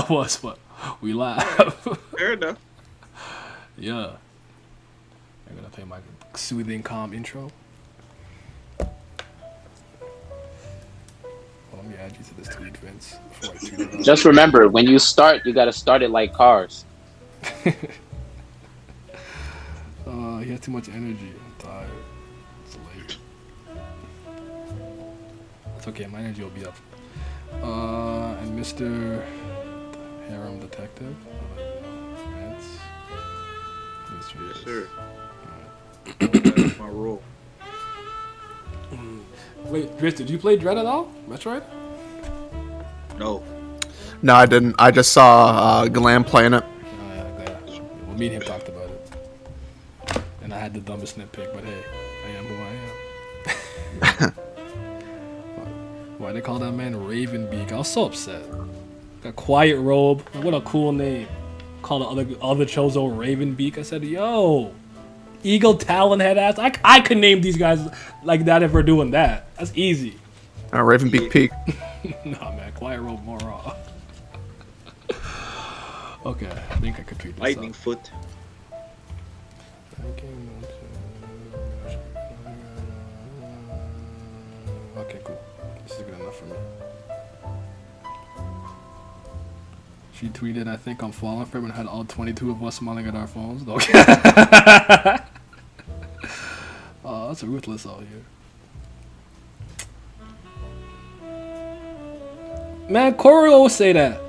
was, but we laugh. Fair enough. Yeah. I'm gonna play my soothing, calm intro. Well, let me add you to this tweet, Vince, before I tweet it Just remember, when you start, you gotta start it like cars. out. He has too much energy. I'm tired. It's late. It's okay. My energy will be up. And Mr. Harem Detective. Vince. Yes, sir. That's my role. Wait, Vince, did you play Dread at all? Metroid? No. No, I didn't. I just saw Glam playing it. Oh, yeah. Well, me and him talked about it. And I had the dumbest nitpick, but hey, I am who I am. Why they call that man Ravenbeak? I was so upset. A quiet robe. What a cool name. Call the other Chozo Ravenbeak. I said, yo, Eagle Talon head ass. I could name these guys like that if we're doing that. That's easy. Ravenbeak Peak. Nah, man. Quiet robe more raw. Okay, I think I could tweet this Lightning out. foot. Okay, cool. This is good enough for me. She tweeted, I think I'm falling for him, and had all 22 of us smiling at our phones. Okay. Oh, that's ruthless out here. Man, Corey always say that.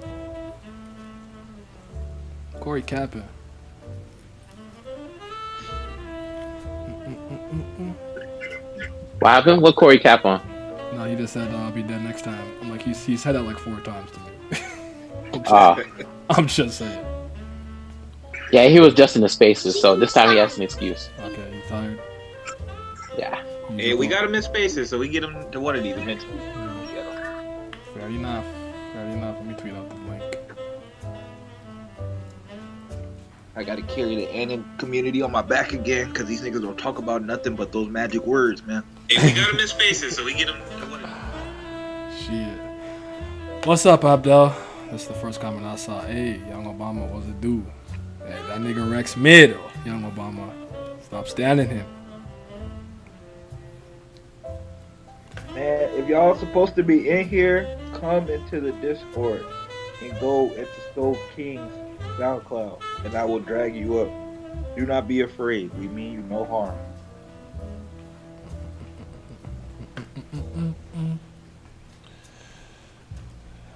Corey capping. What happened? What Corey cap on? No, he just said I'll be dead next time. I'm like, he said that like 4 times to me. Ah, I'm just saying. yeah, he was just in the spaces, so this time he has an excuse. Okay, you tired? Yeah. Hey, we got him in spaces, so we get him to one of these eventually. Fair enough. Fair enough. Let me tweet out the link. I gotta carry the anime community on my back again, cause these niggas don't talk about nothing but those magic words, man. Hey, we got him in spaces, so we get him to one of these. Shit. What's up, Abdel? That's the first comment I saw. Hey, Young Obama, what's it do? Hey, that nigga Rex mid. Young Obama. Stop standing him. Man, if y'all supposed to be in here, come into the Discord and go into Stove King's SoundCloud, and I will drag you up. Do not be afraid. We mean you no harm.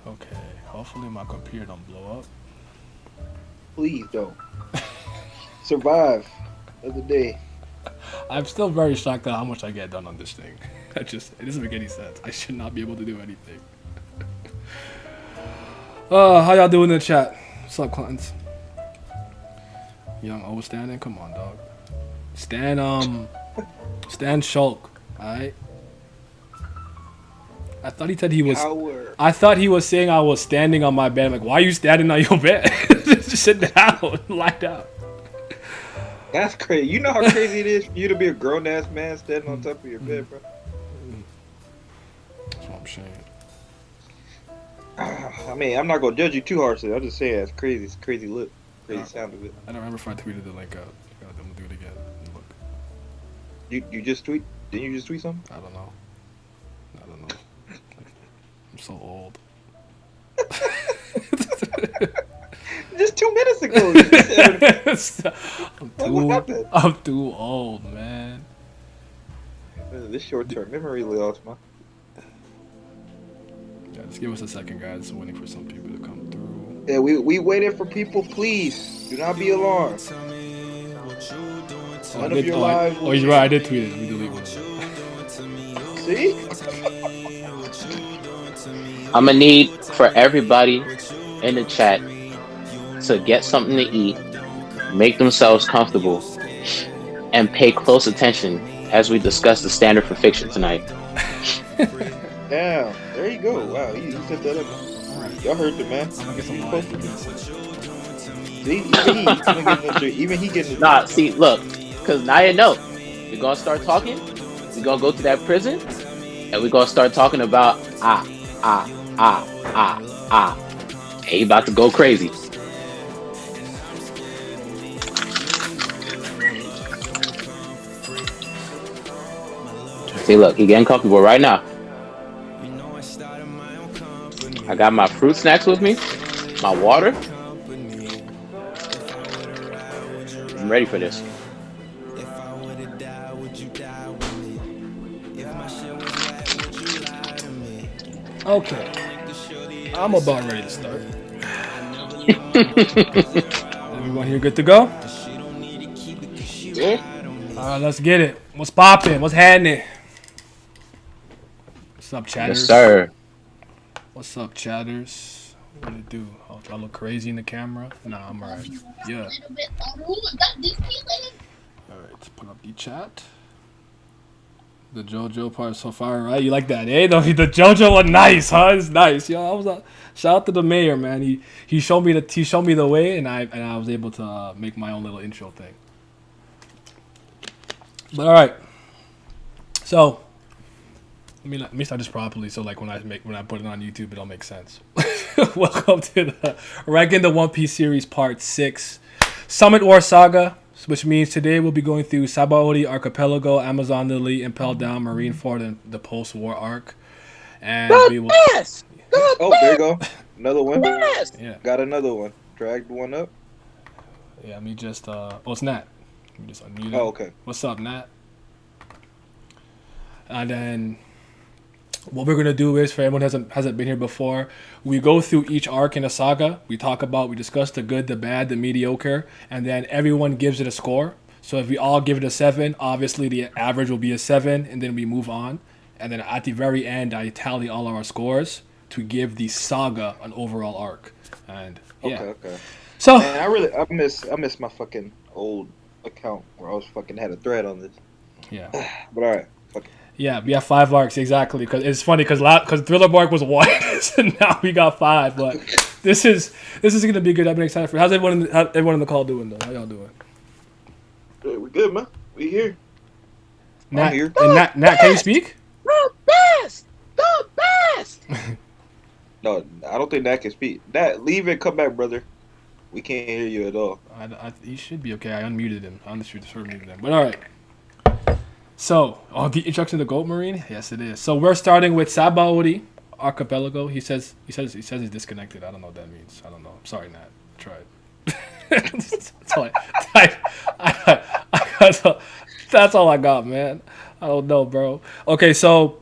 Okay. Hopefully my computer don't blow up. Please don't. Survive another day. I'm still very shocked at how much I get done on this thing. It doesn't make any sense. I should not be able to do anything. How y'all doing in the chat? What's up, Clintons? Young O standing? Come on, dog. Stand Shulk. Alright? I thought he said he was. Coward. I thought he was saying I was standing on my bed. I'm like, why are you standing on your bed? Just sit down. Lie down. That's crazy. You know how crazy it is for you to be a grown ass man standing on top of your bed, bro. That's what I'm saying. I mean, I'm not gonna judge you too harshly. I'm just saying it's crazy. It's crazy look, crazy sound of it. I don't remember if I tweeted the link out. I'm gonna do it again. Look. You just tweet? Didn't you just tweet something? I don't know. I'm so old. Just 2 minutes ago. You said, what happened? I'm too old, man. This short-term memory loss, man. Yeah, just give us a second, guys. Waiting for some people to come through. Yeah, we waited for people. Please do not be alarmed. None of your lives. Oh, you're right. I did tweet it. Let me delete one. See? I'm gonna need for everybody in the chat to get something to eat, make themselves comfortable, and pay close attention as we discuss the standard for fiction tonight. Damn, there you go. Wow, you set that up. Y'all heard the man. I'm gonna get some He's wine. supposed to be. See, even he getting. Nah, see, look, cause now you know. We're gonna start talking. We're gonna go to that prison, and we're gonna start talking about he about to go crazy. See, look, he getting comfortable right now. I got my fruit snacks with me, my water. I'm ready for this. Okay, I'm about ready to start. Everyone here good to go? Yeah. All right, let's get it. What's popping? What's happening? What's up, Yes, chatters? sir. What's up, chatters? What do you do? Oh, do I look crazy in the camera? Nah, I'm alright. Yeah. Alright, let's put up the chat. The JoJo part so far, right? You like that, eh? The JoJo was nice, huh? It's nice, yo. I was shout out to the mayor, man. He showed me the way, and I was able to make my own little intro thing. But all right, so let me start this properly. So like when I put it on YouTube, it'll make sense. Welcome to the Ranking the One Piece series part 6, Summit War Saga. Which means today we'll be going through Sabaody Archipelago, Amazon Lily, Impel Down, Marineford, and the post-war arc. And we will. Oh, there you go. Another one. Yeah, Got another one. Dragged one up. yeah. Let me just. Oh, it's Nat. Let me just unmute him. Oh, okay. What's up, Nat? And then what we're gonna do is, for anyone who hasn't been here before, we go through each arc in a saga. We discuss the good, the bad, the mediocre, and then everyone gives it a score. So if we all give it a 7, obviously the average will be a 7, and then we move on. And then at the very end, I tally all our scores to give the saga an overall arc. And yeah, Okay. so Man, I miss my fucking old account where I was fucking had a thread on this. yeah. But all right. Fuck it. Yeah, we have 5 arcs exactly. Because it's funny because Thriller Bark was 1, so now we got 5. But this is gonna be good. I've been excited for. How's everyone in the call doing though? How y'all doing? Hey, we good, man. We here. Nat, I'm here. and Nat, can you speak? The best. No, I don't think Nat can speak. Nat, leave and come back, brother. We can't hear you at all. He should be okay. I unmuted him. I understood muted him. But all right. So, the introduction to Goat Marine. Yes, it is. So we're starting with Sabaody Archipelago. He says he's disconnected. I don't know what that means. I don't know. I'm sorry, Nat. I tried. That's all I got, man. I don't know, bro. Okay, so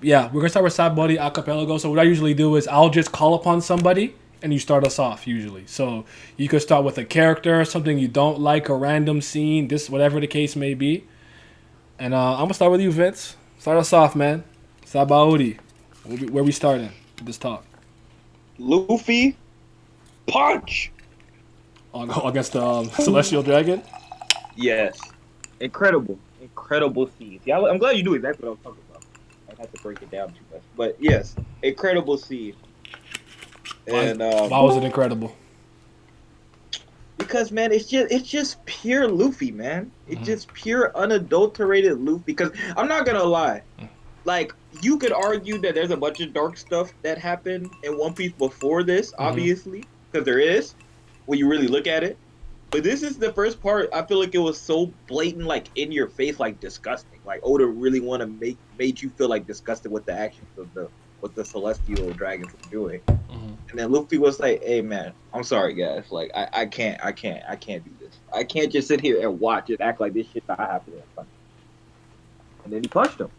yeah, we're gonna start with Sabaody Archipelago. So what I usually do is I'll just call upon somebody and you start us off usually. So you could start with a character, something you don't like, a random scene, this whatever the case may be. And I'm gonna start with you, Vince. Start us off, man. Sabaody, where we starting with this talk? Luffy, punch. Against the Celestial Dragon. Yes. Incredible scenes. Yeah, I'm glad you knew exactly what I was talking about. I had to break it down too much, but yes, incredible scene. And why was it incredible? Because man, it's just pure Luffy, man. It's just pure unadulterated Luffy. Because I'm not gonna lie, like you could argue that there's a bunch of dark stuff that happened in One Piece before this, obviously, because there is when you really look at it. But this is the first part. I feel like it was so blatant, like in your face, like disgusting. Like Oda really want to made you feel like disgusted with the actions of what the Celestial Dragons were doing. And then Luffy was like, "Hey man, I'm sorry guys. Like I can't do this. I can't just sit here and watch it act like this shit not happening." And then he punched him.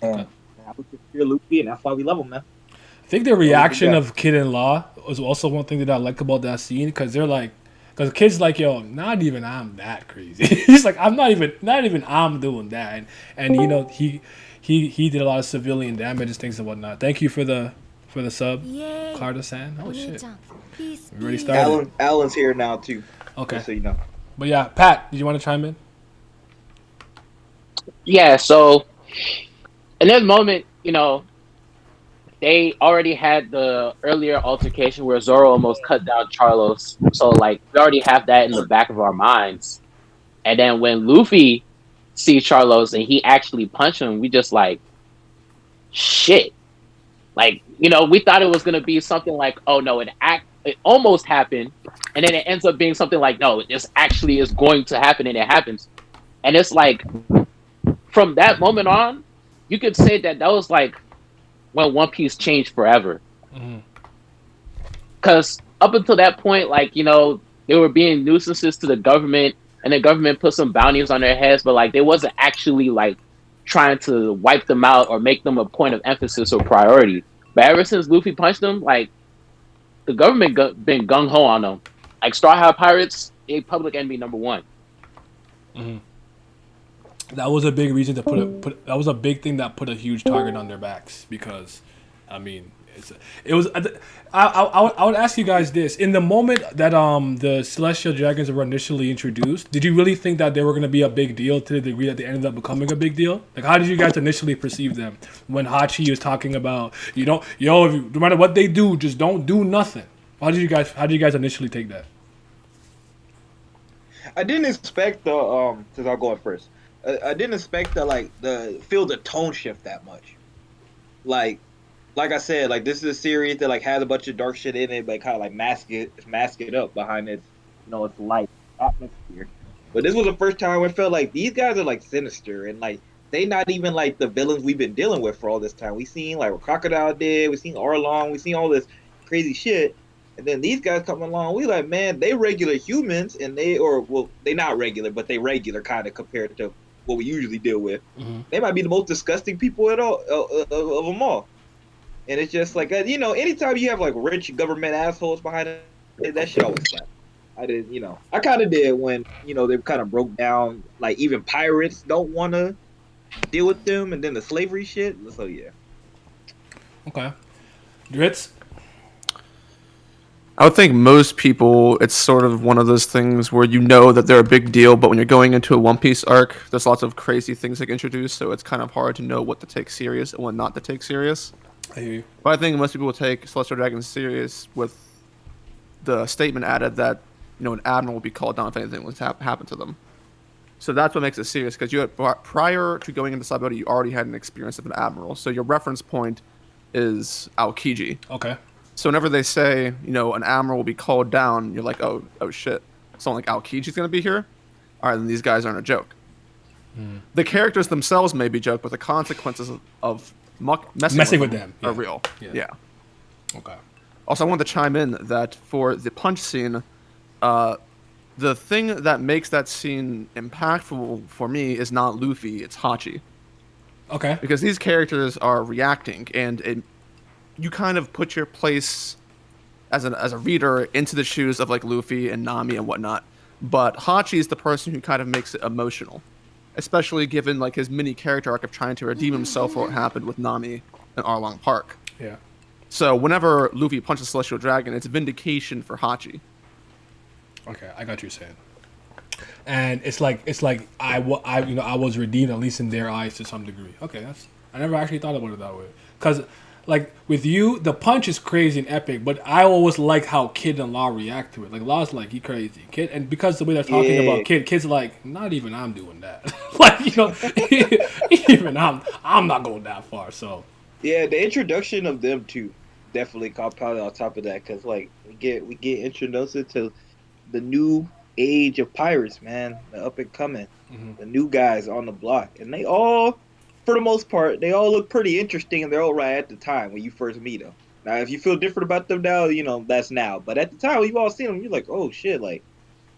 And that was just pure Luffy, and that's why we love him, man. I think the reaction of Kid and Law was also one thing that I liked about that scene because they're like, because Kid's like, "Yo, not even I'm that crazy." He's like, "I'm not even I'm doing that," and you know he did a lot of civilian damage and things and whatnot. Thank you for the sub, Carter-san. Oh shit, we already started. Alan's here now too. Okay, Just so you know. But yeah, Pat, did you want to chime in? Yeah. So in that moment, they already had the earlier altercation where Zoro almost cut down Charlos. So like we already have that in the back of our minds. And then when Luffy sees Charlos and he actually punched him, we just like, shit. Like, we thought it was gonna be something like, oh no, it almost happened, and then it ends up being something like, no, this actually is going to happen, and it happens. And it's like from that moment on, you could say that was like when One Piece changed forever. Because up until that point, like, they were being nuisances to the government, and the government put some bounties on their heads, but like they wasn't actually like trying to wipe them out or make them a point of emphasis or priority. But ever since Luffy punched them, like the government been gung ho on them. Like Straw Hat Pirates, a public enemy #1. That was a big reason to put. That was a big thing that put a huge target on their backs because, I mean, it was. I would ask you guys this: in the moment that the Celestial Dragons were initially introduced, did you really think that they were going to be a big deal to the degree that they ended up becoming a big deal? Like, how did you guys initially perceive them when Hachi was talking about no matter what they do, just don't do nothing? How did you guys initially take that? I didn't expect since I'll go on first. I didn't expect the feel the tone shift that much. Like I said, like this is a series that like has a bunch of dark shit in it, but kind of like mask it up behind its its light atmosphere. But this was the first time I felt like these guys are like sinister and like they not even like the villains we've been dealing with for all this time. We seen like what Crocodile did, we seen Arlong, we seen all this crazy shit. And then these guys come along, we like, man, they regular humans, and they not regular, but they regular kind of compared to what we usually deal with. They might be the most disgusting people at all of them all. And it's just like anytime you have like rich government assholes behind it, that shit always slaps. I kind of did when they kind of broke down like even pirates don't want to deal with them, and then the slavery shit. So yeah. Okay, Dritz. I would think most people, it's sort of one of those things where that they're a big deal, but when you're going into a One Piece arc, there's lots of crazy things they can introduce, so it's kind of hard to know what to take serious and what not to take serious. I hear you. But I think most people will take Celestial Dragons serious with the statement added that, an admiral will be called down if anything was to happen to them. So that's what makes it serious, because prior to going into Sabaody, you already had an experience of an admiral, so your reference point is Aokiji. Okay. So whenever they say, an admiral will be called down, you're like, oh shit. So like Aokiji's going to be here? All right, then these guys aren't a joke. The characters themselves may be joke, but the consequences of messing with them are real. Yeah. Okay. Also, I wanted to chime in that for the punch scene, the thing that makes that scene impactful for me is not Luffy, it's Hachi. Okay. Because these characters are reacting, and you kind of put your place as a reader into the shoes of like Luffy and Nami and whatnot, but Hachi is the person who kind of makes it emotional, especially given like his mini character arc of trying to redeem himself for what happened with Nami and Arlong Park. Yeah. So whenever Luffy punches Celestial Dragon, it's vindication for Hachi. Okay, I got what you're saying. And it's like I was redeemed, at least in their eyes, to some degree. Okay, I never actually thought about it that way. Because like with you, the punch is crazy and epic, but I always like how Kid and Law react to it. Like Law's like, he crazy, Kid, and because the way they're talking about Kid's like, not even I'm doing that. Like even I'm not going that far. So yeah, the introduction of them too definitely compounded on top of that, because like we get introduced to the new age of pirates, man, the up and coming, the new guys on the block, and they all, for the most part, they all look pretty interesting, and they're all right at the time when you first meet them. Now, if you feel different about them now, that's now. But at the time, you've all seen them, you're like, oh shit, like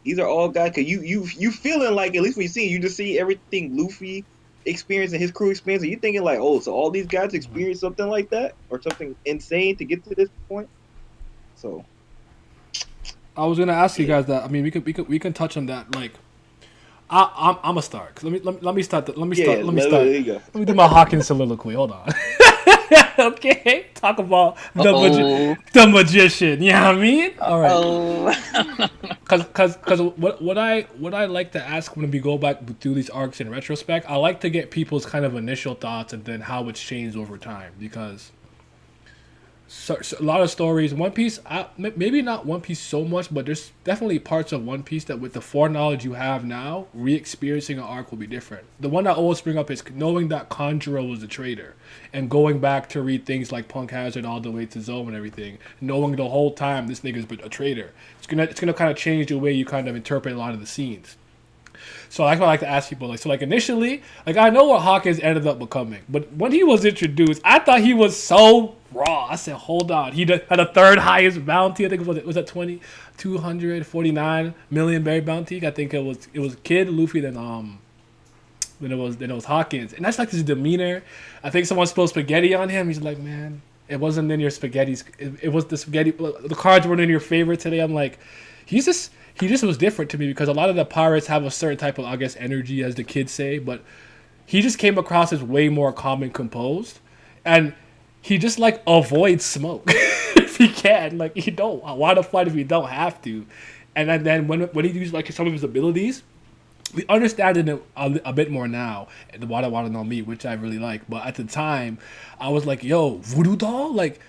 these are all guys. Cause you feeling like, at least when you see, you just see everything Luffy experienced and his crew experienced, and you thinking like, oh, so all these guys experienced something like that or something insane to get to this point. So I was gonna ask you guys that. I mean, we can touch on that. Like, I'm a start. Let me start. Let me start. Let me do my Hawkins soliloquy. Hold on. Okay, talk about the magician. You know what I mean? All right. Because what I like to ask when we go back through these arcs in retrospect, I like to get people's kind of initial thoughts and then how it's changed over time. Because so a lot of stories. One Piece, maybe not One Piece so much, but there's definitely parts of One Piece that with the foreknowledge you have now, re-experiencing an arc will be different. The one that I always bring up is knowing that Conjuro was a traitor, and going back to read things like Punk Hazard all the way to Zone and everything, knowing the whole time this nigga's been a traitor. It's gonna kind of change the way you kind of interpret a lot of the scenes. So that's what I like to ask people. Like, so like initially, like I know what Hawkins ended up becoming, but when he was introduced, I thought he was so raw. I said, hold on, he had a third highest bounty. I think it was at 249 million berry bounty. I think it was Kid, Luffy, then it was Hawkins, and that's like his demeanor. I think someone spilled spaghetti on him. He's like, man, it wasn't in your spaghettis. It was the spaghetti. The cards weren't in your favor today. I'm like, he just was different to me because a lot of the pirates have a certain type of, I guess, energy, as the kids say, but he just came across as way more calm and composed, and he just like avoids smoke if he can. Like, he don't want to fight if he don't have to, and then when he used like some of his abilities, we understand it a bit more now. The What I Want to Know Me, which I really like, but at the time, I was like, yo, voodoo doll, like.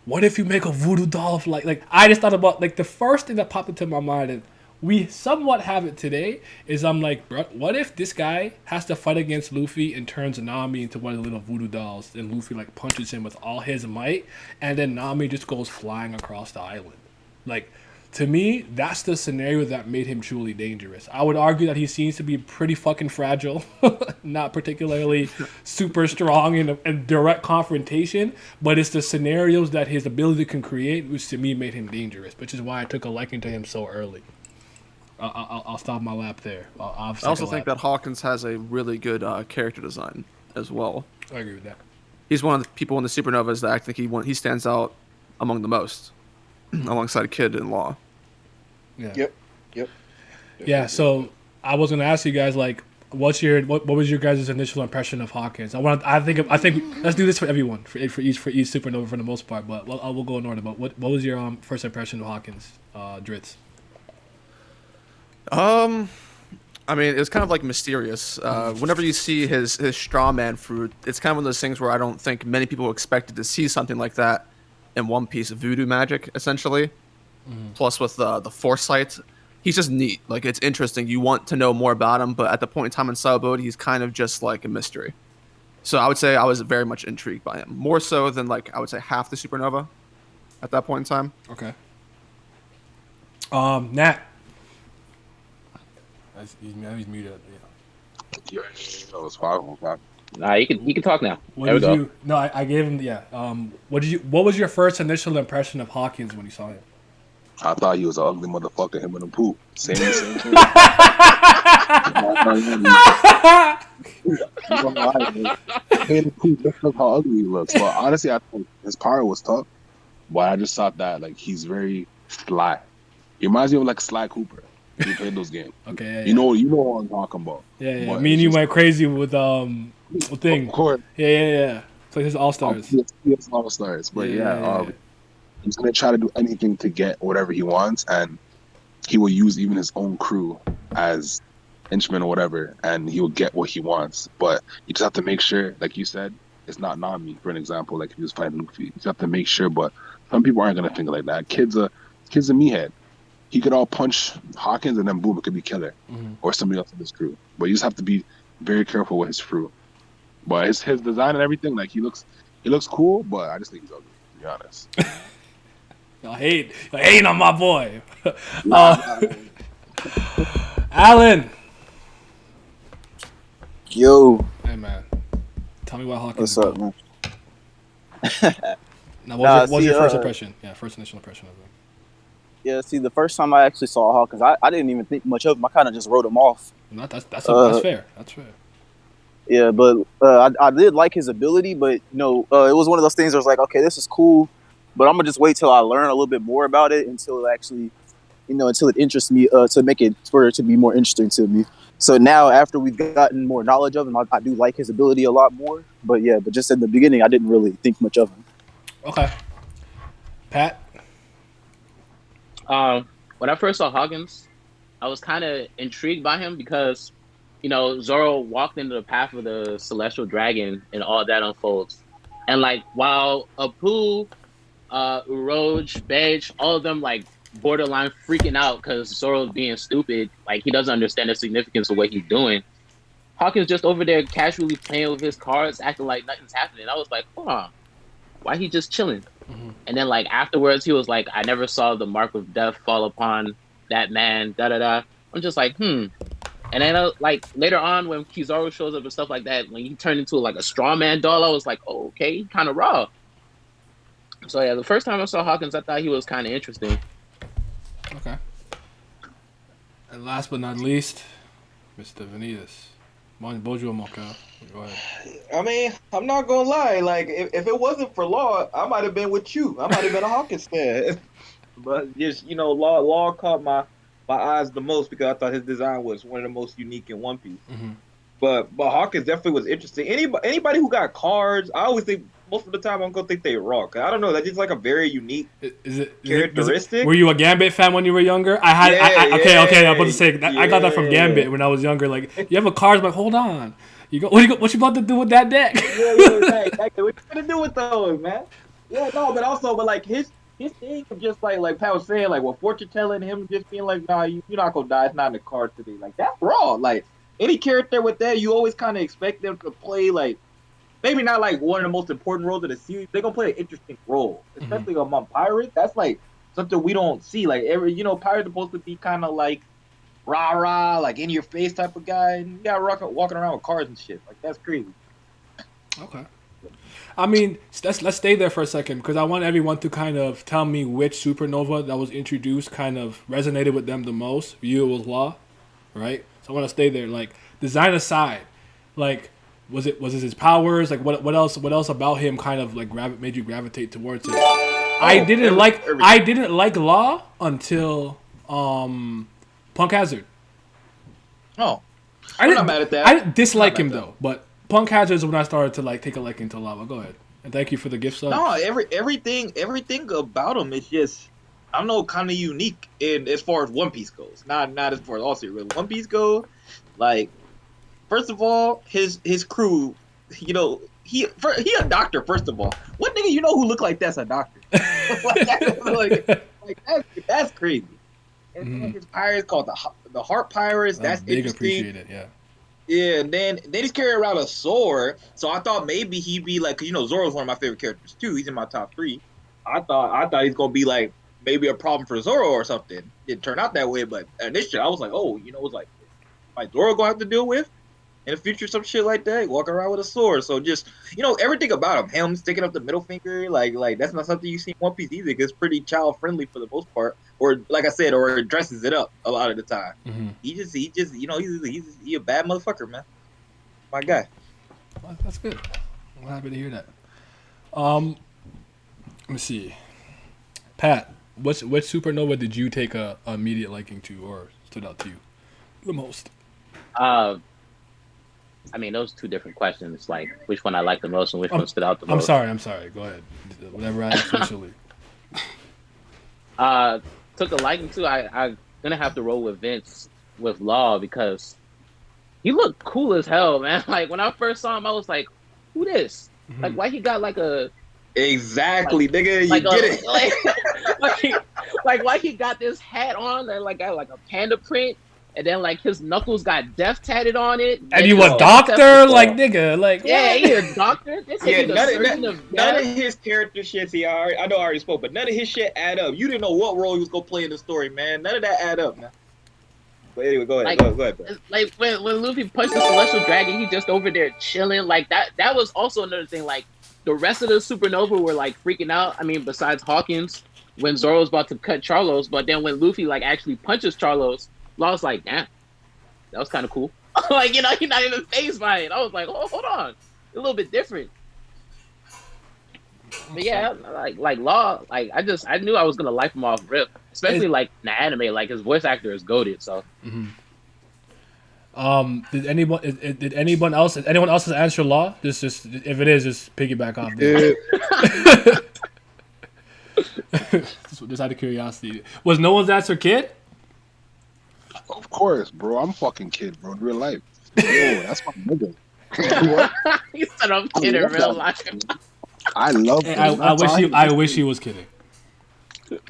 What if you make a voodoo doll of like I just thought about like the first thing that popped into my mind, and we somewhat have it today, is I'm like, bro, what if this guy has to fight against Luffy and turns Nami into one of the little voodoo dolls, and Luffy like punches him with all his might, and then Nami just goes flying across the island. Like, to me, that's the scenario that made him truly dangerous. I would argue that he seems to be pretty fucking fragile, not particularly super strong in direct confrontation, but it's the scenarios that his ability can create, which to me made him dangerous, which is why I took a liking to him so early. I'll stop my lap there. I also think that Hawkins has a really good character design as well. I agree with that. He's one of the people in the Supernovas that I think he stands out among the most, alongside Kid and Law. Yeah. Yep. Yeah. So I was gonna ask you guys, like, what was your guys' initial impression of Hawkins? I think let's do this for everyone, for each Supernova for the most part. But we'll go in order. But what was your first impression of Hawkins, Dritz? I mean, it was kind of like mysterious. Whenever you see his straw man fruit, it's kind of one of those things where I don't think many people expected to see something like that in One Piece. Voodoo magic, essentially. Plus with the foresight, he's just neat. Like, it's interesting. You want to know more about him, but at the point in time in Sailboat, he's kind of just like a mystery. So I would say I was very much intrigued by him, more so than like I would say half the Supernova at that point in time. Okay. Nat. He's muted. Yeah, that was fine. Nah, you can talk now. I gave him. Yeah. What was your first initial impression of Hawkins when you saw him? I thought he was an ugly motherfucker, him and a poop. Same thing. Look how ugly he looks. But honestly, I think his power was tough. But I just thought that like he's very sly. He reminds me of like Sly Cooper. He played those games. Okay, yeah, you know what I'm talking about. Yeah. But Me and you went crazy with thing. Of course. Yeah. It's like his All Stars. Yes, All Stars. But he's gonna try to do anything to get whatever he wants, and he will use even his own crew as henchmen or whatever, and he will get what he wants. But you just have to make sure, like you said, it's not Nami, for an example, like if he was fighting Luffy. You just have to make sure, but some people aren't gonna think like that. Kid's a meathead. He could all punch Hawkins and then boom, it could be Killer or somebody else in his crew. But you just have to be very careful with his crew. But his design and everything, like he looks cool, but I just think he's ugly, to be honest. I hate on my boy. Alan. Yo. Hey man, tell me what Hawkins. What's up, man? Now, what was your first impression? Yeah, first initial impression of him. Yeah, see, the first time I actually saw Hawkins, I didn't even think much of him. I kind of just wrote him off. No, that's fair. That's fair. Yeah, but I did like his ability, but it was one of those things where I was like, okay, this is cool, but I'm gonna just wait till I learn a little bit more about it until it actually, until it interests me, to make it for it to be more interesting to me. So now, after we've gotten more knowledge of him, I do like his ability a lot more. But just in the beginning, I didn't really think much of him. Okay. Pat? When I first saw Hawkins, I was kind of intrigued by him because, Zoro walked into the path of the Celestial Dragon and all that unfolds. And, like, while Apu Uroj, Bedge, all of them like borderline freaking out because Zoro's being stupid. Like he doesn't understand the significance of what he's doing. Hawkins just over there casually playing with his cards, acting like nothing's happening. I was like, hold on, why he just chilling? And then like afterwards, he was like, I never saw the mark of death fall upon that man. Da da da. I'm just like, hmm. And then like later on, when Kizaru shows up and stuff like that, when he turned into like a straw man doll, I was like, oh, okay, kind of raw. So yeah, the first time I saw Hawkins, I thought he was kind of interesting. Okay. And last but not least, Mr. Vanitas. Bonjour, mon coeur. Go ahead. I mean, I'm not gonna lie. Like, if it wasn't for Law, I might have been with you. I might have been a Hawkins fan. But just Law caught my eyes the most because I thought his design was one of the most unique in One Piece. Mm-hmm. But Hawkins definitely was interesting. Anybody who got cards, I always think most of the time I'm gonna think they raw. I don't know. That's just like a very unique characteristic. Were you a Gambit fan when you were younger? Okay. I'm about to say I got that from Gambit when I was younger. Like, you have a card, I'm like, hold on. What you about to do with that deck? Exactly. What you gonna do with those, man? Yeah, no, but like his thing of just like Pat was saying, like, fortune telling him just being like, nah, you're not gonna die. It's not in the card today. Like, that's raw. Like, any character with that, you always kind of expect them to play like, maybe not like one of the most important roles of the series. They're gonna play an interesting role, especially among pirates. That's like something we don't see. Like pirates are supposed to be kind of like rah, like in your face type of guy, and you got walking around with cards and shit. Like, that's crazy. Okay. I mean, let's stay there for a second because I want everyone to kind of tell me which supernova that was introduced kind of resonated with them the most. For you, it was Law, right? So I want to stay there. Like, design aside, like, was it his powers? Like, what else about him kind of like made you gravitate towards it? I didn't like Law until Punk Hazard. Oh, I'm not mad at that. I didn't dislike him though, but Punk Hazard is when I started to like take a liking to Lava. Go ahead, and thank you for the gift sub. No, everything about him is just, I don't know, kind of unique in as far as One Piece goes. Not as far as all series. One Piece goes, like, first of all, his crew, he a doctor. First of all, what nigga who look like that's a doctor? That's crazy. And then his pirates called the Heart Pirates. That's big interesting. Appreciate it, yeah. Yeah, and then he's carrying around a sword. So I thought maybe he'd be like, Zoro's one of my favorite characters too. He's in my top 3. I thought he's gonna be like maybe a problem for Zoro or something. Didn't turn out that way, but initially I was like, oh, it was like Zoro gonna have to deal with in the future some shit like that, walking around with a sword. So just everything about him sticking up the middle finger, like that's not something you see in One Piece either. Because it's pretty child friendly for the most part, or like I said, or it dresses it up a lot of the time. Mm-hmm. He just he's a bad motherfucker, man. My guy. Well, that's good. I'm happy to hear that. Let me see. Pat, which supernova did you take a immediate liking to or stood out to you the most? I mean, those 2 different questions. Like, which one I liked the most and which one stood out the most. I'm sorry. Go ahead. Whatever I officially. Took a liking to. I'm gonna have to roll with Vince with Law because he looked cool as hell, man. Like, when I first saw him, I was like, "Who this? Mm-hmm. Like, why he got like a?" Exactly, nigga. You get it. Like, why he got this hat on and like got like a panda print. And then, like, his knuckles got death tatted on it. And you a doctor? Like, nigga. Like, yeah, he a doctor. None of his character shit, I know I already spoke, but none of his shit add up. You didn't know what role he was going to play in the story, man. None of that add up, man. But anyway, go ahead. Go ahead, bro. Like, when Luffy punched the Celestial Dragon, he just over there chilling. Like, that was also another thing. Like, the rest of the Supernova were, like, freaking out. I mean, besides Hawkins, when Zoro's about to cut Charlos. But then when Luffy, like, actually punches Charlos, Law's like, damn, that was kind of cool. Like, you're not even fazed by it. I was like, oh, hold on, a little bit different. But yeah, like Law, like I knew I was gonna like him off rip, especially like in the anime. Like, his voice actor is goated. So. Mm-hmm. Did anyone else answer Law? Just if it is, just piggyback off there. Just out of curiosity, was no one's answer Kid? Of course, bro. I'm fucking Kid, bro. In real life. Yo, that's my nigga. You said I'm Kid in real life. I love Hey, him. I That's wish all he. I wish he was kidding.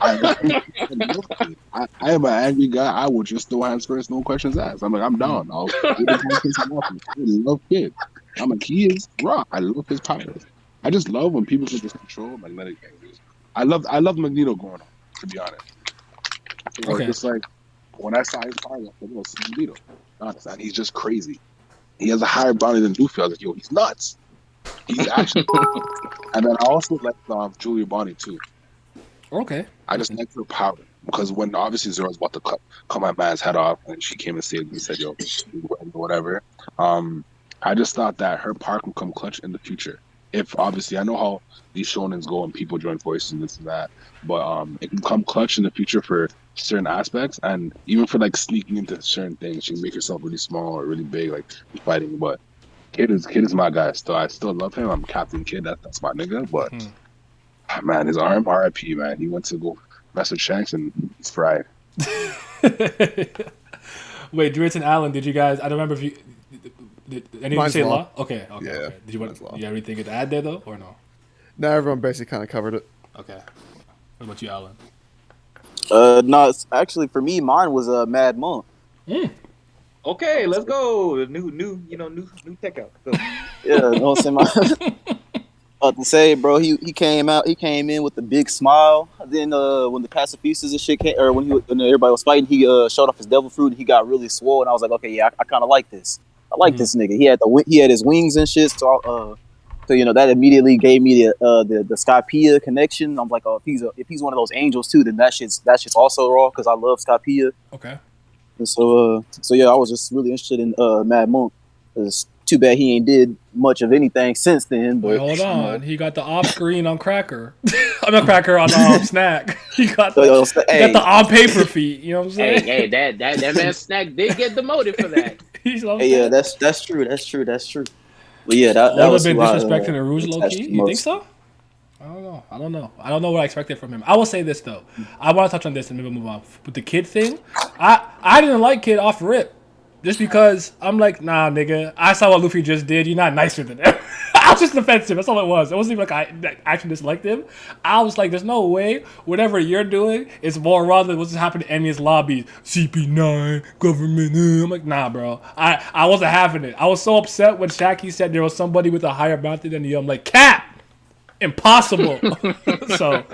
I love him. I am an angry guy. I will just throw hands first, no questions asked. I'm like, I'm down. I'll do the content I want. I love Kid. I'm like, he is raw. I love his powers. I just love when people can just control magnetic angles. I love Magneto going on, to be honest. So Okay. just like when I saw his powers, I was like, oh, it's Magneto. Honest, and he's just crazy. He has a higher bounty than Luffy. I was like, yo, he's nuts. He's actually. And then I also like Julia Bonnie too. Okay. I just like her power because when obviously Zero was about to cut my man's head off, and she came and saved me and said, "Yo, whatever." I just thought that her power can come clutch in the future. If obviously I know how these shonens go and people join voices and this and that, but it can come clutch in the future for certain aspects and even for like sneaking into certain things. She can make herself really small or really big, like fighting. But Kid is my guy. Still, I still love him. I'm Captain Kid. That's my nigga. But man, his arm, RIP, man. He went to go mess with Shanks and he's fried. Wait, Dritz and Allen, did you guys? I don't remember if you. Did any of you Mine's say Law. Law? Okay. Yeah, Okay. Did you want? mine's Law. Do you have anything to add there though, or no? No, everyone basically kind of covered it. Okay. What about you, Allen? No, it's actually for me, mine was a Mad Monk. Okay, let's go. New tech out. Go. Yeah, you know what I'm saying? About to say, bro, he came in with a big smile. Then when the pacifistas and shit came, or when everybody was fighting, he showed off his devil fruit and he got really swole. And I was like, okay, yeah, I kind of like this. I like this nigga. He had his wings and shit. So that immediately gave me the Skypea connection. I'm like, oh, if he's one of those angels too, then that shit's also raw because I love Skypea. Okay. And so yeah, I was just really interested in Mad Monk. It's too bad he ain't did much of anything since then. But Wait, hold on. He got the off screen on Cracker. I'm not Cracker on Snack. He got the on paper feet. You know what I'm saying? Hey, that man Snack did get demoted for that. Yeah, that's true. But yeah, that would was have been who I, disrespecting the Rouge low attached key. the You think most. so? I don't know. I don't know what I expected from him. I will say this though. I want to touch on this and maybe move on. With the Kid thing, I didn't like Kid off rip. Just because I'm like, nah, nigga. I saw what Luffy just did. You're not nicer than him. I was just defensive. That's all it was. It wasn't even like I actually disliked him. I was like, there's no way whatever you're doing is more raw than what's happening in Envious lobbies. CP9, government. I'm like, nah, bro. I wasn't having it. I was so upset when Shaki said there was somebody with a higher bounty than you. I'm like, Cap! Impossible. So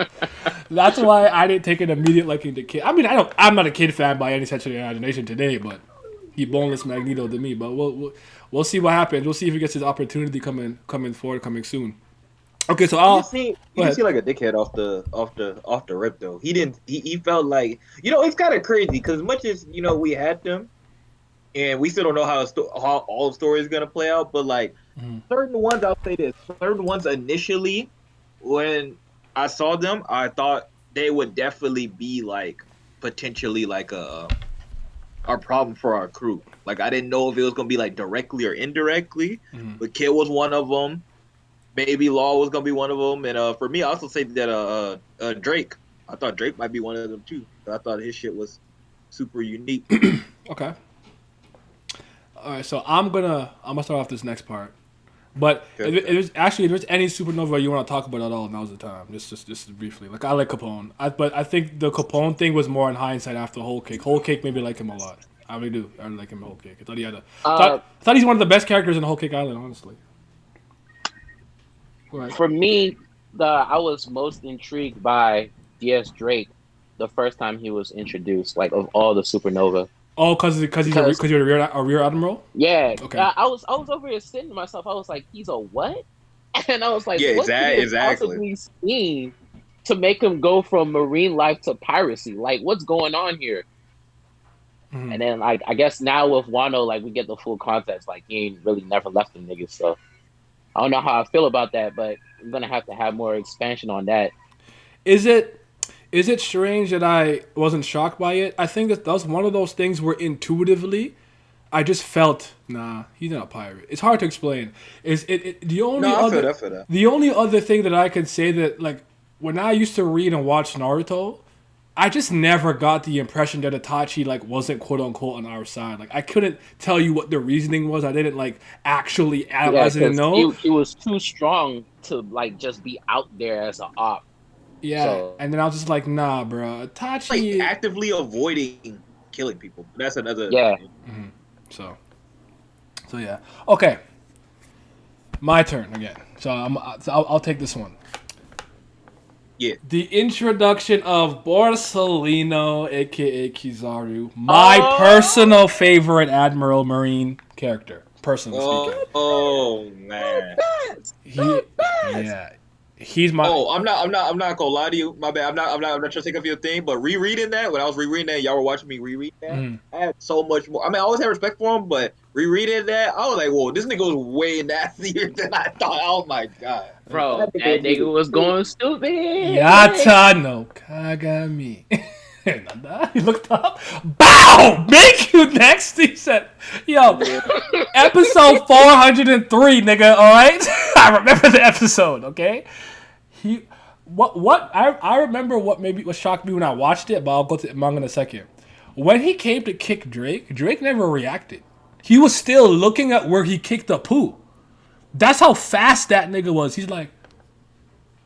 that's why I didn't take an immediate liking to Kid. I mean, I'm not a Kid fan by any stretch of the imagination today, but he boneless Magneto to me, but we'll see what happens. We'll see if he gets his opportunity coming soon. Okay, so You seem like a dickhead off the rip though. He felt like it's kind of crazy because as much as we had them, and we still don't know how all the story is gonna play out. But like certain ones, I'll say this: certain ones initially, when I saw them, I thought they would definitely be like potentially like a problem for our crew. Like I didn't know if it was gonna be like directly or indirectly, but Kid was one of them. Maybe Law was gonna be one of them, and for me, I also say that Drake. I thought Drake might be one of them too. I thought his shit was super unique. Okay. All right, so I'm gonna start off this next part, but if there's any supernova you want to talk about at all, now's the time. Just briefly. Like I like Capone, but I think the Capone thing was more in hindsight after Whole Cake. Whole Cake made me like him a lot. I really do. I really like him in Whole Cake. I thought he had thought he's one of the best characters in Whole Cake Island, honestly. For me, I was most intrigued by DS Drake the first time he was introduced, like of all the supernova. Oh, because you're a rear admiral. Yeah. Okay. I was over here sitting to myself. I was like, he's a what? And I was like, yeah, what could he possibly seen to make him go from marine life to piracy? Like, what's going on here? Mm-hmm. And then, like, I guess now with Wano, like, we get the full context. Like, he ain't really never left the niggas. So I don't know how I feel about that, but I'm gonna have to have more expansion on that. Is it strange that I wasn't shocked by it? I think that was one of those things where intuitively, I just felt, nah, he's not a pirate. It's hard to explain. The only other thing that I could say that, like, when I used to read and watch Naruto, I just never got the impression that Itachi, like, wasn't quote unquote on our side. Like, I couldn't tell you what the reasoning was. I didn't, like, actually analyze it and know. He was too strong to like just be out there as an op. Yeah, So and then I was just like, nah, bro. like Itachi. actively avoiding killing people. That's another. yeah, So yeah. Okay, my turn again. So I'll take this one. Yeah. The introduction of Borsalino, aka Kizaru, my personal favorite Admiral Marine character, personally speaking. Oh man. Yeah, he's my. Oh, I'm not gonna lie to you. My bad. I'm not trying to take up your thing, but rereading that when I was rereading that, y'all were watching me reread that. I had so much more. I mean, I always had respect for him, but rereading that, I was like, whoa, this nigga was way nastier than I thought. Oh my god, bro, that nigga was going stupid. Yata no Kagami. He looked up. Bow! Make you next. He said, yo, episode 403, nigga, alright? I remember the episode, okay? I remember what shocked me when I watched it, but I'll go to the manga in a second. When he came to kick Drake never reacted. He was still looking at where he kicked the poo. That's how fast that nigga was. He's like,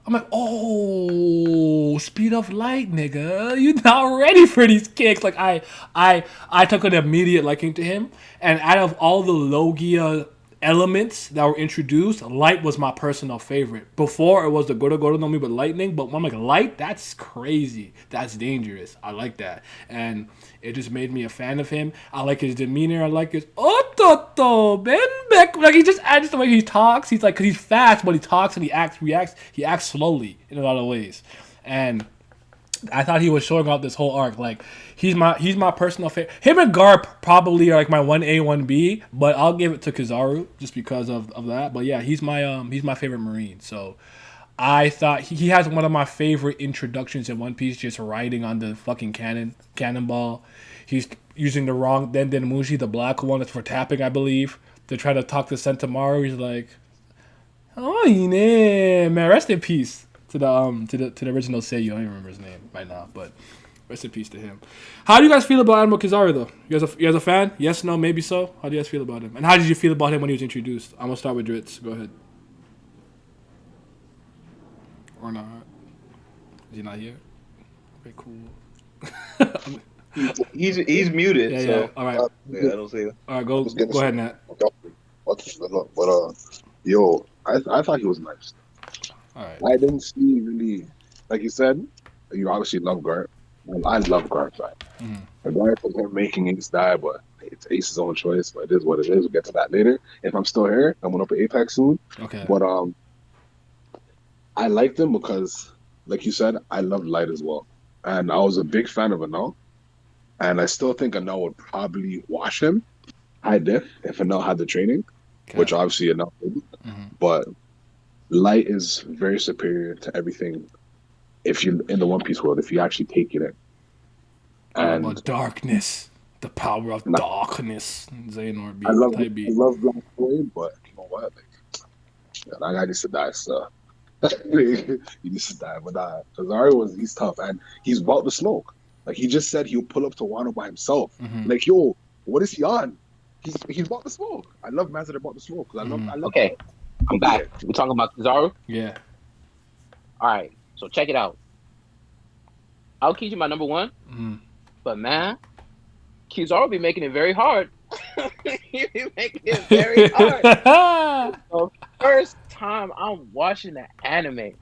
I'm like, oh, speed of light, nigga. You not ready for these kicks. Like I took an immediate liking to him. And out of all the Logia elements that were introduced, light was my personal favorite. Before it was the Goro no Mi but lightning, but I'm like, light, that's crazy. That's dangerous. I like that. And it just made me a fan of him. I like his demeanor. I like his Ototo Benbek. Like he just adds the way he talks. He's like, cause he's fast, but he talks and he acts slowly in a lot of ways. And I thought he was showing off this whole arc. Like he's my personal favorite. Him and Garp probably are like my 1A 1B, but I'll give it to Kizaru just because of that. But yeah, he's my favorite Marine. So I thought he has one of my favorite introductions in One Piece, just riding on the fucking cannonball. He's using the wrong Denmushi, the black one, that's for tapping, I believe, to try to talk to Sentomaru. He's like, oh, man, rest in peace to the original Seiyu. I don't even remember his name right now, but rest in peace to him. How do you guys feel about Admiral Kizaru though? You guys a fan? Yes, no, maybe so. How do you guys feel about him? And how did you feel about him when he was introduced? I'm gonna start with Dritz. Go ahead. Or not? Is he not here? Okay, cool. He's muted. Yeah. So All right. yeah, I don't see it. All right. Go ahead, Nat. But yo, I thought he was nice. All right. I didn't see really, like you said, you obviously love Garp. Well, I love Garp. Right? The Garp for him making Ace die, but it's Ace's own choice. But it is what it is. We'll get to that later. If I'm still here, I'm going up at Apex soon. Okay. But I liked him because, like you said, I loved Light as well, and I was a big fan of Anel, and I still think Anel would probably wash him high diff if Anel had the training, which obviously Anel didn't. But Light is very superior to everything if you in the One Piece world, if you actually take it in. And darkness, the power of darkness. Xehanort beat. I love Black Boy, but you know what? Like, yeah, that guy needs to die. So he needs to die. But Kizaru he's tough and he's about the smoke. Like he just said, he'll pull up to Wano by himself. Like yo, what is he on? He's about the smoke. I love mans that are about the smoke. I love. Okay, I'm back. We're talking about Kizaru. Yeah. All right, so check it out. Aokiji my number one, but man, Kizaru be making it very hard. He be making it very hard. So first time I'm watching the anime,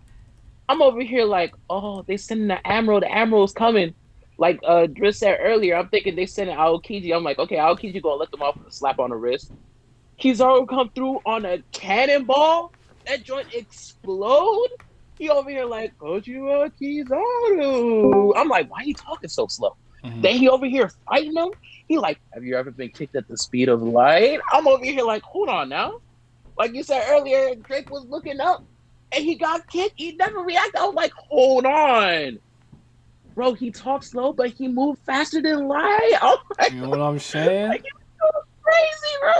I'm over here like, oh, they sending the Admiral. The Admiral's coming. Like Driss said earlier, I'm thinking they sending Aokiji. I'm like, okay, Aokiji gonna let them off with a slap on the wrist. Kizaru come through on a cannonball. That joint explode. He over here like, Konnichiwa, Kizaru. I'm like, why are you talking so slow? Then he over here fighting him. He like, have you ever been kicked at the speed of light? I'm over here like, hold on now. Like you said earlier, Drake was looking up and he got kicked. He never reacted. I was like, hold on. Bro, he talked slow, but he moved faster than light. Oh my You know what I'm saying? Like, it was so crazy, bro.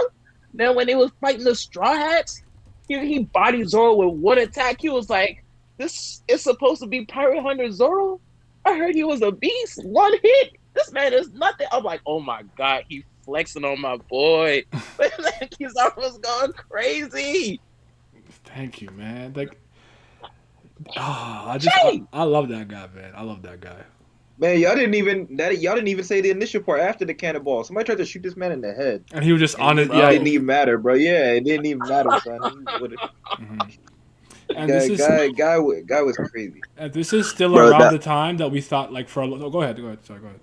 Then when they was fighting the Straw Hats, he bodied Zoro with one attack. He was like, this is supposed to be Pirate Hunter Zoro? I heard he was a beast. One hit. This man is nothing. I'm like, oh my God, he flexing on my boy. Kizaru was going crazy. Thank you, man. Like I love that guy, man. I love that guy. Man, y'all didn't even say the initial part after the cannonball. Somebody tried to shoot this man in the head. And he was just And on it, it. it Yeah. didn't even matter, bro. Yeah, it didn't even matter, son. He would And this is guy was crazy. this is still Bro, around that the time that we thought like for. Oh, go ahead. Sorry, go ahead.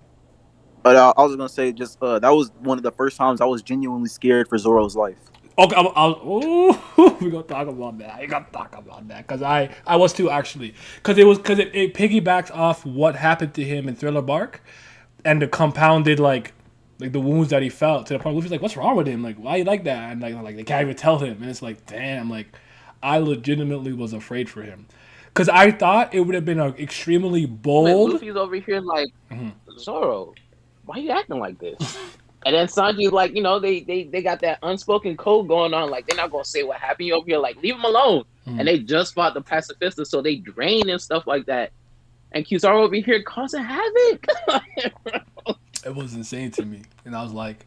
but I was gonna say just that was one of the first times I was genuinely scared for Zoro's life. Okay, we gonna talk about that. I gotta talk about that because I was too actually because it piggybacks off what happened to him in Thriller Bark, and the compounded like the wounds that he felt to the point Luffy's like, what's wrong with him? Like, why you like that? And like they can't even tell him, and it's like, damn, like I legitimately was afraid for him because I thought it would have been an extremely bold. Luffy's over here like, Zoro, why you acting like this? And then Sanji's like, they got that unspoken code going on. Like, they're not going to say what happened over here. Like, leave them alone. And they just fought the pacifista, so they drain and stuff like that. And Kizaru over here causing havoc. It was insane to me. And I was like,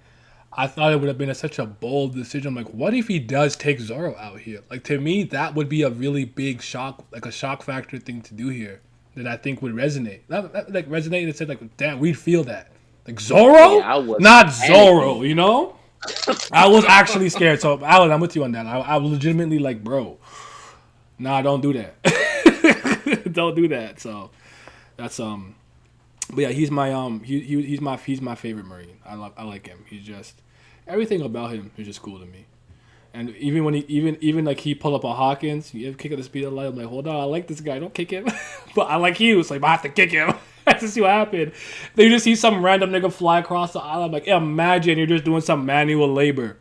I thought it would have been such a bold decision. I'm like, what if he does take Zoro out here? Like, to me, that would be a really big shock, like a shock factor thing to do here that I think would resonate. Like, resonate and said, like, damn, we'd feel that. Like Zoro? Yeah, not Zoro, you know? I was actually scared. So, Alan, I'm with you on that. I was legitimately like, bro, nah, don't do that. Don't do that. So, that's, but yeah, he's my, he's my favorite Marine. I like him. He's just, everything about him is just cool to me. And even when even like he pull up on Hawkins, you kick at the speed of light. I'm like, hold on, I like this guy. Don't kick him. But I like you, so I have to kick him. I have to see what happened. Then you just see some random nigga fly across the island. I'm like, imagine you're just doing some manual labor.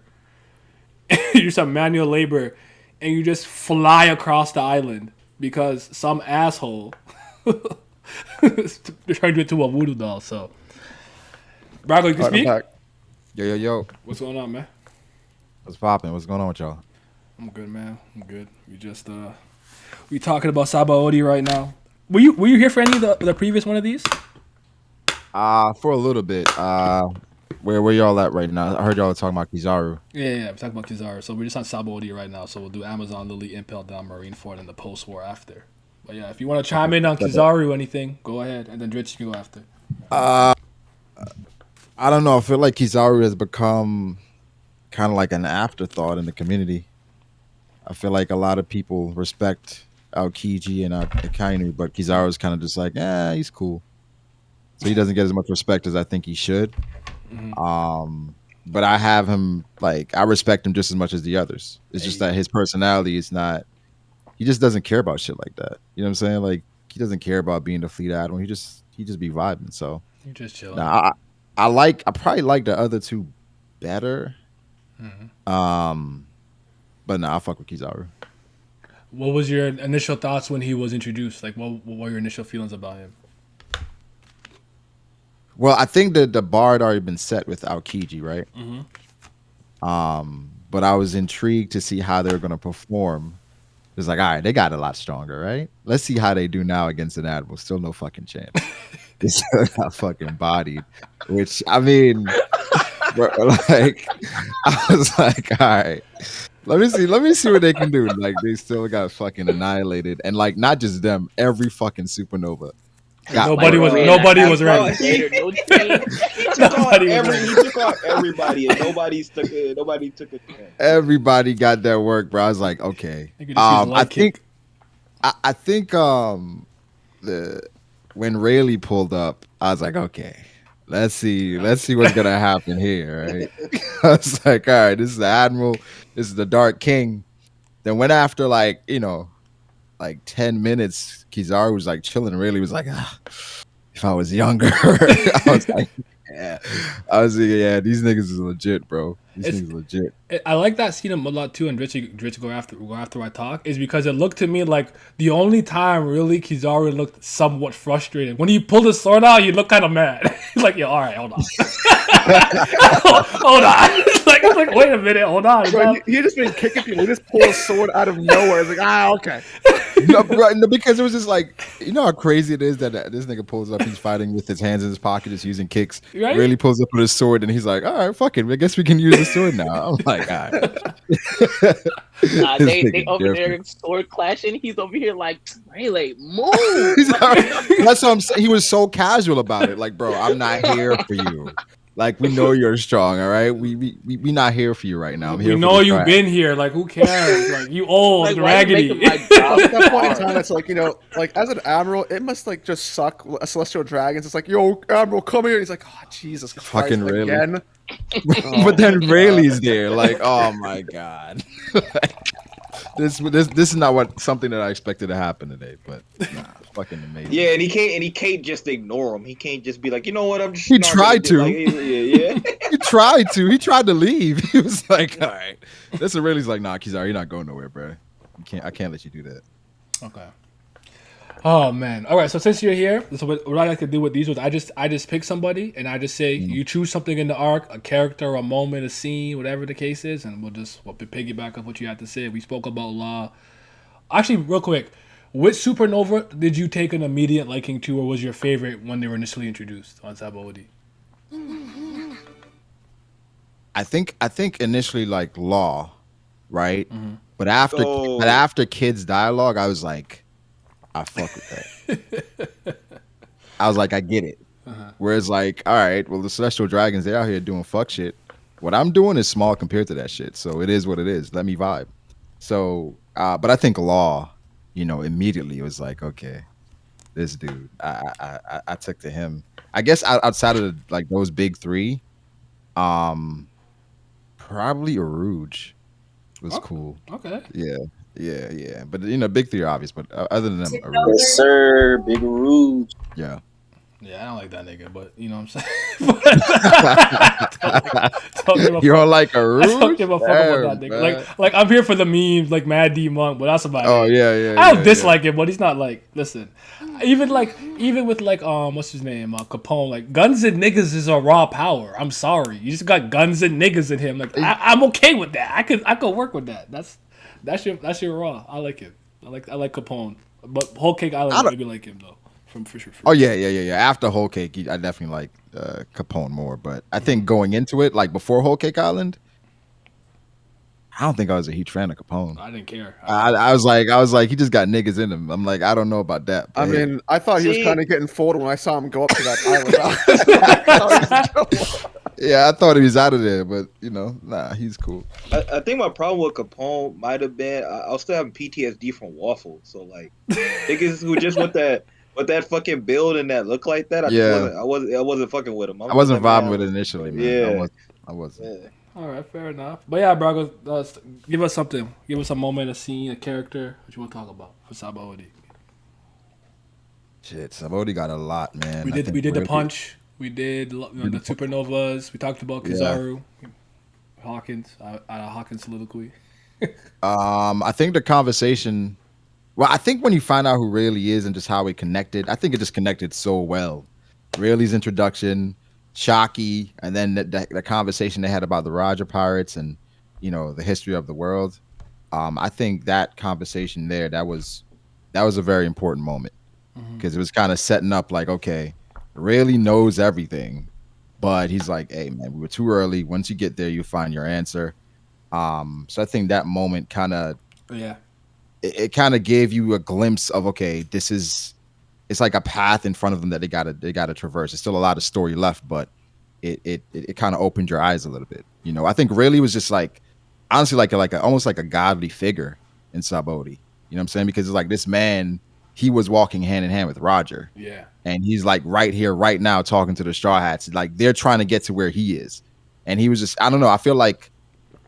You do some manual labor, and you just fly across the island because some asshole turned you into a voodoo doll. So, Brago, you can speak. Yo. What's going on, man? What's poppin'? What's going on with y'all? I'm good, man. I'm good. We just we talking about Sabaody right now. Were you here for any of the previous one of these? For a little bit. Where y'all at right now? I heard y'all talking about Kizaru. Yeah, we're talking about Kizaru. So we're just on Sabaody right now. So we'll do Amazon, Lily, Impel down, Marineford, and the post-war after. But yeah, if you want to chime in on Kizaru or anything, go ahead, and then Dritch can go after. I don't know. I feel like Kizaru has become kind of like an afterthought in the community. I feel like a lot of people respect Aokiji and Akainu, but Kizaru is kind of just like, he's cool. So he doesn't get as much respect as I think he should. But I have him, like, I respect him just as much as the others. It's just that his personality is not, he just doesn't care about shit like that. You know what I'm saying? Like, he doesn't care about being the fleet admiral. He just be vibing. So You just chilling. I probably like the other two better. But I fuck with Kizaru. What was your initial thoughts when he was introduced? Like, what were your initial feelings about him? Well, I think that the bar had already been set with Aokiji, right? But I was intrigued to see how they were going to perform. It's like, all right, they got a lot stronger, right? Let's see how they do now against an admiral. Still no fucking chance. They still got fucking bodied. Which, I mean, bro, like, I was like, all right, let me see what they can do. Like, they still got fucking annihilated, and like, not just them, every fucking supernova. Nobody was ready. He took on everybody, and nobody took a chance. Everybody got their work, bro. I was like, okay. I think when Rayleigh pulled up, I was like, okay, let's see what's gonna happen here, right? I was like, all right, this is the Admiral, this is the Dark King. Then went after like 10 minutes, Kizaru was like chilling. Rayleigh was like, if I was younger, I was like, yeah, these niggas is legit, bro. These niggas legit. I like that scene a lot too, and Dritch go after I talk, is because it looked to me like the only time really Kizaru looked somewhat frustrated. When he pulled his sword out, he looked kind of mad. He's like, yo, all right, hold on. Hold on. like, wait a minute, hold on. Bro, he just been kicking people. He just pulled a sword out of nowhere. It's like, okay. No, right, no, because it was just like, you know how crazy it is that this nigga pulls up, he's fighting with his hands in his pocket, just using kicks. Right? Really pulls up with his sword, and he's like, "All right, fuck it, I guess we can use the sword now." I'm like, "All right." This They nigga over there different. sword clashing. He's over here like Rayleigh, move. That's what I'm saying. He was so casual about it. Like, bro, I'm not here for you. Like, we know you're strong, all right? We not here for you right now. I'm We here for know the you've trash. been here. Like, who cares? Like, you old, Like, why you raggedy. making my job At that point in hard? time, it's like, like as an admiral, it must like just suck. Celestial dragons. It's like, yo, admiral, come here. And he's like, oh Jesus Christ, Fucking really. again. But then Rayleigh's there. Like, oh my god. This is not something that I expected to happen today, but nah, fucking amazing. Yeah, and he can't just ignore him. He can't just be like, you know what, I'm just. He not tried gonna to. do-" Like, yeah. He tried to. He tried to leave. He was like, all right. This is Rayleigh's like, nah, Kizaru, you're not going nowhere, bro. I can't let you do that. Okay. Oh man. All right. So since you're here, so what I like to do with these was I just pick somebody and I just say you choose something in the arc, a character, a moment, a scene, whatever the case is, and we'll piggyback on what you had to say. We spoke about Law. Actually, real quick, which supernova did you take an immediate liking to, or was your favorite when they were initially introduced on Sabaody? I think initially like Law, right? Mm-hmm. But after Oh. but after kids dialogue, I was like, I fuck with that. I was like, I get it. Whereas like, all right, well, the Celestial Dragons, they're out here doing fuck shit. What I'm doing is small compared to that shit. So it is what it is. Let me vibe. So, but I think Law, immediately it was like, okay, this dude, I took to him. I guess outside of like those big three, probably Aruj was cool. Okay. Yeah. But big three are obvious. But other than them, Yes, sir. Big Rouge. yeah. Yeah, I don't like that nigga, but you know what I'm saying. You don't like I don't Aruj? give a fuck about that nigga. Like I'm here for the memes, like Mad D Monk, but that's about Oh it. yeah. I don't dislike him, but he's not like. Listen, even with like what's his name, Capone. Like guns and niggas is a raw power. I'm sorry, you just got guns and niggas in him. Like I'm okay with that. I could work with that. That's your raw. I like it. I like Capone, but Whole Cake Island maybe like him though. For sure. Oh yeah. After Whole Cake, I definitely like Capone more. But I think going into it, like before Whole Cake Island, I don't think I was a huge fan of Capone. I didn't care. I was like, he just got niggas in him. I'm like, I don't know about that. I but hey. mean, I thought he was kind of getting fooled when I saw him go up to that island. Yeah, I thought he was out of there, but nah, he's cool. I think my problem with Capone might have been I was still having PTSD from Waffle. So like niggas who just with that fucking build and that look like that, I wasn't fucking with him. I wasn't vibing with it initially, man. Yeah. I wasn't. Yeah. All right, fair enough. But yeah, bro, give us something. Give us a moment, a scene, a character. What you want to talk about for Sabaody? Shit, Sabaody got a lot, man. We did the punch. We did the supernovas. We talked about Kizaru, Hawkins. Hawkins soliloquy. I think the conversation. Well, I think when you find out who Rayleigh is and just how it connected, I think it just connected so well. Rayleigh's introduction, Shockey, and then the conversation they had about the Roger Pirates and the history of the world. I think that conversation there that was a very important moment because it was kind of setting up like, okay, Rayleigh knows everything, but he's like, hey man, we were too early. Once you get there, you find your answer. So I think that moment kind of it kind of gave you a glimpse of, okay, it's like a path in front of them that they gotta traverse. There's still a lot of story left, but it kind of opened your eyes a little bit. I think Rayleigh was just like, honestly, almost like a godly figure in Sabaody. You know what I'm saying? Because it's like this man, he was walking hand in hand with Roger. Yeah. And he's like right here, right now, talking to the Straw Hats. Like they're trying to get to where he is. And he was just, I don't know. I feel like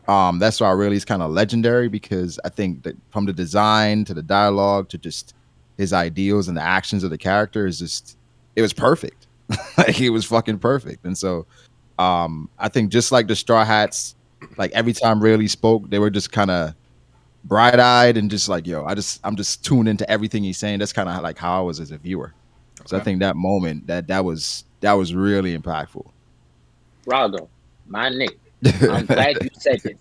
that's why Rayleigh's kind of legendary, because I think that from the design to the dialogue to just his ideals and the actions of the character it was perfect. Like it was fucking perfect. And so I think just like the Straw Hats, like every time Rayleigh spoke, they were just kind of bright-eyed and just like, yo, I'm just tuned into everything he's saying. That's kind of like how I was as a viewer. Okay. So I think that moment that was really impactful. Rago, my nigga, I'm glad you said this,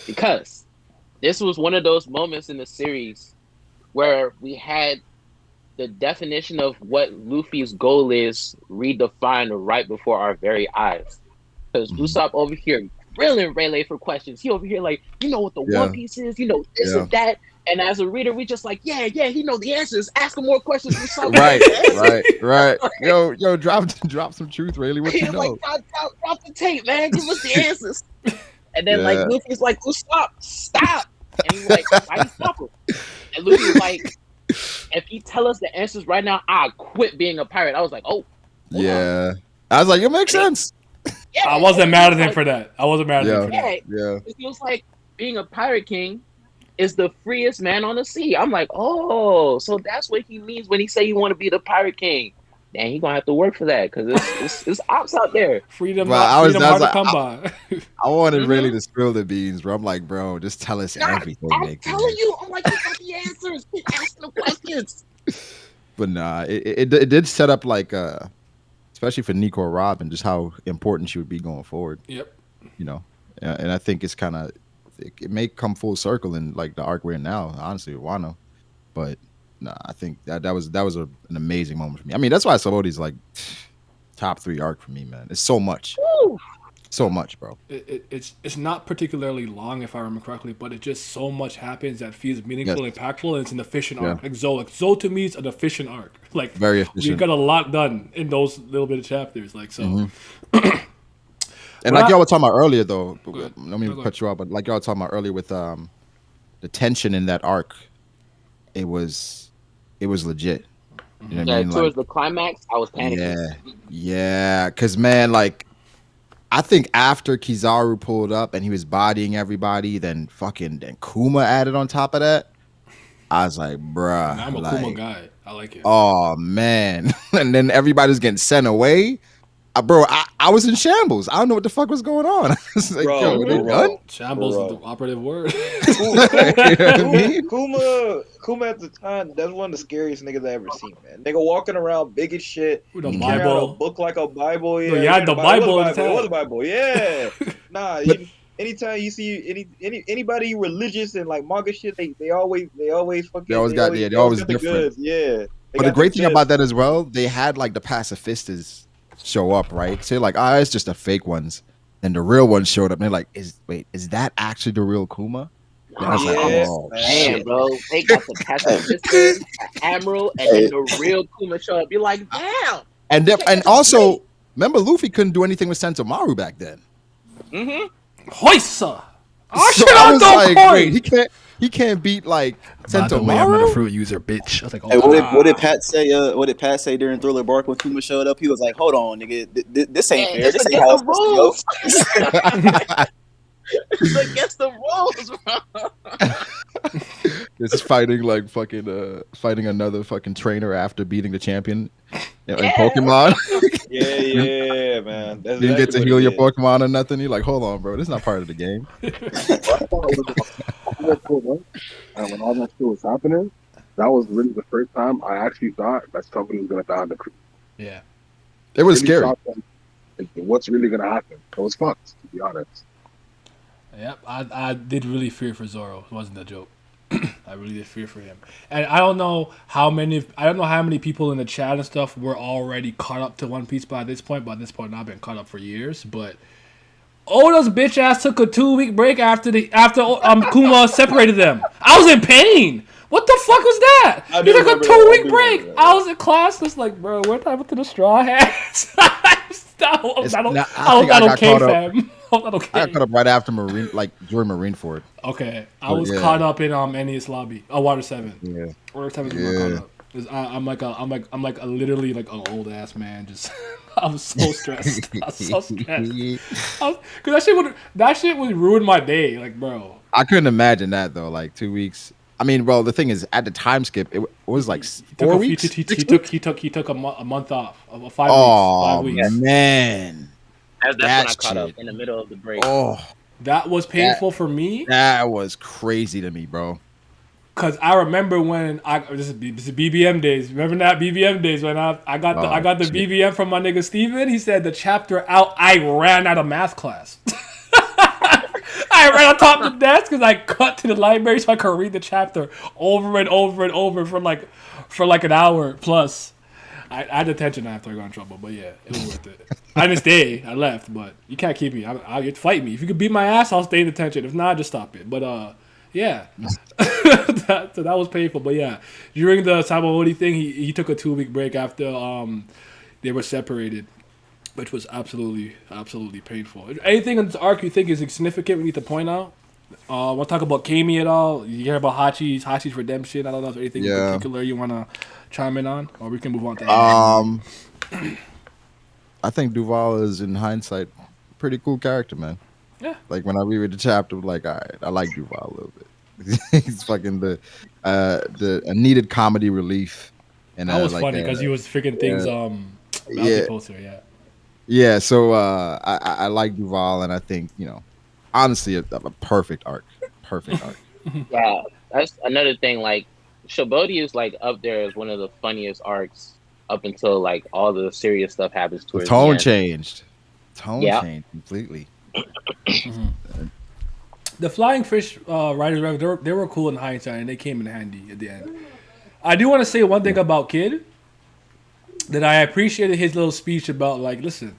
because this was one of those moments in the series where we had the definition of what Luffy's goal is redefined right before our very eyes. Because Mhm. Usopp over here grilling Rayleigh for questions. He over here like, you know what the One Yeah, Piece is, you know this yeah. and that. And as a reader, we just like, yeah, he know the answers. Ask him more questions. Usopp, we know Right, the answers. right. Yo, drop some truth, Rayleigh. What you I'm like, know? drop the tape, man. Give us the answers. And then like Yeah, Luffy's like, Usopp, stop. And he's like, why you stop him? And Luffy's like, if he tell us the answers right now, I'll quit being a pirate. I was like, oh, hold on. yeah. I was like, it makes sense. Yeah, I wasn't mad at him like, for that. I wasn't mad at him Yeah, for that. yeah, yeah. it feels like being a pirate king is the freest man on the sea. I'm like, oh, so that's what he means when he say he want to be the pirate king. Dang, he gonna have to work for that because it's ops out there. Freedom, But not freedom, I was hard to like, come by. I wanted Mhm. Rayleigh to spill the beans, bro. I'm like, bro, just tell us everything, I'm Nick. telling you, I'm like, you got the answers. Keep asking the questions. But nah, it did set up like especially for Nico Robin, just how important she would be going forward. Yep. You know, and I think it's kind of it may come full circle in like the arc we're in now. Honestly, Wano, but nah, I think that was an amazing moment for me. I mean, that's why Sabaodi's like top 3 arc for me, man. It's so much, Woo. bro. It's not particularly long, if I remember correctly, but it just so much happens that feels meaningful, Yes. impactful, and it's an efficient Yeah. arc. Like Zoe to me is an efficient arc. Like Very we efficient. got a lot done in those little bit of chapters. Like so. Mhm. And But like I- y'all were talking about earlier, though, Go ahead. let me No, go cut you off. But like y'all were talking about earlier with the tension in that arc, it was legit. You know what I Yeah, mean? towards the climax, I was panicking. Yeah, because man, like I think after Kizaru pulled up and he was bodying everybody, then Kuma added on top of that. I was like, bruh, I'm a like, Kuma guy. I like it. oh man, and then everybody's getting sent away. Bro, I was in shambles. I don't know what the fuck was going on. I was like, Bro, yo, are they done? Shambles bro. is the operative word. You know what I mean? Kuma at the time, that's one of the scariest niggas I ever seen, man. Nigga walking around big as shit. With a He carry out a Bible. book like a Bible. Yeah, No, he had the Bible in his It was hand. a Bible. Yeah. Nah. Anytime you see anybody religious and like manga shit, they always fucking They always got the different. goods. Yeah. They But the got great thing gist. about that as well, they had like the pacifistas show up, right? So like, it's just the fake ones. And the real ones showed up. And they're like, is that actually the real Kuma? And I was like, Yes, oh man. Damn, shit. bro. They got the pacifist, the admiral, and then the real Kuma show up. You're like, damn. And Shit, and that's also, remember Luffy couldn't do anything with Sentomaru back then. Mm-hmm. Hoissa. Oh So shit! I I'm was done like, coin. wait, he can't beat like By the way, I'm not a Sentomaru? fruit user, bitch. I was like, oh, Hey, God. what did Pat say? What did Pat say during Thriller Bark when Kuma showed up? He was like, "Hold on, nigga, this ain't Yeah, fair. it's This ain't against how the it's supposed to go." rules. It's against the rules, bro. This is fighting like fighting another fucking trainer after beating the champion in Pokemon. Yeah, man. That's You didn't get to exactly heal what your it is. Pokemon or nothing. You're like, hold on, bro, this is not part of the game. And when all that shit was happening, that was really the first time I actually thought that somebody was gonna die on the crew. Yeah. It was Really scary. shocked them. Like, what's really gonna happen? It was fucked, to be honest. Yep, I did really fear for Zoro. It wasn't a joke. I really did fear for him. And I don't know how many people in the chat and stuff were already caught up to One Piece by this point. By this point, I've been caught up for years. But Oda's bitch ass took a 2-week break after Kuma separated them. I was in pain. What the fuck was that? I He do took a remember that. 2-week I do break. remember that. I was in class, just like, bro, what happened to the straw hats? I It's- don't now, I think I got okay, caught up. fam. I'm not okay. I got caught up right after during Marineford. Okay, I But was yeah. caught up in Ennius lobby. Water 7. Yeah. Water 7 is where I Yeah. caught up. 'Cause I'm like a literally like an old ass man. Just I was so stressed. I was so stressed. Cause that shit would ruin my day. Like, bro. I couldn't imagine that though. Like 2 weeks. I mean, bro, the thing is, at the time skip, it was like 4 weeks. He 6 took a month off. 5 weeks. 5 Oh weeks. man, That's when I That caught up shit. in the middle of the break. oh, That was painful for me. that was crazy to me, bro. Cause I remember when this is BBM days. Remember that BBM days when I got the shit. BBM from my nigga Steven? He said the chapter out. I ran out of math class. I I ran on top of the desk because I cut to the library so I could read the chapter over and over and over for like an hour plus. I had detention after I got in trouble, but yeah, it was worth it. I didn't stay. I left, but you can't keep me. You have to fight me. If you could beat my ass, I'll stay in detention. If not, just stop it. But yeah, so that was painful. But yeah, during the Sabaody thing, he took a 2-week break after they were separated, which was absolutely painful. Anything in this arc you think is significant we need to point out? Want to talk about Kami at all? You hear about Hachi's redemption? I don't know if there's anything in particular you want to chime in on, or we can move on to that. I think Duval is, in hindsight, a pretty cool character, man. Yeah. Like when I reread the chapter, like, all right, I like Duval a little bit. He's fucking the a needed comedy relief. And that was like, funny because he was freaking things. Poster, yeah. So I like Duval, and I think honestly, a perfect arc. Yeah, that's another thing. Like, Shabodi is like up there as one of the funniest arcs up until like all the serious stuff happens towards the tone end. changed. Changed completely. The flying fish riders, they were cool in hindsight, and they came in handy at the end. I do want to say one thing about Kid, that I appreciated his little speech about, like, listen,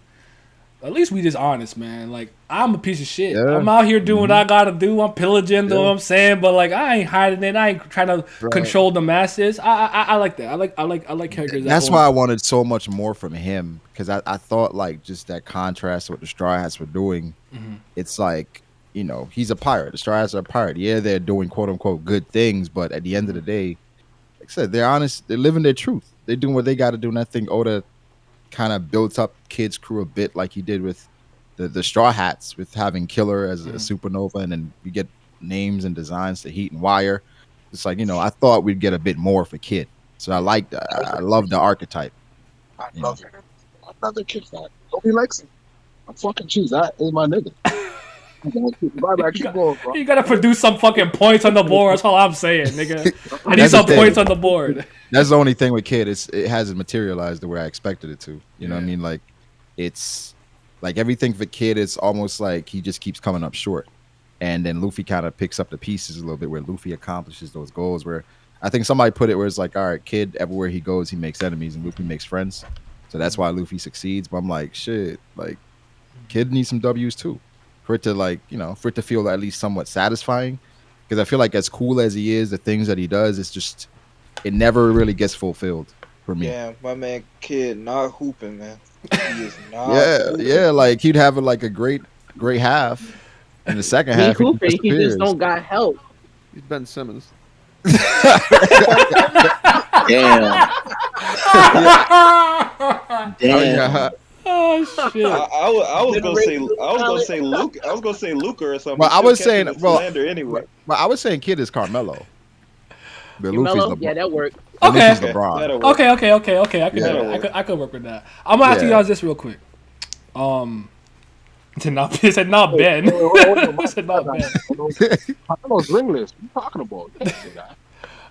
at least we just honest, man. Like, I'm a piece of shit. Yeah. I'm out here doing what I gotta do. I'm pillaging, know what I'm saying? But like, I ain't hiding it. I ain't trying to control the masses. I like that. I like characters. That's why I wanted so much more from him, because I thought like just that contrast to what the Straw Hats were doing. It's like, he's a pirate. The Straw Hats are a pirate. Yeah, they're doing quote unquote good things, but at the end of the day, like I said, they're honest. They're living their truth. They're doing what they got to do. And I think Oda kind of built up Kid's crew a bit, like he did with the Straw Hats, with having Killer as a supernova, and then we get names and designs to Heat and Wire. It's like, I thought we'd get a bit more for Kid. So I like that. I love the archetype. I love it. Another Kid fan. Nobody likes him. I'm fucking cheese. That is my nigga. You gotta produce some fucking points on the board. That's all I'm saying, nigga. I need some points on the board. That's the only thing with Kid. It hasn't materialized the way I expected it to. You know what I mean? Like, it's like everything for Kid, it's almost like he just keeps coming up short. And then Luffy kind of picks up the pieces a little bit, where Luffy accomplishes those goals. Where I think somebody put it where it's like, all right, Kid, everywhere he goes, he makes enemies, and Luffy makes friends. So that's why Luffy succeeds. But I'm like, shit, like, Kid needs some W's too, for it to for it to feel at least somewhat satisfying. Because I feel like as cool as he is, the things that he does, it's just, it never really gets fulfilled for me. Yeah, my man Kid not hooping, man. He is not. Yeah, like he'd have a great half. In the second half, he just don't got help. He's Ben Simmons. Damn. Damn. Oh shit! I was gonna say Luke. I was gonna say Luca or something. Well, I was saying anyway. Well, I was saying Kid is Carmelo. But Luffy's yeah, that worked. Okay. Luffy's LeBron. Okay. I could work with that. I'm gonna ask you guys this real quick. It said not Ben. It said not Ben. Carmelo's ringless. What are you talking about?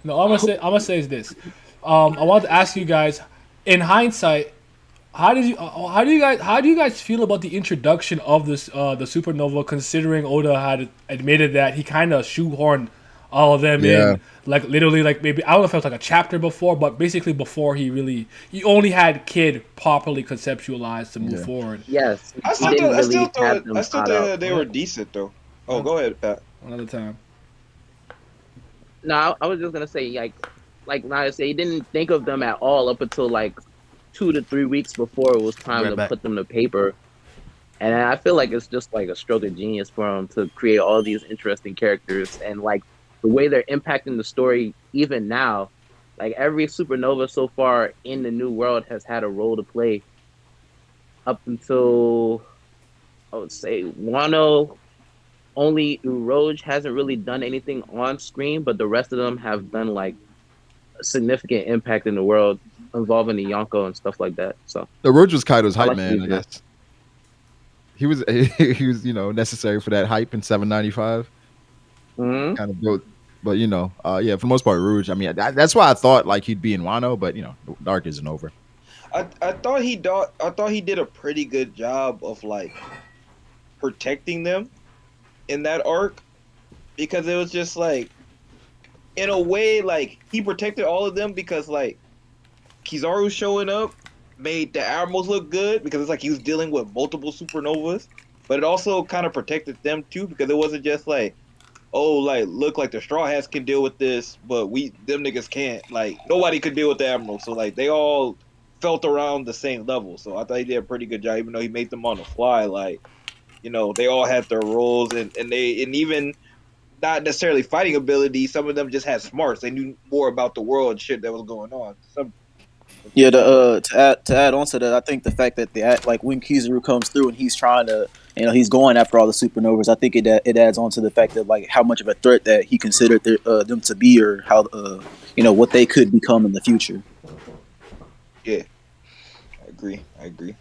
No, I'm gonna say is this. I want to ask you guys, in hindsight, how do you guys feel about the introduction of this the supernova, considering Oda had admitted that he kind of shoehorned all of them in, like literally, like maybe, I don't know if it was like a chapter before, but basically before he only had Kid properly conceptualized to move forward. Yes, I still thought they were decent though. Oh, go ahead, Pat. Another time. No, I was just gonna say, like Naya said, he didn't think of them at all up until like 2 to 3 weeks before it was time to put them to paper. And I feel like it's just like a stroke of genius for him to create all these interesting characters, and like the way they're impacting the story even now. Like every supernova so far in the new world has had a role to play up until, I would say, Wano. Only Uroj hasn't really done anything on screen, but the rest of them have done like a significant impact in the world involving the Yonko and stuff like that. So Uroj was Kaido's hype man, I guess. He was necessary for that hype in 795. Kind of built, but for the most part, Rouge. I mean, that's why I thought like he'd be in Wano, but the arc isn't over. I thought he did a pretty good job of like protecting them, in that arc because it was just like, in a way, like he protected all of them because like Kizaru showing up made the admirals look good because it's like he was dealing with multiple supernovas, but it also kind of protected them too because it wasn't just like, oh, like look, like the Straw Hats can deal with this, but them niggas can't. Like nobody could deal with the admiral, so like they all felt around the same level. So I thought he did a pretty good job, even though he made them on the fly. Like, they all had their roles, and even not necessarily fighting ability. Some of them just had smarts. They knew more about the world and shit that was going on. Yeah, to add on to that, I think the fact that like when Kizaru comes through and he's trying to, he's going after all the supernovas. I think it adds on to the fact that like how much of a threat that he considered them to be, or how what they could become in the future. Yeah, I agree.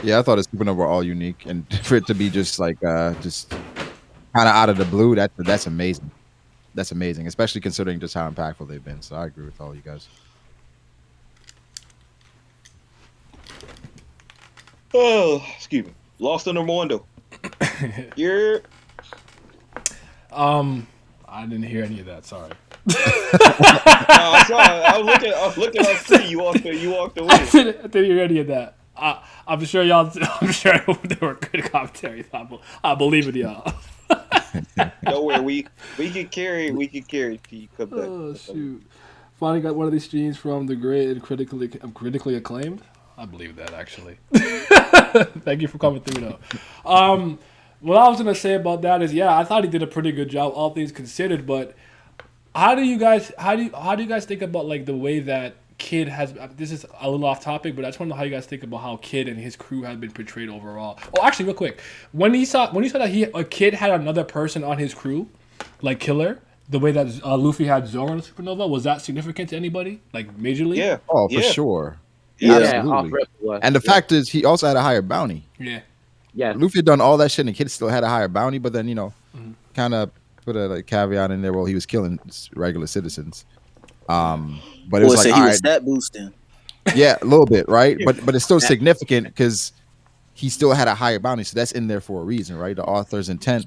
Yeah, I thought the supernova were all unique, and for it to be just like just kind of out of the blue, that's amazing. That's amazing, especially considering just how impactful they've been. So I agree with all you guys. Oh, excuse me. Lost on Armando. You're. I didn't hear any of that. Sorry. I saw. I was looking on screen. You walked away. I didn't hear any of that. I'm sure y'all. I'm sure they were good commentaries. I believe in y'all. Don't worry, we can carry till you come back. Oh shoot! Finally got one of these streams from the great and critically acclaimed. I believe that actually. Thank you for coming through though. What I was gonna say about that is, yeah, I thought he did a pretty good job, all things considered. But how do you guys think about like the way that Kid has? This is a little off topic, but I just want to know how you guys think about how Kid and his crew have been portrayed overall. Oh, actually, real quick, when you saw that a Kid had another person on his crew, like Killer, the way that Luffy had Zoro in Supernova, was that significant to anybody? Like majorly? Yeah. Oh, for Yeah. sure. Yeah. Absolutely. And the fact is, he also had a higher bounty. Yeah. Yeah. Luffy had done all that shit, and the Kid still had a higher bounty. But then, kind of put a caveat in there. Well, he was killing regular citizens. But it was like, he all was right, stat boosting. yeah, a little bit, right? But it's still significant because he still had a higher bounty, so that's in there for a reason, right? The author's intent.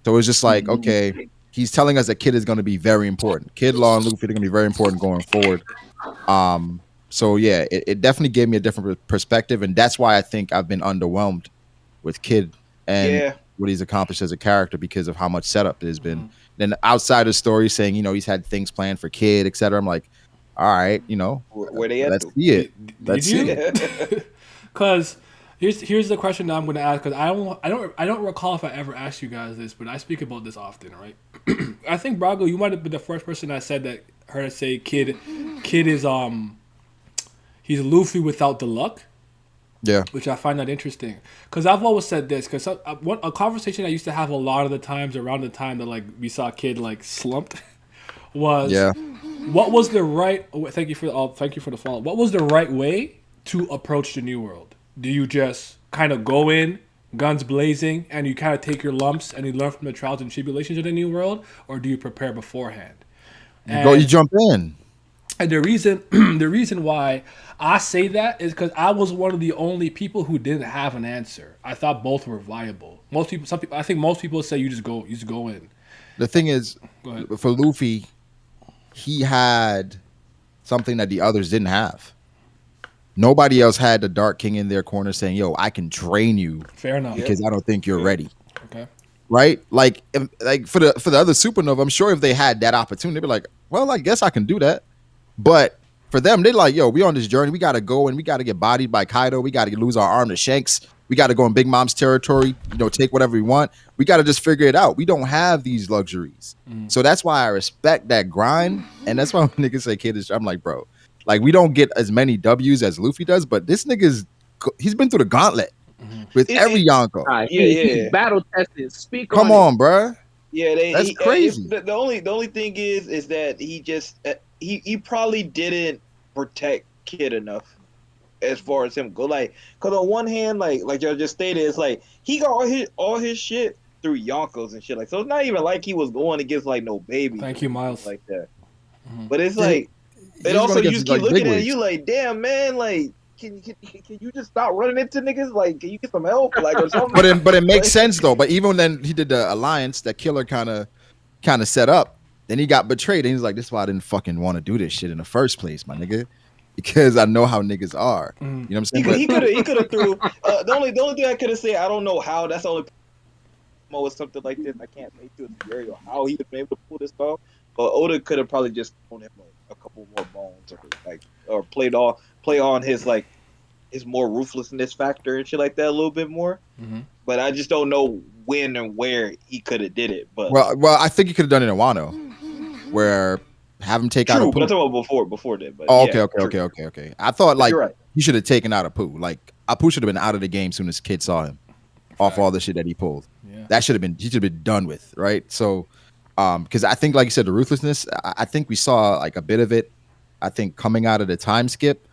So it's just like, okay, he's telling us that Kid is going to be very important. Kid, Law, and Luffy are going to be very important going forward. So yeah, it definitely gave me a different perspective, and that's why I think I've been underwhelmed with Kid and what he's accomplished as a character because of how much setup there's been. Then outside the story saying, he's had things planned for Kid, etc. I'm like, all right, where they at? let's see it. Let's see it. Because here's the question that I'm going to ask, because I don't recall if I ever asked you guys this, but I speak about this often, right? I think Brago, you might have been the first person I said that heard us say Kid is he's Luffy without the luck. Yeah. Which I find that interesting. Because I've always said this. Because a conversation I used to have a lot of the times around the time that like we saw Kid like slumped was what was the right... Thank you for the follow. What was the right way to approach the New World? Do you just kind of go in, guns blazing, and you kind of take your lumps and you learn from the trials and tribulations of the New World? Or do you prepare beforehand? You jump in. And the reason why I say that is because I was one of the only people who didn't have an answer. I thought both were viable. I think most people say you just go in. The thing is, for Luffy, he had something that the others didn't have. Nobody else had the Dark King in their corner saying, "Yo, I can train you." Fair enough. Because I don't think you're ready. Okay. Right? Like for the other Supernova, I'm sure if they had that opportunity, they'd be like, "Well, I guess I can do that." But for them, they're like, yo, we on this journey. We got to go and we got to get bodied by Kaido. We got to lose our arm to Shanks. We got to go in Big Mom's territory, take whatever we want. We got to just figure it out. We don't have these luxuries. So that's why I respect that grind. And that's why when niggas say Kid is, I'm like, bro, like we don't get as many W's as Luffy does, but this he's been through the gauntlet with every Yonko. He's battle tested. Speak Come on, bro. Yeah, that's crazy. The only thing is that he just he probably didn't protect Kid enough as far as him go. Like, cause on one hand, like y'all just stated, it's like he got all his shit through Yonkos and shit. Like, so it's not even like he was going against like no baby. Thank you, Miles. Like that. But it's like, it also you keep looking at it, you like, damn man, like can you just stop running into niggas? Like, can you get some help, like, or something? But it makes Like, sense though. But even when he did the alliance that Killer kind of set up, then he got betrayed, and he's like, "This is why I didn't fucking want to do this shit in the first place, my nigga, because I know how niggas are." You know what I'm saying? He could have threw. The only thing I could have said, I don't know how. That's the only with something like this. I can't say to a theory or how he would be able to pull this off. But Oda could have probably just thrown him a couple more bones, or play on his like his more ruthlessness factor and shit like that a little bit more. Mm-hmm. But I just don't know when and where he could have did it. But well, I think he could have done it in Wano, where have him take out a true, Pooh. but I'm talking about before that. But Oh, yeah, okay. I thought like you're right. he should have taken out a Pooh. Like Apu should have been out of the game soon as Kid saw him off all the shit that he pulled. Yeah. That should have been he should have been done with, right? So, because I think, like you said, the ruthlessness. I think we saw like a bit of it. I think coming out of the time skip,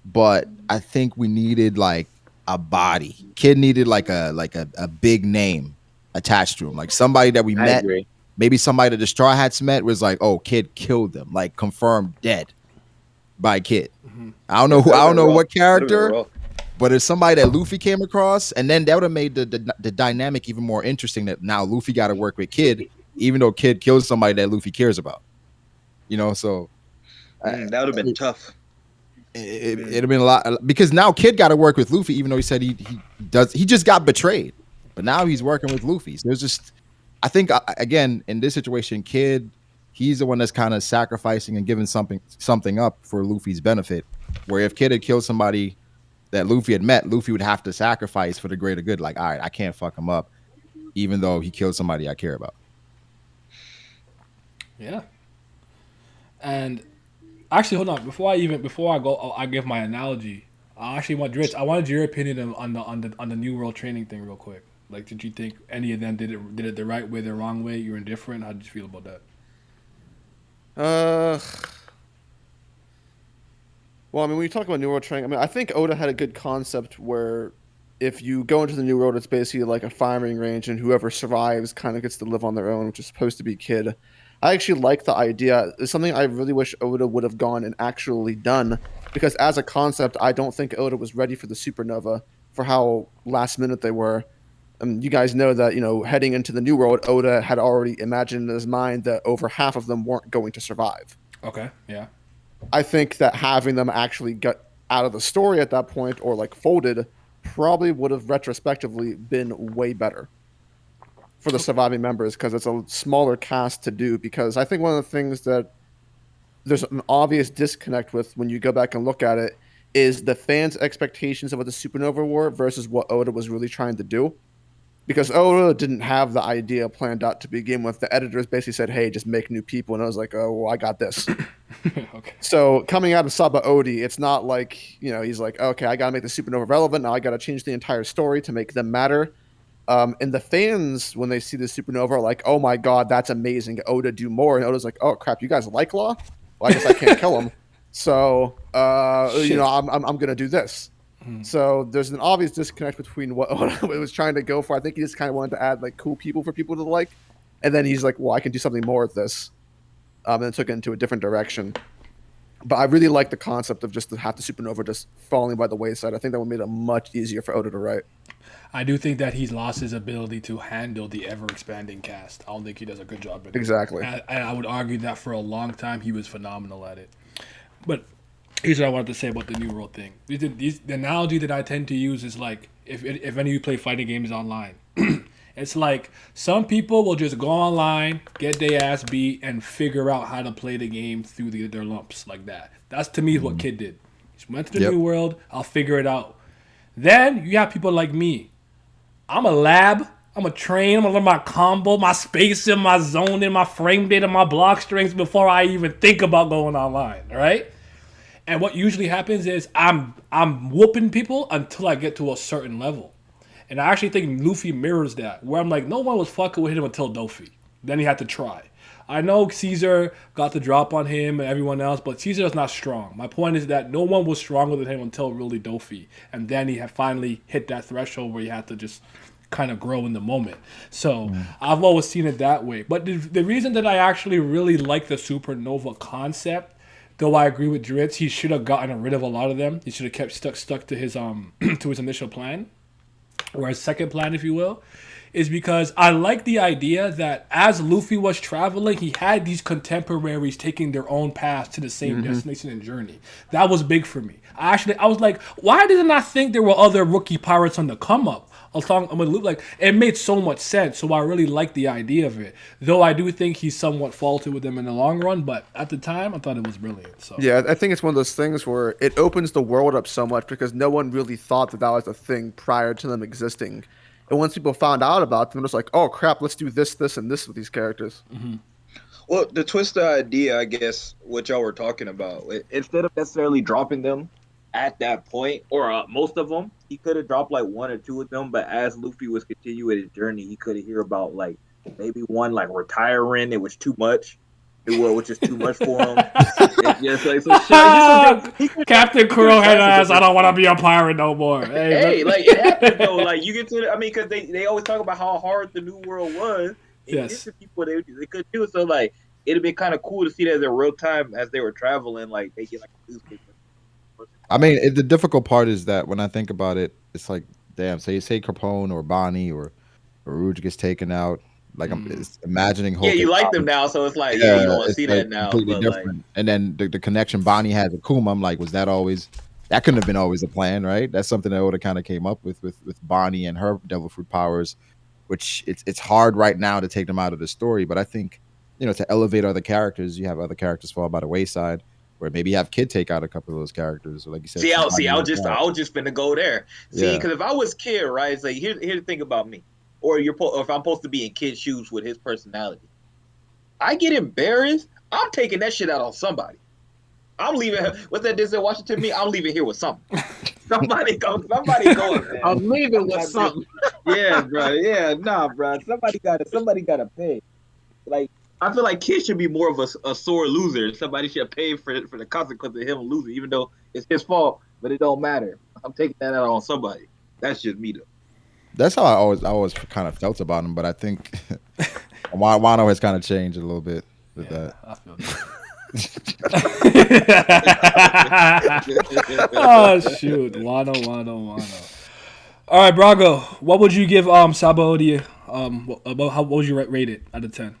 but I think we needed like a body. Kid needed like a big name attached to him, like somebody that we I met. agree. Maybe somebody that the Straw Hats met was like, "Oh, Kid killed them," like confirmed dead by Kid. Mm-hmm. I don't know who. I don't know what character, Rough. but it's somebody that Luffy came across, and then that would have made the dynamic even more interesting. That now Luffy got to work with Kid, even though Kid kills somebody that Luffy cares about. You know, so That would have been tough. It'd have been a lot because now Kid got to work with Luffy, even though he said he just got betrayed, but now he's working with Luffy. So there's just, I think again in this situation, Kid, he's the one that's kind of sacrificing and giving something up for Luffy's benefit. Where if Kid had killed somebody that Luffy had met, Luffy would have to sacrifice for the greater good. Like, all right, I can't fuck him up, even though he killed somebody I care about. Yeah. And actually, hold on. Before I go, I give my analogy. I actually want Rich. I wanted your opinion on the New World training thing, real quick. Like, did you think any of them did it the right way, the wrong way? You're indifferent. How did you feel about that? Well, I mean, when you talk about New World training, I mean, I think Oda had a good concept where if you go into the New World, it's basically like a firing range, and whoever survives kind of gets to live on their own, which is supposed to be Kid. I actually like the idea. It's something I really wish Oda would have gone and actually done, because as a concept, I don't think Oda was ready for the supernova for how last minute they were. You guys know that, heading into the New World, Oda had already imagined in his mind that over half of them weren't going to survive. Okay, yeah. I think that having them actually get out of the story at that point, or like folded, probably would have retrospectively been way better for the surviving members, because it's a smaller cast to do. Because I think one of the things that there's an obvious disconnect with when you go back and look at it is the fans' expectations of what the supernova were versus what Oda was really trying to do. Because Oda didn't have the idea planned out to begin with. The editors basically said, "Hey, just make new people," and I was like, "Oh, well, I got this." Okay. So coming out of Saba Odi, it's not like, he's like, "Okay, I got to make the supernova relevant. Now I got to change the entire story to make them matter." And the fans, when they see the supernova, are like, "Oh my god, that's amazing! Oda, do more!" And Oda's like, "Oh crap, you guys like Law? Well, I guess I can't kill him. So, I'm gonna do this." So there's an obvious disconnect between what Oda was trying to go for. I think he just kind of wanted to add like cool people for people to like, and then he's like, "Well, I can do something more with this," and then took it into a different direction. But I really like the concept of just half the supernova just falling by the wayside. I think that would make it much easier for Oda to write. I do think that he's lost his ability to handle the ever-expanding cast. I don't think he does a good job at it. Exactly. And I would argue that for a long time he was phenomenal at it. But here's what I wanted to say about the New World thing. The analogy that I tend to use is like, if any of you play fighting games online, it's like some people will just go online, get their ass beat, and figure out how to play the game through their lumps like that. That's, to me, what Kid did. He went to the New World, I'll figure it out. Then you have people like me. I'm a lab. I'm a train. I'm going to learn my combo, my spacing, my zoning, my frame data, my block strings before I even think about going online, right? And what usually happens is I'm whooping people until I get to a certain level. And I actually think Luffy mirrors that, where I'm like, no one was fucking with him until Dofi. Then he had to try. I know Caesar got the drop on him and everyone else, but Caesar is not strong. My point is that no one was stronger than him until really Dofi. And then he had finally hit that threshold where he had to just kind of grow in the moment. So I've always seen it that way. But the reason that I actually really like the supernova concept, Though I agree with Dritz, he should have gotten rid of a lot of them. He should have kept stuck to his to his initial plan, or his second plan, if you will, is because I like the idea that as Luffy was traveling, he had these contemporaries taking their own paths to the same destination and journey. That was big for me. I was like, why didn't I think there were other rookie pirates on the come up? Like, it made so much sense, so I really like the idea of it. Though I do think he's somewhat faulted with them in the long run, but at the time, I thought it was brilliant. So Yeah, I think it's one of those things where it opens the world up so much because no one really thought that was a thing prior to them existing. And once people found out about them, it was like, oh crap, let's do this, this, and this with these characters. Mm-hmm. Well, the twist idea, I guess, what y'all were talking about, instead of necessarily dropping them at that point, or most of them, he could have dropped like one or two of them. But as Luffy was continuing his journey, he could have hear about like maybe one like retiring. It was too much. Which is too much for him. Captain Kuro had ass. I don't want to be a pirate no more. Hey, like it happened though. Like you get to, because they always talk about how hard the New World was. Yes. People they could do it. So like it'd be kind of cool to see that in real time as they were traveling. Like they get like a newspaper. I mean, the difficult part is that when I think about it, it's like, damn. So you say Capone or Bonnie or Rouge gets taken out. Like I'm imagining. Hulk you like them now, so it's like, you want to see that now. Completely different. Like, and then the connection Bonnie has with Kuma, I'm like, was that always? That couldn't have been always a plan, right? That's something that Oda kind of came up with Bonnie and her devil fruit powers, which it's hard right now to take them out of the story. But I think, to elevate other characters, you have other characters fall by the wayside. Where maybe have Kid take out a couple of those characters, or like you said. I was just finna go there. See, because if I was Kid, right, it's like here's the thing about me, or if I'm supposed to be in Kid's shoes with his personality, I get embarrassed. I'm taking that shit out on somebody. I'm leaving. What's that Denzel Washington me? I'm leaving here with something. Somebody going. Man. I'm leaving with something. Yeah, bro. Yeah, nah, bro. Somebody gotta pay. Like. I feel like Kid should be more of a sore loser. Somebody should pay for the consequence of him losing, even though it's his fault. But it don't matter. I'm taking that out on somebody. That's just me, though. That's how I always kind of felt about him. But I think Wano has kind of changed a little bit with that. I feel that. Oh shoot, Wano. All right, Brago. What would you give Sabaody? What would you rate it out of 10?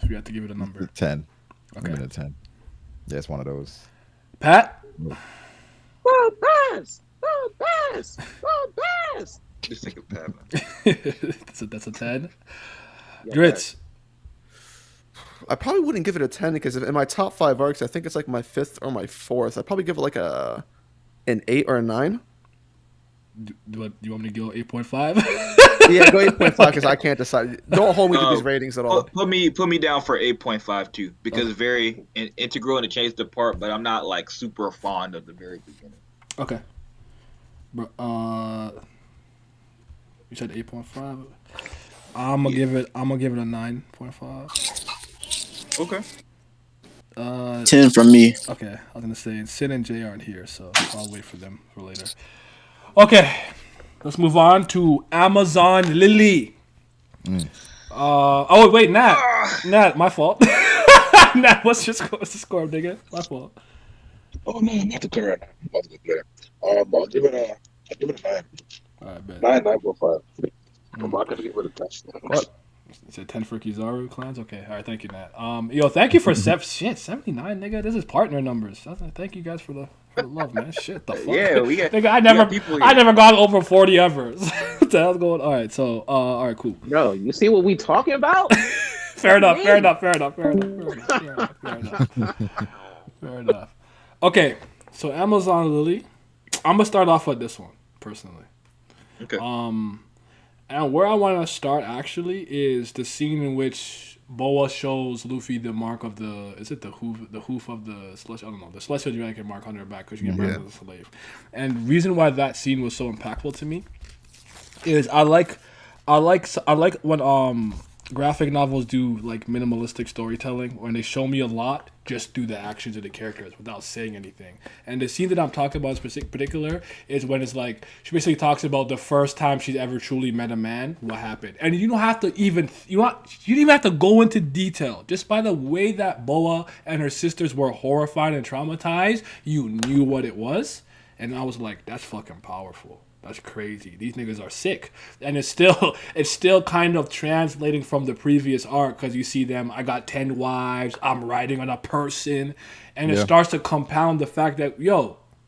If you have to give it a number. 10. Okay. Give it a 10. Yeah, it's one of those. Pat? Best. Just take a Pat. That's a 10. Yeah, Dritz? I probably wouldn't give it a 10 because in my top 5 arcs, I think it's like my 5th or my 4th. I'd probably give it like an 8 or a 9. Do you want me to go 8.5? Yeah, go 8.5 because I can't decide. Don't hold me to these ratings at all. Put me down for 8.5 too, because it's very integral and it changed the part, but I'm not like super fond of the very beginning. Okay. You said 8.5. I'm gonna give it a 9.5. Okay. 10 from me. Okay, I was gonna say Sid and Jay aren't here, so I'll wait for them for later. Okay, let's move on to Amazon Lily. Oh wait, Nat, my fault. Nat, what's the score, nigga? My fault. Oh no, I'm not the player. I'll give it a 9. All right, bet. 9.5. I'm not gonna give it a touch. What? You said 10 for Kizaru clans? Okay, all right, thank you, Nat. Thank you for 79, nigga. This is partner numbers. Thank you guys for the love, man. Shit, the fuck. Yeah, we got. Nigga, I never got over 40 ever. What the hell's going on? All right, so, all right, cool. Bro, you see what we talking about? Fair enough. Okay, so Amazon Lily. I'm gonna start off with this one personally. Okay. And where I want to start actually is the scene in which Boa shows Luffy the mark of the hoof of the celestial, I don't know, the celestial dragon mark on her back because she can burn as a slave. And reason why that scene was so impactful to me is I like when graphic novels do like minimalistic storytelling when they show me a lot just through the actions of the characters without saying anything. And the scene that I'm talking about in particular is when it's like she basically talks about the first time she's ever truly met a man, what happened. And you don't have to even you don't even have to go into detail. Just by the way that Boa and her sisters were horrified and traumatized, you knew what it was. And I was like, that's fucking powerful. That's crazy. These niggas are sick, and it's still kind of translating from the previous arc because you see them. I got 10 wives. I'm riding on a person, and it starts to compound the fact that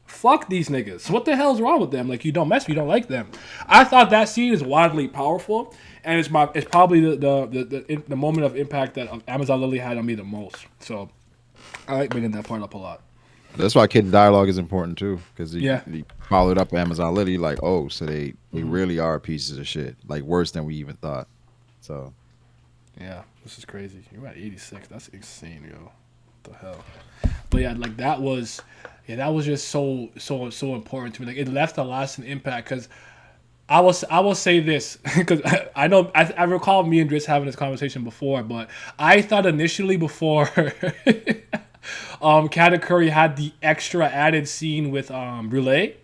fuck these niggas. What the hell's wrong with them? Like you don't mess, you don't like them. I thought that scene is wildly powerful, and it's probably the moment of impact that Amazon Lily had on me the most. So I like bringing that part up a lot. That's why kids' dialogue is important too, because he followed up Amazon Lily like, oh, so they really are pieces of shit, like worse than we even thought. So, yeah, this is crazy. You're at 86. That's insane, yo. What the hell? But yeah, like that was just so important to me. Like it left a lasting impact because I will say this because I know I recall me and Driss having this conversation before, but I thought initially before. Katakuri had the extra added scene with Brûlé.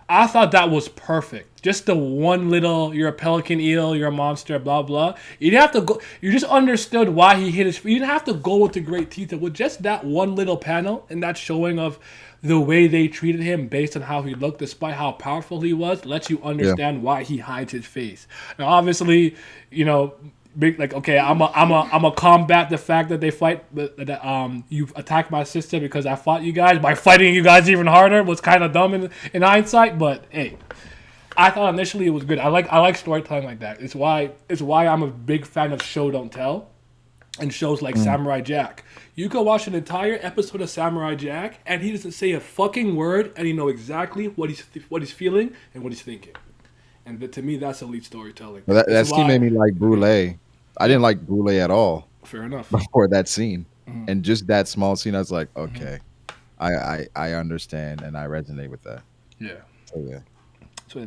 I thought that was perfect. Just the one little, you're a pelican eel, you're a monster, blah blah. You didn't have to go. You just understood why he hit his. You didn't have to go into great detail with just that one little panel and that showing of the way they treated him based on how he looked, despite how powerful he was. Lets you understand why he hides his face. Now, obviously, big like okay, I'm a combat the fact that they fight that you attacked my sister because I fought you guys by fighting you guys even harder was kind of dumb in hindsight, but hey, I thought initially it was good. I like storytelling like that. It's why I'm a big fan of show don't tell and shows like Samurai Jack. You can watch an entire episode of Samurai Jack and he doesn't say a fucking word and you know exactly what he's feeling and what he's thinking. And to me, that's elite storytelling. Well, that scene made me like Brûlé. I didn't like Brûlé at all. Fair enough. Before that scene, and just that small scene, I was like, okay, I understand and I resonate with that. Yeah. So yeah. So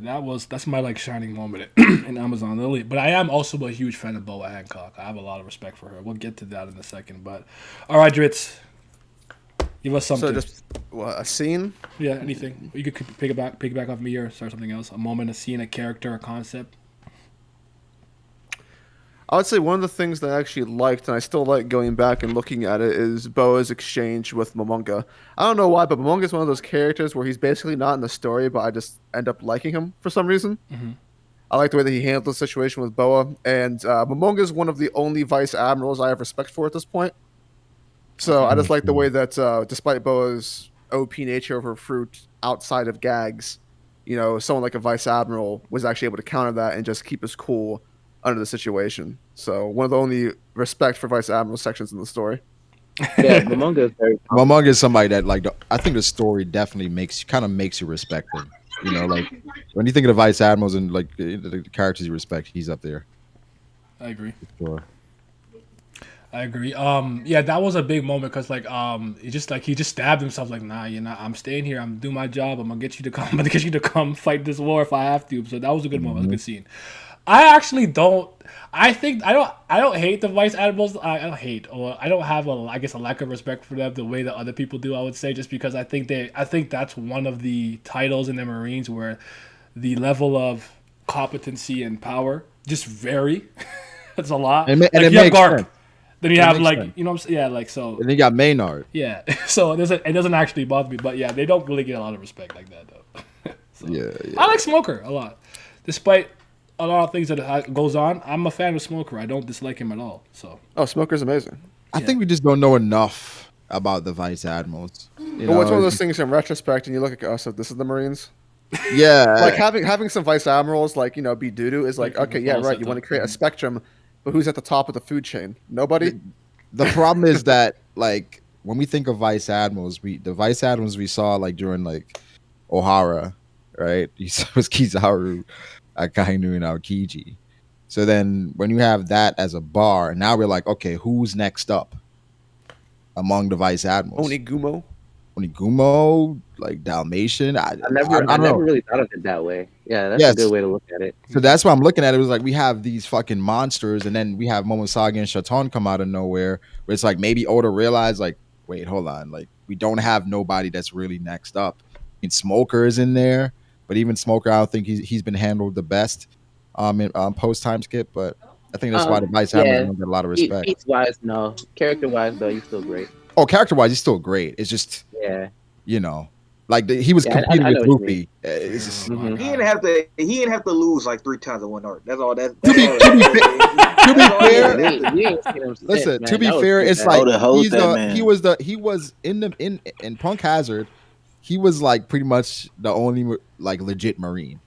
that's my like shining moment in Amazon Lily. But I am also a huge fan of Boa Hancock. I have a lot of respect for her. We'll get to that in a second. But all right, Dritz, give us something. So just a scene? Yeah, anything. You could piggyback off me or start something else. A moment, a scene, a character, a concept. I would say one of the things that I actually liked, and I still like going back and looking at it, is Boa's exchange with Momonga. I don't know why, but Momonga is one of those characters where he's basically not in the story, but I just end up liking him for some reason. Mm-hmm. I like the way that he handled the situation with Boa, and Momonga is one of the only vice admirals I have respect for at this point. So I just like the way that, despite Boa's OP nature of her fruit outside of gags, someone like a vice admiral was actually able to counter that and just keep us cool under the situation. So one of the only respect for vice admiral sections in the story. Yeah, Momonga is very. Momonga is somebody that I think the story definitely makes you respect him. Like when you think of the vice admirals and like the characters you respect, he's up there. I agree. Sure. I agree. Yeah, that was a big moment because he just stabbed himself. Like, nah, I'm staying here. I'm doing my job. I'm gonna get you to come fight this war if I have to. So that was a good moment. That was a good scene. I actually don't. I don't hate the vice admirals. I don't hate, or I don't have a lack of respect for them the way that other people do. I would say just because I think that's one of the titles in the Marines where the level of competency and power just vary. That's a lot. And you have Garp, then you have sense. what I'm saying. Yeah, like so. And then you got Maynard. Yeah, so it doesn't actually bother me, but yeah, they don't really get a lot of respect like that though. So, yeah. I like Smoker a lot, despite a lot of things that goes on. I'm a fan of Smoker. I don't dislike him at all. So. Oh, Smoker's amazing. I think we just don't know enough about the vice admirals. Well, it's one of those things in retrospect, and you look at, oh, so this is the Marines. Yeah. Like having some vice admirals, like be doo-doo is like, okay, yeah, right. You want to create a spectrum, but who's at the top of the food chain? Nobody. The problem is that like when we think of vice admirals, the vice admirals we saw like during like Ohara, right? He was Kizaru, Akainu, and Aokiji. So then when you have that as a bar, now we're like, okay, who's next up among the vice admirals? Onigumo, like Dalmatian. I never really thought of it that way. Yeah, that's a good way to look at it. So that's why I'm looking at it. It was like we have these fucking monsters, and then we have Momosaga and Shaton come out of nowhere. Where it's like maybe Oda realized like, wait, hold on, like we don't have nobody that's really next up. I mean, Smoker is in there, but even Smoker, I don't think he's been handled the best in post time skip. But I think that's why the Vice Hammers Yeah. don't get a lot of respect. Piece wise, no. Character wise, though, he's still great. Oh, character wise, he's still great. It's just Yeah. you know, like he was Yeah, competing I know with what you mean. Luffy. It's just Oh my Mhm. He God. didn't have to. He didn't have to lose like 3 times in one arc. That's all. That's To be all. fair, Yeah, we ain't seen him since, listen. man. To be That was fair, too it's bad. like Oda holds he's that the man. he was in Punk Hazard. He was like pretty much the only like legit Marine,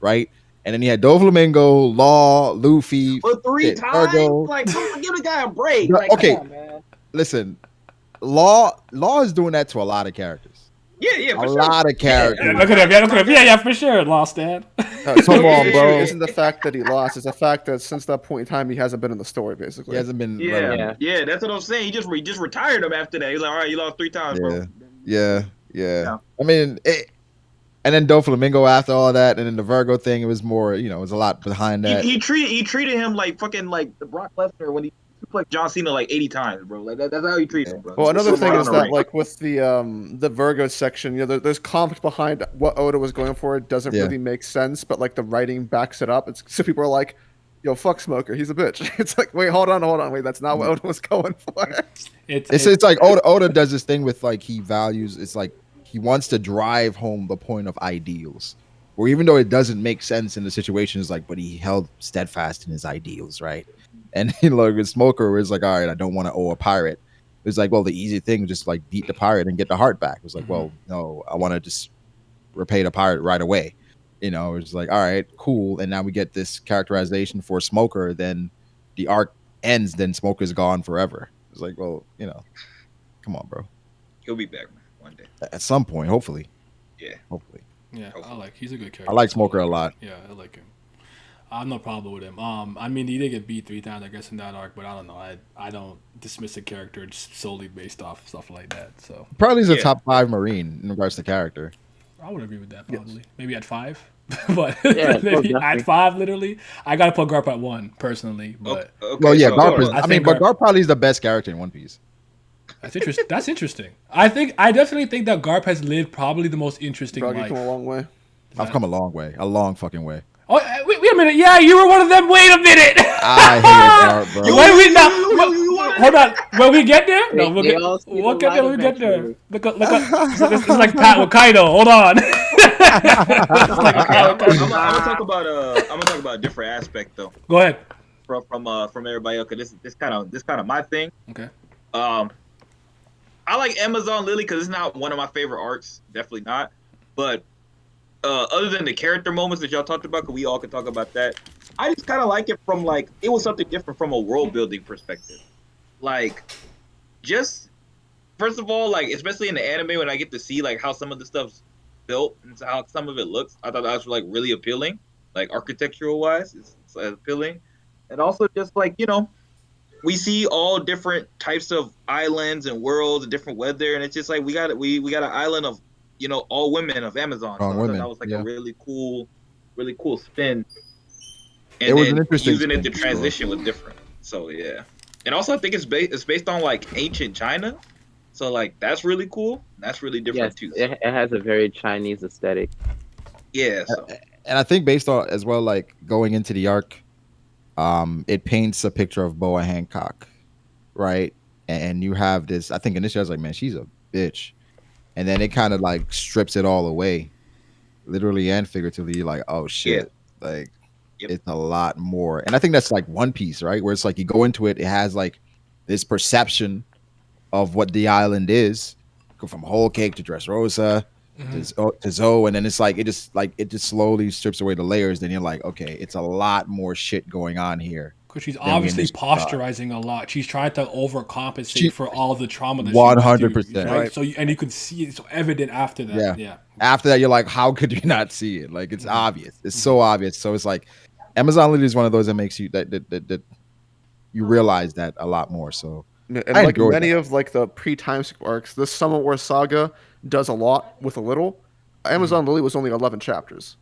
right? And then he had Doflamingo, Law, Luffy, But 3 shit, times, Virgo. like, come on, give the guy a break. Like, Okay, come on, man. listen, Law is doing that to a lot of characters. Yeah, A for lot sure. of characters. Yeah, look at him. Yeah, look at him. Yeah, for sure. Lost that. Come on, The bro. issue isn't the fact that he lost; it's the fact that since that point in time, he hasn't been in the story, He basically. hasn't been Yeah, relevant. yeah, that's what I'm saying. He just retired him after that. He's like, all right, you lost 3 times, bro. Yeah. Yeah. I mean, and then Doflamingo after all that, and then the Virgo thing, it was more, it was a lot behind that. He treated him like fucking like the Brock Lesnar when he played John Cena like 80 times, bro. Like that's how he treats him, bro. Well, another Just thing around is the that, ring. like with the Virgo section, there's conflict behind what Oda was going for. It doesn't Yeah. really make sense, but like the writing backs it up. So people are like, "Yo, fuck Smoker, he's a bitch." It's like, wait, hold on, wait, that's not what Oda was going for. It's like Oda does this thing with like he values. It's like he wants to drive home the point of ideals, where even though it doesn't make sense in the situation, it's like, but he held steadfast in his ideals, right? And with Smoker, where it's like, all right, I don't want to owe a pirate. It's like, well, the easy thing is just like beat the pirate and get the heart back. It was like, well, no, I want to just repay the pirate right away. It's like, all right, cool. And now we get this characterization for Smoker. Then the arc ends. Then Smoker's gone forever. It's like, well, come on, bro. He'll be back one day. At some point, hopefully. Yeah. Hopefully. Yeah, he's a good character. I like Smoker a lot. Yeah, I like him. I have no problem with him. I mean, he did get beat 3 times, I guess, in that arc, but I don't know. I don't dismiss a character just solely based off stuff like that. So Probably is a top 5 Marine in regards to character. I would agree with that. Probably maybe at 5, but Yeah, maybe definitely. at 5, literally. I gotta put Garp at 1 personally, but Okay, Well, yeah, so- Garp is. I I mean, think but Garp- Garp probably is the best character in One Piece. that's interesting. That's interesting. I definitely think that Garp has lived probably the most interesting Dog, you life. come a long way. I've come a long way, a long fucking way. Oh, wait a minute. Yeah, you were one of them. Wait a minute. I hated Garp, bro. When we now, hold on. When we get there, no, we'll They get, all see we'll the get there. light When we get there. eventually. Look, this is like Pat with Kaido. Hold on. It's like Pat with I'm Kaido. gonna talk about a different aspect though Go ahead. from everybody else. Cause this kind of my thing. Okay. I like Amazon Lily because it's not one of my favorite arcs. Definitely not. But other than the character moments that y'all talked about, because we all could talk about that, I just kind of like it from like it was something different from a world building perspective. Like, just first of all, like especially in the anime when I get to see like how some of the stuff's built and how some of it looks, I thought that was like really appealing, like architectural wise, it's appealing, and also just like we see all different types of islands and worlds and different weather, and it's just like we got an island of all women of Amazon. All So I thought women, that was like yeah. a really cool spin. It And was an then interesting using it spin, to for sure. transition was different. So yeah, and also I think it's based on like ancient China, so like that's really cool. That's really different Yes, too. it has a very Chinese aesthetic. Yeah. So And I think based on as well, like going into the arc, it paints a picture of Boa Hancock, right? And you have this. I think initially I was like, man, she's a bitch, and then it kind of like strips it all away, literally and figuratively. You're like, oh shit, like Yep. it's a lot more. And I think that's like One Piece, right? Where it's like you go into it, it has like this perception of what the island is, go from Whole Cake to Dressrosa to Zoe, and then it's like it just slowly strips away the layers. Then you're like, okay, it's a lot more shit going on here. Because she's than we obviously initially thought. posturizing a lot. She's trying to overcompensate She- for all the trauma that she went through, 100%. right? So and you can see it's so evident after that. Yeah. After that, you're like, how could you not see it? Like it's obvious. It's so obvious. So it's like Amazon Lily is one of those that makes you that you realize that a lot more. So And I like enjoyed many of like the pre-time skip arcs, this Summer War Saga does a lot with a little. Amazon Lily was only 11 chapters.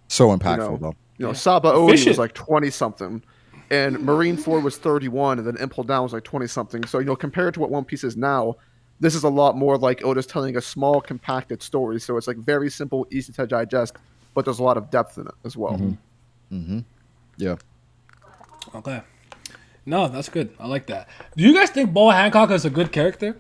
so impactful know, though. Saba Odi Efficient. was like 20 something, and Marine Ford was 31, and then Impel Down was like 20 something. So compared to what One Piece is now, This is a lot more like Oda's telling a small, compacted story. So it's like very simple, easy to digest, but there's a lot of depth in it as well. Yeah. Okay. No, that's good. I like that. Do you guys think Boa Hancock is a good character?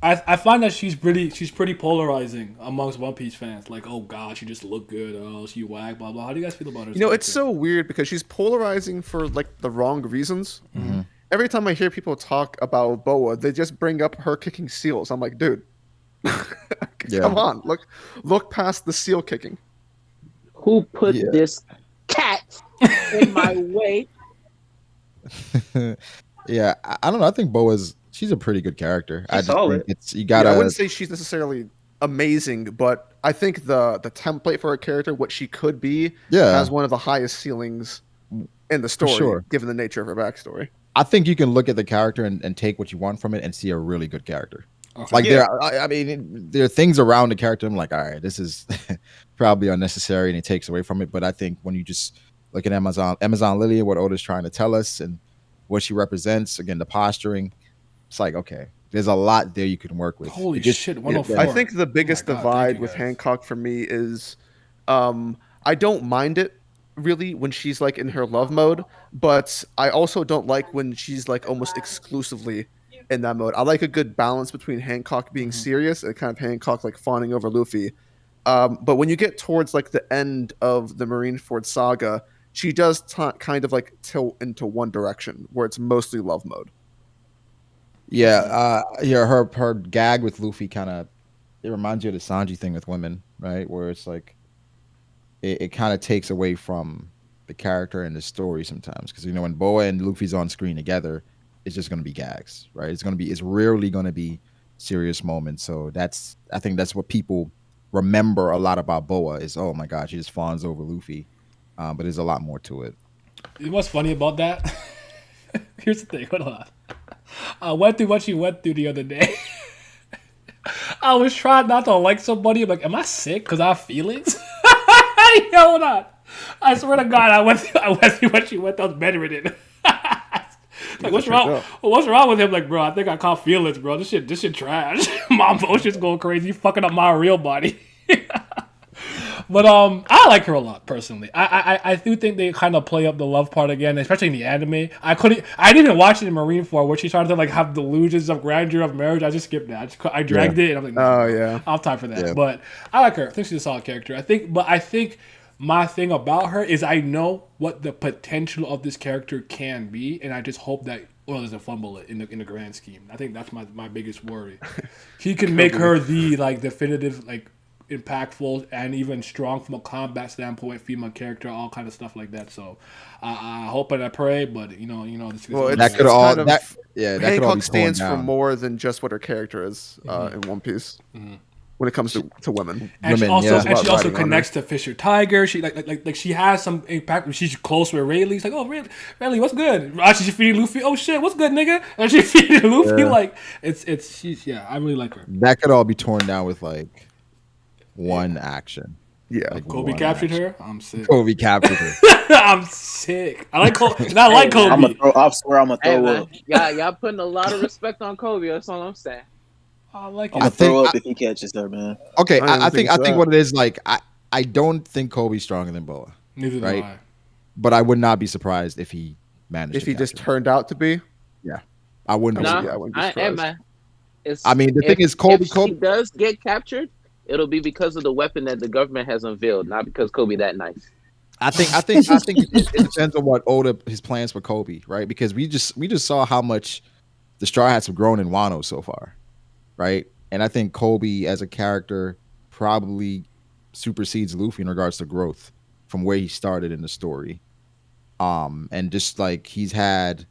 I find that she's pretty polarizing amongst One Piece fans. Like, oh god, she just looked good. Oh, she whack, blah blah. How do you guys feel about her? You know, it's so weird because she's polarizing for like the wrong reasons. Every time I hear people talk about Boa, they just bring up her kicking seals. I'm like, dude, come on, look past the seal kicking. Who put this cat in my way? Yeah, I don't know. I think she's a pretty good character. I just solid. think you gotta. I wouldn't say she's necessarily amazing, but I think the template for her character, what she could be, has one of the highest ceilings in the story, given the nature of her backstory. I think you can look at the character and take what you want from it and see a really good character. Like there are things around the character I'm like, all right, this is probably unnecessary and it takes away from it. But I think when you just look at Amazon Lily and what Oda's trying to tell us and what she represents, again, the posturing, it's like, okay, there's a lot there you can work with. Holy shit, 104. I think the biggest divide with Hancock for me is I don't mind it really when she's like in her love mode, but I also don't like when she's like almost exclusively in that mode. I like a good balance between Hancock being serious and kind of Hancock like fawning over Luffy. But when you get towards like the end of the Marineford saga, she does kind of like tilt into one direction where it's mostly love mode. Her gag with Luffy it reminds you of the Sanji thing with women, right? Where it's like it kind of takes away from the character and the story sometimes, because when Boa and Luffy's on screen together, it's just going to be gags, right? It's rarely going to be serious moments. So I think that's what people remember a lot about Boa is, oh my god, she just fawns over Luffy, but there's a lot more to it. What's funny about that? Here's the thing. Hold on. I went through what she went through the other day. I was trying not to like somebody. I'm like, am I sick because I have feelings? Hold on. I swear to God, I went through what she went through. I was bedridden. Like, what's wrong? What's wrong with him? Like, bro, I think I caught feelings, bro. This shit trash. My emotions going crazy, fucking up my real body. But I like her a lot personally. I do think they kind of play up the love part again, especially in the anime. I didn't even watch it in Marineford where she started to like have delusions of grandeur of marriage. I just skipped that. I dragged it, and I'm like, no, I'm time for that. Yeah. But I like her. I think she's a solid character. I think my thing about her is I know what the potential of this character can be, and I just hope that Oil doesn't fumble it in the grand scheme. I think that's my biggest worry. He can make her the like definitive like impactful and even strong from a combat standpoint female character, all kind of stuff like that. So I hope and I pray, but this that could all Hancock stands for more than just what her character is in One Piece. When it comes to women, and she also connects to Fisher Tiger. She like she has some impact. She's close with Rayleigh. She's like, oh, Rayleigh, what's good? She's feeding Luffy. Oh shit, what's good, nigga? And she's feeding Luffy. Like I really like her. That could all be torn down with like one action. Yeah, like Kobe captured her. I'm sick. Kobe captured her. I'm sick. I like Kobe. I like Kobe. I swear I'm gonna throw up. Y'all putting a lot of respect on Kobe. That's all I'm saying. I like it. I'm gonna throw up if he catches her, man. Okay, I think what it is, like I don't think Kobe's stronger than Boa. Neither do I. But I would not be surprised if he managed. If he just turned out to be. Yeah, I wouldn't. I wouldn't be surprised. I mean, the thing is, Kobe. If she does get captured, it'll be because of the weapon that the government has unveiled, not because Kobe that nice. I think it depends on what Oda his plans for Kobe, right? Because we just saw how much the Straw Hats have grown in Wano so far. Right, and I think Kobe as a character probably supersedes Luffy in regards to growth from where he started in the story, and just like he's had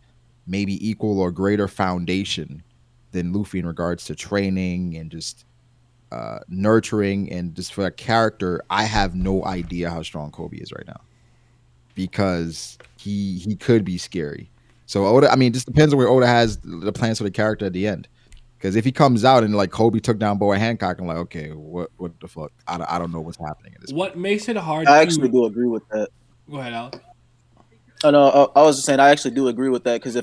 maybe equal or greater foundation than Luffy in regards to training and just nurturing, and just for a character, I have no idea how strong Kobe is right now because he could be scary. So Oda, I mean, it just depends on where Oda has the plans for the character at the end. Because if he comes out and like Kobe took down Boa Hancock, I'm like, okay, what the fuck? I don't know what's happening at this point. What makes it hard? I actually do agree with that. Go ahead, Alex. Oh no, I was just saying I actually do agree with that because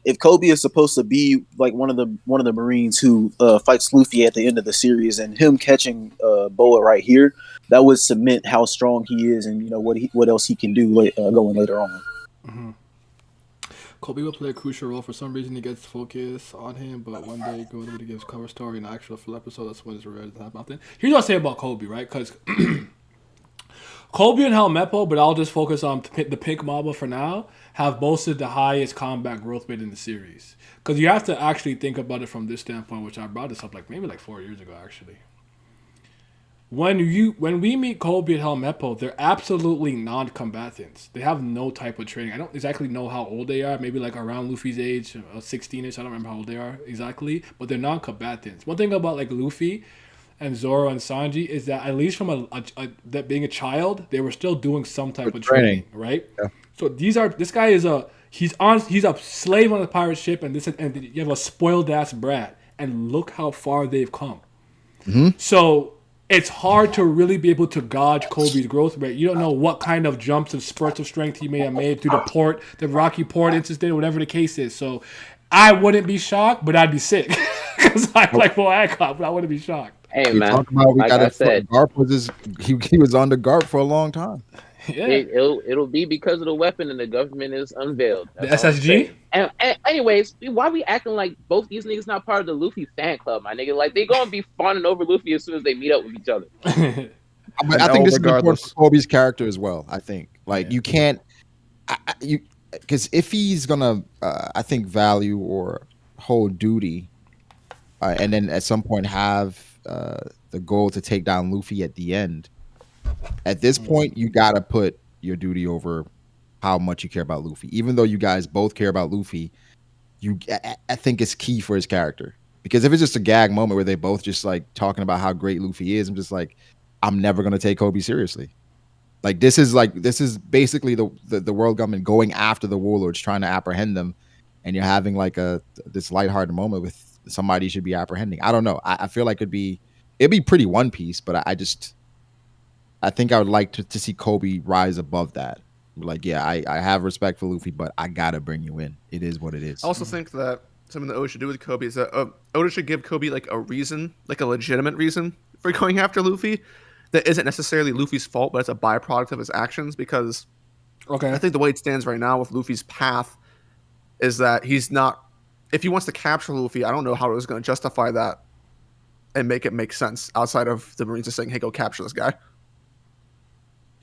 if Kobe is supposed to be like one of the Marines who fights Luffy at the end of the series, and him catching Boa right here, that would cement how strong he is, and what else he can do going later on. Mm-hmm. Kobe will play a crucial role. For some reason, he gets focus on him, but one day goes over to give cover story and actual full episode. That's what is rare to happen. Here's what I say about Kobe, right? Because Kobe and Helmeppo, but I'll just focus on the Pink Mamba for now, have boasted the highest combat growth rate in the series. Because you have to actually think about it from this standpoint, which I brought this up maybe 4 years ago, actually. When we meet Kobe and Helmeppo, they're absolutely non-combatants. They have no type of training. I don't exactly know how old they are. Maybe around Luffy's age, 16ish. I don't remember how old they are exactly. But they're non-combatants. One thing about Luffy and Zoro and Sanji is that at least from that being a child, they were still doing some type of training, right? Yeah. So this guy is he's a slave on a pirate ship, and you have a spoiled ass brat, and look how far they've come. Mm-hmm. So it's hard to really be able to gauge Kobe's growth rate. You don't know what kind of jumps and spurts of strength he may have made through the Rocky Port incident, whatever the case is. So I wouldn't be shocked, but I'd be sick because I but I wouldn't be shocked. Hey man, Garp he was on the Garp for a long time. Yeah. It'll be because of the weapon and the government is unveiled. That's the SSG? And anyways, why we acting like both these niggas not part of the Luffy fan club, my nigga? Like, they gonna be fawning over Luffy as soon as they meet up with each other. I think this is important for Kobe's character as well. I think you can't because if he's gonna I think value or hold duty and then at some point have the goal to take down Luffy at the end. At this point, you gotta put your duty over how much you care about Luffy. Even though you guys both care about Luffy, I think it's key for his character. Because if it's just a gag moment where they both just talking about how great Luffy is, I'm just I'm never gonna take Kobe seriously. This is basically the world government going after the warlords, trying to apprehend them, and you're having this lighthearted moment with somebody you should be apprehending. I don't know. I feel like it'd be pretty One Piece, but I think I would like to see Kobe rise above that. I have respect for Luffy, but I gotta bring you in. It is what it is. I also think that something that Oda should do with Kobe is that Oda should give Kobe a reason, a legitimate reason for going after Luffy that isn't necessarily Luffy's fault, but it's a byproduct of his actions. Because I think the way it stands right now with Luffy's path is that he's not. If he wants to capture Luffy, I don't know how Oda's going to justify that and make it make sense outside of the Marines just saying, "Hey, go capture this guy."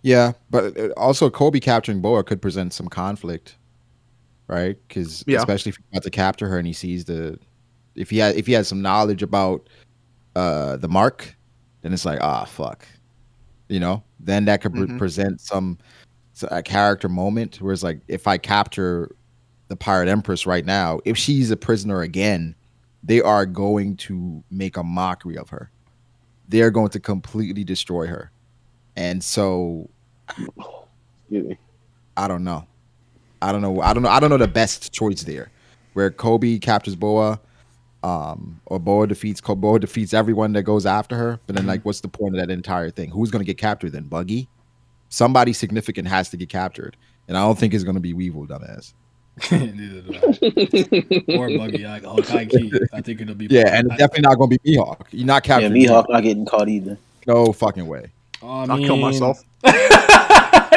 Yeah, but also Kobe capturing Boa could present some conflict, right? Because especially if you're about to capture her and he sees if he has some knowledge about the mark, then it's fuck, then that could present a character moment where it's if I capture the Pirate Empress right now, if she's a prisoner again, they are going to make a mockery of her. They're going to completely destroy her. And so I don't know the best choice there, where Kobe captures Boa, or Boa defeats everyone that goes after her. But then what's the point of that entire thing? Who's going to get captured then? Buggy? Somebody significant has to get captured, and I don't think it's going to be Weevil, dumbass. Neither do I. Or Buggy, high key. I think it'll be. Yeah, and it's definitely not going to be Mihawk. You're not capturing. Yeah, Mihawk not getting caught either. No fucking way. I'll kill myself.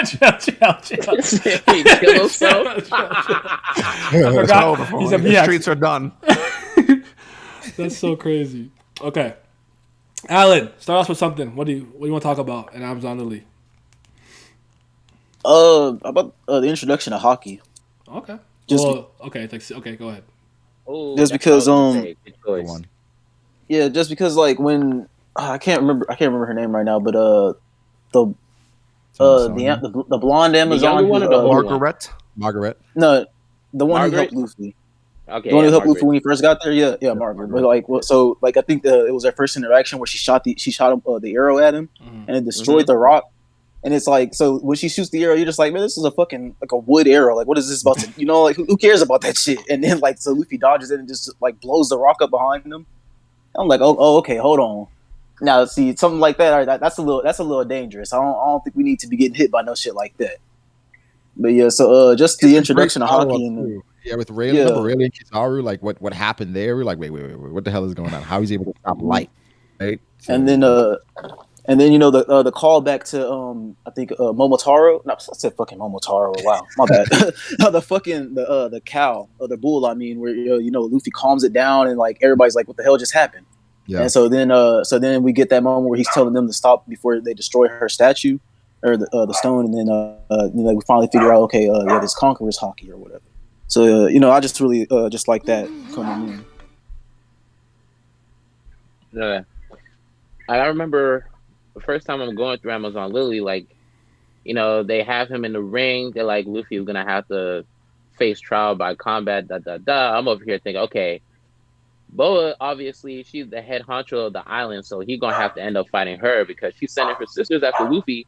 chill. Kill himself. I forgot. The streets are done. That's so crazy. Okay, Alan, start us with something. What do you want to talk about? And I'm on the lead. About the introduction of hockey. Okay. Okay, go ahead. Oh, just because yeah, just because when I can't remember her name right now, but the blonde Amazon Margaret. No, the one who helped Luffy. Okay, the one who helped Luffy when he first got there. Yeah, Margaret. But I think it was their first interaction where she shot the arrow at him and it destroyed the rock. And it's so when she shoots the arrow, you're just man, this is a fucking a wood arrow. What is this about to, who cares about that shit? And then so Luffy dodges it and just blows the rock up behind him. I'm oh, okay, hold on. Now see something like that. All right, that's a little dangerous. I don't think we need to be getting hit by no shit like that. But yeah, so just the introduction of hockey. Yeah, with Rayleigh, Yeah. remember Rayleigh and Kizaru, like what happened there? We're like, wait, what the hell is going on? How he's able to stop light, right? So, And then you know the callback to I think Momotaro. No, I said fucking Momotaro. Wow, my bad. No, the cow, the bull. I mean, where you know Luffy calms it down and like everybody's like, what the hell just happened? yeah, And so then we get that moment where he's telling them to stop before they destroy her statue or the stone, and then you know, we finally figure out, okay, yeah, this conqueror's hockey or whatever. So you know, I just really just like that coming in. Yeah. I remember the first time I'm going through Amazon Lily, like, you know, they have him in the ring. They're like, Luffy is gonna have to face trial by combat. Da da da. I'm over here thinking, okay, Boa obviously she's the head honcho of the island, so he's gonna have to end up fighting her because she's sending her sisters after Luffy.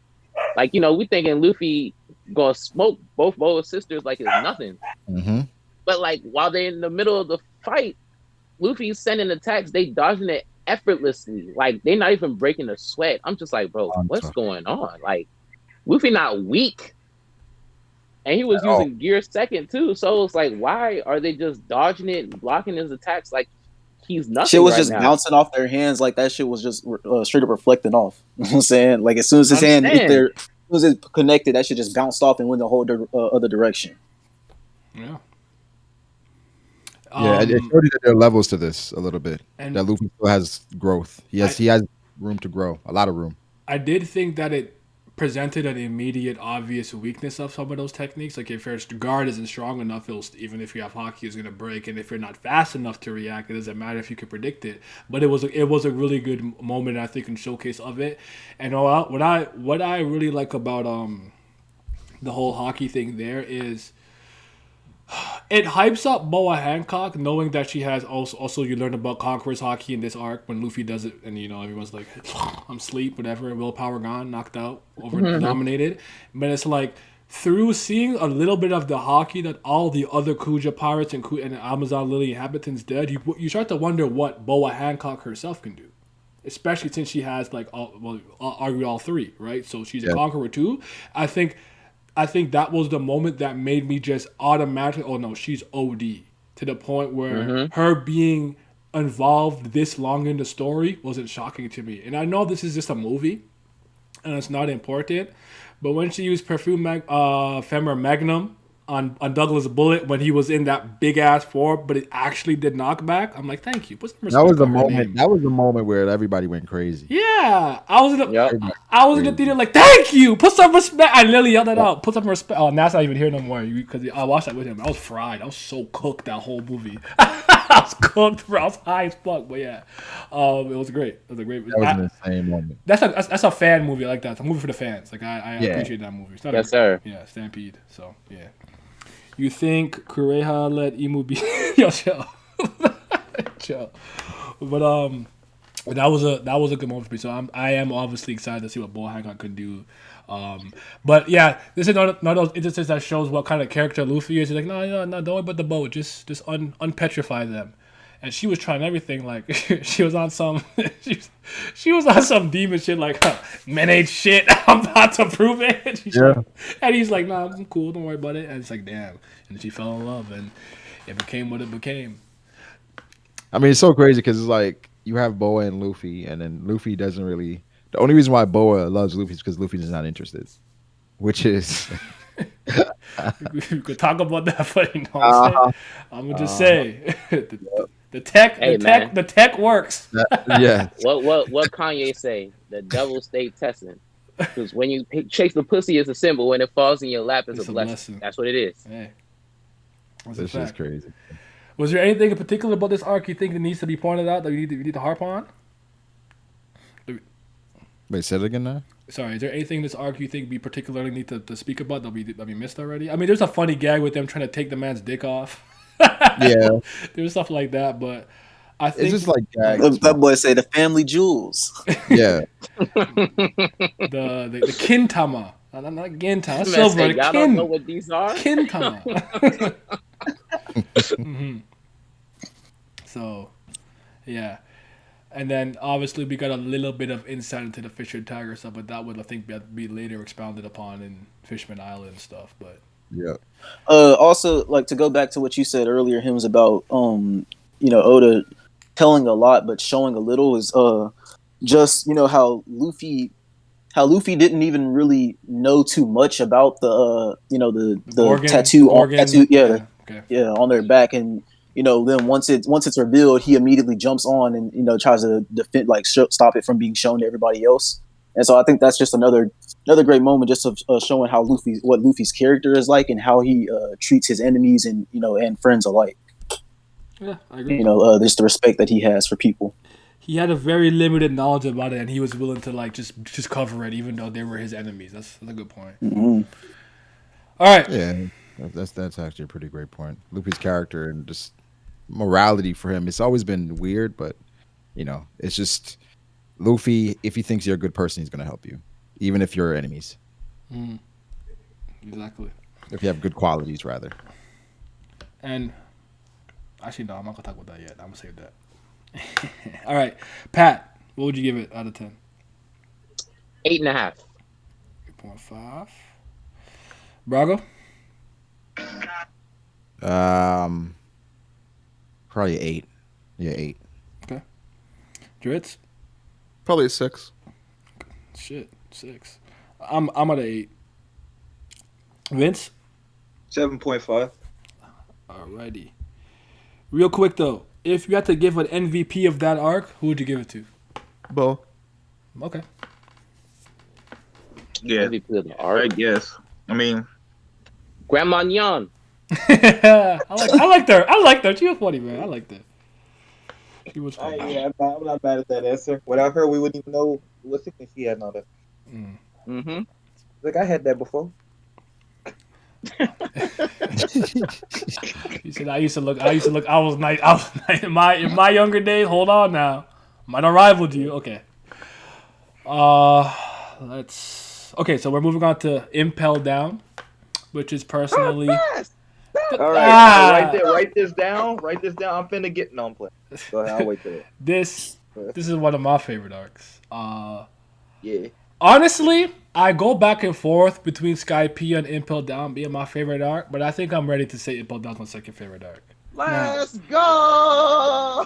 Like, you know, we thinking Luffy gonna smoke both Boa's sisters like it's nothing. mm-hmm. But like while they're in the middle of the fight, Luffy's sending attacks, they dodging it effortlessly. Like they're not even breaking a sweat. I'm just like, bro, what's going on? Like Luffy not weak. And he was using gear second too. So it's like, why are they just dodging it and blocking his attacks like he's Shit nothing was right just now? bouncing off their hands like that shit was just straight up reflecting off. You know what I'm saying? Like as soon as his I'm hand hit saying. there, as soon as it connected, that shit just bounced off and went the whole other direction. Yeah. Yeah, it showed you that there are levels to this a little bit. And That Luffy still has growth. He has room to grow, a lot of room. I did think that it presented an immediate, obvious weakness of some of those techniques. Like if your guard isn't strong enough, even if you have hockey, it's gonna break. And if you're not fast enough to react, it doesn't matter if you can predict it. But it was a really good moment, I think, and showcase of it. And what I really like about the whole hockey thing there is it hypes up Boa Hancock, knowing that she has also you learn about Conqueror's hockey in this arc when Luffy does it, and you know everyone's like, I'm asleep, whatever, willpower gone, knocked out, dominated. But it's like through seeing a little bit of the hockey that all the other Kuja pirates and Amazon Lily inhabitants did, you start to wonder what Boa Hancock herself can do. Especially since she has like argue all three, right? So she's a conqueror too. I think that was the moment that made me just automatically, oh no, she's OD. To the point where her being involved this long in the story wasn't shocking to me. And I know this is just a movie, and it's not important, but when she used Perfume Femmer Magnum on Douglas Bullet when he was in that big ass form, but it actually did knockback, I'm like, thank you. Put some respect That was the on her moment. name. That was the moment where everybody went crazy. Yeah, I was in the Crazy. theater like, thank you. Put some respect. I literally yelled that out. Put some respect. Oh, Nat's not even here no more because I watched that with him. I was fried. I was so cooked that whole movie. I was cooked, bro. I was high as fuck. But yeah, it was great. It was a great. That was an insane moment. That's a fan movie. I like that. It's a movie for the fans. Like I appreciate that movie. It's not sir. Yeah, Stampede. So yeah. You think Kureha let Imu be? Yo, chill. Chill. But that was a good moment for me. So I am obviously excited to see what Boa Hancock can do. But yeah, this is one of those instances that shows what kind of character Luffy is. He's like, no, don't worry about the boat. Just unpetrify them. And she was trying everything. Like she was on some, she was on some demon shit. Like men ain't shit. I'm about to prove it. And he's like, nah, I'm cool. Don't worry about it. And it's like, damn. And she fell in love, and it became what it became. I mean, it's so crazy because it's like you have Boa and Luffy, and then Luffy doesn't really. The only reason why Boa loves Luffy is because Luffy is not interested, which is. We could talk about that, but you know what I'm saying? I'm gonna just say the tech works. Yeah. What Kanye say? The devil stay testing. Because when you chase the pussy, it's a symbol. When it falls in your lap, it's a blessing. That's what it is. Hey, This is crazy. Was there anything in particular about this arc you think that needs to be pointed out that you need to harp on? Wait, say it again now? Sorry, is there anything in this arc you think we particularly need to speak about that we missed already? I mean, there's a funny gag with them trying to take the man's dick off. Yeah. There's stuff like that, but I think it's just like gags. That boy say the family jewels. Yeah. the Kintama. Not Gintama. This Silver. man say, y'all don't know what these are? Kintama. So, yeah. And then obviously we got a little bit of insight into the Fisher Tiger stuff, but that would I think be later expounded upon in Fishman Island stuff. But Yeah. Also, like to go back to what you said earlier, him was about Oda telling a lot but showing a little is just how Luffy didn't even really know too much about the The tattoo Gorgon. Yeah. Okay. on their back, and then once it's revealed, he immediately jumps on and tries to defend, like stop it from being shown to everybody else. And so I think that's just another great moment, just of showing how what Luffy's character is like, and how he treats his enemies and and friends alike. Yeah, I agree. Just the respect that he has for people. He had a very limited knowledge about it, and he was willing to like just cover it, even though they were his enemies. That's a good point. Mm-hmm. All right. Yeah, that's actually a pretty great point. Luffy's character and just morality for him, it's always been weird, but it's just Luffy. If he thinks you're a good person, he's gonna help you, even if you're enemies. Exactly. If you have good qualities, rather. And actually, no, I'm not gonna talk about that yet. I'm gonna save that. All right, Pat, what would you give it out of 10? 8.5. 8.5. Brago? Probably 8. Yeah, 8. Okay. Dritz? Probably a 6. Shit, 6. I'm at an 8. Vince? 7.5. Alrighty. Real quick though, if you had to give an MVP of that arc, who would you give it to? Bo. Okay. Yeah, MVP of the I art. guess. I mean, Grandma Nyan. I like that. She was funny, man. I like that. She was funny. I'm not mad at that answer. Without her, we wouldn't even know what sickness she had and all that. Mm-hmm. Like, I had that before. He said, I used to look. I was nice in my younger days. Hold on now. Might have rivaled you. Okay. Okay, so we're moving on to Impel Down, which is personally. All right, write this down. Write this down. I'm finna get. No, I'm playing. Go ahead. I'll wait till it. This is one of my favorite arcs. Yeah. Honestly, I go back and forth between Skypiea and Impel Down being my favorite arc, but I think I'm ready to say Impel Down's my second favorite arc. Let's go.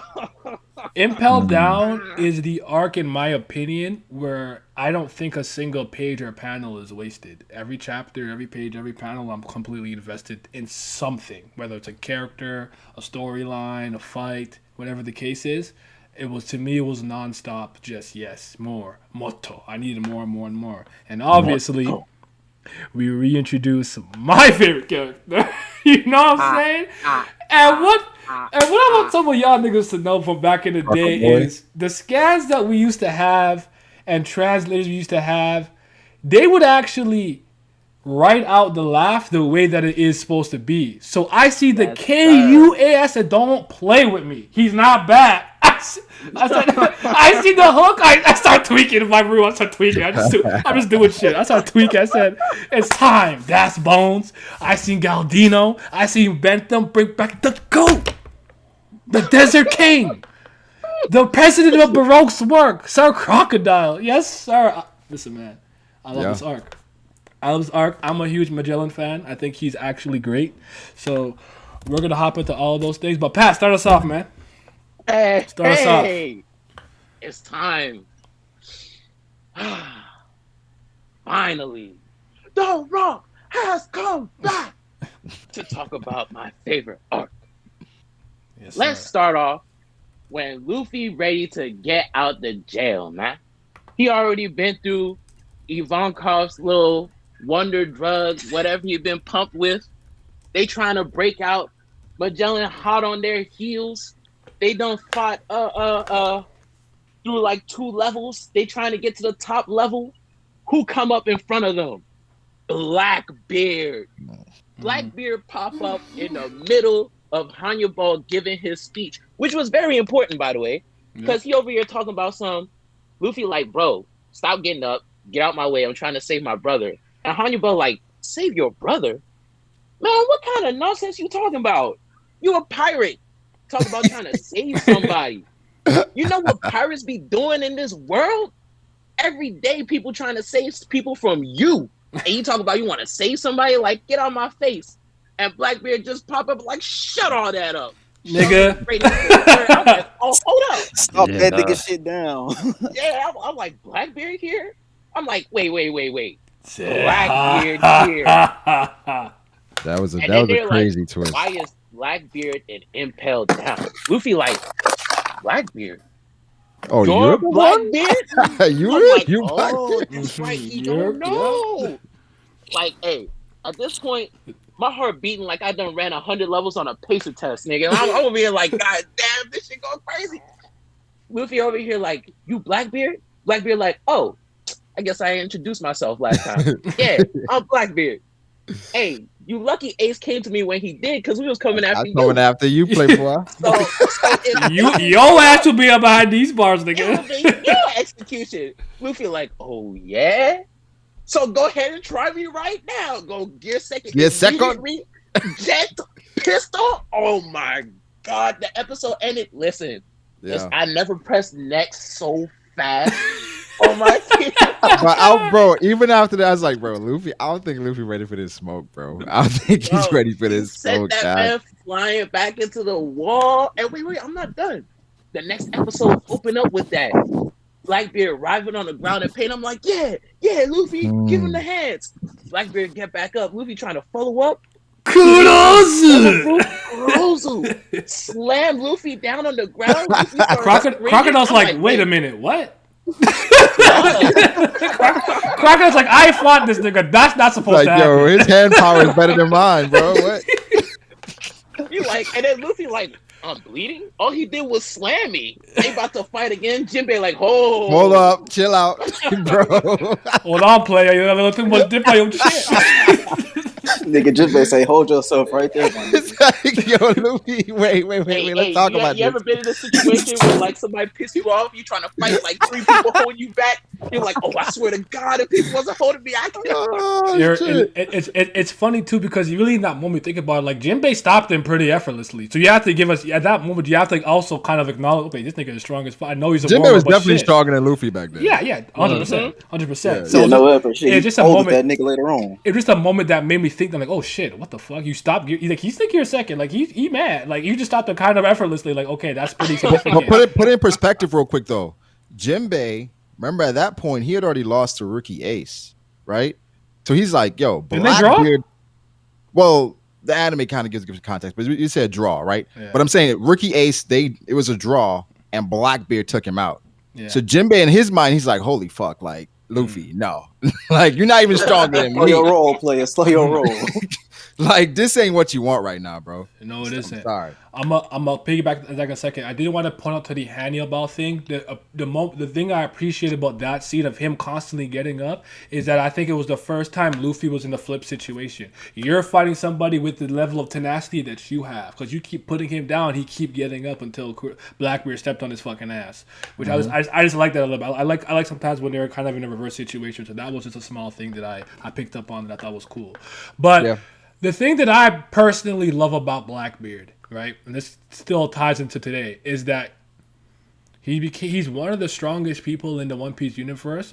Impel Down is the arc, in my opinion, where I don't think a single page or panel is wasted. Every chapter, every page, every panel, I'm completely invested in something, whether it's a character, a storyline, a fight, whatever the case is. It was nonstop. Just yes, more, motto. I needed more and more and more. And obviously, we reintroduce my favorite character. You know what I'm saying? And what I want some of y'all niggas to know from back in the day is the scans that we used to have and translators we used to have, they would actually write out the laugh the way that it is supposed to be. So I see the K-U-A. I said, don't play with me. He's not back. I see the hook. I start tweaking in my room. I start tweaking. I'm just doing shit. I start tweaking. I said, it's time. That's Bones. I seen Galdino. I seen Bentham bring back the GOAT. The Desert King. The president of Baroque's work. Sir Crocodile. Yes, sir. Listen, man. I love this arc. I'm a huge Magellan fan. I think he's actually great. So we're going to hop into all of those things. But Pat, start us off, man. Start us off. It's time. Finally, the Rock has come back to talk about my favorite arc. Yes, Let's start off when Luffy ready to get out the jail, man. He already been through Ivankov's little wonder drug, whatever he been pumped with. They trying to break out. Magellan hot on their heels. They done fought through like 2 levels. They trying to get to the top level. Who come up in front of them? Blackbeard. Blackbeard pop up in the middle of Hannibal giving his speech, which was very important, by the way, because he over here talking about some Luffy like, bro, stop getting up, get out my way. I'm trying to save my brother. And Hannibal like, save your brother? Man, what kind of nonsense you talking about? You a pirate. Talk about trying to save somebody. You know what pirates be doing in this world? Every day people trying to save people from you. And you talk about you want to save somebody, like get on my face. And Blackbeard just pop up like, shut all that up. Nigga. I'm like, oh, hold up. Stop Yeah, that nah. nigga shit down. Yeah, I'm like, Blackbeard here? I'm like, wait. Blackbeard here. That was a And then they're crazy like, twist. why is Blackbeard and Impel down? Luffy like, Blackbeard? Oh, You're you're the one? Blackbeard? you I'm like, you oh, Blackbeard? that's right. He Yep, don't know. Like, hey, at this point, my heart beating like I done ran 100 levels on a pacer test, nigga. I'm over here like, god damn, this shit going crazy. Luffy over here like, you Blackbeard? Blackbeard like, oh, I guess I introduced myself last time. Yeah, I'm Blackbeard. Hey, you lucky Ace came to me when he did, because we was coming after I'm you. coming after you, Playboy. So if Your ass will be up behind these bars, it nigga. would be your execution. Luffy like, oh yeah? So go ahead and try me right now. Go gear second. Gear second. Jet pistol. Oh my god, the episode ended. Listen, Yeah. I never pressed next so fast on my team. Bro, even after that, I was like, bro, Luffy, I don't think Luffy ready for this smoke, bro. I don't think he's ready for this smoke. Sent that man flying back into the wall. And wait, I'm not done. The next episode open up with that. Blackbeard arriving on the ground in pain. I'm like, yeah, Luffy, give him the hands. Blackbeard get back up. Luffy trying to follow up. Kudos! Slam Luffy down on the ground. Crocodile's like, wait a minute, what? Crocodile's like, I fought this nigga. That's not supposed to happen. Yo, his hand power is better than mine, bro. What? You like, and then Luffy like, I'm bleeding? All he did was slam me. They about to fight again. Jinbei like, oh. Hold up, chill out, bro. Hold on, player. You have a little too much dip on your shit. Nigga Jinbei say, hold yourself right there. It's like, yo, Luffy, wait. Let's talk about You this. ever been in a situation where like somebody piss you off, you trying to fight like 3 people holding you back? You're like, oh, I swear to God, if people wasn't holding me, I could. It's funny too because you really in that moment think about it, like Jinbei stopped him pretty effortlessly. So you have to give us at that moment. You have to also kind of acknowledge, okay, this nigga is strong as fuck. I know he's a Jinbei was definitely shit. stronger than Luffy back then. Yeah, 100%. So no effort. Shit, it's just a moment. That nigga later on. It's just a moment that made me think that like, oh shit, what the fuck? You stopped. He's like, he's thinking you're second. Like he mad. Like you just stopped him kind of effortlessly. Like okay, that's pretty significant. But put it in perspective real quick though. Jinbei, remember at that point he had already lost to Rookie Ace, right? So he's like, yo, Blackbeard. Well, the anime kind of gives context, but you said draw, right? Yeah. But I'm saying Rookie Ace, it was a draw, and Blackbeard took him out. Yeah. So Jinbei in his mind, he's like, holy fuck, like Luffy, no, like you're not even stronger than me. Slow your roll, player. Slow your roll. Like this ain't what you want right now, bro. No, it isn't. Sorry. I'm a piggyback in a second. I didn't want to point out to the Hannibal thing. The thing I appreciate about that scene of him constantly getting up is that I think it was the first time Luffy was in the flip situation. You're fighting somebody with the level of tenacity that you have because you keep putting him down. He keep getting up until Blackbeard stepped on his fucking ass. Which I just like that a little bit. I like sometimes when they're kind of in a reverse situation. So that was just a small thing that I picked up on that I thought was cool. But. Yeah. The thing that I personally love about Blackbeard, right, and this still ties into today, is that he's one of the strongest people in the One Piece universe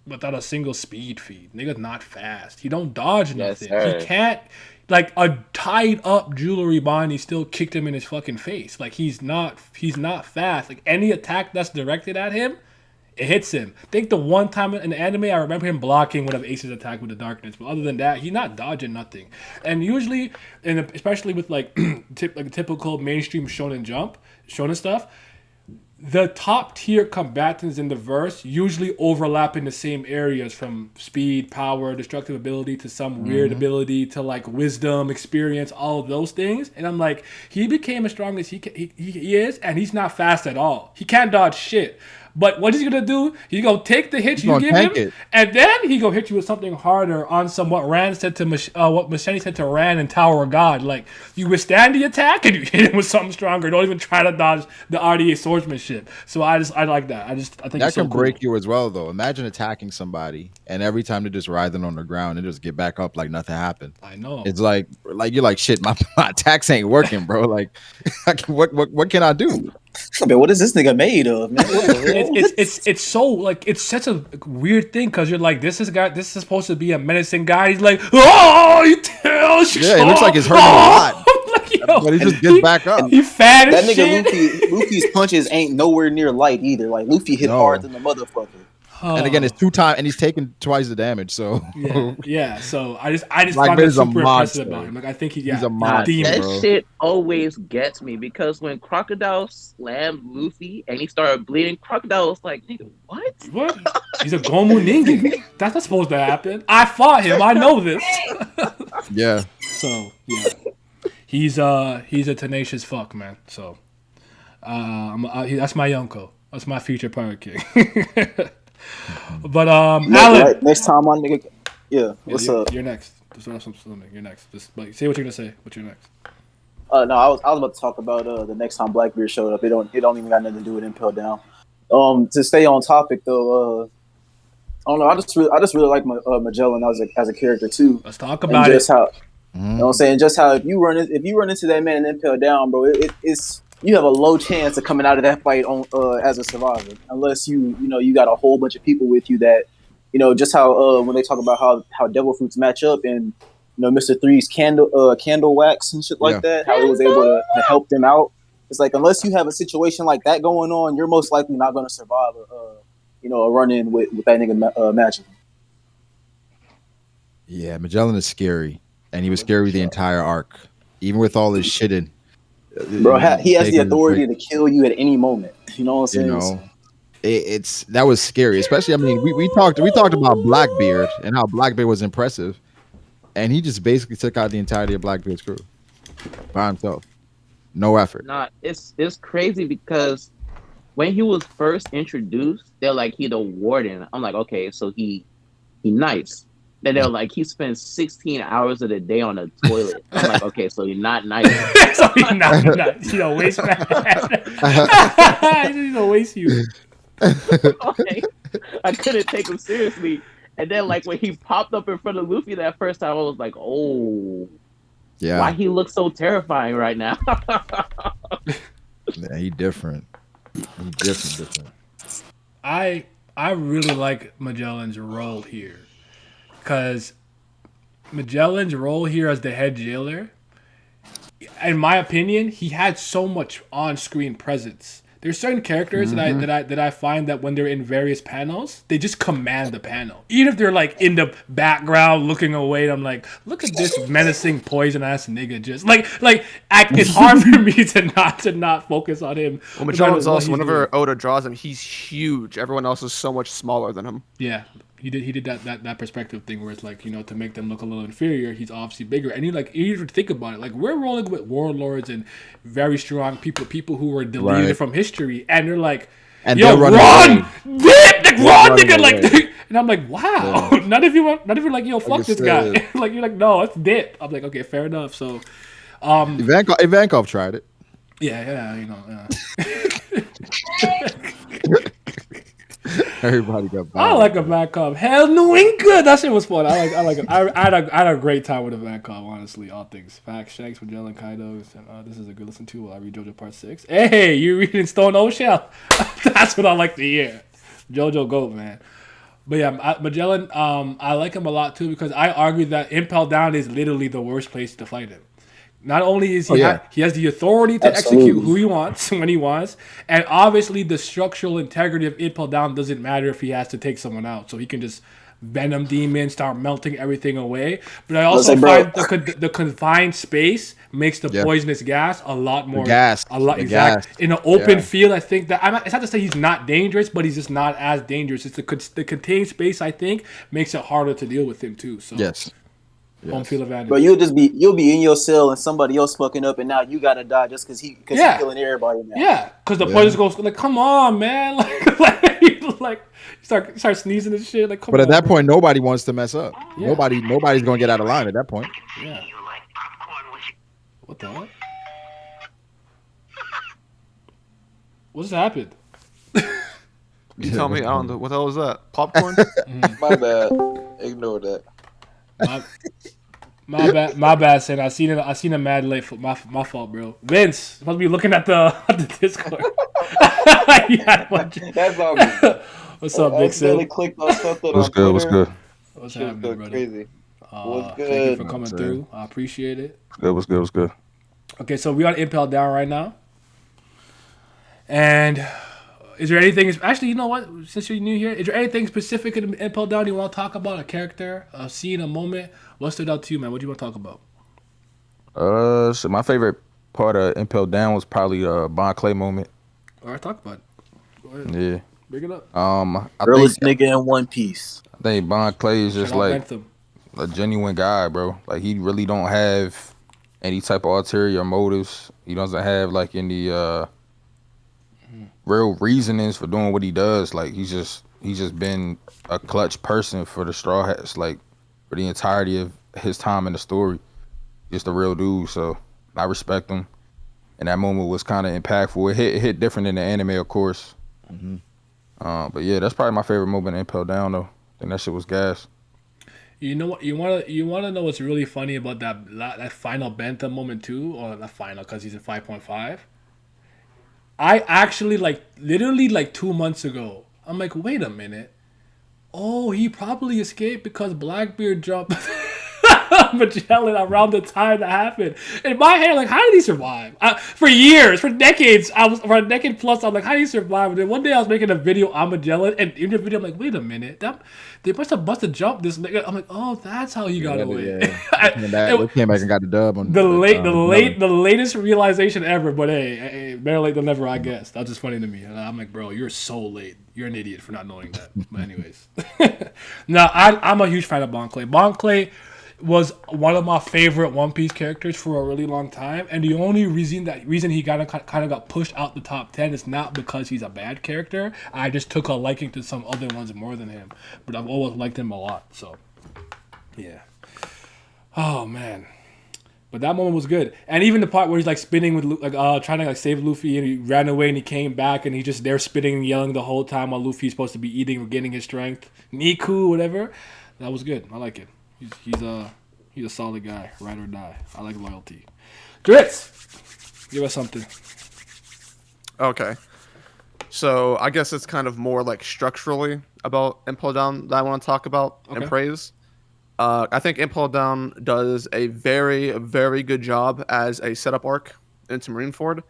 without a single speed feed. Nigga's not fast. He don't dodge nothing. He can't, like a tied up jewelry bind, he still kicked him in his fucking face. Like he's not fast. Like any attack that's directed at him, it hits him. I think the one time in the anime, I remember him blocking one of Ace's attack with the darkness. But other than that, he's not dodging nothing. And usually, and especially with like typical mainstream shonen stuff, the top tier combatants in the verse usually overlap in the same areas, from speed, power, destructive ability to some weird ability to like wisdom, experience, all of those things. And I'm like, he became as strong as he is, and he's not fast at all. He can't dodge shit. But what is he gonna do? He's gonna take the hit you give him, and then he gonna hit you with something harder on some what Rand said to what Machete said to Rand in Tower of God. Like you withstand the attack and you hit him with something stronger. Don't even try to dodge the RDA swordsmanship. So I like that. I think that can break you as well though. Imagine attacking somebody and every time they're just writhing on the ground and just get back up like nothing happened. I know. It's like you're like shit. My attacks ain't working, bro. Like what can I do? I mean, what is this nigga made of, man? What the hell? It's so like it's such a weird thing because you're like this is supposed to be a menacing guy. He's like, oh, you tell. Yeah, it looks like it's hurting a lot. Like, yo, But he just gets back up. He fat as That nigga shit. Luffy's punches ain't nowhere near light either. Like Luffy hit No. hard than the motherfucker. And again, it's 2 times, and he's taking twice the damage. So yeah. So I just Black find Bear that is a super monster. impressive about him. Like I think he's a Nah, monster, demon. that bro. shit always gets me because when Crocodile slammed Luffy and he started bleeding, Crocodile was like, nigga, what? What? He's a Gomu Ningen. That's not supposed to happen. I fought him. I know this. Yeah. So yeah, he's a tenacious fuck, man. So that's my uncle. That's my future pirate king. But Alan, Right, next time my nigga, what's up? You're next. Just throw something. You're next. Just like say what you're gonna say. What's your next? No, I was about to talk about the next time Blackbeard showed up. It don't even got nothing to do with Impel Down. To stay on topic though, I don't know. I just really like Magellan as a character too. Let's talk about just it. How you know what I'm saying? Just how if you run into that man in Impel Down, bro, it's you have a low chance of coming out of that fight on as a survivor, unless you got a whole bunch of people with you that just how when they talk about how devil fruits match up and Mr. Three's candle wax and shit like that, how he was able to help them out. It's like unless you have a situation like that going on, you're most likely not going to survive a run in with that nigga Magic. Yeah, Magellan is scary, and he was scary the entire arc, even with all his shit in. Bro, he has the authority to kill you at any moment. You know what I'm saying? That was scary, especially. I mean, we talked about Blackbeard and how Blackbeard was impressive, and he just basically took out the entirety of Blackbeard's crew by himself, no effort. Nah, it's crazy because when he was first introduced, they're like he the warden. I'm like, okay, so he nice. Then they're like he spends 16 hours of the day on a toilet. I'm like, okay, so he's not nice. So he's not nice. He don't waste man. He don't waste you. Okay. I couldn't take him seriously. And then like when he popped up in front of Luffy that first time, I was like, oh, yeah, why he looks so terrifying right now? Yeah, he different. He different. I really like Magellan's role here. Because Magellan's role here as the head jailer, in my opinion, he had so much on-screen presence. There's certain characters that I find that when they're in various panels, they just command the panel. Even if they're like in the background looking away, I'm like, look at this menacing poison ass nigga. Just it's hard for me to not focus on him. Well, Magellan's also whenever Oda draws him, he's huge. Everyone else is so much smaller than him. Yeah. He did that perspective thing where it's like, to make them look a little inferior, he's obviously bigger. And you think about it, like we're rolling with warlords and very strong people who were deleted from history, and they're like, and yo, run, run, nigga, like, and I'm like, wow, yeah. not if you're like, yo, fuck this guy, like you're like, no, it's dip. I'm like, okay, fair enough. So, Ivankov tried it. Yeah. Everybody got bad. I like a Ivankov. Hell, New England. That shit was fun. I like it. I had a great time with Ivankov, honestly. All things. Facts, Shanks, Magellan, Kaido. This is a good listen to while I read JoJo Part 6. Hey, you reading Stone Ocean? That's what I like to hear. JoJo GOAT, man. But yeah, Magellan, I like him a lot too because I argue that Impel Down is literally the worst place to fight him. Not only is he he has the authority to execute who he wants when he wants, and obviously the structural integrity of Impel Down doesn't matter if he has to take someone out, so he can just venom demons, start melting everything away. But I also find the confined space makes the poisonous gas a lot more in an open field. I think that it's not to say he's not dangerous, but he's just not as dangerous. It's the contained space. I think makes it harder to deal with him too. So yes. Home field advantage. But you'll be in your cell and somebody else fucking up, and now you gotta die just because he's killing everybody now. Yeah, because the poison goes like, come on, man, like start sneezing and shit. Like, come but on, at that point, nobody wants to mess up. Yeah. Nobody's gonna get out of line at that point. Yeah. What the hell? What just happened? You tell me. I don't know. What the hell was that? Popcorn? My bad. Ignore that. My bad, Sam. I seen a mad late. My fault, bro. Vince supposed to be looking at the Discord. Yeah, That's all good. What's up, I Big accidentally Sid? clicked on something What's on good? What's Twitter. good? What's Shit was happening, going brother? crazy. What's Thank you for good? coming Same. through. I appreciate it. What's good? What's good? What's good? Okay, so we on Impel Down right now. And is there anything? Actually, you know what? Since you're new here, is there anything specific in Impel Down you want to talk about? A character, a scene, a moment? What stood out to you, man? What do you want to talk about? So my favorite part of Impel Down was probably Bon Clay moment. All right, talk about it. Go ahead. Yeah. Bring it up. Realest nigga in One Piece. I think Bon Clay is Shout just out like Bentham. a genuine guy, bro. Like he really don't have any type of ulterior motives. He doesn't have like any real reasonings for doing what he does. Like he's just been a clutch person for the Straw Hats, like for the entirety of his time in the story. Just a real dude. So I respect him. And that moment was kind of impactful. It hit different in the anime, of course. But yeah, that's probably my favorite moment in Impel Down, though. I think that shit was gas. You know what? You wanna know what's really funny about that final Bentham moment too, or not final because he's in 5.5. I actually literally 2 months ago. I'm like, wait a minute. Oh, he probably escaped because Blackbeard jumped Magellan around the time that happened. In my head, like, how did he survive? For years, for decades, for a decade plus, I'm like, how did he survive? And then one day I was making a video on Magellan, and in the video, I'm like, wait a minute, they must have busted jumped this nigga. I'm like, oh, that's how he got away. They came back and got the dub on The latest realization ever, but hey, better late than never, I guess. That's just funny to me. And I'm like, bro, you're so late. You're an idiot for not knowing that. But anyways, no, I'm a huge fan of Bon Clay. Bon Clay was one of my favorite One Piece characters for a really long time, and the only reason he kind of got pushed out the top 10 is not because he's a bad character. I just took a liking to some other ones more than him, but I've always liked him a lot. So, yeah. Oh man. But that moment was good, and even the part where he's like spinning with trying to save Luffy, and he ran away and he came back and he just there spinning and yelling the whole time while Luffy's supposed to be eating or getting his strength. Niku, whatever. That was good. I like it. He's a solid guy, ride or die. I like loyalty. Dritz, give us something. Okay. So I guess it's kind of more like structurally about Impel Down that I want to talk about and praise. I think Impel Down does a very, very good job as a setup arc into Marineford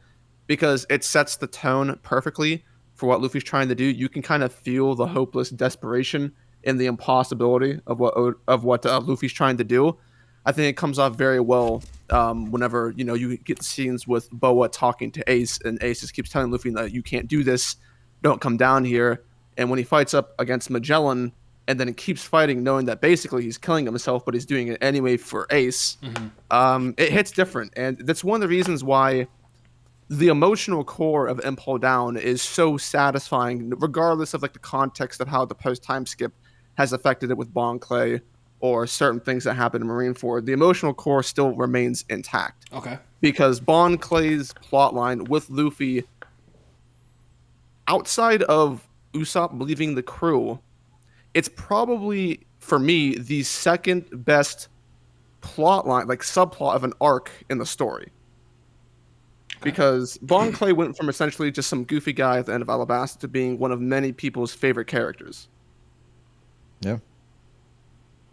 because it sets the tone perfectly for what Luffy's trying to do. You can kind of feel the hopeless desperation and the impossibility of what Luffy's trying to do. I think it comes off very well whenever you get scenes with Boa talking to Ace, and Ace just keeps telling Luffy that you can't do this, don't come down here. And when he fights up against Magellan, and then he keeps fighting, knowing that basically he's killing himself, but he's doing it anyway for Ace. It hits different, and that's one of the reasons why the emotional core of Impel Down is so satisfying, regardless of the context of how the post time skip has affected it with Bon Clay or certain things that happen in Marineford. The emotional core still remains intact. Okay. Because Bon Clay's plotline with Luffy, outside of Usopp leaving the crew, it's probably, for me, the second best plotline, subplot of an arc in the story. Because Bon Clay went from essentially just some goofy guy at the end of Alabasta to being one of many people's favorite characters. Yeah.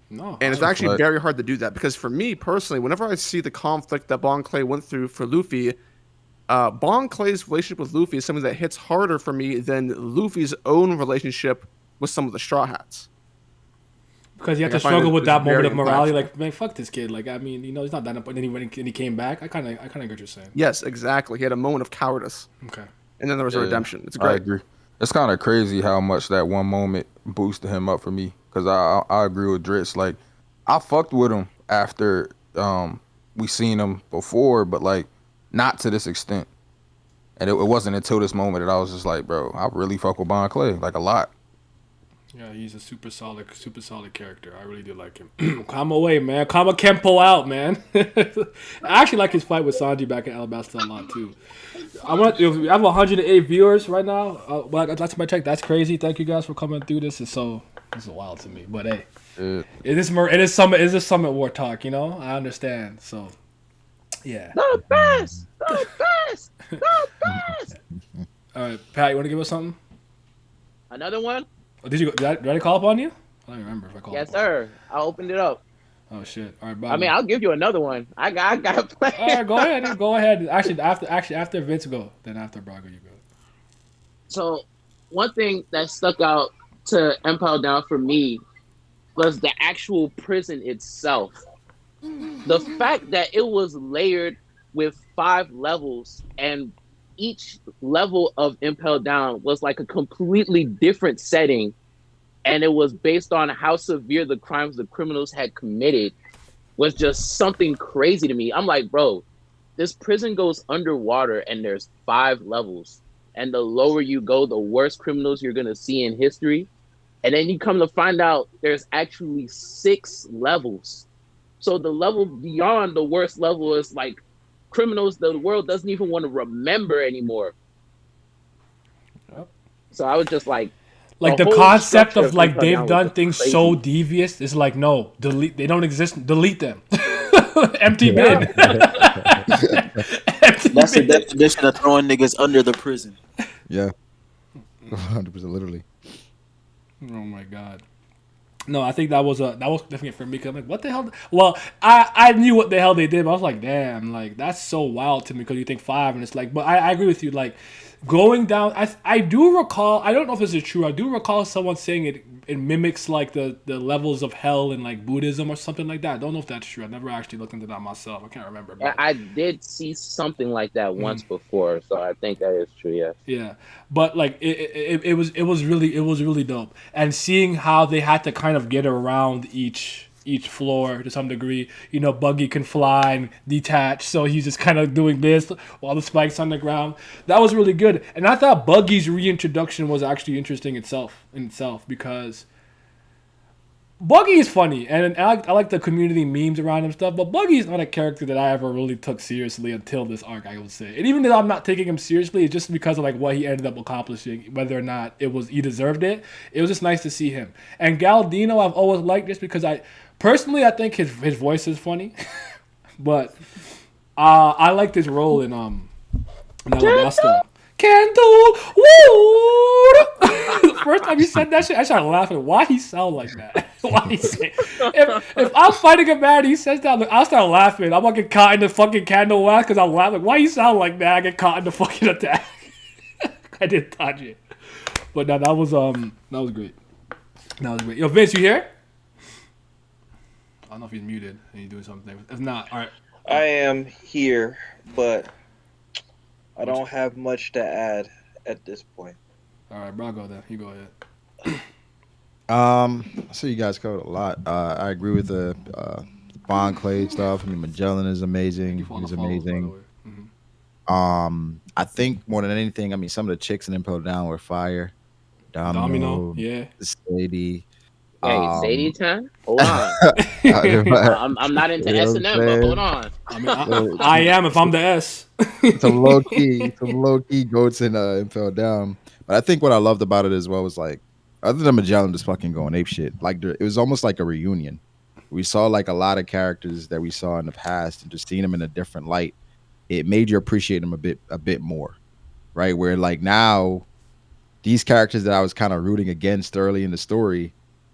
No, and it's actually very hard to do that because for me personally, whenever I see the conflict that Bon Clay went through for Luffy, Bon Clay's relationship with Luffy is something that hits harder for me than Luffy's own relationship with some of the Straw Hats. Because you have to struggle with that moment of morality. Like, man, fuck this kid. Like, I mean, he's not that important. And he came back. I kind of get what you're saying. Yes, exactly. He had a moment of cowardice. Okay. And then there was a redemption. It's great. I agree. It's kind of crazy how much that one moment boosted him up for me. Because I agree with Dritz. Like, I fucked with him after we seen him before, but, not to this extent. And it wasn't until this moment that I was just like, bro, I really fuck with Bon Clay, a lot. Yeah, he's a super solid character. I really do like him. Kama away, man. Kama Kempo out, man. I actually like his fight with Sanji back in Alabasta a lot, too. I have 108 viewers right now. But last time I checked, that's crazy. Thank you guys for coming through this. This is wild to me. But, hey, it is Summit War talk, I understand. So, yeah. The best! The best! The best! All right, Pat, you want to give us something? Another one? Oh, did I call upon you? I don't remember if I called. Yes, upon sir. I opened it up. You. Oh shit! All right, I mean, Bago. I'll give you another one. I got a plan. All right, go ahead. Go ahead. After Vince go, then after Brago you go. So, one thing that stuck out to Empire Down for me was the actual prison itself. The fact that it was layered with 5 levels, and each level of Impel Down was like a completely different setting, and it was based on how severe the crimes the criminals had committed, was just something crazy to me. I'm like, bro, this prison goes underwater and there's 5 levels. And the lower you go, the worse criminals you're going to see in history. And then you come to find out there's actually 6 levels. So the level beyond the worst level is like criminals the world doesn't even want to remember anymore. Yep. So I was just like the whole concept structure of like Impel they've Down was done just things crazy. so devious. It's like no, delete. They don't exist. Delete them. Empty Yeah. bin. Empty That's the bin. definition of throwing niggas under the prison. Yeah, 100%, literally. Oh my god. No, I think that was definitely for me. Cause I'm like, what the hell? Well, I knew what the hell they did, but I was like, damn, like that's so wild to me because you think 5, and it's like, but I agree with you. Like going down, I do recall. I don't know if this is true. I do recall someone saying it mimics like the levels of hell in like Buddhism or something like that. I don't know if that's true. I never actually looked into that myself. I can't remember. But I did see something like that once before, so I think that is true. Yeah. yeah, but like it was really dope, and seeing how they had to kind of get around each floor to some degree. You know, Buggy can fly and detach, so he's just kind of doing this while the spike's on the ground. That was really good, and I thought Buggy's reintroduction was actually interesting in itself because Buggy is funny, and I like the community memes around him and stuff, but Buggy is not a character that I ever really took seriously until this arc, I would say. And even though I'm not taking him seriously, it's just because of like what he ended up accomplishing, whether or not he deserved it. It was just nice to see him. And Galdino, I've always liked this because I think his voice is funny, but I liked his role in Alabasta. Candle wood. First time he said that shit, I started laughing. Why he sound like that? Why he say? If I'm fighting a man, he says that, I'll start laughing. I'm gonna get caught in the fucking candle wax because I'm laughing. Why he sound like that? I get caught in the fucking attack. I didn't touch it, but no, that was great. That was great. Yo, Vince, you here? I don't know if he's muted and he's doing something. If not, all right. I am here, but I don't have much to add at this point. All right, Brago, then you go ahead. So you guys covered a lot. I agree with the Bond Clay stuff. I mean, Magellan is amazing. He's amazing. I think more than anything, I mean, some of the chicks in Impel Down were fire. Domino, yeah. Sadie. Hey, Sadie time? Hold on. I'm not into S&M, but hold on. I mean, I am if I'm the S. Some low key goats in Impel Down. But I think what I loved about it as well was like, other than Magellan just fucking going ape shit, like it was almost like a reunion. We saw like a lot of characters that we saw in the past, and just seeing them in a different light, it made you appreciate them a bit more, right? Where like now, these characters that I was kind of rooting against early in the story,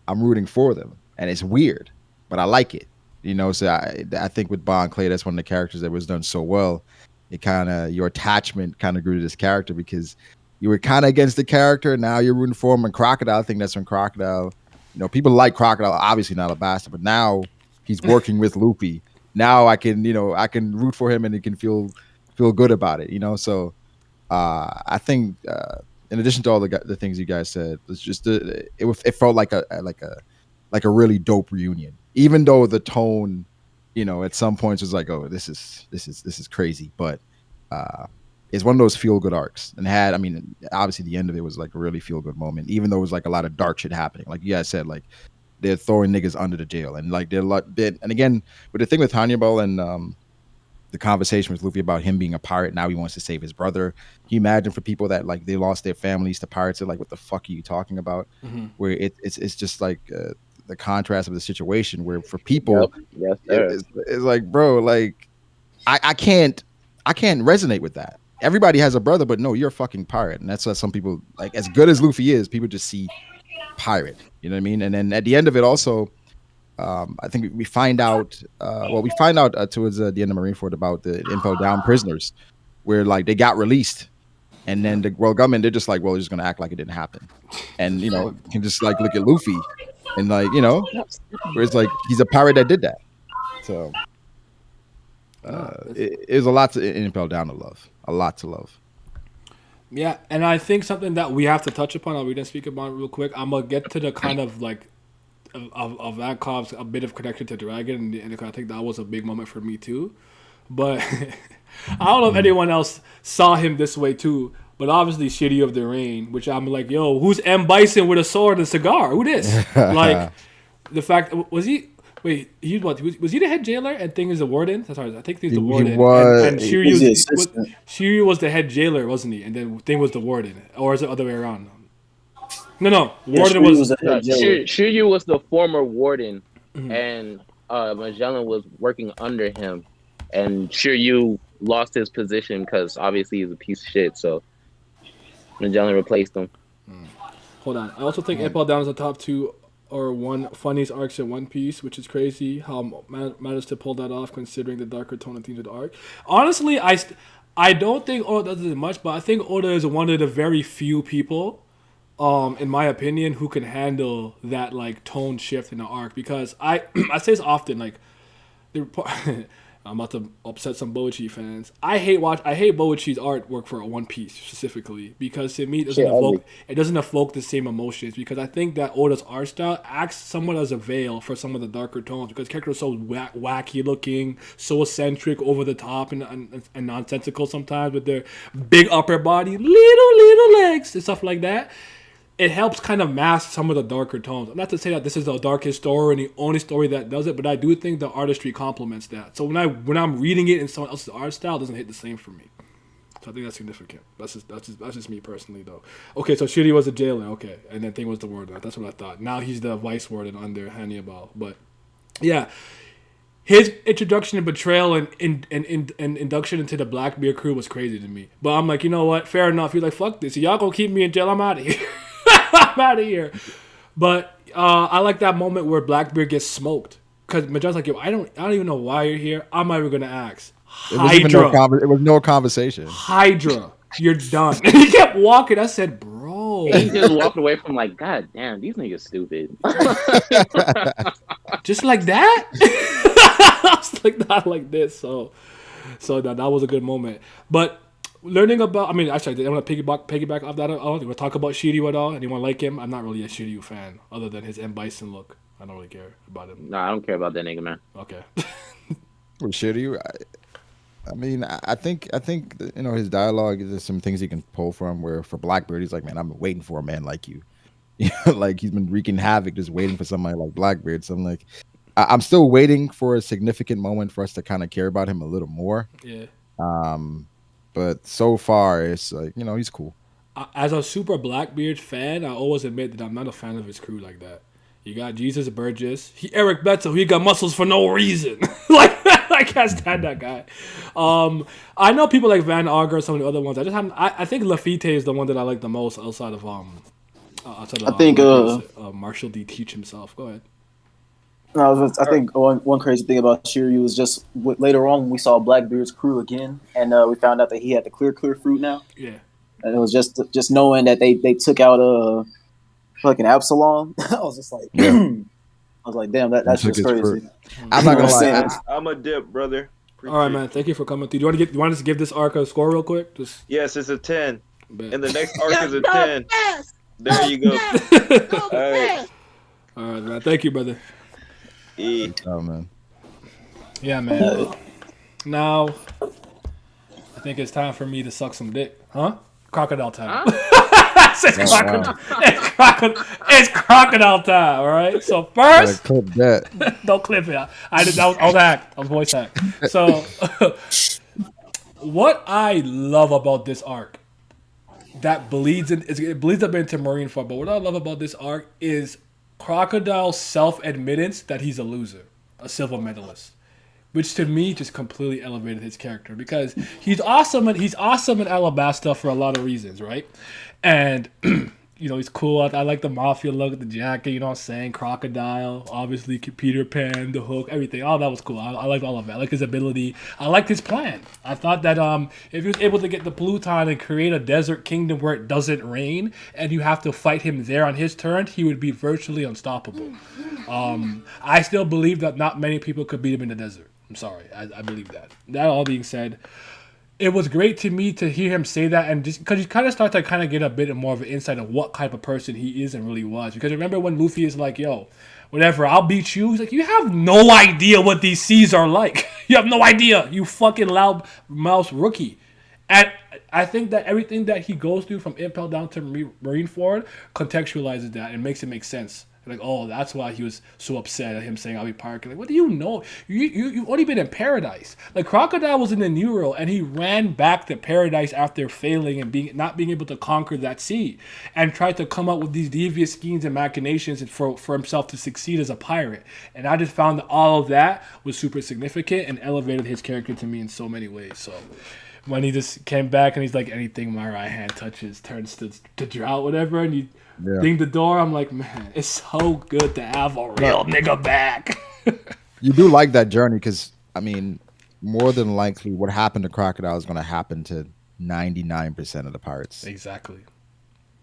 I'm rooting for them, and it's weird, but I like it. You know, so I think with Bond Clay, that's one of the characters that was done so well. It kind of, your attachment kind of grew to this character because you were kind of against the character. Now you're rooting for him. And Crocodile, I think that's when Crocodile, you know, people like Crocodile, obviously not Alabasta, but now he's working with Luffy. Now I can root for him and he can feel good about it, you know? So I think in addition to all the things you guys said, it's just it felt like a really dope reunion, even though the tone, you know, at some points was like, oh, this is crazy, but it's one of those feel good arcs, and I mean, obviously the end of it was like a really feel good moment, even though it was like a lot of dark shit happening, like you guys said, like they're throwing niggas under the jail, and like and again with the thing with Hannibal and the conversation with Luffy about him being a pirate, now he wants to save his brother. Can you imagine for people that like they lost their families to pirates, are like, what the fuck are you talking about? Mm-hmm. Where it's just like the contrast of the situation, where for people, Yes, it's like, bro, like I can't resonate with that. everybody has a brother, but no, you're a fucking pirate, and that's what some people like. As good as Luffy is, people just see pirate. You know what I mean? And then at the end of it, also, I think we find out. We find out towards the end of Marineford about the Impel Down prisoners, where like they got released, and then the world government they're just like, well, we're just gonna act like it didn't happen, and you can just like look at Luffy, and like where it's like he's a pirate that did that. So it was a lot to Impel Down to love, a lot to love. Yeah, and I think something that we have to touch upon, we didn't speak about it real quick. I'm gonna get to the kind of like of Vankov's a bit of connection to Dragon, and I think that was a big moment for me too. But I don't know if anyone else saw him this way too. But obviously, Shitty of the Rain, which I'm like, yo, who's M Bison with a sword and a cigar? Who this? Like the fact was he. Wait, he was he the head jailer and Thing is the warden? Sorry, I think he's the warden. And Shiryu was the head jailer, wasn't he? And then Thing was the warden, or is it the other way around? No. Warden was the head jailer. Shiryu was the former warden, and Magellan was working under him, and Shiryu lost his position because obviously he's a piece of shit. So Magellan replaced him. Hold on, I also think Impel Down is the top 2 or one funniest arcs in One Piece, which is crazy how managed to pull that off considering the darker tone and themes of the arc. Honestly, I don't think Oda does it much, but I think Oda is one of the very few people, in my opinion, who can handle that like tone shift in the arc. Because I say this often, like I'm about to upset some Boichi fans. I hate Boichi's artwork for One Piece specifically because to me it doesn't evoke the same emotions, because I think that Oda's art style acts somewhat as a veil for some of the darker tones because characters are so wacky looking, so eccentric, over the top, and nonsensical sometimes with their big upper body, little legs and stuff like that. It helps kind of mask some of the darker tones. Not to say that this is the darkest story and the only story that does it, but I do think the artistry complements that. So when I'm reading it in someone else's art style, it doesn't hit the same for me. So I think that's significant. That's just me personally, though. Okay, so Shiri was a jailer, okay, and then Thing was the warden. That's what I thought. Now he's the vice warden under Hannibal. But yeah, his introduction and betrayal and induction into the Blackbeard crew was crazy to me. But I'm like, you know what? Fair enough. He's like, fuck this. Y'all gonna keep me in jail? I'm out of here. I'm out of here. But I like that moment where Blackbeard gets smoked because Magellan's like, yo, I don't even know why you're here. I'm not even gonna ask. Hydra. It was no conversation. Hydra, you're done. And he kept walking. I said, bro. He just walked away from like, God damn, these niggas stupid. Just like that. I was like, not like this. So that was a good moment. But learning about, I mean, actually, I want to piggyback off that. I want to talk about Shiryu at all. Anyone like him? I'm not really a Shiryu fan, other than his M Bison look. I don't really care about him. No, I don't care about that nigga, man. Okay. With Shiryu, I mean, I think his dialogue. There's some things he can pull from. Where for Blackbeard, he's like, man, I've been waiting for a man like you. Like he's been wreaking havoc, just waiting for somebody like Blackbeard. So I'm like, I'm still waiting for a significant moment for us to kind of care about him a little more. Yeah. But so far, it's like, he's cool. As a super Blackbeard fan, I always admit that I'm not a fan of his crew like that. You got Jesus Burgess. Eric Bledsoe, he got muscles for no reason. Like, I can't stand that guy. I know people like Van Auger, some of the other ones. I think Lafitte is the one that I like the most outside of Marshall D. Teach himself. Go ahead. No, I think one crazy thing about Shiryu was just later on when we saw Blackbeard's crew again, and we found out that he had the clear fruit now. Yeah, and it was just knowing that they took out fucking Absalom. I was just like, I was like, damn, that's just crazy. I'm not gonna lie, I'm a dip, brother. All right, man. Thank you for coming through. Do you want us to give this arc a score real quick? Yes, it's a 10, and the next arc is a 10. There you go. All right, man. Thank you, brother. Oh, man. Yeah, man. Now, I think it's time for me to suck some dick. Huh? Crocodile time. It's crocodile time, all right? So first... Clip that. Don't clip it. I was voice act. So, what I love about this arc that bleeds up into Marineford, but what I love about this arc is Crocodile's self-admittance that he's a loser, a silver medalist. which to me just completely elevated his character because he's awesome and he's awesome in Alabasta for a lot of reasons, right? And you know, he's cool. I like the mafia look, the jacket, you know what I'm saying? Crocodile, obviously Peter Pan, the hook, everything. All that was cool. I liked all of it. I liked his ability. I liked his plan. I thought that if he was able to get the Pluton and create a desert kingdom where it doesn't rain and you have to fight him there on his turn, he would be virtually unstoppable. I still believe that not many people could beat him in the desert. I'm sorry. I believe that. That all being said, it was great to me to hear him say that, and just because you kind of start to kind of get a bit more of an insight of what type of person he is and really was. Because remember when Luffy is like, "Yo, whatever, I'll beat you." He's like, "You have no idea what these seas are like. You have no idea, you fucking loud mouse rookie." And I think that everything that he goes through from Impel down to Marineford contextualizes that and makes it make sense. Like, oh, that's why he was so upset at him saying I'll be pirate. Like, what do you know? You've only been in paradise. Like, Crocodile was in the New World, and he ran back to paradise after failing and not being able to conquer that sea, and tried to come up with these devious schemes and machinations for himself to succeed as a pirate. And I just found that all of that was super significant and elevated his character to me in so many ways. So when he just came back and he's like, anything my right hand touches turns to drought, whatever, and he ding the door, I'm like, man, it's so good to have a real nigga back. You do like that journey because, I mean, more than likely what happened to Crocodile is going to happen to 99% of the pirates. Exactly.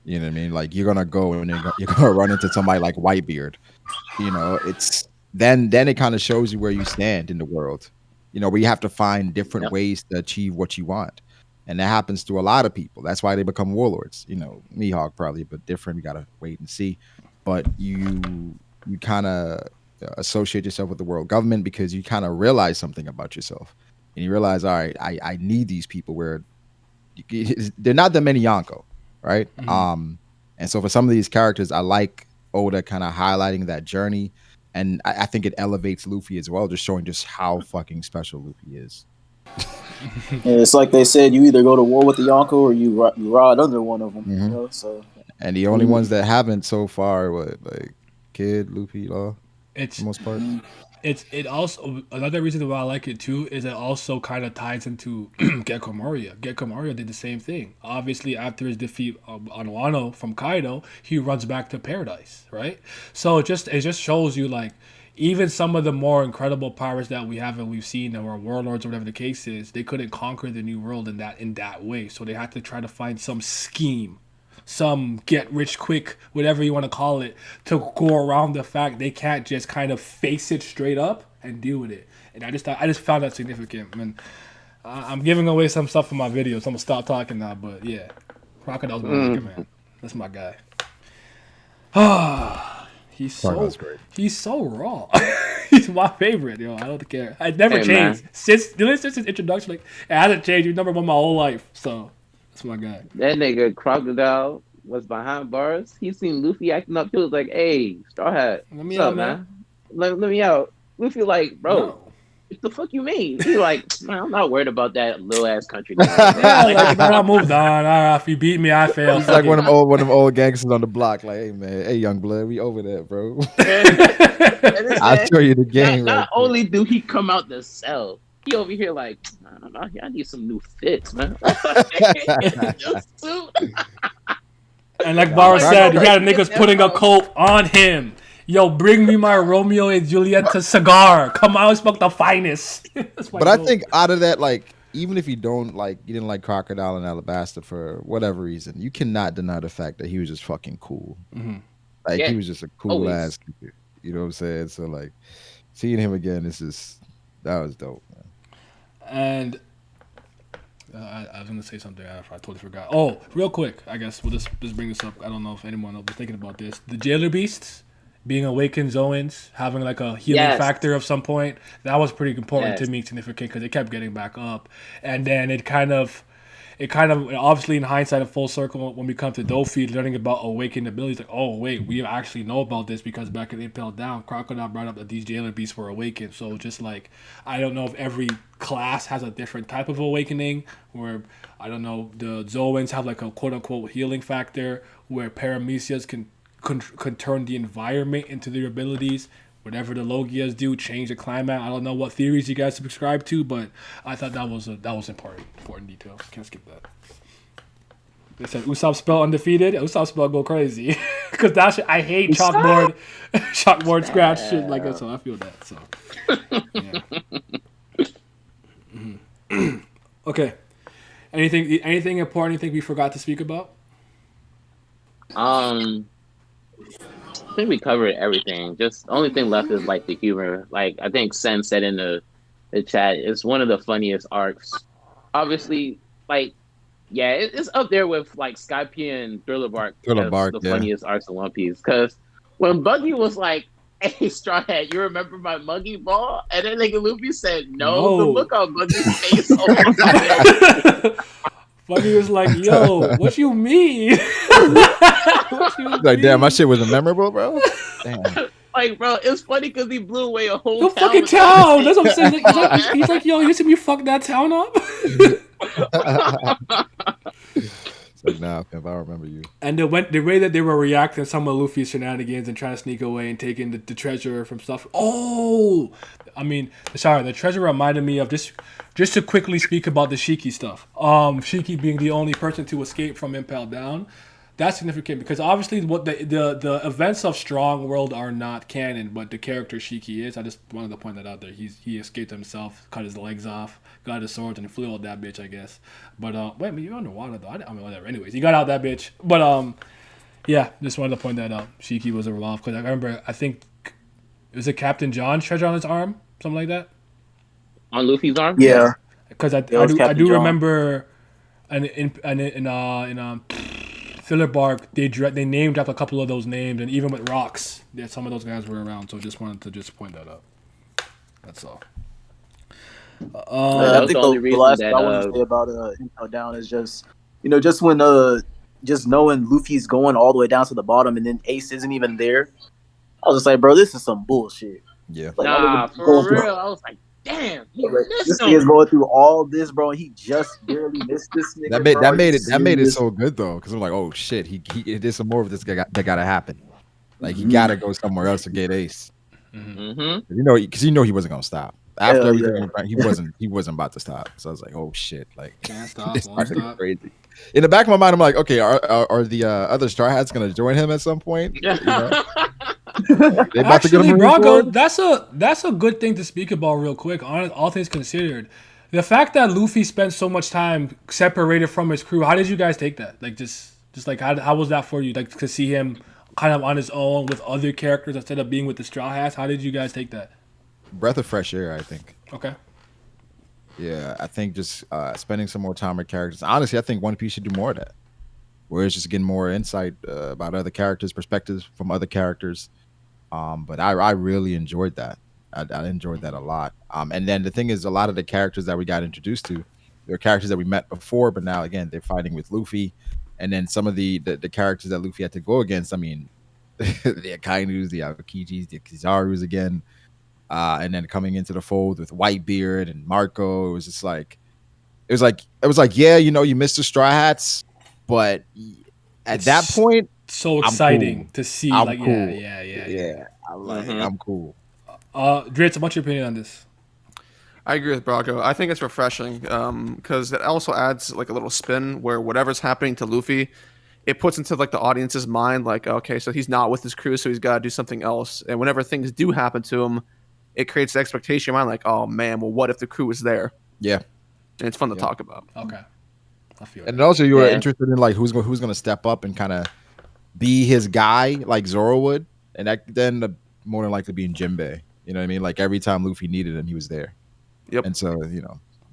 You know what I mean? Like, you're going to go and you're going to run into somebody like Whitebeard. You know, it's then it kind of shows you where you stand in the world. You know, where you have to find different ways to achieve what you want. And that happens to a lot of people. That's why they become warlords. You know, Mihawk probably a bit different. You got to wait and see. But you kind of associate yourself with the world government because you kind of realize something about yourself. And you realize, all right, I need these people where they're not that many Yonko, right? Mm-hmm. And so for some of these characters, I like Oda kind of highlighting that journey. And I think it elevates Luffy as well, just showing just how fucking special Luffy is. Yeah, it's like they said, you either go to war with the Yonko or you ride under one of them. Mm-hmm. You know, so and the only ones that haven't so far, like Kid, Luffy, Law, it's for the most part. It also, another reason why I like it too is it also kind of ties into Gekko Moria. Gekko Moria did the same thing. Obviously, after his defeat on Wano from Kaido, he runs back to paradise, right? So it just shows you, like, even some of the more incredible pirates that we've seen that were warlords or whatever the case is, they couldn't conquer the new world in that way. So they had to try to find some scheme, some get rich quick, whatever you want to call it, to go around the fact they can't just kind of face it straight up and deal with it. And I just found that significant. And I'm giving away some stuff from my videos, so I'm gonna stop talking now. But yeah, Crocodile's my nigga, man. That's my guy. He's so raw. He's my favorite, yo. I don't care. I never changed since his introduction. Like, it hasn't changed. He's number one my whole life. So that's my guy. That nigga Crocodile was behind bars. He seen Luffy acting up. He was like, "Hey, Straw Hat, what's up, man? Let me out." Luffy like, "Bro, what the fuck you mean?" He like, "Man, I'm not worried about that little ass country." I moved on. If you beat me, I fail. He's like one of them old gangsters on the block. Like, hey man, hey young blood, we over that, bro. I'll show you the game. Not only do he come out the cell, he over here like, I need some new fits, man. And like Barra said, you got niggas putting a coat on him. Yo, bring me my Romeo and Julieta cigar. Come out and smoke the finest. But I think out of that, like, even if you didn't like Crocodile and Alabasta for whatever reason, you cannot deny the fact that he was just fucking cool. Mm-hmm. Like, he was just a cool ass kid. You know what I'm saying? So, like, seeing him again, that was dope, man. And I was gonna say something after I totally forgot. Oh, real quick, I guess we'll just bring this up. I don't know if anyone else was thinking about this. The Jailer Beasts being awakened Zoans, having like a healing factor of some point, that was pretty important to me, significant, because it kept getting back up. And then it kind of obviously in hindsight, in full circle, when we come to Dofi, learning about awakened abilities, like, oh wait, we actually know about this because back in Impel Down, Crocodile brought up that these Jailer Beasts were awakened. So just like, I don't know if every class has a different type of awakening, where I don't know, the Zoans have like a quote unquote healing factor, where Paramecias can turn the environment into their abilities, whatever the Logias do, change the climate. I don't know what theories you guys subscribe to, but I thought that was important detail. Can't skip that. They said Usopp spell undefeated. Usopp spell go crazy because that shit. I hate chalkboard scratch shit like that. So I feel that. So yeah. Okay. Anything important? Anything we forgot to speak about? I think we covered everything. Just the only thing left is like the humor. Like I think Sen said in the chat, it's one of the funniest arcs. Obviously, like yeah, it's up there with like Skype and Thriller Bark as the funniest arcs in One Piece. Because when Buggy was like, "Hey, Straw Hat, you remember my Muggy Ball?" and then nigga Luffy said, "No." The look on Buggy's face. Buggy was like, "Yo, what you mean?" Like, damn, my shit wasn't memorable, bro. Damn. Like, bro, it's funny because he blew away a whole the fucking town. That's what I'm saying. He's like, "Yo, you see me fuck that town up?" It's like, nah, if I remember you. And the way that they were reacting to some of Luffy's shenanigans and trying to sneak away and taking the treasure from stuff. Oh, I mean, sorry, the treasure reminded me of just to quickly speak about the Shiki stuff. Shiki being the only person to escape from Impel Down. That's significant because obviously what the events of Strong World are not canon, but the character Shiki is. I just wanted to point that out there. He escaped himself, cut his legs off, got his sword, and flew out that bitch, I guess. But wait, you're underwater though. I mean, whatever. Anyways, he got out that bitch. But yeah, just wanted to point that out. Shiki was involved because I remember. I think it was a Captain John treasure on his arm, something like that. On Luffy's arm. Yeah, because I do remember, in Filler Bark, they named up a couple of those names, and even with Rocks, some of those guys were around. So just wanted to point that out. That's all. I think the last thing I want to say about Impel Down is just when just knowing Luffy's going all the way down to the bottom and then Ace isn't even there. I was just like, bro, this is some bullshit. Yeah. Like, nah, for real. I was like, damn, this thing is going through all this, bro. And he just barely missed this nigga. That made it so good though, because I'm like, oh shit, he did some more of this that gotta happen. Like he gotta go somewhere else to get Ace. Mm-hmm. Because he wasn't gonna stop. After everything, he wasn't about to stop. So I was like, oh shit, like can't stop, won't stop. Crazy. In the back of my mind, I'm like, okay, are the other Straw Hats gonna join him at some point? You know? They about Actually, to Bronco, that's a good thing to speak about real quick. All things considered, the fact that Luffy spent so much time separated from his crew, how did you guys take that? Like just like how was that for you? Like to see him kind of on his own with other characters instead of being with the Straw Hats. How did you guys take that? Breath of fresh air, I think. Okay. Yeah, I think just spending some more time with characters. Honestly, I think One Piece should do more of that, where it's just getting more insight about other characters, perspectives from other characters. But I really enjoyed that. I enjoyed that a lot. And then the thing is, a lot of the characters that we got introduced to, they're characters that we met before, but now again they're fighting with Luffy. And then some of the characters that Luffy had to go against. I mean, the Akainus, the Aokijis, the Kizarus again. And then coming into the fold with Whitebeard and Marco, it was like, yeah, you missed the Straw Hats, but at that point, so exciting cool. to see. I'm like, cool. Yeah. I'm cool. Dritz, what's your opinion on this? I agree with Bronco. I think it's refreshing because it also adds like a little spin where whatever's happening to Luffy, it puts into like the audience's mind like, okay, so he's not with his crew, so he's got to do something else. And whenever things do happen to him, it creates the expectation in your mind like, oh man, well, what if the crew was there? Yeah, and it's fun to talk about. Okay, I feel. And also, you were interested in like who's going to step up and kind of be his guy, like Zoro would, and that then more than likely being Jinbei. You know what I mean? Like every time Luffy needed him, he was there. Yep. And so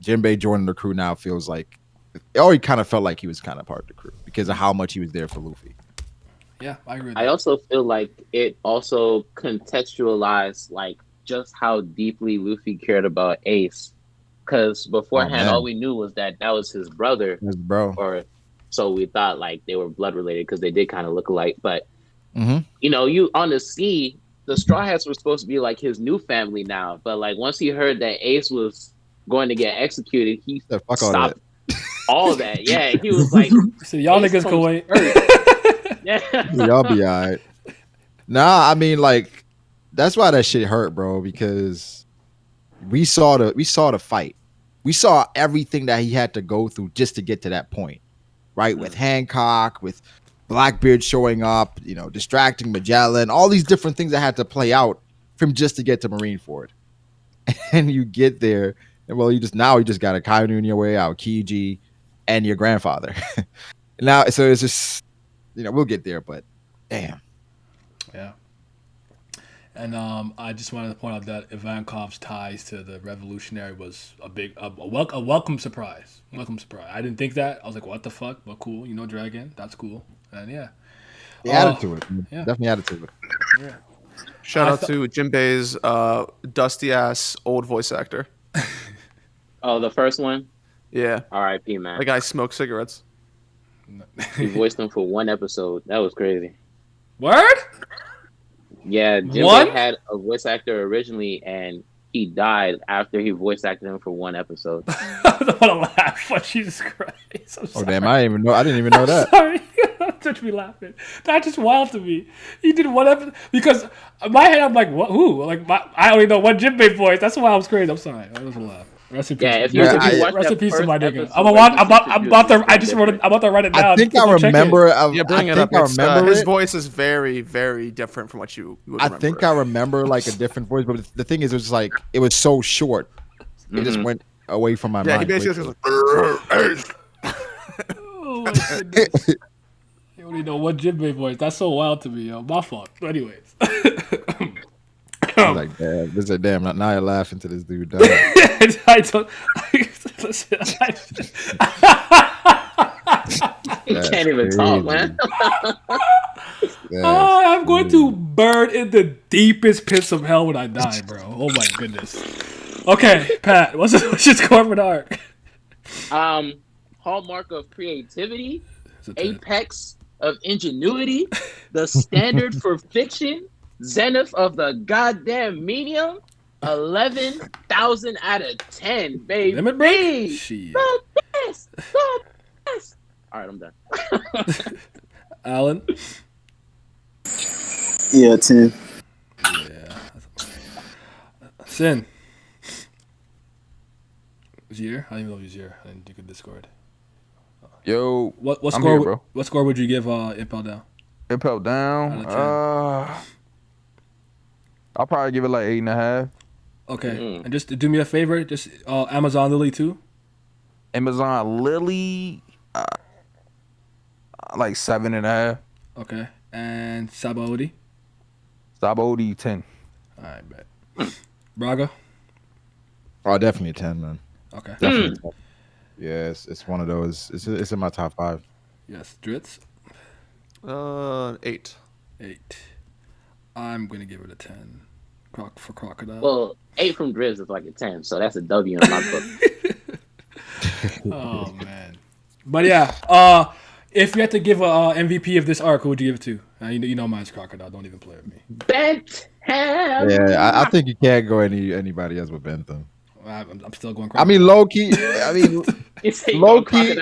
Jinbei joining the crew now feels like, he kind of felt like he was kind of part of the crew because of how much he was there for Luffy. Yeah, I agree with that. I also feel like it also contextualized like just how deeply Luffy cared about Ace, because beforehand all we knew was that was his brother, his bro, or so we thought like they were blood related because they did kind of look alike. But you on the sea, the Straw Hats were supposed to be like his new family now. But like once he heard that Ace was going to get executed, he stopped all that. Yeah, he was like, so y'all niggas can wait. Yeah, y'all be all right. Nah, I mean like. that's why that shit hurt, bro. Because we saw the fight. We saw everything that he had to go through just to get to that point, right? With Hancock, with Blackbeard showing up, distracting Magellan, all these different things that had to play out from just to get to Marineford. And you get there, and well, you just got a Kainu in your way out, Kiji, and your grandfather. Now, so it's just, we'll get there, but damn. Yeah. And I just wanted to point out that Ivankov's ties to the revolutionary was a welcome surprise. Welcome surprise. I didn't think that. I was like, what the fuck? But cool, Dragon. That's cool. And yeah. He added to it. Yeah. Definitely added to it. Yeah. Shout out to Jinbei's dusty ass old voice actor. Oh, the first one? Yeah. R.I.P. man. The guy smoked cigarettes. He voiced him for one episode. That was crazy. Word? Yeah, Jinbei had a voice actor originally, and he died after he voice acted him for one episode. I don't want to laugh, but Jesus Christ. Oh damn! I didn't even know that. Sorry, touch me laughing. That's just wild to me. He did one episode because in my head I'm like, what? Who? Like I only know one Jinbei voice. That's why I was crazy. I'm sorry. I was a laugh. Rest in peace. Yeah, if rest in peace to my nigga. I'm about to write it down. I think I remember. Bring it up. His voice is very, very different from what you would remember. I think I remember like a different voice, but the thing is, it was so short. It just went away from my mind. Yeah, he basically was like, oh my goodness. You only know one Jinbei voice. That's so wild to me, yo. My fault. But anyways. I was like, damn, now you're laughing to this dude. I don't. Listen, You can't even talk, man. I'm going to burn in the deepest pits of hell when I die, bro. Oh my goodness. Okay, Pat, what's your score for the arc? Hallmark of creativity, apex of ingenuity, the standard for fiction, zenith of the goddamn medium, 11,000 out of 10, baby. Limit break? Shit. The best. All right, I'm done. Alan? Yeah, 10. Yeah. Sin? Zier? I don't even know if he's here. I didn't do good Discord. Yo, What I'm score? here, bro. What score would you give Impel Down? Impel Down. I'll probably give it like 8.5. Okay, and just do me a favor, just Amazon Lily too. Amazon Lily, like 7.5. Okay, and Sabaody. Sabaody 10. All right, bet. Braga. Oh, definitely a 10, man. Okay. Definitely. Yeah, it's one of those. It's in my top 5. Yes, Dritz. 8. 8. I'm gonna give it a 10. For Crocodile. Well, 8 from Drizz is like a 10, so that's a W in my book. Oh man, but yeah. If you had to give a MVP of this arc, who would you give it to? You know mine's Crocodile. Don't even play with me. Bentham. Yeah, I think you can't go anybody else with Bentham. I'm still going I Crocodile. mean, low key. Low key. You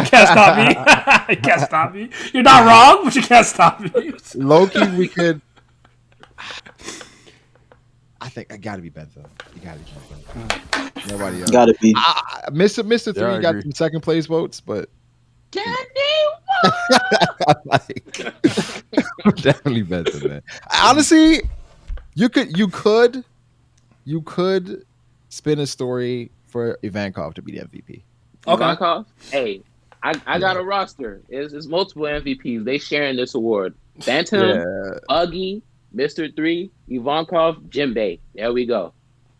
can't stop me. You can't stop me. You're not wrong, but you can't stop me. Low key, we could. I think I gotta be Bentham. You gotta be Bentham. Nobody else. Gotta be. Mr. 3 got some second place votes, but definitely Bentham, man. Honestly, you could spin a story for Ivankov to be the MVP. Okay. Ivankov? Hey, I got a roster. It's multiple MVPs. They sharing this award. Bantam, Buggy, Mr. 3, Ivankov, Jinbei. There we go.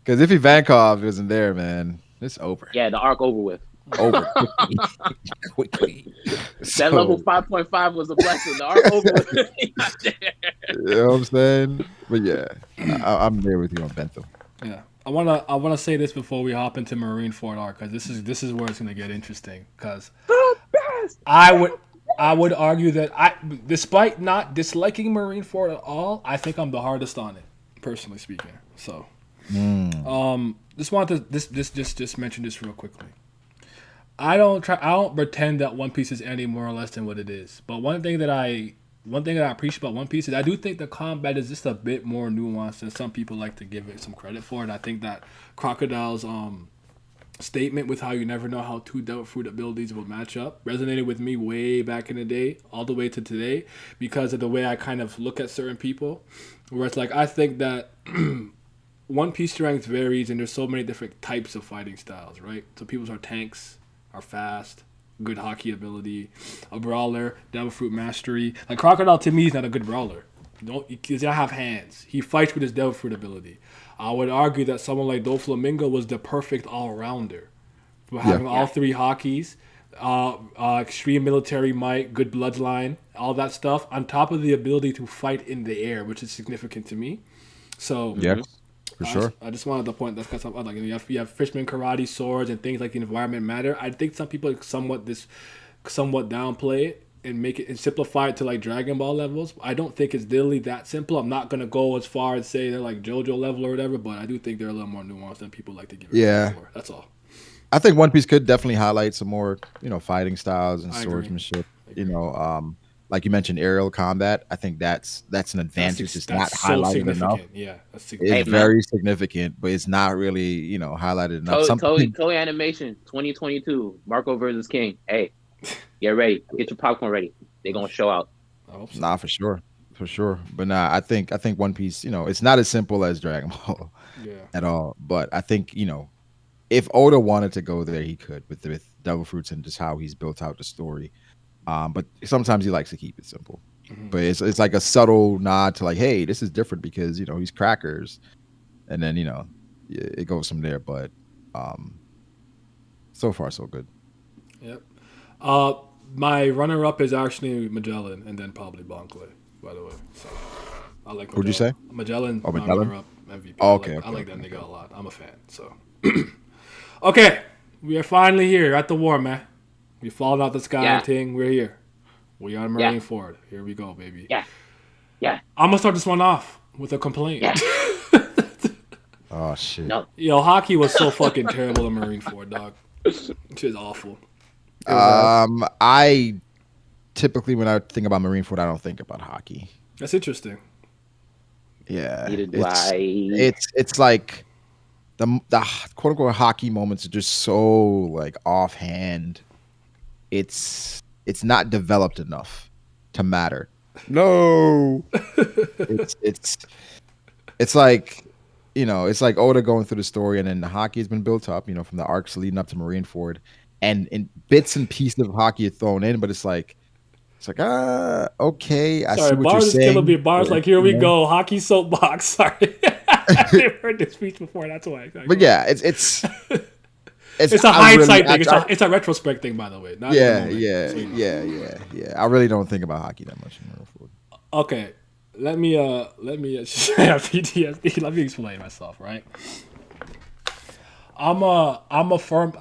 Because if Ivankov isn't there, man, it's over. Yeah, the arc over with. Over quickly. That level 5.5 was a blessing. The arc over with. You know what I'm saying? But yeah, I'm there with you on Bentham. Yeah, I wanna say this before we hop into Marineford arc, because this is where it's gonna get interesting. Because I would argue that despite not disliking Marineford at all, I think I'm the hardest on it, personally speaking. So, just wanted to just mention this real quickly. I don't pretend that One Piece is any more or less than what it is. But one thing that I one thing that I appreciate about One Piece is I do think the combat is just a bit more nuanced than some people like to give it some credit for, and I think that Crocodile's statement with how you never know how two Devil Fruit abilities will match up resonated with me way back in the day, all the way to today, because of the way I kind of look at certain people, where it's like I think that One Piece strength varies, and there's so many different types of fighting styles, right? So people's are tanks, are fast, good hockey ability, a brawler, Devil Fruit mastery. Like Crocodile to me is not a good brawler. He does not have hands. He fights with his Devil Fruit ability. I would argue that someone like Doflamingo was the perfect all-rounder. For having all three hockeys, extreme military might, good bloodline, all that stuff, on top of the ability to fight in the air, which is significant to me. So for sure. I just wanted to point that's because like you have Fishman karate swords and things like the environment matter. I think some people somewhat downplay it and make it and simplify it to like Dragon Ball levels. I don't think it's literally that simple. I'm not gonna go as far as say they're like JoJo level or whatever, but I do think they're a little more nuanced than people like to give it credit for. That's all. I think One Piece could definitely highlight some more, fighting styles and I agree. swordsmanship. Like you mentioned, aerial combat. I think that's an advantage. It's not so highlighted significant. enough. Yeah, that's significant. It's very significant, but it's not really, highlighted enough. Toei Animation 2022, Marco versus King. Hey, get ready. Get your popcorn ready. They're gonna show out. I hope so. Nah, for sure. But nah, I think One Piece, it's not as simple as Dragon Ball at all. But I think, if Oda wanted to go there, he could with Devil Fruits and just how he's built out the story. But sometimes he likes to keep it simple. Mm-hmm. But it's like a subtle nod to like, hey, this is different because he's crackers, and then it goes from there. But so far so good. Yep. My runner-up is actually Magellan, and then probably Bonkley, by the way. So I like. Who'd you say? Magellan. Oh, My Magellan? runner-up MVP. Oh, okay. I like that nigga a lot. I'm a fan. So. Okay, we are finally here at the war, man. We fallen out the sky thing. We're here. We are Marineford. Here we go, baby. Yeah. I'm gonna start this one off with a complaint. Yeah. Oh shit. No. Yo, hockey was so fucking terrible in Marineford, dog. Shit's awful. I typically when I think about Marineford, I don't think about hockey. That's interesting. Yeah, Neither do I. It's like the quote unquote hockey moments are just so like offhand. It's not developed enough to matter. No. It's like it's like Oda going through the story, and then the hockey has been built up, from the arcs leading up to Marineford, and bits and pieces of hockey are thrown in, but it's like okay. I see what Bars you're is saying. gonna be bars like here we go hockey soapbox. Sorry, I've heard this speech before. That's why. But yeah, it's a hindsight thing. It's a retrospect thing, by the way. Not yeah. I really don't think about hockey that much in Marineford. Okay, let me PTSD. Let me explain myself, right? I'm a firm.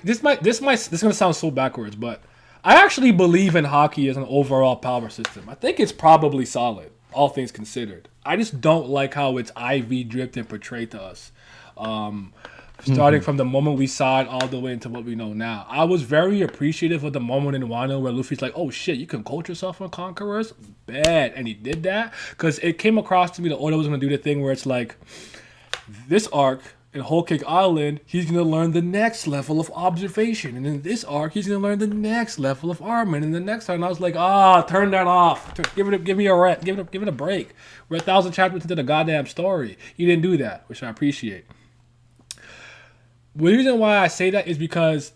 This gonna sound so backwards, but I actually believe in hockey as an overall power system. I think it's probably solid, all things considered. I just don't like how it's IV dripped and portrayed to us. Starting from the moment we saw it all the way into what we know now. I was very appreciative of the moment in Wano where Luffy's like, oh shit, you can coach yourself on Conquerors? Bad. And he did that because it came across to me that Oda was going to do the thing where it's like, this arc in Whole Cake Island, he's going to learn the next level of observation. And in this arc, he's going to learn the next level of armament. And the next time, I was like, turn that off. Give me a rest. Give it a break. We're 1,000 chapters into the goddamn story. He didn't do that, which I appreciate. The reason why I say that is because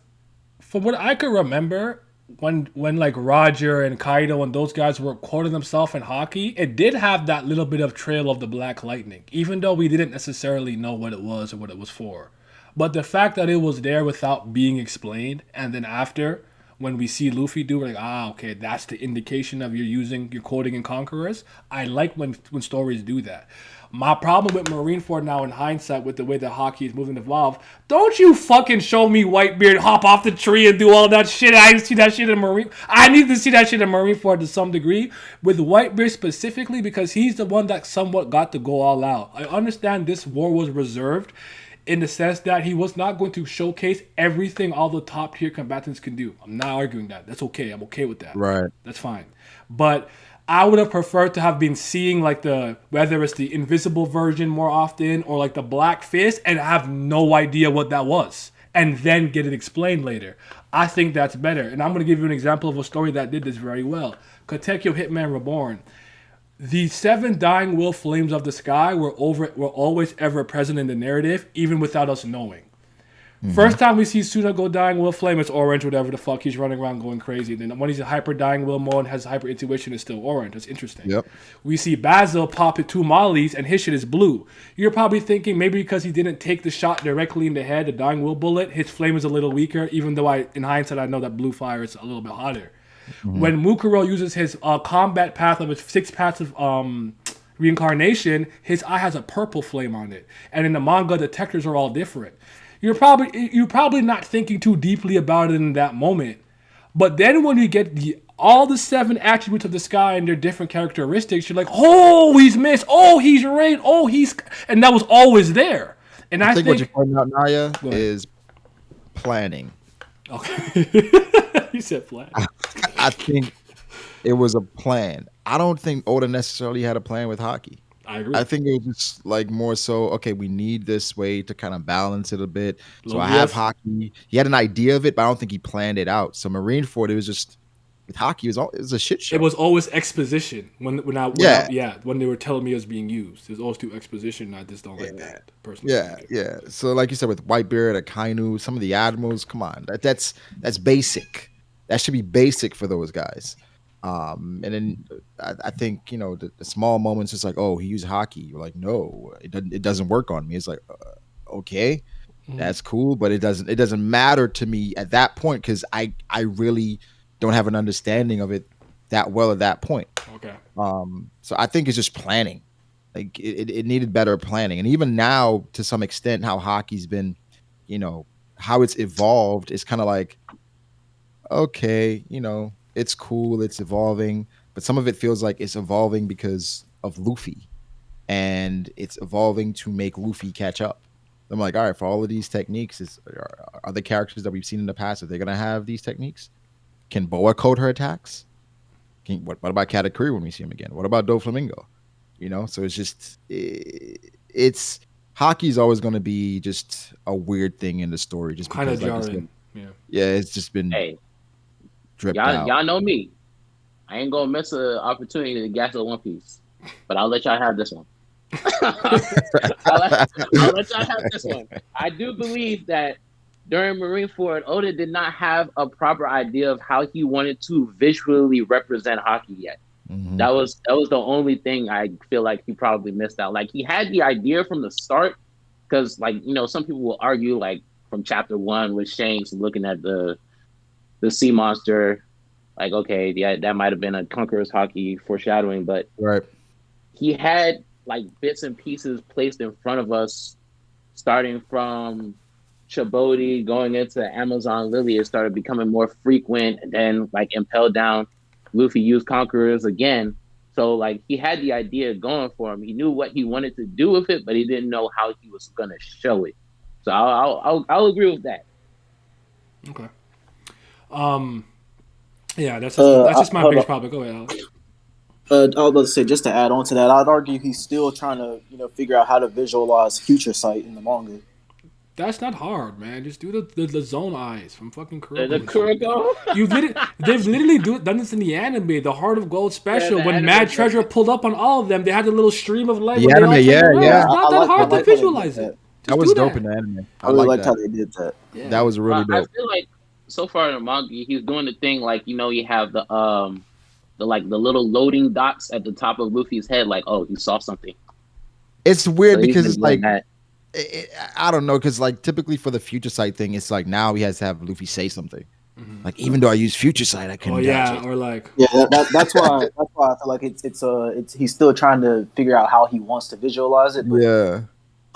from what I could remember, when like Roger and Kaido and those guys were quoting themselves in hockey, it did have that little bit of trail of the Black Lightning, even though we didn't necessarily know what it was or what it was for. But the fact that it was there without being explained, and then after, when we see Luffy do, we're like, okay, that's the indication of you're quoting in Conquerors. I like when stories do that. My problem with Marineford now in hindsight with the way that hockey is moving and evolve, don't you fucking show me Whitebeard hop off the tree and do all that shit. I didn't see that shit in Marine. I need to see that shit in Marineford to some degree. With Whitebeard specifically because he's the one that somewhat got to go all out. I understand this war was reserved in the sense that he was not going to showcase everything all the top tier combatants can do. I'm not arguing that. That's okay. I'm okay with that. Right. That's fine. But I would have preferred to have been seeing like whether it's the invisible version more often or like the Black Fist, and have no idea what that was, and then get it explained later. I think that's better. And I'm going to give you an example of a story that did this very well. Katekyo Hitman Reborn. The 7 dying will flames of the sky were always ever present in the narrative, even without us knowing. First time we see Suna go dying will flame, it's orange, whatever the fuck. He's running around going crazy. Then when he's in hyper dying will mode, has hyper intuition, it's still orange. That's interesting. Yep. We see Basil pop it 2 mollies and his shit is blue. You're probably thinking maybe because he didn't take the shot directly in the head, the dying will bullet, his flame is a little weaker. Even though in hindsight I know that blue fire is a little bit hotter. When Mukuro uses his combat path of his 6 paths of reincarnation, his eye has a purple flame on it. And in the manga, the textures are all different. You're probably not thinking too deeply about it in that moment. But then when you get all the 7 attributes of the sky and their different characteristics, you're like, oh, he's missed. Oh, he's rain. Oh, and that was always there. And I think what you're pointing out, Naya, is planning. Okay. You said plan. I think it was a plan. I don't think Oda necessarily had a plan with Haki. I agree. I think it was just like more so, okay, we need this way to kind of balance it a bit. So I have Haki. He had an idea of it, but I don't think he planned it out. So Marineford, it was just with Haki, it was a shit show. It was always exposition when they were telling me it was being used. There's always too exposition. I just don't like that personally. Yeah. So like you said, with Whitebeard, Akainu, some of the admirals, come on, that's basic. That should be basic for those guys. And then I think the small moments, it's like, oh, he used Haki. You're like, no, it doesn't work on me. It's like, okay, that's cool, but it doesn't matter to me at that point because I really don't have an understanding of it that well at that point. Okay. So I think it's just planning. Like it needed better planning, and even now to some extent, how Haki's been, how it's evolved is kind of like, okay, it's cool, it's evolving, but some of it feels like it's evolving because of Luffy, and it's evolving to make Luffy catch up. I'm like, all right, for all of these techniques, are the characters that we've seen in the past, are they going to have these techniques? Can Boa code her attacks? What about Katakuri when we see him again? What about Doflamingo? So it's just, it's Haki's always going to be just a weird thing in the story, just kind of because, jarring. Yeah, it's just been dripped out. Y'all know me. I ain't gonna miss an opportunity to gas up One Piece, but I'll let y'all have this one. I'll let y'all have this one. I do believe that during Marineford, Oda did not have a proper idea of how he wanted to visually represent Haki yet. That was the only thing I feel like he probably missed out. Like, he had the idea from the start, because some people will argue like from chapter 1 with Shanks looking at the sea monster, like, okay, yeah, that might have been a Conqueror's Haki foreshadowing, but right, he had like bits and pieces placed in front of us, starting from Chobodi going into Amazon Lily. It started becoming more frequent, and then like Impel Down, Luffy used Conquerors again. So like he had the idea going for him. He knew what he wanted to do with it, but he didn't know how he was gonna show it. So I'll agree with that. Okay. Yeah, that's just my biggest problem. Go ahead, Alex. I was about to say, just to add on to that, I'd argue he's still trying to figure out how to visualize future sight in the manga. That's not hard, man. Just do the zone eyes from fucking Kuroko. The Kuroko? They've literally done this in the anime, the Heart of Gold special. When Mad Treasure pulled up on all of them, they had a little stream of light. The anime, yeah. It's not that hard to visualize it. That was dope in the anime. I really liked how they did that. Yeah. That was really dope. I feel like so far in the manga, he's doing the thing like, you have the little loading dots at the top of Luffy's head, like, oh, he saw something. It's weird So because it's like, that. I don't know, because like typically for the future sight thing, it's like now he has to have Luffy say something. Like, even though I use future sight, I couldn't. Or like, that's why I feel like it's he's still trying to figure out how he wants to visualize it. But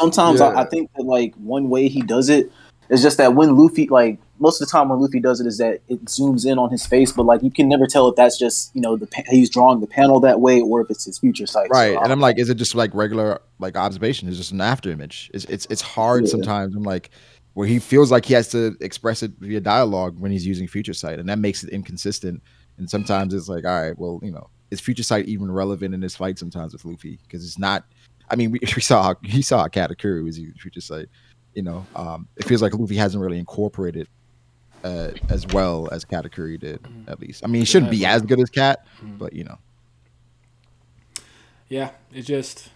sometimes I think that like one way he does it is just that when Luffy, like most of the time when Luffy does it, is that it zooms in on his face, but like you can never tell if that's just he's drawing the panel that way or if it's his future sight. Right, so, and I'm like, is it just like regular like observation? It's just an after image. It's hard sometimes. I'm like, where he feels like he has to express it via dialogue when he's using future sight, and that makes it inconsistent. And sometimes it's like, all right, well, is Future Sight even relevant in this fight sometimes with Luffy? Because it's not. I mean, we saw how Katakuri was using Future Sight. It feels like Luffy hasn't really incorporated as well as Katakuri did, at least. I mean, he shouldn't be as good as Kat, but Yeah, it just.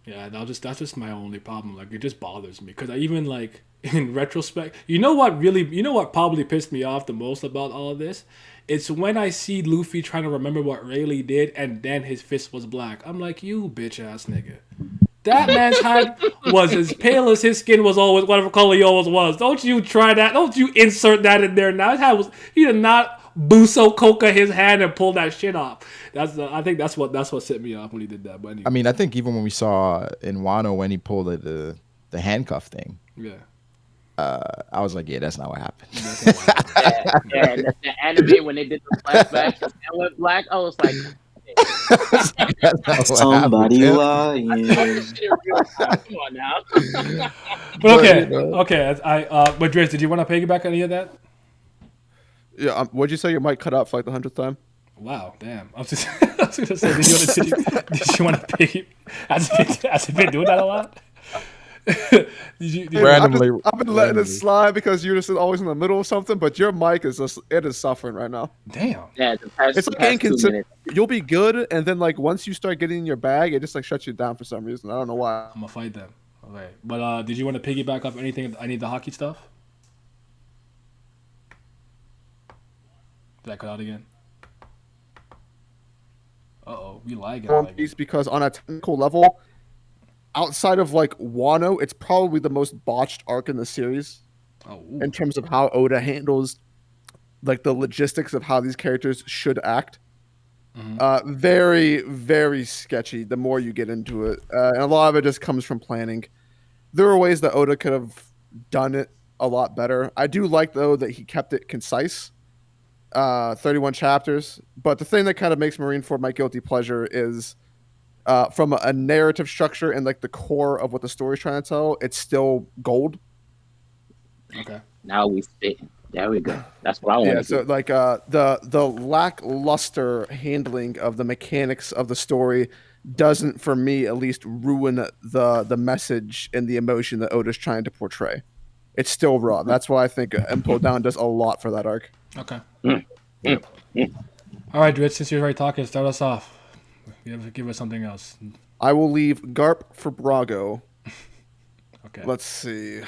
Yeah, that's just my only problem. Like, it just bothers me because I even like in retrospect, you know what probably pissed me off the most about all of this? It's when I see Luffy trying to remember what Rayleigh did and then his fist was black. I'm like, you bitch ass nigga. That man's head was as pale as his skin was always, whatever color he always was. Don't you try that. Don't you insert that in there now. His head was, he did not Buso Coca his hand and pull that shit off. I think that's what set me off when he did that. But anyway. I mean, I think even when we saw in Wano when he pulled the handcuff thing, I was like, yeah, that's not what happened. The anime when they did the flashback and went black, I was like, somebody lying. Come on now. But okay. But Driz, did you want to piggyback any of that? Yeah. What'd you say? Your mic cut out for like the 100th time? Wow, damn. I was gonna say, did you want to piggy? Has it been doing that a lot? Randomly, I've been letting it slide because you're just always in the middle of something, but your mic is suffering right now. Damn. Yeah, it's like inconsistent. You'll be good, and then like once you start getting in your bag, it just like shuts you down for some reason. I don't know why. I'm gonna fight them. Okay, but did you want to piggyback off anything? Any of the hockey stuff? Did I cut out again? We lagging. One Piece because on a technical level, outside of like Wano, it's probably the most botched arc in the series. In terms of how Oda handles like the logistics of how these characters should act. Very, very sketchy the more you get into it. And a lot of it just comes from planning. There are ways that Oda could have done it a lot better. I do like, though, that he kept it concise. 31 chapters. But the thing that kind of makes Marineford my guilty pleasure is from a narrative structure and like the core of what the story's trying to tell, it's still gold. Okay. Now we fit. There we go. That's what I want. Yeah, so like the lackluster handling of the mechanics of the story doesn't, for me at least, ruin the message and the emotion that Oda's trying to portray. It's still raw. That's why I think Impo Down does a lot for that arc. Okay. All right, Dritz, since you're already talking, start us off. Give us something else. I will leave Garp for Brago. Okay. Let's see.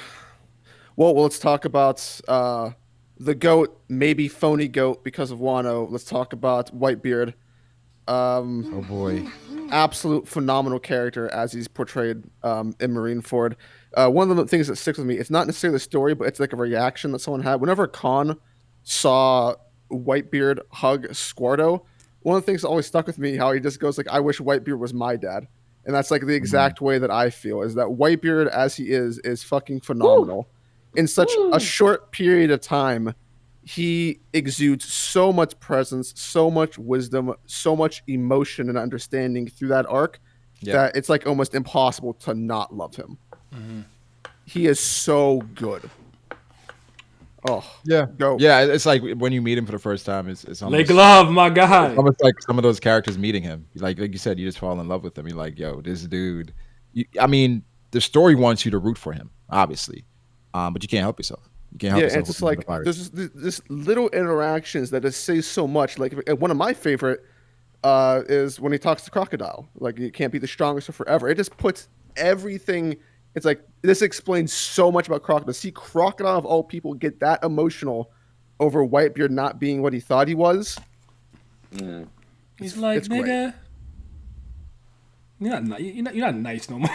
Well, let's talk about the GOAT, maybe phony GOAT because of Wano. Let's talk about Whitebeard. Oh boy. Absolute phenomenal character as he's portrayed in Marineford. One of the things that sticks with me, it's not necessarily the story, but it's like a reaction that someone had. Whenever Khan saw Whitebeard hug Squardo, one of the things that always stuck with me, how he just goes like, I wish Whitebeard was my dad. And that's like the exact way that I feel, is that Whitebeard as he is fucking phenomenal. Woo! In such a short period of time, he exudes so much presence, so much wisdom, so much emotion and understanding through that arc that it's like almost impossible to not love him. Mm-hmm. He is so good. Oh yeah, yeah. It's like when you meet him for the first time, it's almost like love, my guy. It's almost like some of those characters meeting him. Like you said, you just fall in love with him. You're like, yo, this dude. I mean, the story wants you to root for him, obviously, but you can't help yourself. You can't help yourself. It's just like there's this little interactions that just say so much. Like one of my favorite is when he talks to Crocodile. Like, you can't be the strongest forever. It just puts everything. It's like, this explains so much about Crocodile. See Crocodile of all people get that emotional over Whitebeard not being what he thought he was. He's like, nigga, you're not nice no more.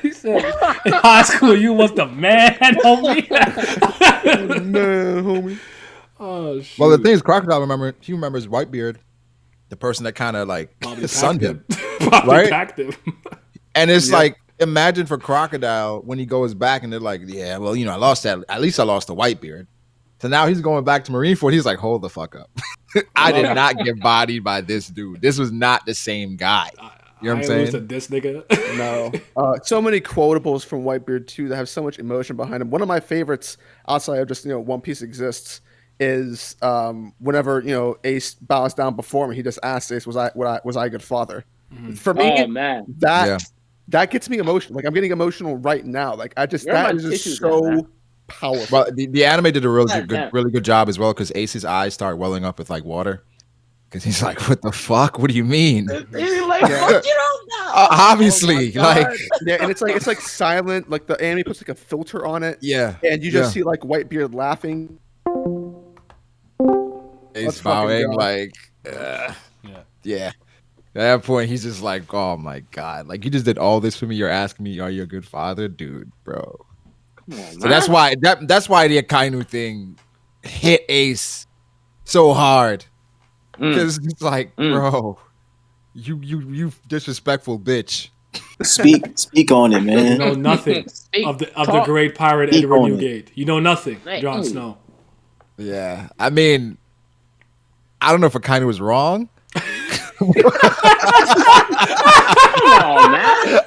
He said, in high school, you was the man, homie. Man, homie. Oh, shoot. Well, the thing is, Crocodile he remembers Whitebeard, the person that kind of like sunned him, right? Packed him. And it's like, imagine for Crocodile when he goes back and they're like, yeah, well, I lost that. At least I lost the Whitebeard. So now he's going back to Marineford. He's like, hold the fuck up. I did not get bodied by this dude. This was not the same guy. You know what I'm saying? This nigga. No. So many quotables from Whitebeard too that have so much emotion behind them. One of my favorites outside of just One Piece exists is whenever Ace bows down before me, he just asks Ace, was I a good father? For me, Oh man, that gets me emotional. Like I'm getting emotional right now. Like where are my that is just tissues at, man? so powerful. Well, the anime did a Damn. really good job as well because Ace's eyes start welling up with like water because he's like, "What the fuck? What do you mean?" He's like, fuck you don't know. Obviously, Oh my like, God. Yeah, and it's like silent. Like the anime puts like a filter on it, yeah, and you just see like Whitebeard laughing. Ace Let's fucking bowing, go. like, yeah. At that point, he's just like, "Oh my god! Like, you just did all this for me. You're asking me, are you a good father, dude, bro?" Come on, So that's why the Akainu thing hit Ace so hard because it's like, bro, you disrespectful bitch. Speak on it, You man. know nothing of the great pirate Speak Edward on it. Newgate. You know nothing, Hey, Jon hey. Snow. Yeah, I mean, I don't know if Akainu was wrong. Come on, man.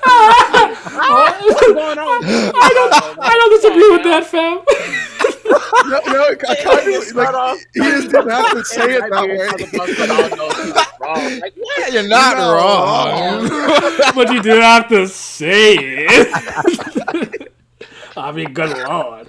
What's going on? I don't disagree with that, fam. No, I kind of like he just didn't have to say it that way. Like, Yeah, you're not wrong. But you do have to say it. I mean, good lord.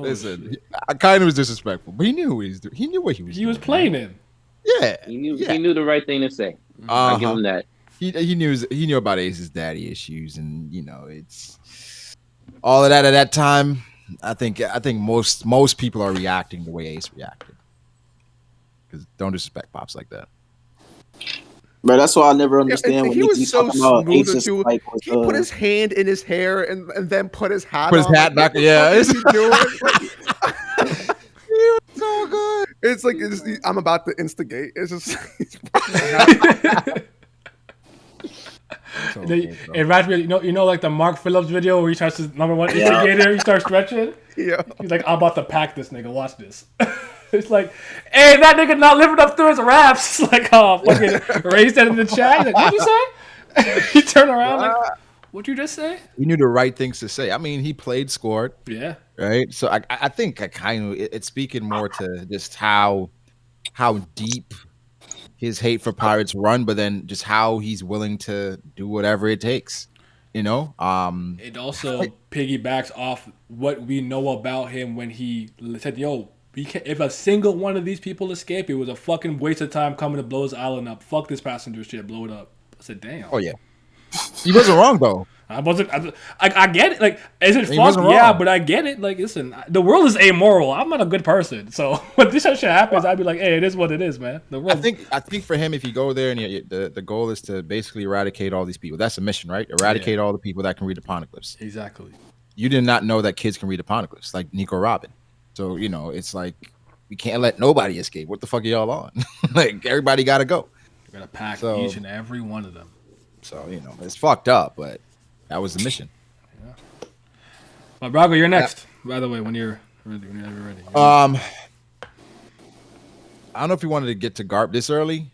Listen, Akainu was disrespectful, but he knew who he knew what he was. He was doing, playing man. him. Yeah, he knew the right thing to say. I'll give him that. He knew about Ace's daddy issues, and it's all of that at that time. I think most people are reacting the way Ace reacted because don't disrespect pops like that. Bro, that's why I never understand when he niggas was be so talking about smooth Ace's too. like He put his hand in his hair and then put his hat Put his on. hat back. What the Yeah, fuck is he doing? Like, so good. it's like I'm about to instigate. It's just. It reminds me, you know, like the Mark Phillips video where he starts his number one instigator. He starts stretching. Yeah. He's like, I'm about to pack this nigga. Watch this. It's like, hey, that nigga not living up to his raps. It's like, fucking raised that in the chat. He's like, what'd you say? He turned around like, what'd you just say? He knew the right things to say. I mean, he played, scored. Yeah. Right. So I think it's speaking more to just how deep his hate for pirates run, but then just how he's willing to do whatever it takes. It also piggybacks off what we know about him when he said, yo, if a single one of these people escape, it was a fucking waste of time coming to blow his island up. Fuck this passenger shit, blow it up. I said, damn. Oh yeah, he wasn't wrong though. I get it. Like, is it He fucked? wasn't Yeah, wrong. but I get it. Like, listen, the world is amoral. I'm not a good person. So when this shit happens, I'd be like, hey, it is what it is, man. The world. I think for him, if you go there and the goal is to basically eradicate all these people, that's a mission, right? Eradicate all the people that can read the poneglyphs. Exactly. You did not know that kids can read the poneglyphs, like Nico Robin. So it's like we can't let nobody escape. What the fuck are y'all on? Like everybody got to go. We're gonna pack each and every one of them. So it's fucked up, but that was the mission. But Brago, you're next. By the way, when you're ready. I don't know if you wanted to get to Garp this early,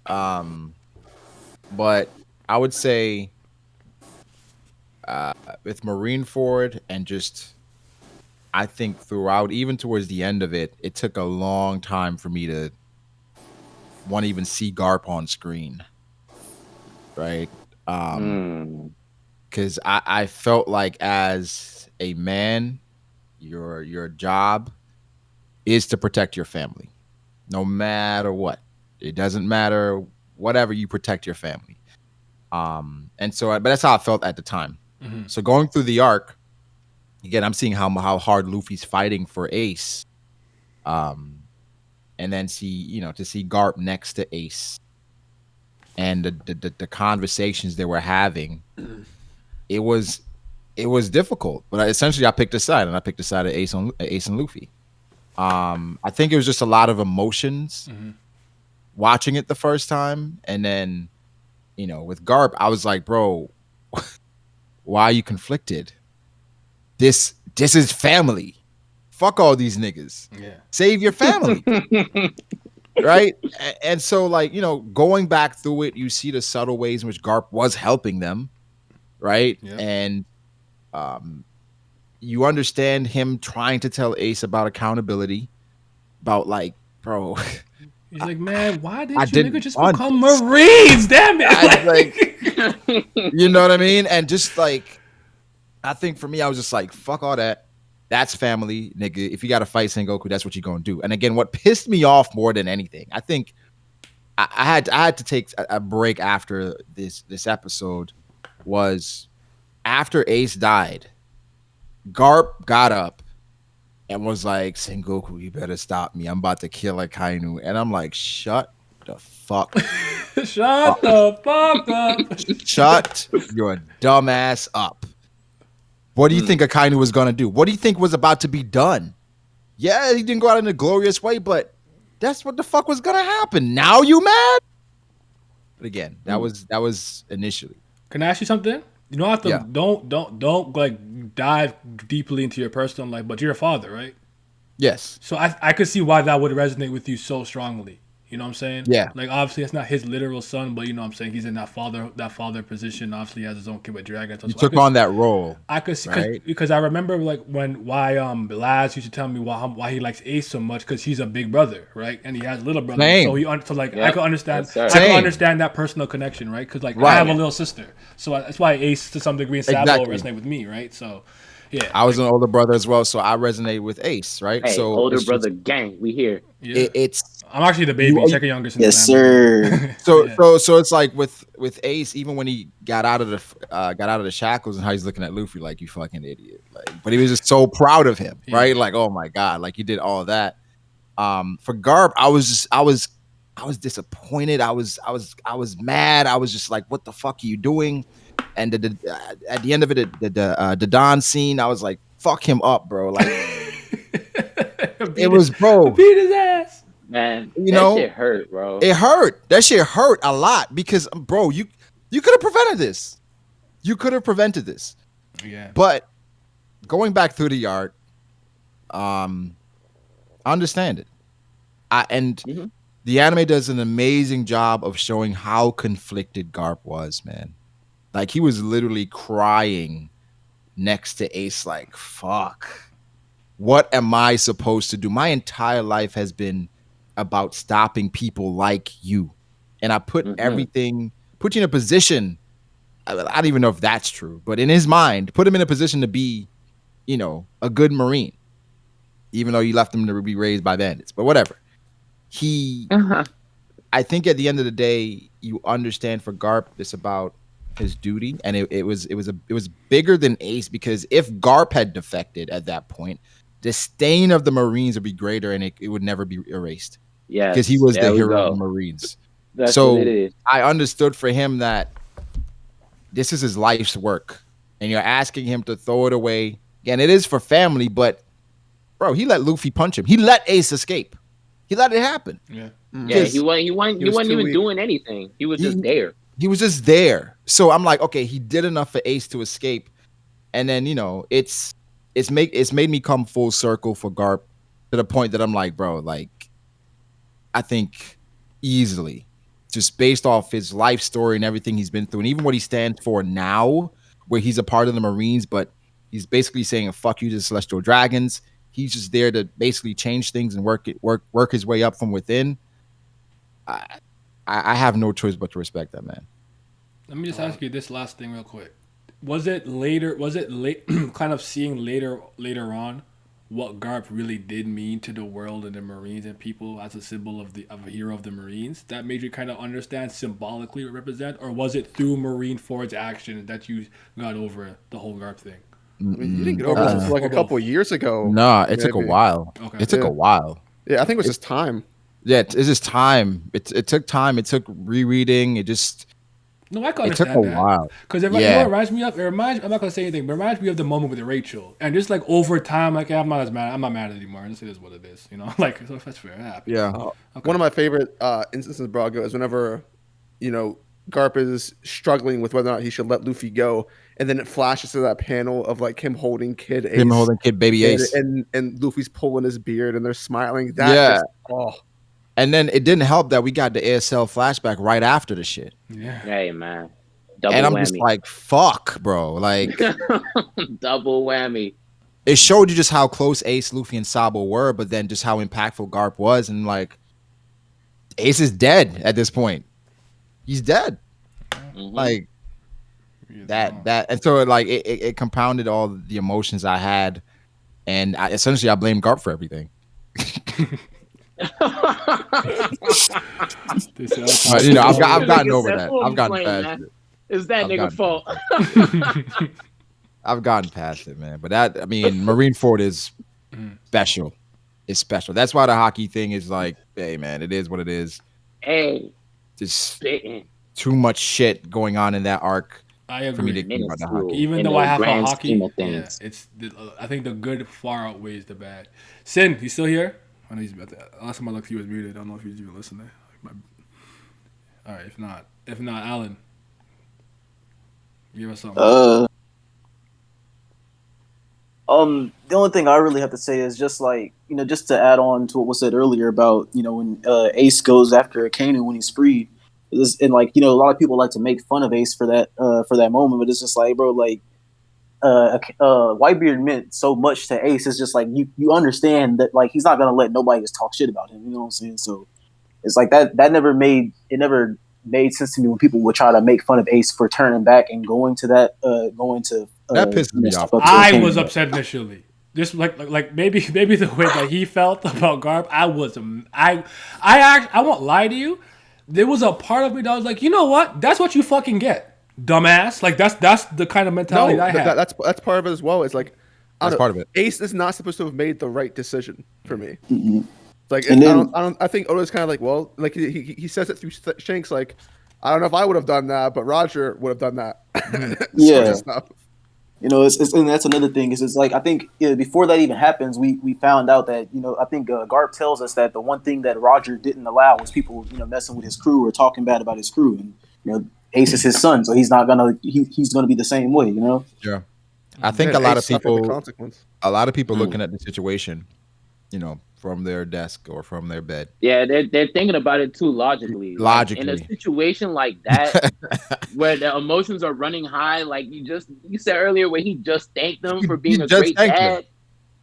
but I would say with Marineford and just I think throughout, even towards the end of it, it took a long time for me to want to even see Garp on screen, right? Because I felt like as a man, your job is to protect your family, no matter what. It doesn't matter, whatever, you protect your family. And so, but that's how I felt at the time. Mm-hmm. So going through the arc, again, I'm seeing how hard Luffy's fighting for Ace, and then to see Garp next to Ace, and the conversations they were having, it was difficult. But essentially, I picked a side, and I picked the side of Ace and Luffy. I think it was just a lot of emotions watching it the first time, and then with Garp, I was like, bro, why are you conflicted? This is family. Fuck all these niggas. Yeah. Save your family. Right? And so, like, going back through it, you see the subtle ways in which Garp was helping them. Right? Yep. And you understand him trying to tell Ace about accountability, about like, bro, He's like, man, why I didn't you nigga didn't just want become this. Marines? Damn it! You know what I mean? And just like, I think for me, I was just like, fuck all that. That's family, nigga. If you got to fight Sengoku, that's what you're gonna do. And again, what pissed me off more than anything, I think I had to take a break after this episode, was after Ace died, Garp got up and was like, Sengoku, you better stop me. I'm about to kill Akainu. And I'm like, shut the fuck Shut the fuck up. Shut your dumb ass up. What do you think Akainu was going to do? What do you think was about to be done? Yeah, he didn't go out in a glorious way, but that's what the fuck was going to happen. Now you mad? But again, that was initially. Can I ask you something? You don't have to. Yeah. Don't like dive deeply into your personal life, but you're a father, right? Yes. So I could see why that would resonate with you so strongly. You know what I'm saying? Yeah. Like obviously it's not his literal son, but you know what I'm saying, he's in that father position. Obviously he has his own kid with dragons. So You took on that role. I could see right? because I remember like why Laz used to tell me why he likes Ace so much, because he's a big brother, right? And he has little brother. Same. So I could understand. Yes, I sir. could understand that personal connection, right? Because like I Right. have a little sister, so that's why Ace to some degree and Sabo Exactly. resonate with me, right? So yeah, I was an older brother as well, so I resonate with Ace, right? Hey, so older it's brother gang, we here. yeah. it's I'm actually the baby. Second youngest in the Yes, family. sir. so Yeah. so it's like with Ace, even when he got out of the shackles and how he's looking at Luffy like, you fucking idiot, like, but he was just so proud of him, right? Yeah. Like, oh my god, like, you did all of that. For Garp, I was disappointed. I was mad. I was just like, what the fuck are you doing? And at the end of it, the Don scene, I was like, fuck him up, bro. Like, it was, bro. Beat his ass. Man, You that know, shit hurt, bro. It hurt. That shit hurt a lot because, bro, you could have prevented this. You could have prevented this. Yeah. But going back through the art, I understand it. Mhm. The anime does an amazing job of showing how conflicted Garp was, man. Like, he was literally crying next to Ace, like, fuck. What am I supposed to do? My entire life has been about stopping people like you. And I put put you in a position, I don't even know if that's true, but in his mind, put him in a position to be, a good Marine, even though you left him to be raised by bandits, but whatever. I think at the end of the day, you understand for Garp, it's about his duty, and it was bigger than Ace, because if Garp had defected at that point, the stain of the Marines would be greater, and it would never be erased. Yeah, Because he was there the we hero of go. the Marines. That's So what it is. I understood for him that this is his life's work, and you're asking him to throw it away. Again, it is for family, but bro, he let Luffy punch him. He let Ace escape. He let it happen. Yeah. Yeah, he wasn't was even too weak. doing anything. He was just there. He was just there. So I'm like, okay, he did enough for Ace to escape, and then it's made me come full circle for Garp, to the point that I'm like, bro, like, I think easily, just based off his life story and everything he's been through, and even what he stands for now, where he's a part of the Marines, but he's basically saying fuck you to the Celestial Dragons. He's just there to basically change things and work his way up from within. I have no choice but to respect that man. Let me just ask you this last thing real quick. Was it late kind of seeing later on what Garp really did mean to the world and the Marines and people as a symbol of a hero of the Marines that made you kind of understand symbolically what it represent, or was it through Marineford's action that you got over the whole Garp thing? I mean, you didn't get over this until like a couple of years ago. Nah, it took a maybe. while. Okay. It took a while. Yeah, I think it was just time. Yeah, it's just time. It took time. It took rereading. It just No, I can it took understand a that. while. Because you know what it reminds me of? I'm not gonna say anything, but it reminds me of the moment with Rachel. And just like over time, like I'm not mad anymore. Just it is what it is, Like, so that's fair. Yeah. One of my favorite instances, Brago, is whenever, Garp is struggling with whether or not he should let Luffy go, and then it flashes to that panel of like him holding Kid Ace. Him holding Kid Baby Ace. And Luffy's pulling his beard and they're smiling. And then it didn't help that we got the ASL flashback right after the shit. Yeah. Hey man, double And I'm whammy. just like, fuck, bro. Like, Double whammy. it showed you just how close Ace, Luffy, and Sabo were, but then just how impactful Garp was, and like Ace is dead at this point. He's dead. Like that, and so like it compounded all the emotions I had, and essentially I blame Garp for everything. But, you know, I've gotten over that. I've gotten past it. It's that nigga fault. I've gotten past it, man. But that, I mean, Marineford is special. It's special. That's why the hockey thing is like, hey, man, it is what it is. Hey, just too much shit going on in that arc. I agree. For me to care about the hockey. Even though I have a hockey, yeah, it's. I think the good far outweighs the bad. Sin, he's still here? I know he's. Last time I looked, he was muted. I don't know if he's even listening. All right, if not, Alan, give us something. The only thing I really have to say is just like, you know, just to add on to what was said earlier about, you know, when Ace goes after Akainu when he's freed, and like, you know, a lot of people like to make fun of Ace for that moment, but it's just like, bro, like, Whitebeard meant so much to Ace. It's just like you understand that like he's not gonna let nobody just talk shit about him. You know what I'm saying? So it's like that never made sense to me when people would try to make fun of Ace for turning back and going to that pisses me off. I was upset initially. Just like maybe the way that he felt about Garp, I won't lie to you. There was a part of me that was like, you know what? That's what you fucking get, dumbass. Like that's the kind of mentality I have. That's part of it as well. It's like that's part of it. Ace is not supposed to have made the right decision for me. Mm-hmm. Like, and then, I think Oda's kind of like, well, like he says it through Shanks, like, I don't know if I would have done that, but Roger would have done that. Yeah. You know, and that's another thing. It's like, I think before that even happens, we found out that, you know, I think Garp tells us that the one thing that Roger didn't allow was people, you know, messing with his crew or talking bad about his crew. And, you know, Ace is his son, so he's not gonna he's gonna be the same way, you know. Yeah, I think a lot of people looking at the situation, you know, from their desk or from their bed. Yeah, they're thinking about it too logically. Like, in a situation like that, where the emotions are running high, like you said earlier, where he just thanked them for being a great dad,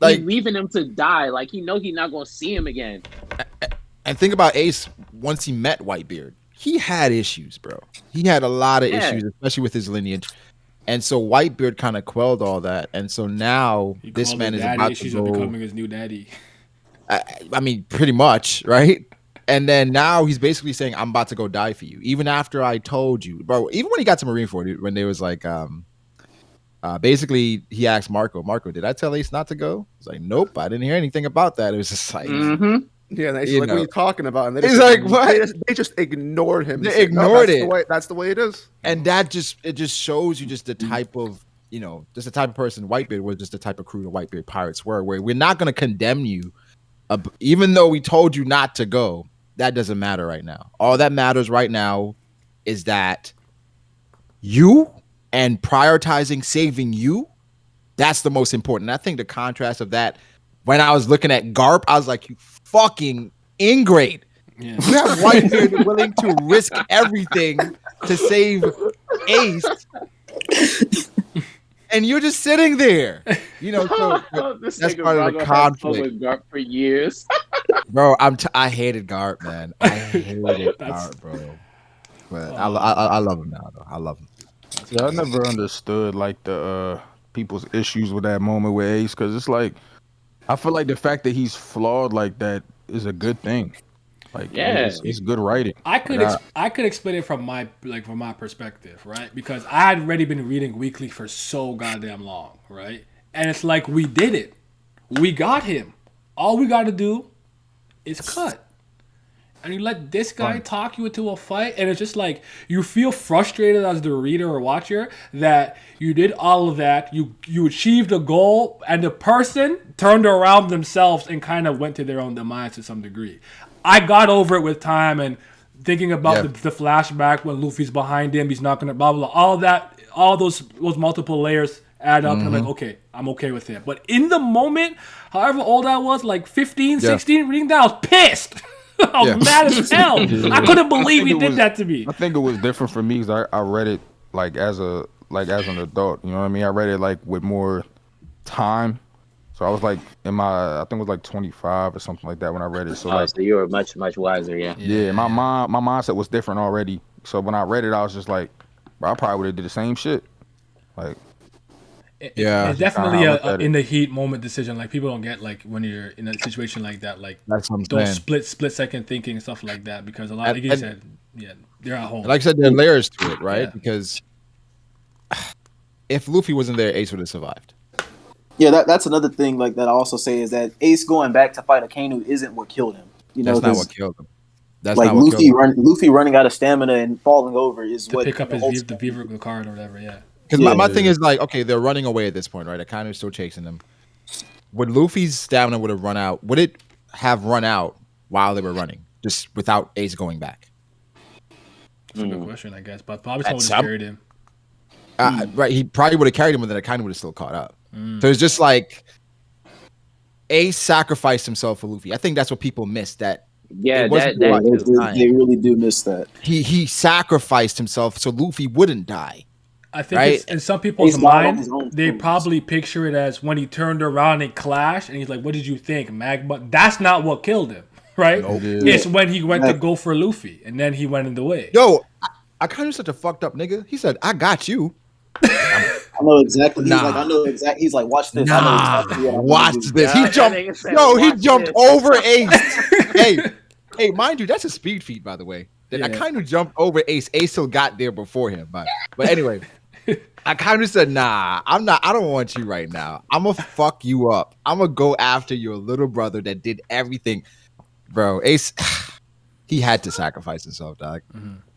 like he's leaving him to die. Like he knows he's not gonna see him again. And think about Ace once he met Whitebeard. He had issues, bro. He had a lot of issues, especially with his lineage. And so Whitebeard kind of quelled all that. And so now this man is about to go... becoming his new daddy. I mean, pretty much, right? And then now he's basically saying, I'm about to go die for you. Even after I told you. Bro, even when he got to Marineford, when they was like... basically, he asked Marco, did I tell Ace not to go? He's like, nope, I didn't hear anything about that. It was just like... Yeah, and Ace like, what are you talking about? And he's like, what? They just ignored him. They ignored it. That's the way it is. And it just shows you just the type of, you know, just the type of person Whitebeard was, just the type of crew the Whitebeard pirates were, where we're not going to condemn you, even though we told you not to go. That doesn't matter right now. All that matters right now is that you and prioritizing saving you, that's the most important. And I think the contrast of that, when I was looking at Garp, I was like, you fucking ingrate. Yeah. You have Whitebeard willing to risk everything to save Ace, and you're just sitting there. You know, so that's part of the conflict. With Garp for years. Bro, I hated Garp, man. I hated Garp, bro. But I love him now, though. I love him. Yeah, I never understood like the people's issues with that moment with Ace, because it's like, I feel like the fact that he's flawed like that is a good thing. Like, yeah, it's good writing. I could explain it from my perspective, right? Because I had already been reading weekly for so goddamn long, right? And it's like, we did it. We got him. All we got to do is cut. And you let this guy talk you into a fight, and it's just like, you feel frustrated as the reader or watcher that you did all of that, you achieved a goal, and the person turned around themselves and kind of went to their own demise to some degree. I got over it with time and thinking about the flashback when Luffy's behind him, he's not gonna blah blah blah, all those multiple layers add up, and I'm like, okay, I'm okay with it. But in the moment, however old I was, like 15, 16, reading that, I was pissed. I was mad as hell. I couldn't believe he did that to me. I think it was different for me because I read it like as an adult. You know what I mean? I read it like with more time. So I was like I think it was like 25 or something like that when I read it. So Oh, like, so you were much wiser, yeah. yeah, my mindset was different already. So when I read it, I was just like, bro, I probably would have did the same shit. Like, Yeah. It's that's kinda definitely how I a, looked a at in it. the heat moment decision. Like people don't get like when you're in a situation like that, like That's what I'm those saying. split second thinking and stuff like that. Because a lot, like you And said, yeah, they're at home. like I said, there are layers to it, right? Yeah. Because if Luffy wasn't there, Ace would have survived. Yeah, that's another thing. Like that, I also say is that Ace going back to fight Akainu isn't what killed him. You know, That's not because what killed him. That's like not what killed him. Luffy running out of stamina and falling over is To what pick up his holds the Beaver card or whatever, yeah. Because Yeah. my thing is like, okay, they're running away at this point, right? Akainu's still chasing them. Would Luffy's stamina would have run out? Would it have run out while they were running, just without Ace going back? That's a good question, I guess. But probably At someone just some- carried him. Right, he probably would have carried him, and then Akainu would have still caught up. So it's just like Ace sacrificed himself for Luffy. I think that's what people missed. That Yeah, it wasn't that about his too. dying. They really do miss that. He sacrificed himself so Luffy wouldn't die. I think Right? it's, in some people's He's not on mind, his own they terms. probably picture it as when he turned around and clashed, and he's like, "What did you think, Magma?" That's not what killed him, right? Nope. It's when he went to go for Luffy, and then he went in the way. Yo, Akainu's such a fucked up nigga. He said, "I got you." I know exactly. He's Nah. like, I know exactly. He's like, watch this. I know exactly what I'm Watch gonna do. this. Yeah, He jumped. that nigga said, Yo, he "Watch jumped this." over Ace. hey, mind you, that's a speed feat, by the way. That Yeah. Akainu jumped over Ace. Ace still got there before him. But anyway, Akainu said, "Nah, I'm not. I don't want you right now. I'm gonna fuck you up. I'm gonna go after your little brother that did everything, bro." Ace, he had to sacrifice himself, dog.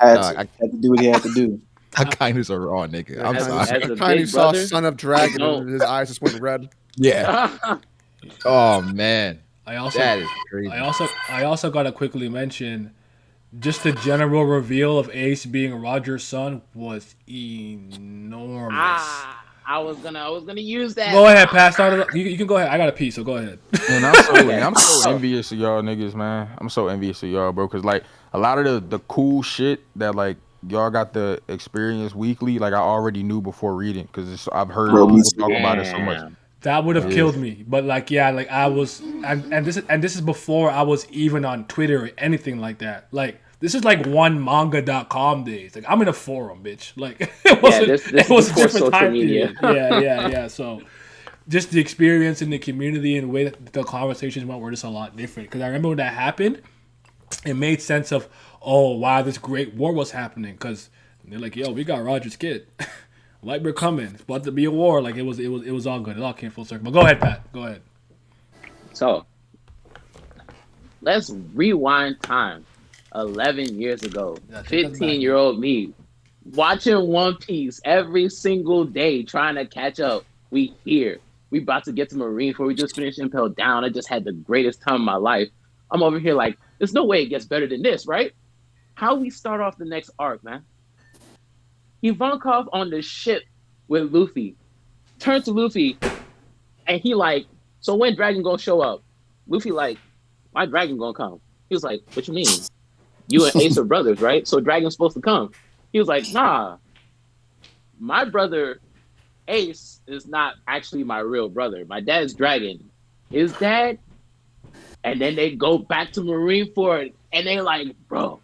Had to do what he had to do. Akainu's a raw nigga. I'm As- sorry. as a Akainu big saw brother, Son of Dragon no. and his eyes just went red. Yeah. Oh man, I also, that is crazy. I also gotta quickly mention, just the general reveal of Ace being Roger's son was enormous. I was gonna use that. Go ahead, pass on. You can go ahead. I got a piece, so go ahead. And I'm so envious of y'all niggas, man. I'm so envious of y'all, bro. Cause like a lot of the cool shit that like y'all got the experience weekly, like I already knew before reading, cause I've heard Bro, people talk about it so much. Damn. That would have killed me. But like, yeah, like I was, and this is before I was even on Twitter or anything like that. Like this is like manga.com days. Like I'm in a forum, bitch. Like it wasn't. this it was is a before different social time media. period. Yeah. So just the experience in the community and the way that the conversations went were just a lot different. Because I remember when that happened, it made sense of, oh wow, this great war was happening. Because they're like, yo, we got Roger's kid. Like we're coming. It's about to be a war. Like it was all good. It all came full circle. But go ahead, Pat. Go ahead. So let's rewind time 11 years ago. Yeah, take us back. 15-year-old me watching One Piece every single day, trying to catch up. We about to get to Marineford. We just finished Impel Down. I just had the greatest time of my life. I'm over here like, there's no way it gets better than this, right? How we start off the next arc, man? Ivankov on the ship with Luffy turns to Luffy and he like, so when Dragon gonna show up? Luffy like, my Dragon gonna come. He was like, what you mean? You and Ace are brothers, right? So Dragon's supposed to come. He was like, nah, my brother Ace is not actually my real brother. My dad's Dragon. His dad. And then they go back to Marineford and they like, bro,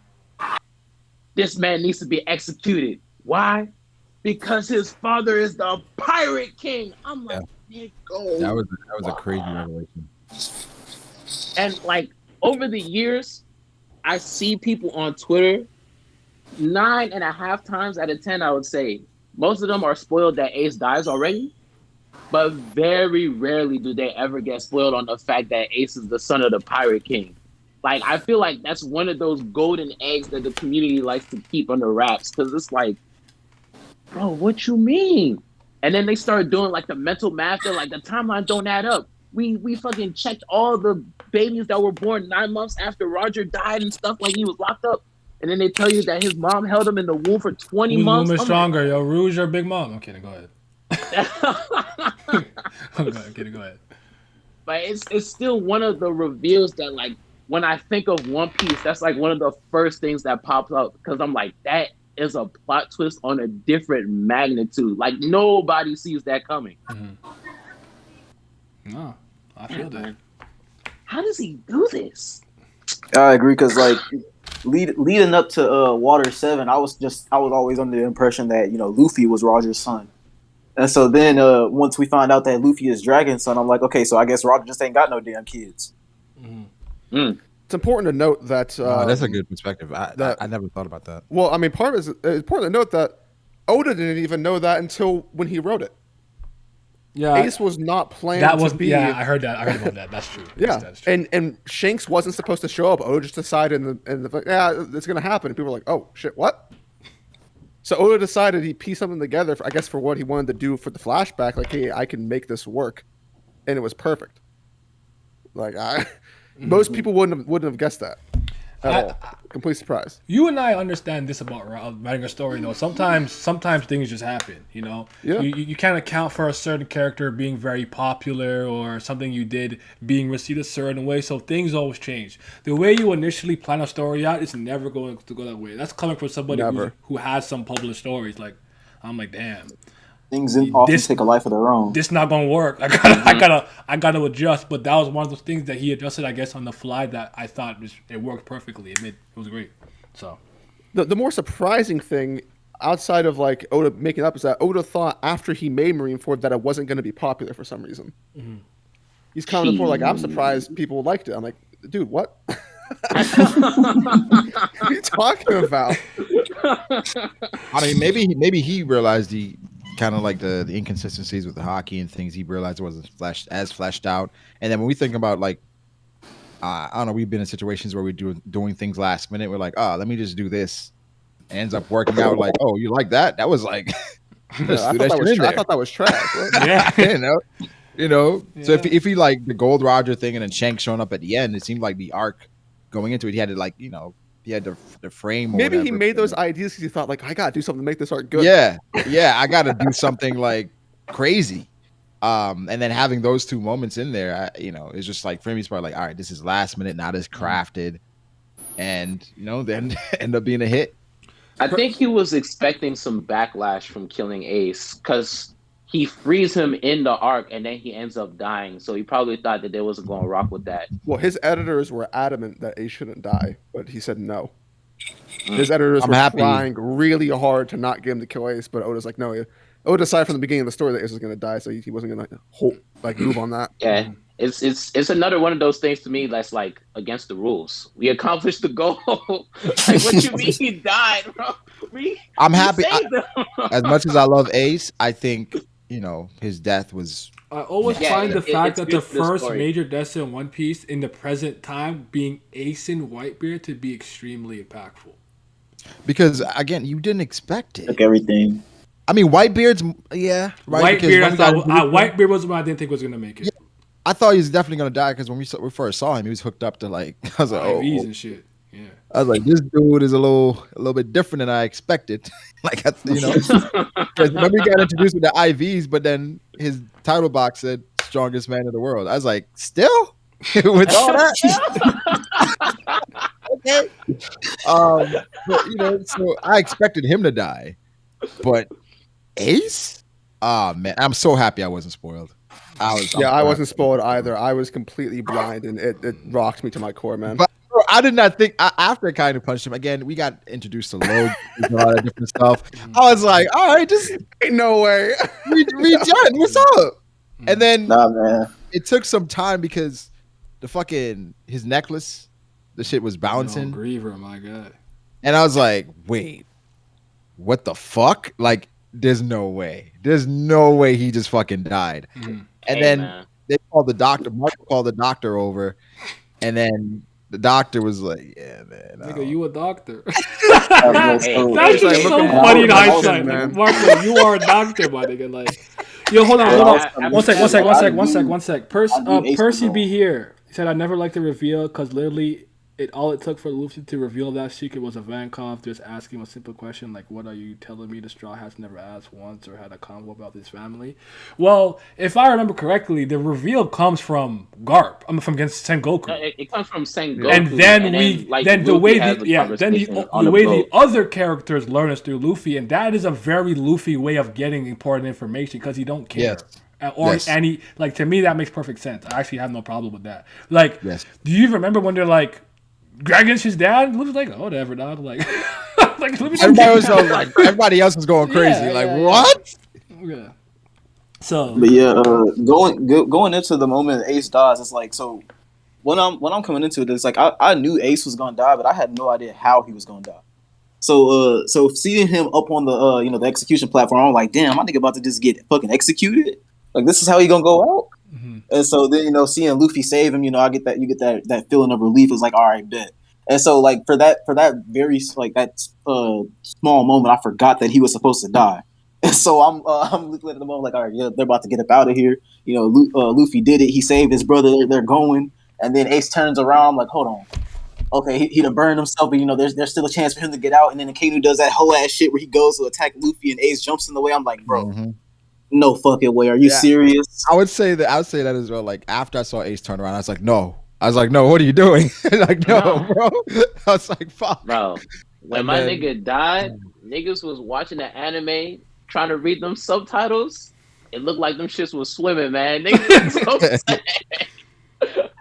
this man needs to be executed. Why? Because his father is the Pirate King. I'm like, nigga. That was a crazy revelation. And like over the years, I see people on Twitter 9.5 times out of 10, I would say, most of them are spoiled that Ace dies already. But very rarely do they ever get spoiled on the fact that Ace is the son of the Pirate King. Like, I feel like that's one of those golden eggs that the community likes to keep under wraps. Because it's like, bro, what you mean? And then they start doing like the mental math. They're like, the timeline don't add up. We fucking checked all the babies that were born 9 months after Roger died and stuff, like he was locked up. And then they tell you that his mom held him in the womb for 20 Who's months. woman I'm stronger, yo? Rouge or Big Mom? I'm kidding. Go ahead. like, I'm kidding. Go ahead. but it's still one of the reveals that, like, when I think of One Piece, that's like one of the first things that pops up, because I'm like, that is a plot twist on a different magnitude. Like, nobody sees that coming. No, I feel that. How does he do this? I agree because like leading up to Water 7, I was always under the impression that Luffy was Roger's son, and so then once we find out that Luffy is Dragon's son, I'm like, okay, so I guess Roger just ain't got no damn kids. It's important to note that that's a good perspective. I never thought about that. Well, I mean, part of it is it's important to note that Oda didn't even know that until when he wrote it. Yeah, Ace was not planned that was to be. Yeah, I heard that. I heard about that. That's true. Yeah, That's true. and Shanks wasn't supposed to show up. Oda just decided, it's gonna happen. And people were like, "Oh shit, what?" So Oda decided he pieced something together, for what he wanted to do for the flashback. Like, hey, I can make this work, and it was perfect. Like, most people wouldn't have guessed that at all. Complete surprise. You and I understand this about writing a story, though. Sometimes things just happen. Yeah. You can't account for a certain character being very popular or something you did being received a certain way. So things always change. The way you initially plan a story out is never going to go that way. That's coming from somebody who has some published stories. Like, I'm like, damn. Things often take a life of their own. This not gonna work. I gotta adjust. But that was one of those things that he adjusted, I guess, on the fly. That I thought it worked perfectly. It was great. So the more surprising thing, outside of like Oda making up, is that Oda thought after he made Marineford that it wasn't going to be popular for some reason. Mm-hmm. He's kind of like, I'm surprised people liked it. I'm like, dude, what? What are you talking about? I mean, maybe he realized he kind of like the inconsistencies with the hockey and things. He realized it wasn't fleshed out. And then when we think about like, I don't know, we've been in situations where we're doing things last minute. We're like, oh, let me just do this. It ends up working out like, oh, you like that? That was like, I thought that was trash. Yeah, you know. Yeah. So if he like the Gold Roger thing and then Shanks showing up at the end, it seemed like the arc going into it, he had to like, he had the frame. Maybe he made those ideas because he thought like, I gotta do something to make this art good. Yeah, I gotta do something like crazy. And then having those two moments in there, it's just like for me, it's probably like, all right, this is last minute, not as crafted, and then end up being a hit. I think he was expecting some backlash from killing Ace because he frees him in the arc and then he ends up dying. So he probably thought that they wasn't going to rock with that. Well, his editors were adamant that Ace shouldn't die, but he said no. His editors were trying really hard to not get him to kill Ace, but Oda's like, no. Oda decided from the beginning of the story that Ace was going to die, so he wasn't going to move on that. Yeah, it's another one of those things to me that's like against the rules. We accomplished the goal. Like, what you mean he died, bro? I'm happy. As much as I love Ace, I think his death was. I always find the fact that the first major deaths in One Piece in the present time being Ace and Whitebeard to be extremely impactful. Because again, you didn't expect it. Like everything. I mean, Whitebeard's right. Whitebeard was one I didn't think was gonna make it. Yeah, I thought he was definitely gonna die because when we first saw him, he was hooked up to like I was like, IVs and shit. Yeah, I was like, this dude is a little bit different than I expected. Like because when we got introduced with the IVs, but then his title box said strongest man in the world. I was like, still with all that. Okay. But so I expected him to die, but Ace? Oh man, I'm so happy I wasn't spoiled. I wasn't spoiled either. I was completely blind, and it rocked me to my core, man. But I did not think after I kind of punched him again. We got introduced to Load and a lot of different stuff. I was like, all right, just ain't no way. we done. What's up? And then man. It took some time because his necklace, the shit was bouncing. Griever, my God. And I was like, wait, what the fuck? Like, there's no way. There's no way he just fucking died. Mm-hmm. And then they called the doctor. Mark called the doctor over. And then the doctor was like, yeah, man. Nigga, you a doctor. That's just so funny in hindsight. Like, Marco, you are a doctor, my nigga. Like, yo, hold on. One sec. Percy be here. He said, I never liked the reveal because literally all it took for Luffy to reveal that secret was a Vankov just asking him a simple question like, what are you telling me the Straw Hats never asked once or had a convo about his family? Well, if I remember correctly, the reveal comes from Garp. I mean, from Sengoku. It comes from Sengoku. And then the way the other characters learn is through Luffy, and that is a very Luffy way of getting important information because he don't care. Yes. Or Yes. any, like, to me that makes perfect sense. I actually have no problem with that. Like, Yes. do you remember when they're like, Dragon's his dad? Luffy's like, oh, whatever, dog. Like, like let me just Everybody get was like, everybody else was going crazy. Like, what? Yeah. So, But yeah, going into the moment Ace dies, it's like so. When I'm coming into it, it's like I knew Ace was gonna die, but I had no idea how he was gonna die. So seeing him up on the the execution platform, I'm like, damn, my nigga about to just get fucking executed. Like this is how he gonna go out. And so then seeing Luffy save him, I get that you get that feeling of relief. It's like, all right, bet. And so like for that very like that small moment, I forgot that he was supposed to die. And so I'm looking at the moment like, all right, yeah, they're about to get up out of here. Luffy did it. He saved his brother. They're going. And then Ace turns around like, hold on. Okay, he'd have burned himself, but there's still a chance for him to get out. And then Akainu does that whole ass shit where he goes to attack Luffy and Ace jumps in the way. I'm like, bro, no fucking way. Are you serious? I would say that as well. Like after I saw Ace turn around, I was like, no. What are you doing? Like, no, bro. I was like, fuck. Bro, when my nigga died, niggas was watching the anime, trying to read them subtitles. It looked like them shits was swimming, man. Niggas was so sad.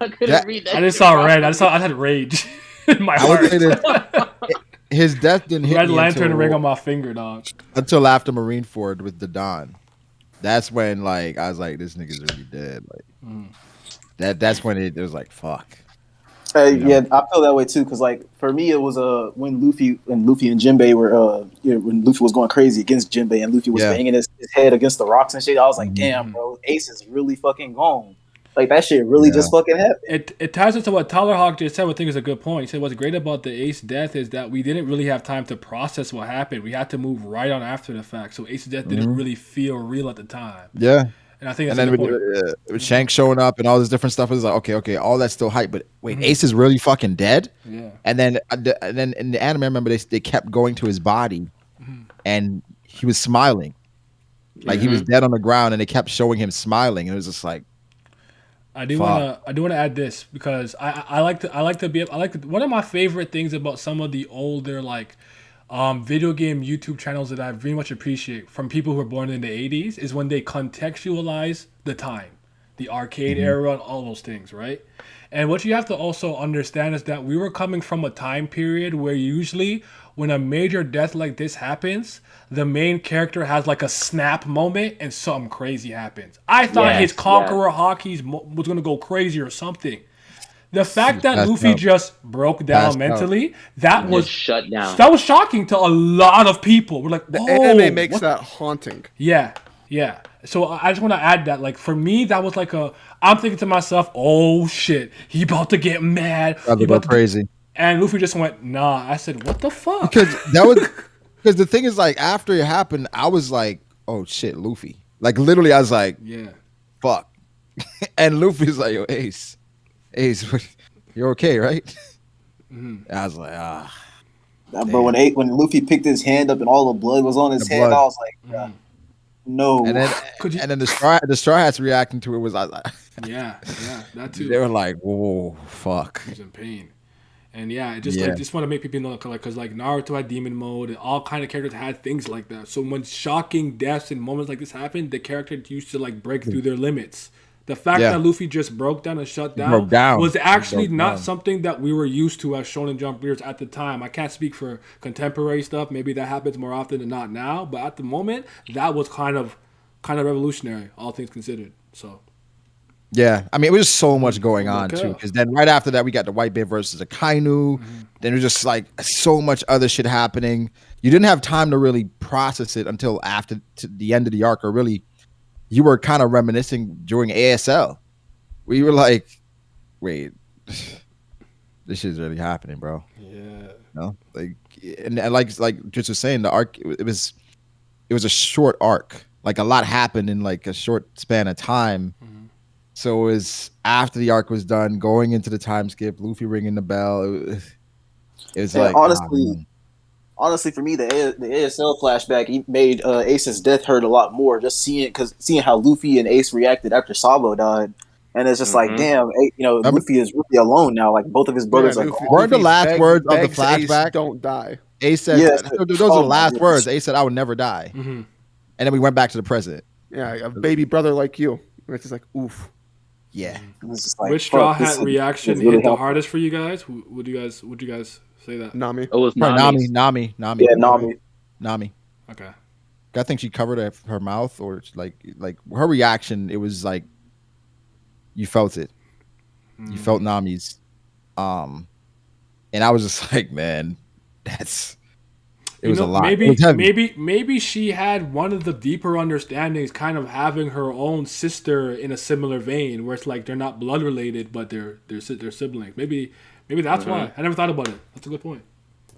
I couldn't read that. I just saw red. I had rage in my heart. Would say that his death didn't hit Red me Lantern ring on my finger, dog. until after Marineford with the Don. That's when like I was like, this nigga's really dead. Like that's when it was like, fuck. Yeah, I feel that way too. Cause like for me, it was when Luffy and Jinbei were when Luffy was going crazy against Jinbei and Luffy was banging his head against the rocks and shit. I was like, damn, bro, Ace is really fucking gone. Like that shit really just fucking happened. It ties into what Tyler Hawk just said. I think is a good point. He said what's great about the Ace death is that we didn't really have time to process what happened. We had to move right on after the fact. So Ace's death didn't really feel real at the time. Yeah. And I think that's and then with Shanks showing up and all this different stuff, it was like, okay, all that's still hype, but wait, Ace is really fucking dead. Yeah. And then in the anime, I remember they kept going to his body, and he was smiling, like he was dead on the ground, and they kept showing him smiling, and it was just like, I do want to add this because I like one of my favorite things about some of the older video game YouTube channels that I very much appreciate from people who were born in the 80s is when they contextualize the time, the arcade era and all those things, right? And what you have to also understand is that we were coming from a time period where usually when a major death like this happens, the main character has like a snap moment and something crazy happens. I thought his Conqueror Hockey's was going to go crazy or something. The fact that Luffy just broke down mentally, that was shut down. That was shocking to a lot of people. We're like, the anime makes that haunting. Yeah. So I just want to add that, like, for me, that was like I'm thinking to myself, oh shit, he about to get mad. He about to go crazy. And Luffy just went, nah. I said, what the fuck? Because the thing is, like, after it happened, I was like, oh shit, Luffy. Like, literally, I was like, yeah, fuck. And Luffy's like, yo, Ace, you're okay, right? I was like, But when Luffy picked his hand up and all the blood was on his hand, I was like, no. And then the Straw Hats reacting to it was like, yeah, that too. They were like, whoa, fuck. He was in pain. And just want to make people know, because like Naruto had demon mode, and all kind of characters had things like that. So when shocking deaths and moments like this happened, the character used to like break through their limits. The fact that Luffy just broke down and shut down was actually not something that we were used to as Shonen Jump readers at the time. I can't speak for contemporary stuff. Maybe that happens more often than not now. But at the moment, that was kind of revolutionary, all things considered. So. Yeah, I mean, it was just so much going on too. Because then right after that, we got the White Bear versus Akainu. Then it was just like so much other shit happening. You didn't have time to really process it until after the end of the arc, or really, you were kind of reminiscing during ASL. We were like, wait, this shit's really happening, bro. Yeah. No, like, and like just was saying, the arc it was a short arc. Like a lot happened in like a short span of time. So it was after the arc was done, going into the time skip, Luffy ringing the bell. It was like honestly, for me, the ASL flashback made Ace's death hurt a lot more. Just seeing how Luffy and Ace reacted after Sabo died, and it's just like, damn, Luffy is really alone now. Like both of his brothers, weren't the last words of the flashback? Ace, don't die. Ace said, those are the last words. Ace said, "I would never die," and then we went back to the present. Yeah, a baby brother like you. And it's just like, oof. Yeah. It's just like, Which Straw fuck, this Hat is reaction really hit the helpful. hardest for you guys? Would you guys say that? Nami. It was Probably Nami's. Nami. Yeah, Nami. Nami. Okay. I think she covered her mouth, or like her reaction. It was like you felt it. You felt Nami's. And I was just like, man, it was a lot. It was heavy. Maybe she had one of the deeper understandings, kind of having her own sister in a similar vein, where it's like they're not blood related, but they're siblings. Maybe that's why. I never thought about it. That's a good point.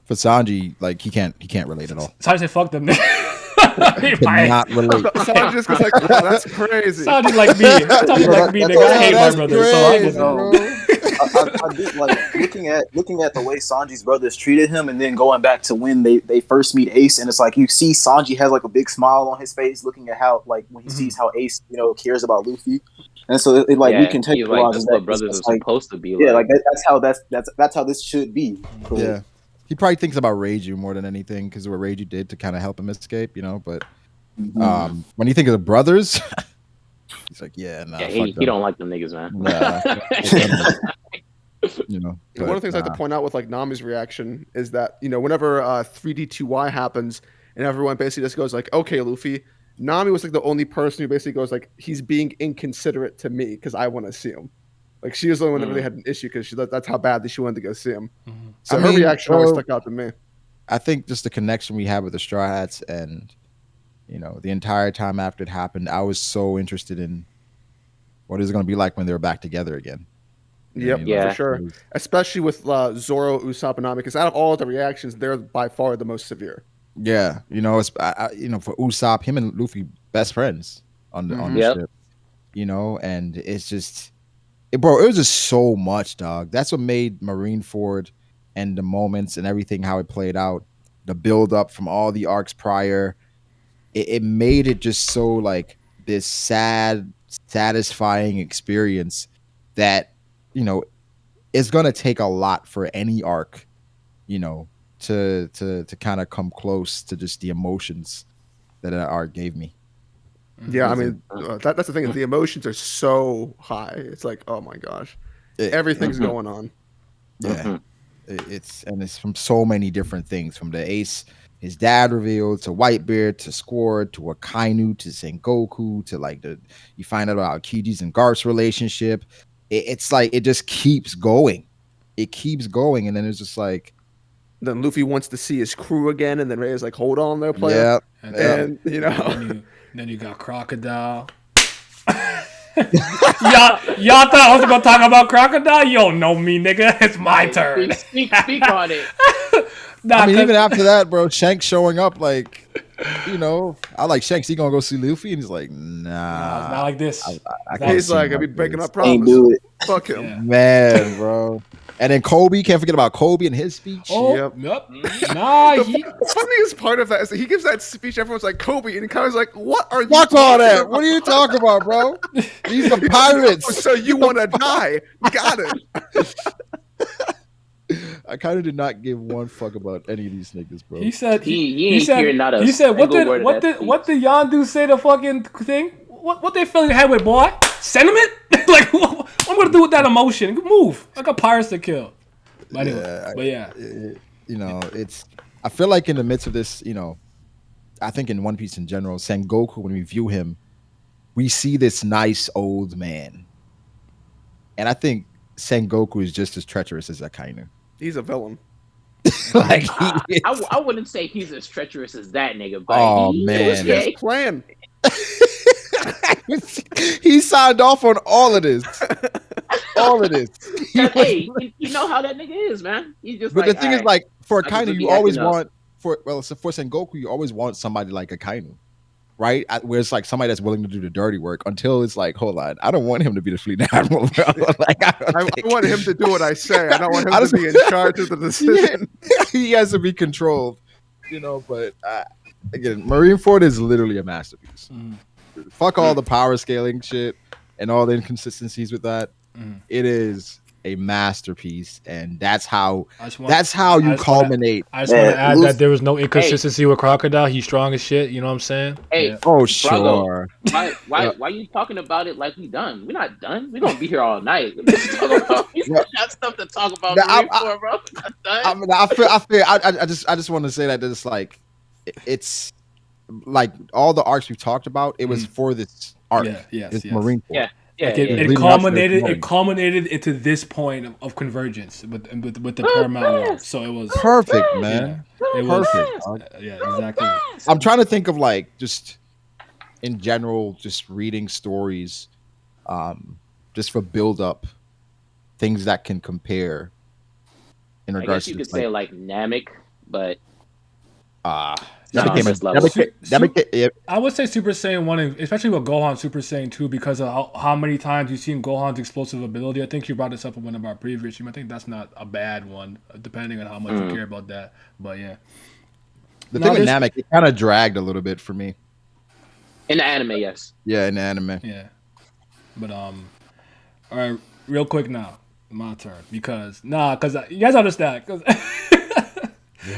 For Sanji, like he can't relate at all. Sanji said, "Fuck them." Not relate. Sanji just goes like, wow, that's crazy. Sanji like me. Sanji like me, nigga. I hate my brother. So I'm with bro. I did like looking at the way Sanji's brothers treated him, and then going back to when they first meet Ace, and it's like you see Sanji has like a big smile on his face, looking at how like when he sees how Ace cares about Luffy, and so it like we can take like that's what brothers are supposed to be. Yeah, like that's how this should be. So, yeah, he probably thinks about Reiju more than anything because of what Reiju did to kind of help him escape, But when you think of the brothers. He's like, yeah, nah. Yeah, he don't like them niggas, man. One of the things I like to point out with like Nami's reaction is that whenever 3D2Y happens and everyone basically just goes like, okay, Luffy, Nami was like the only person who basically goes like, he's being inconsiderate to me because I want to see him. Like she was the only one that really had an issue because that's how badly she wanted to go see him. So her reaction always stuck out to me. I think just the connection we had with the Straw Hats and the entire time after it happened, I was so interested in what is it going to be like when they're back together again. Yep, for sure. Especially with Zoro, Usopp, and Nami, because out of all of the reactions, they're by far the most severe. Yeah, it's for Usopp, him and Luffy best friends on the ship. And it's just, bro, it was just so much, dog. That's what made Marineford and the moments and everything how it played out, the build up from all the arcs prior. It made it just so like this sad, satisfying experience that it's gonna take a lot for any arc, to kind of come close to just the emotions that an arc gave me. Yeah, I mean that's the thing. The emotions are so high. It's like, oh my gosh, everything's going on. Yeah, it's from so many different things, from the Ace. His dad revealed to Whitebeard to Square to Akainu to Sengoku to like you find out about Kiji's and Garp's relationship. It's like it just keeps going. It keeps going, and then it's just like then Luffy wants to see his crew again, and then Ray's like, "Hold on, there, player." Yeah, and then you got Crocodile. y'all thought I was gonna talk about Crocodile? You don't know me, nigga. It's my turn. Speak on it. I mean, even after that, bro, Shanks showing up, like, I like Shanks. He gonna go see Luffy, and he's like, nah, it's not like this. He's like, I be breaking my promise. Ain't do it. Fuck him, man, bro. And then Kobe, can't forget about Kobe and his speech. Oh, yep. Nah, the funniest part of that is that he gives that speech. Everyone's like, Kobe, and he kind of like, what are you? Fuck all that. What are you talking about, bro? These are pirates. So you want to die? Got it. I kind of did not give one fuck about any of these niggas, bro. He said he said what did Yondu say the fucking thing? What they filling your head with, boy? Sentiment? Like what I'm gonna do with that emotion? Move. I got pirates to kill. But anyway, it's. I feel like in the midst of this, I think in One Piece in general, Sengoku, when we view him, we see this nice old man, and I think Sengoku is just as treacherous as Akainu. He's a villain. Like I wouldn't say he's as treacherous as that nigga, but man, his plan. He signed off on all of this. All of this. Hey, you know how that nigga is, man. He's just. But like, the thing is, like, for Akainu, you always want up. for Sengoku, you always want somebody like Akainu, right? Where it's like somebody that's willing to do the dirty work. Until it's like, hold on, I don't want him to be the fleet admiral. Like, I want him to do what I say. I don't want him to be in charge of the decision. He has to be controlled, But again, Marineford is literally a masterpiece. Fuck all the power scaling shit and all the inconsistencies with that. It is a masterpiece, and that's how I just you culminate. I just want to add Luffy- that there was no inconsistency with Crocodile. He's strong as shit. You know what I'm saying? Hey, Yeah. Oh, Brago, sure. why you talking about it like we done? We're not done. We're gonna be here all night. We still got stuff to talk about. Now, Before, bro. We're not done. I just want to say that it's like, it's like all the arcs we've talked about. It was for this arc. Yeah, yes, It's yes. Marineford. Yeah. Yeah, Like it, yeah. it Leading up to culminated. this It moment. culminated into this point of convergence with the Paramount War. So it was Perfect, man. It was Perfect. dog. yeah, exactly. I'm trying to think of like just in general, just reading stories, just for build up, things that can compare in I regards guess you to could say like Namek, but that not became on a this level. I would say Super Saiyan 1, especially with Gohan Super Saiyan 2, because of how many times you've seen Gohan's explosive ability. I think you brought this up in one of our previous streams. I think that's not a bad one, depending on how much you care about that. But yeah. The thing with Namek, it kind of dragged a little bit for me. In the anime, yes. Yeah, in the anime. Yeah. But all right, real quick now, my turn, because you guys understand, because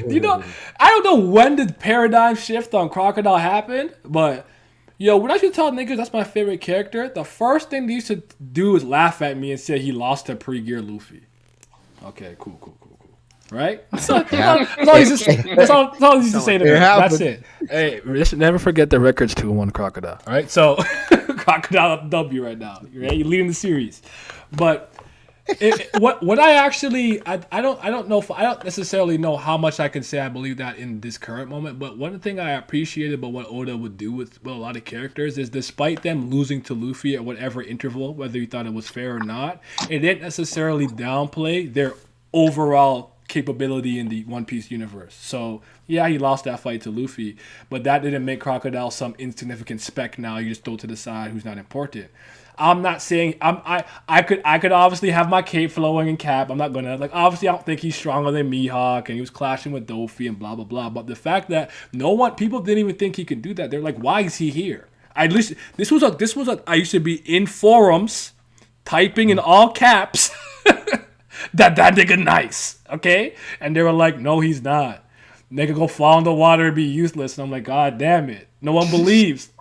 you know, I don't know when the paradigm shift on Crocodile happened, but when I should tell niggas that's my favorite character, the first thing they used to do is laugh at me and say he lost to pre-gear Luffy. Okay, cool. Right? That's all he used to say to me. That's it. Hey, just never forget the record's 2-1 Crocodile. All right? So, Crocodile W right now. Right? You're leading the series. But what I actually I don't know if I don't necessarily know how much I can say I believe that in this current moment, but one thing I appreciated about what Oda would do with a lot of characters is, despite them losing to Luffy at whatever interval, whether you thought it was fair or not, it didn't necessarily downplay their overall capability in the One Piece universe. So yeah, he lost that fight to Luffy, but that didn't make Crocodile some insignificant speck now you just throw to the side who's not important. I'm not saying I could obviously have my cape flowing and cap. I'm not gonna obviously I don't think he's stronger than Mihawk and he was clashing with Dofi and blah blah blah. But the fact that people didn't even think he could do that, they're like, why is he here? At least this was I used to be in forums typing in all caps that nigga nice, okay? And they were like, no, he's not. Nigga go fall in the water and be useless. And I'm like, God damn it. No one believes.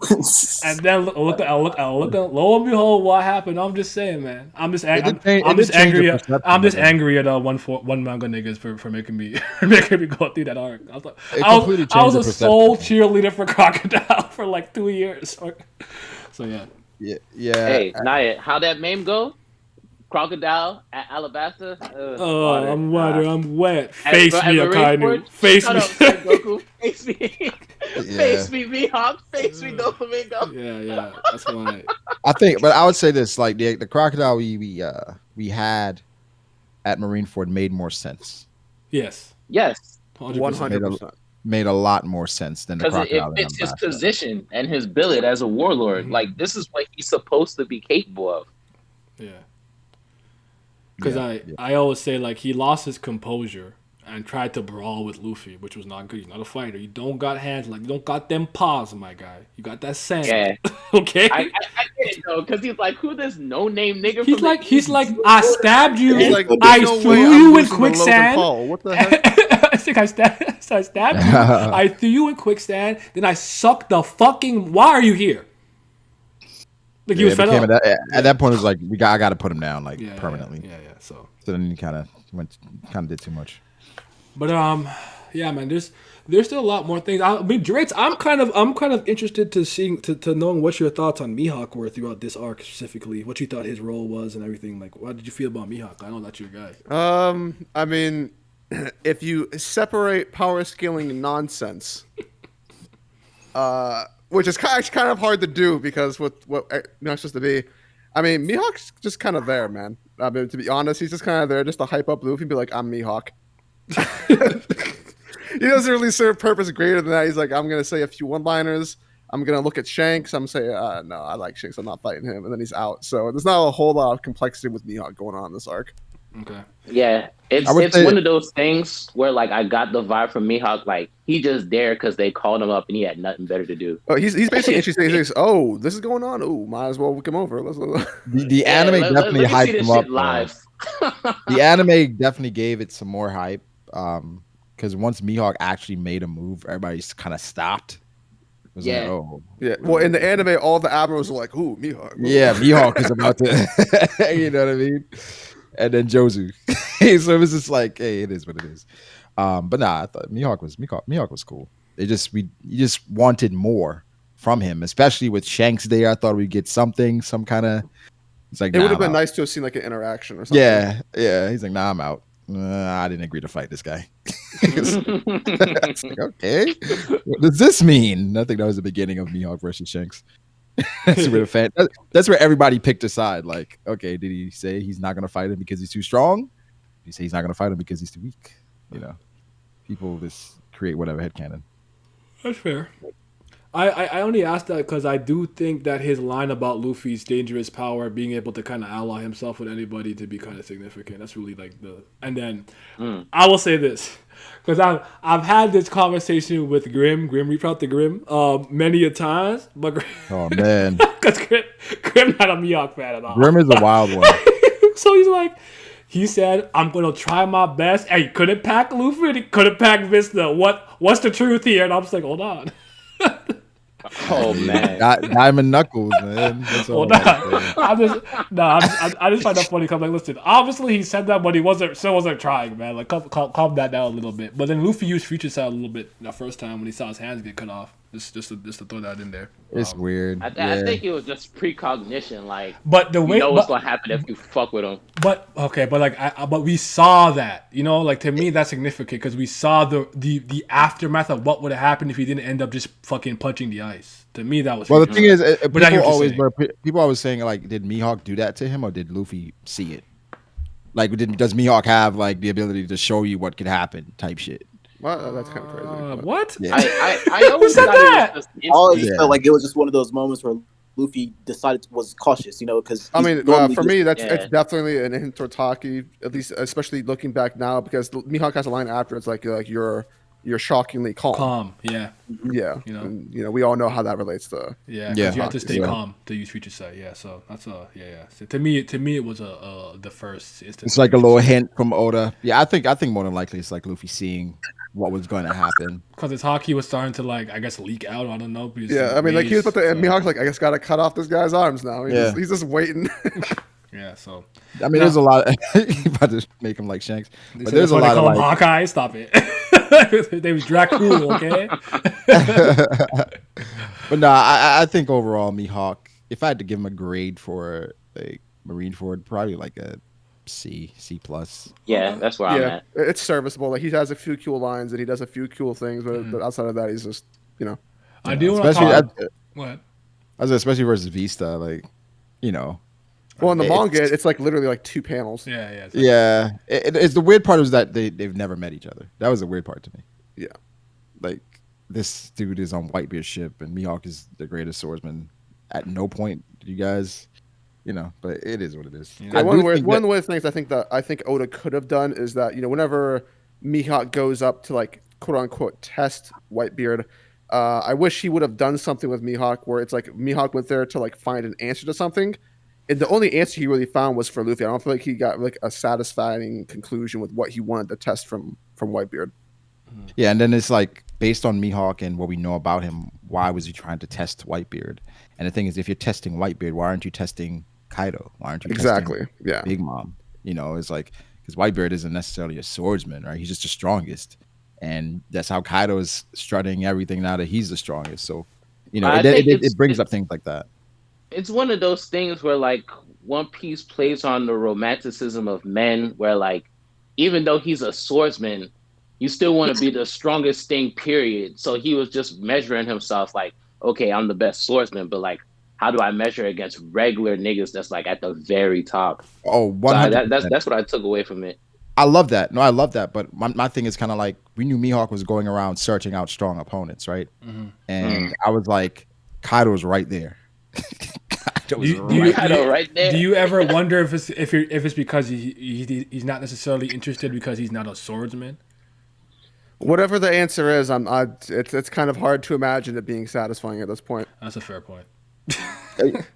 And then look, lo and behold, what happened? I'm just saying, man. I'm just angry. I'm just angry at one manga niggas for making me go through that arc. I was a sole cheerleader for Crocodile for like 2 years. So yeah. Yeah. Hey, Naya, how that meme go? Crocodile at Alabasta. Water. I'm water. I'm wet. Face me, Akainu. Face me. Goku. Face me. Face me, Mihawk. Face me, Doflamingo. Yeah. That's why. I think, but I would say this: like the Crocodile we had at Marineford made more sense. Yes. 100%. Made a lot more sense than the Crocodile. Because it fits his position and his billet as a warlord. Mm-hmm. Like, this is what he's supposed to be capable of. Yeah. Because I always say, like, he lost his composure and tried to brawl with Luffy, which was not good. He's not a fighter. You don't got hands, like, you don't got them paws, my guy. You got that sand. Yeah. Okay? I get it, though, because he's like, who this no-name nigga He's like, I stabbed you. Like, I no threw way you I'm in losing to Logan quicksand. Paul. What the heck? I think I stabbed you. I threw you in quicksand. Then I sucked the fucking... Why are you here? Like, he was fed up. At that point, it was like, I got to put him down, like, permanently. Yeah. So then he kind of did too much. But yeah, man. There's still a lot more things. I mean, Drake's. I'm kind of interested to knowing what your thoughts on Mihawk were throughout this arc specifically. What you thought his role was and everything. Like, what did you feel about Mihawk? I know that's your guy. I mean, if you separate power scaling nonsense, which is kind of hard to do because with what it's supposed to be. I mean, Mihawk's just kind of there, man. I mean, to be honest, he's just kind of there just to hype up Luffy and be like, I'm Mihawk. He doesn't really serve purpose greater than that. He's like, I'm going to say a few one-liners. I'm going to look at Shanks. I'm going to say, no, I like Shanks. I'm not fighting him. And then he's out. So there's not a whole lot of complexity with Mihawk going on in this arc. Okay. Yeah, it's one of those things where, like, I got the vibe from Mihawk, like, he just there because they called him up and he had nothing better to do. Oh, he's basically interesting. He's like, oh, this is going on. Oh, might as well come over. The anime definitely hyped him up. Live. The anime definitely gave it some more hype. Because once Mihawk actually made a move, everybody kind of stopped. It was like, Yeah. oh, Yeah. Well, in the anime, all the admirals are like, "Ooh, Mihawk." Ooh. yeah, Mihawk is about to, you know what I mean? And then Jozu. So it was just like, hey, it is what it is. But nah, I thought Mihawk was cool. You just wanted more from him, especially with Shanks there. I thought we'd get something, some kind of. It's like, It would nah, have I'm been out. nice to have seen like an interaction or something. Yeah. He's like, nah, I'm out. I didn't agree to fight this guy. It's like, okay, what does this mean? I think that was the beginning of Mihawk versus Shanks. That's where everybody picked a side. Like, okay, did he say he's not going to fight him because he's too strong? Did he say he's not going to fight him because he's too weak? You know, people just create whatever headcanon. That's fair. I only asked that because I do think that his line about Luffy's dangerous power, being able to kind of ally himself with anybody, to be kind of significant. That's really like the. And then I will say this, because I've had this conversation with Grim. Reach out to Grim many a times, but Oh man, because Grim not a Mihawk fan at all. Grim is a wild one. So he's like, he said, "I'm gonna try my best." And he couldn't pack Luffy, and he couldn't pack Vista. What's the truth here? And I'm just like, hold on. Oh man, Diamond Knuckles, man. That's all Well, I'm saying. I just find that funny because, like, listen, obviously he said that, but he still wasn't trying, man. Like, calm that down a little bit. But then Luffy used Future Sight a little bit the first time when he saw his hands get cut off. Just to throw that in there. It's weird. I think it was just precognition. Like, But the way, you know what's gonna happen if you fuck with him. but okay, but like, but we saw that, you know, like to me that's significant because we saw the aftermath of what would have happened if he didn't end up just fucking punching the ice. To me, that was Well, the thing is, But I hear what you're people always saying like, did Mihawk do that to him or did Luffy see it? Like, does Mihawk have like the ability to show you what could happen? Type shit. Well, that's kind of crazy. What? Yeah. I always said thought that? it was just I always instinct. felt like it was just one of those moments where Luffy decided was cautious, you know, because I mean, for me, it's Yeah. definitely an hint toward Taki, at least, especially looking back now, because Mihawk has a line after it's like you're shockingly calm. Calm, yeah, Yeah, You know. and, we all know how that relates to. yeah. Yeah. Because you have to stay Yeah. calm to use Future Sight. Yeah, so that's yeah. So to me, it was the first instance. It's like a little hint from Oda. Yeah, I think more than likely it's like Luffy seeing what was going to happen. Because his hockey was starting to, like, I guess, leak out. I don't know. But Yeah, I mean, like he was about to, and Mihawk's like, I just got to cut off this guy's arms now. He's just waiting. Yeah, so I mean, there's a lot. You about to make him like Shanks, but so there's a that's why lot they of call him like. Hawkeye. Stop it. They was Dracul, okay? But no, I think overall Mihawk, if I had to give him a grade for like Marineford, probably like a C plus. Yeah, that's where I'm Yeah, at. it's serviceable. Like he has a few cool lines and he does a few cool things, but outside of that, he's just I do want to Especially talk. What? especially versus Vista, like you know. Well, in the It's- manga, it's like literally like 2 panels. Yeah. It's Yeah, it's the weird part is that they've never met each other. That was the weird part to me. Yeah. Like this dude is on Whitebeard's ship and Mihawk is the greatest swordsman. At no point did you guys, but it is what it is. Yeah. Yeah, I one do of think the weird things I think Oda could have done is that whenever Mihawk goes up to like quote unquote test Whitebeard, I wish he would have done something with Mihawk where it's like Mihawk went there to like find an answer to something, and the only answer he really found was for Luffy. I don't feel like he got like a satisfying conclusion with what he wanted to test from Whitebeard. Yeah, and then it's like based on Mihawk and what we know about him, why was he trying to test Whitebeard? And the thing is, if you're testing Whitebeard, why aren't you testing Kaido? Why aren't you Exactly. testing Yeah. Big Mom? It's like because Whitebeard isn't necessarily a swordsman, right? He's just the strongest, and that's how Kaido is strutting everything now that he's the strongest. So, I think it brings up things like that. It's one of those things where like One Piece plays on the romanticism of men, where like even though he's a swordsman, you still want to be the strongest thing, period. So he was just measuring himself like, okay, I'm the best swordsman, but like, how do I measure against regular niggas that's like at the very top? Oh, So 100%. that's what I took away from it. I love that. No, I love that. But my thing is kind of like we knew Mihawk was going around searching out strong opponents, right? And I was like, Kaido's right there. Kaido's Right there. Do you ever wonder if it's because he's not necessarily interested because he's not a swordsman? Whatever the answer is, it's kind of hard to imagine it being satisfying at this point. That's a fair point.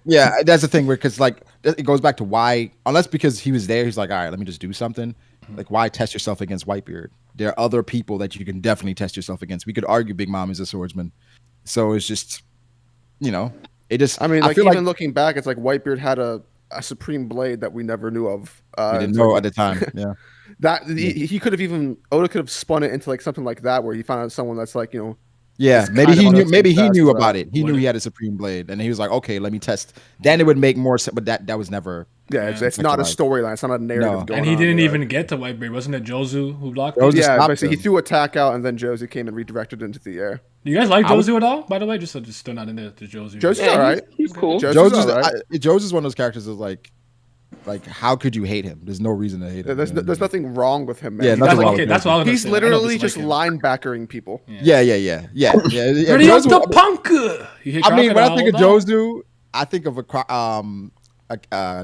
Yeah, that's the thing where because like it goes back to why, unless because he was there, he's like, all right, let me just do something. Like, why test yourself against Whitebeard? There are other people that you can definitely test yourself against. We could argue Big Mom is a swordsman, so it's just, it just. I mean, I like feel even like looking back, it's like Whitebeard had a supreme blade that we never knew of. we didn't so know like, at the time. Yeah, that he could have even Oda could have spun it into like something like that, where he found out someone that's like yeah. just Maybe kind of he knew. unseen Maybe he fast, knew but, about it. He knew what he if- had a supreme blade, and he was like, okay, let me test. Then it would make more sense. But that was never. Yeah, it's not a Sexualized. storyline. It's not a narrative No. going on. And he didn't like- even get to Whitebeard. Wasn't it Jozu who blocked Jozu it? Yeah, stopped basically, he him. threw attack out, and then Josie came and redirected it into the air. Do you guys like I would- Jozu at all? By the way, just still not in there. The Jozu. Josie's Yeah, all right. he's cool. Josie's all right. Joe's one of those characters that's like, how could you hate him? There's no reason to hate him. There's nothing wrong with him, man. Yeah, He's nothing That's, wrong okay, with that's what I was gonna He's say. I don't literally dislike just him. linebackering people. Yeah. Ready up Jozu- the punk. I mean, when I think of Crocodile, Jozu, I think of a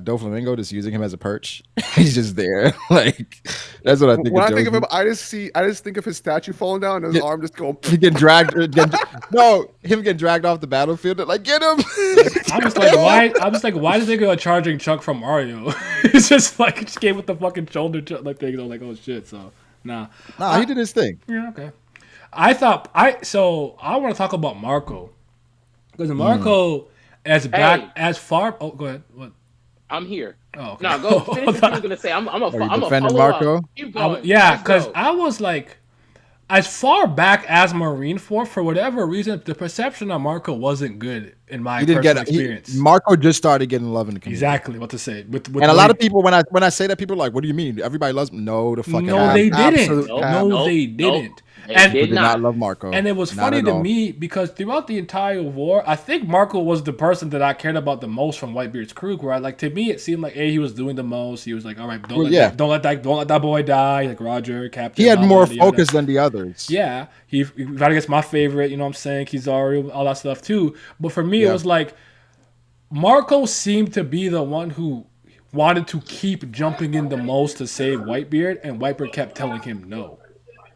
Doflamingo just using him as a perch. He's just there. Like, that's what I think. When of I think of Jozu. him, I just think of his statue falling down and his arm just going. He getting dragged. Him getting dragged off the battlefield. Like, get him. I'm just like, why? I'm just like, why did they go charging Chuck from Mario? It's just like it just came with the fucking shoulder like thing. I'm like, oh shit. So nah. He did his thing. Yeah, okay. I want to talk about Marco because Marco as far. Oh, go ahead. What? I'm here. Oh, okay. No, go finish what you was gonna say. I'm a defending follow Marco? up. Keep going. Yeah, Let's because go. I was like, as far back as Marineford, for whatever reason, the perception of Marco wasn't good in my He didn't personal get experience. Marco just started getting love in the community. Exactly what to say. With And a lot of people, when I say that, people are like, "What do you mean? Everybody loves me?" No, the fucking no, they didn't. absolute Nope, No, nope, they nope. didn't. They And did did not love Marco. And it was Not funny at to all. me because throughout the entire war, I think Marco was the person that I cared about the most from Whitebeard's crew. Where to me, it seemed like he was doing the most. He was like, "All right, don't let that boy die." Like Roger, Captain. He had blah, more blah, yada. focus than the others. Yeah, he got against my favorite. You know what I'm saying? Kizaru, all that stuff too. But for me, Yeah. it was like Marco seemed to be the one who wanted to keep jumping in the most to save Whitebeard, and Whitebeard kept telling him no.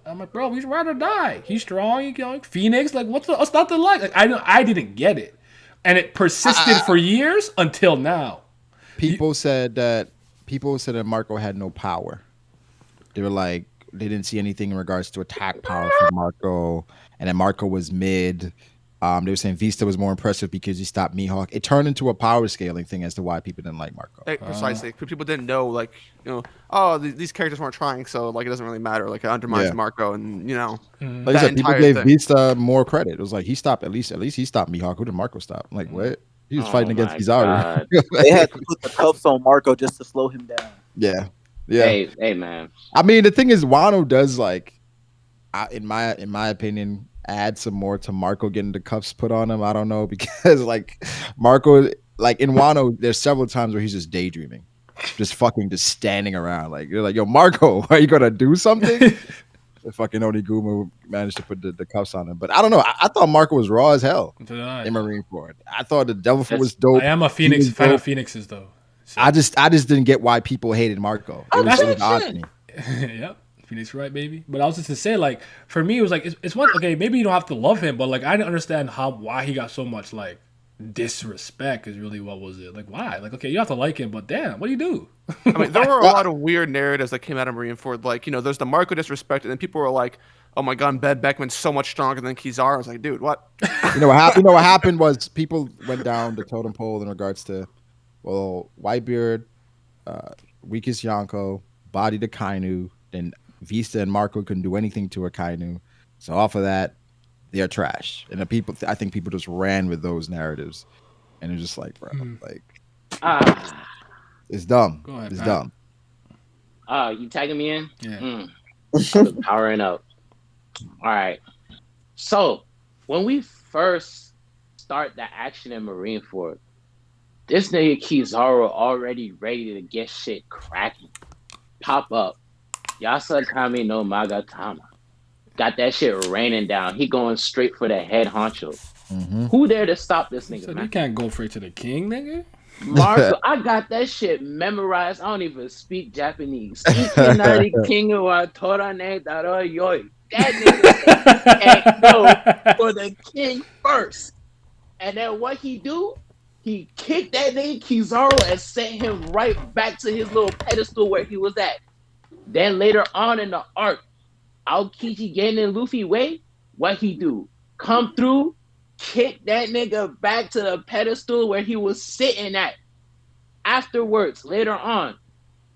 I'm like, bro, he's rather die. He's strong. He going Phoenix. Like, what's not the like? I didn't get it, and it persisted for years until now. People said that Marco had no power. They were like, they didn't see anything in regards to attack power from Marco, and then Marco was mid. They were saying Vista was more impressive because he stopped Mihawk. It turned into a power scaling thing as to why people didn't like Marco. Precisely. People didn't know, like, oh, these characters weren't trying, so like it doesn't really matter. Like it undermines Yeah. Marco, and Like I that said, people entire gave thing. Vista more credit. It was like he stopped at least he stopped Mihawk. Who did Marco stop? I'm like, what? He was Oh fighting against my Kizaru. God. They had to put the cuffs on Marco just to slow him down. Yeah. Hey, man. I mean, the thing is, Wano does like, in my opinion, add some more to Marco getting the cuffs put on him. I don't know because like Marco, like in Wano, there's several times where he's just daydreaming, just standing around. Like you're like, yo, Marco, are you gonna do something? The fucking Oniguma managed to put the cuffs on him, but I don't know. I thought Marco was raw as hell in Marineford. I thought the Devilford was dope. I am a He was fan dope. of Phoenixes though. So. I just didn't get why people hated Marco. It was odd to me. Yep. Phoenix right, baby. But I was just to say, like, for me, it was like it's one. Okay, maybe you don't have to love him, but like I didn't understand why he got so much like disrespect. Is really what was it? Like, why? Like, okay, you have to like him, but damn, what do you do? I mean, there were a lot of weird narratives that came out of Marineford. Like, there's the Marco disrespect, and then people were like, "Oh my God, Ben Beckman's so much stronger than Kizaru." I was like, "Dude, what?" You know what happened? What happened was people went down the totem pole in regards to, well, Whitebeard, weakest Yonko, body to Kainu, then Vista and Marco couldn't do anything to a Kainu. So off of that, they're trash. And I think people just ran with those narratives, and it's just like, bro, like, it's dumb. Go ahead, it's Pat. dumb. You tagging me in? Yeah. I was powering up. All right. So when we first start the action in Marineford, this nigga Kizaru already ready to get shit cracking. Pop up. Yasakami no Magatama. Got that shit raining down. He going straight for the head honcho. Who there to stop this nigga, So man? you can't go straight to the king, nigga. Marco, I got that shit memorized. I don't even speak Japanese. Ikinari king wa torane daro yoi. That nigga can't go for the king first. And then what he do? He kicked that nigga Kizaru and sent him right back to his little pedestal where he was at. Then later on in the arc, Aokiji getting in Luffy way, what he do? Come through, kick that nigga back to the pedestal where he was sitting at. Afterwards, later on,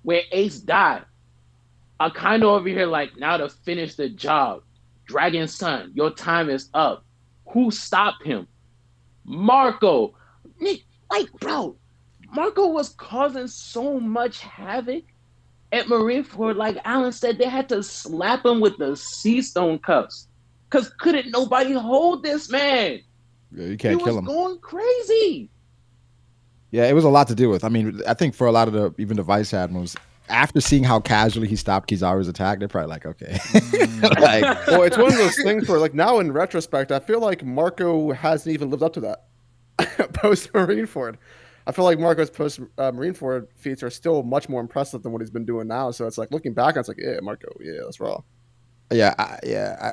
where Ace died, I kind of over here like, now to finish the job. Dragon Son, your time is up. Who stopped him? Marco. Like, bro, Marco was causing so much havoc at Marineford. Like Alan said, they had to slap him with the Sea Stone cuffs. Because couldn't nobody hold this man? Yeah, you can't kill him. He was going crazy. Yeah, it was a lot to deal with. I mean, I think for a lot of even the Vice Admirals, after seeing how casually he stopped Kizaru's attack, they're probably like, okay. Like, well, it's one of those things where, like, now in retrospect, I feel like Marco hasn't even lived up to that post Marineford. I feel like Marco's post Marineford feats are still much more impressive than what he's been doing now. So it's like looking back, it's like, yeah, Marco, yeah, that's raw. Yeah,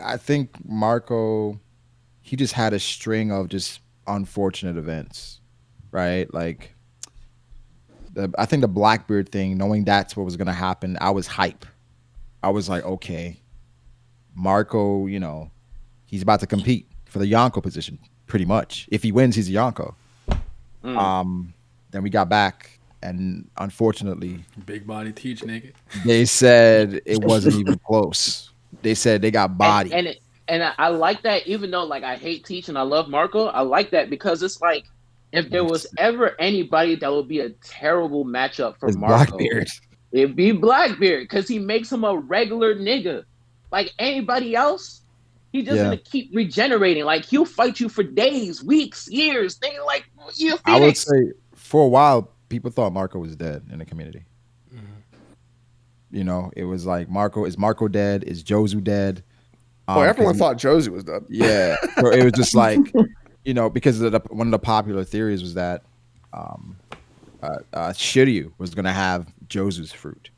I think Marco, he just had a string of just unfortunate events, right? Like, I think the Blackbeard thing, knowing that's what was going to happen, I was hype. I was like, okay, Marco, you know, he's about to compete for the Yonko position, pretty much. If he wins, he's a Yonko. Then we got back, and unfortunately, big body teach nigga. They said it wasn't even close. They said they got bodied. And I like that, even though like I hate Teach and I love Marco, I like that because it's like if there was ever anybody that would be a terrible matchup for Marco, Blackbeard. It'd be Blackbeard because he makes him a regular nigga. Like anybody else, he just gonna keep regenerating. Like he'll fight you for days, weeks, years. Things like you. I would say for a while, people thought Marco was dead in the community. You know, it was like is Marco dead? Is Jozu dead? Well, everyone thought Jozu was dead. Yeah, so it was just like, you know, because one of the popular theories was that Shiryu was going to have Jozu's fruit,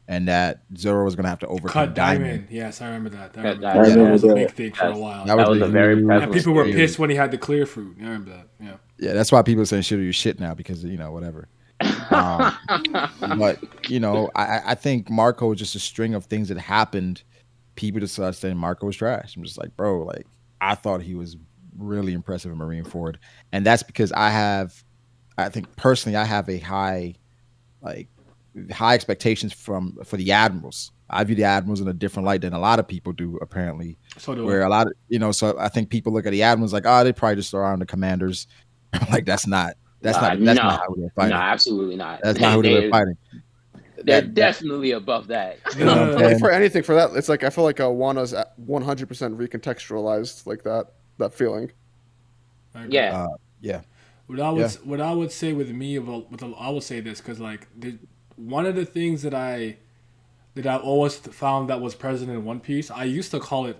and that Zoro was going to have to overcome Cut Diamond. Yes, I remember that. That was a big thing for a while. That was a very and people were pissed when he had the clear fruit. I remember that. Yeah. Yeah, that's why people are saying Shiryu shit now because, you know, whatever. But you know, I think Marco was just a string of things that happened. People just started saying Marco was trash. I'm just like, bro, like I thought he was really impressive in Marineford, and that's because I think personally I have a high expectations for the admirals. I view the admirals in a different light than a lot of people do, apparently. So do where a lot of, you know, so I think people look at the admirals like, oh, they probably just throw around the commanders. Like that's not how we're fighting. No, absolutely not. That's not who they're fighting. They're definitely above that. For anything for that, it's like I feel like Wana's 100% recontextualized like that feeling. Yeah. Yeah. What I would say with me I will say this because like one of the things that I always found that was present in One Piece, I used to call it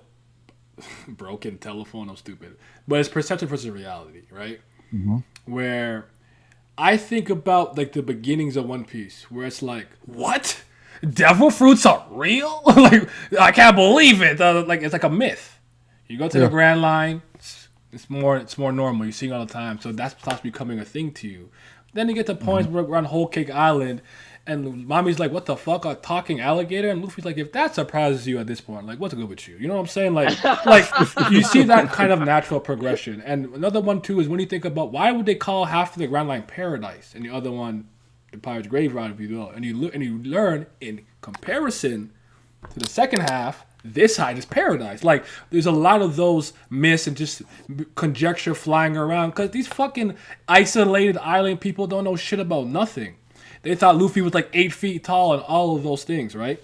broken telephone. I'm stupid, but it's perception versus reality, right? Mm-hmm. Where I think about like the beginnings of One Piece, where it's like, what? Devil fruits are real? Like I can't believe it. Like it's like a myth. You go to the Grand Line, it's more normal. You see it all the time, so that starts becoming a thing to you. Then you get to points where we're on Whole Cake Island, and Mommy's like, "What the fuck, a talking alligator?" And Luffy's like, "If that surprises you at this point, like, what's good with you?" You know what I'm saying? Like you see that kind of natural progression. And another one too is when you think about why would they call half of the Grand Line paradise and the other one the Pirate's Graveyard, if you will, and you learn in comparison to the second half, this side is paradise. Like there's a lot of those myths and just conjecture flying around because these fucking isolated island people don't know shit about nothing. They thought Luffy was like 8 feet tall and all of those things, right?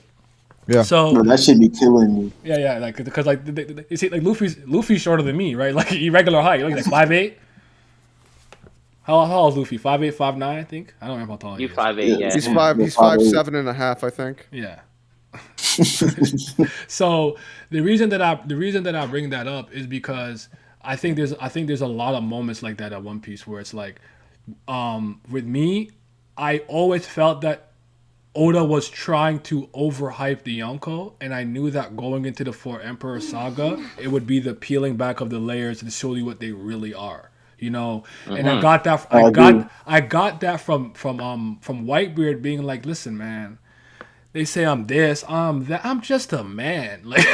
Yeah. So no, that should be killing me. Yeah, like because like you see, like Luffy's shorter than me, right? Like irregular height, like 5'8". How tall is Luffy? 5'8", 5'9", I think. I don't remember how tall he is. 5'8", yeah. He's 5'7.5", I think. Yeah. So the reason that I bring that up is because I think there's a lot of moments like that at One Piece where it's like, with me, I always felt that Oda was trying to overhype the Yonko, and I knew that going into the Four Emperor saga, it would be the peeling back of the layers to show you what they really are. you know. And I Mm-hmm. got that. I agree. I got that from Whitebeard being like, listen, man. They say I'm this, I'm that. I'm just a man, like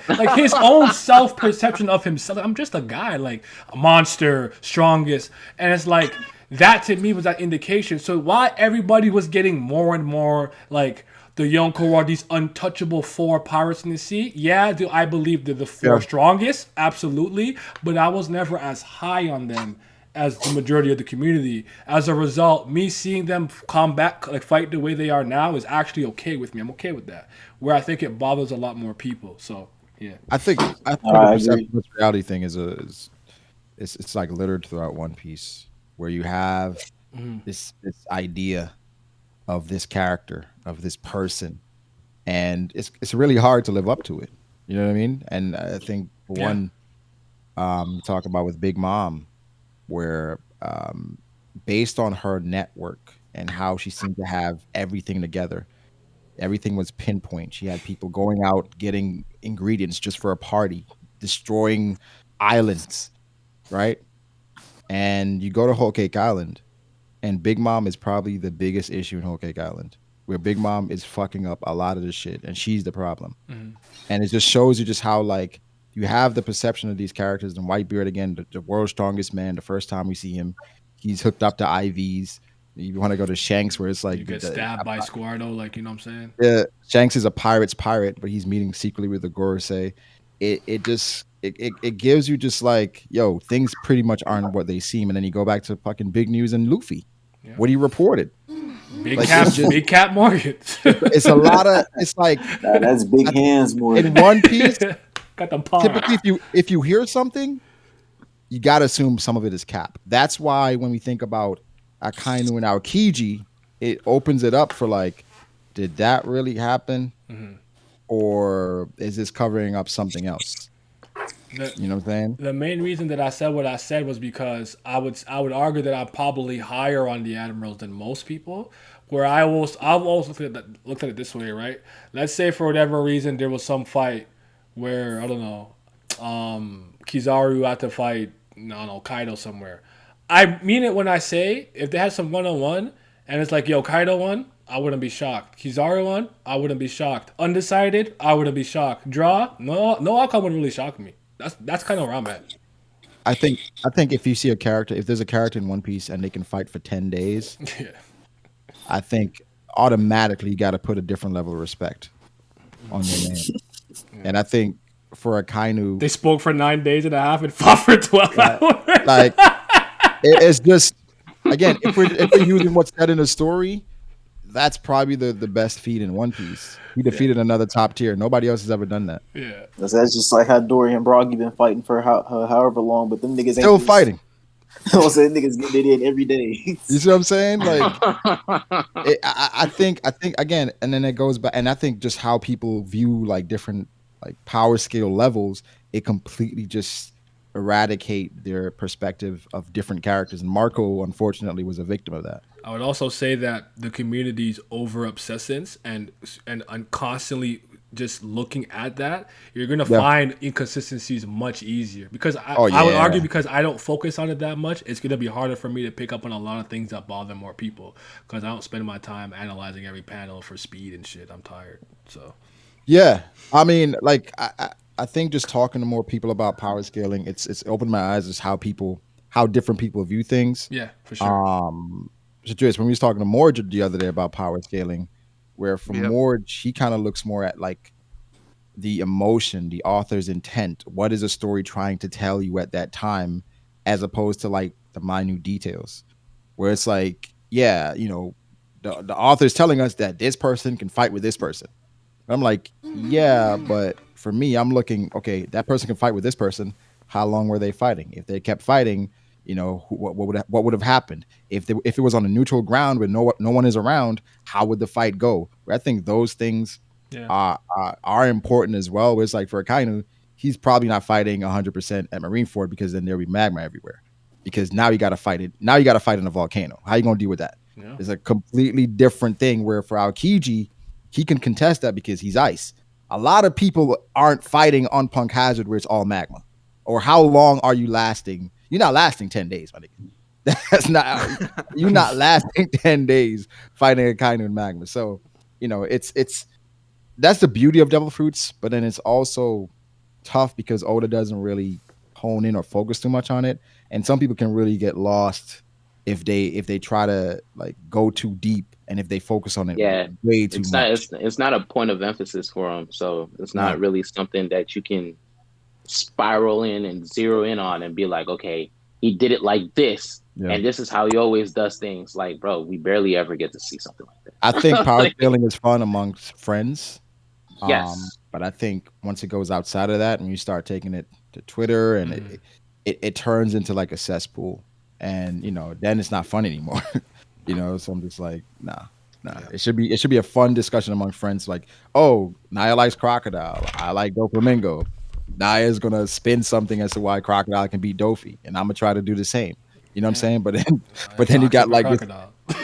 like his own self perception of himself. I'm just a guy, like a monster, strongest, and it's like that to me was that indication. So why everybody was getting more and more like the Yonko are these untouchable four pirates in the sea? Yeah, do I believe they're the four Yeah. strongest? Absolutely, but I was never as high on them as the majority of the community. As a result, me seeing them combat, like fight the way they are now, is actually okay with me. I'm okay with that. Where I think it bothers a lot more people. So yeah, I think the I agree. perception versus reality thing is it's like littered throughout One Piece, where you have this idea of this character, of this person, and it's really hard to live up to it. You know what I mean? And I think for yeah, one, you talk about with Big Mom, where based on her network and how she seemed to have everything together, everything was pinpoint. She had people going out getting ingredients just for a party, destroying islands, right? And you go to Whole Cake Island, and Big Mom is probably the biggest issue in Whole Cake Island, where Big Mom is fucking up a lot of the shit, and she's the problem. And it just shows you just how like you have the perception of these characters. And Whitebeard again, the world's strongest man. The first time we see him, he's hooked up to IVs. You want to go to Shanks, where it's you like get stabbed by Squardo, like you know what I'm saying? yeah, Shanks is a pirate's pirate, but he's meeting secretly with the Gorosei. It gives you just like, yo, things pretty much aren't what they seem. And then you go back to fucking Big News and Luffy. Yeah. What he reported. Big Like Cat, it's just Big Cat Morgan. it's a lot of it's like That's big hands more. in One Piece, Got the paw. typically if you hear something, you gotta assume some of it is cap. That's why when we think about Akainu and Aokiji, it opens it up for like, did that really happen? Or is this covering up something else? You know what I'm saying? The main reason that I said what I said was because I would argue that I'm probably higher on the admirals than most people. Where I've also looked at it this way, right? Let's say for whatever reason there was some fight where I don't know, Kizaru had to fight I don't know Kaido somewhere. I mean it when I say if they had some 1-on-1 and it's like yo Kaido won, I wouldn't be shocked. Kizaru won, I wouldn't be shocked. Undecided, I wouldn't be shocked. Draw, no outcome would really shock me. That's kind of where I'm at. I think if you see a character, if there's a character in One Piece and they can fight for 10 days, Yeah. I think automatically you got to put a different level of respect on their name. And I think for Akainu, They spoke for 9 days and a half and fought for 12 hours. like it's just again, if we're using what's said in the story, that's probably the best feat in One Piece. He defeated another top tier. Nobody else has ever done that. Yeah. That's just like how Dory and Broggy been fighting for however long, but them niggas Still ain't fighting. I'm saying niggas getting it in every day. You see what I'm saying? Like, I think again, and then it goes back, and I think just how people view like different like power scale levels, it completely just eradicate their perspective of different characters. And Marco, unfortunately, was a victim of that. I would also say that the community's over obsessance and constantly just looking at that, you're gonna find inconsistencies much easier. Because I would argue because I don't focus on it that much, it's gonna be harder for me to pick up on a lot of things that bother more people. Because I don't spend my time analyzing every panel for speed and shit. I'm tired. So Yeah, I mean, like I think just talking to more people about power scaling, it's opened my eyes as how different people view things. yeah, for sure. So Julius, when we was talking to Morge the other day about power scaling, where from Yep. Morge, he kind of looks more at like the emotion, the author's intent. What is a story trying to tell you at that time, as opposed to like the minute details, where it's like, yeah, the author's telling us that this person can fight with this person. I'm like, yeah, but for me, I'm looking, okay, that person can fight with this person. How long were they fighting? If they kept fighting, what would have happened? If it was on a neutral ground where no one is around, how would the fight go? I think those things Yeah. are important as well. Where it's like for Akainu, he's probably not fighting 100% at Marineford because then there'll be magma everywhere. Because now you got to fight it. Now you got to fight in a volcano. How you gonna deal with that? Yeah. It's a completely different thing. Where for Aokiji, he can contest that because he's ice. A lot of people aren't fighting on Punk Hazard where it's all magma. Or how long are you lasting you're not lasting 10 days, my nigga. That's not you're not lasting 10 days fighting a Kainu and magma. So, it's that's the beauty of devil fruits, but then it's also tough because Oda doesn't really hone in or focus too much on it. And some people can really get lost if they try to like go too deep and if they focus on it Yeah, way too it's not much. it's not a point of emphasis for him, so it's No. not really something that you can spiral in and zero in on and be like, okay, he did it like this, Yeah. and this is how he always does things. Like, bro, we barely ever get to see something like that. I think power Like, scaling is fun amongst friends. yes, But I think once it goes outside of that, when you start taking it to Twitter and it turns into like a cesspool, and then it's not fun anymore. So I'm just like, nah. It should be a fun discussion among friends. Like, oh, Naya likes crocodile. I like Doflamingo. Naya's gonna spin something as to why crocodile can beat Dofi, and I'm gonna try to do the same. You know what I'm saying? But then you got like this,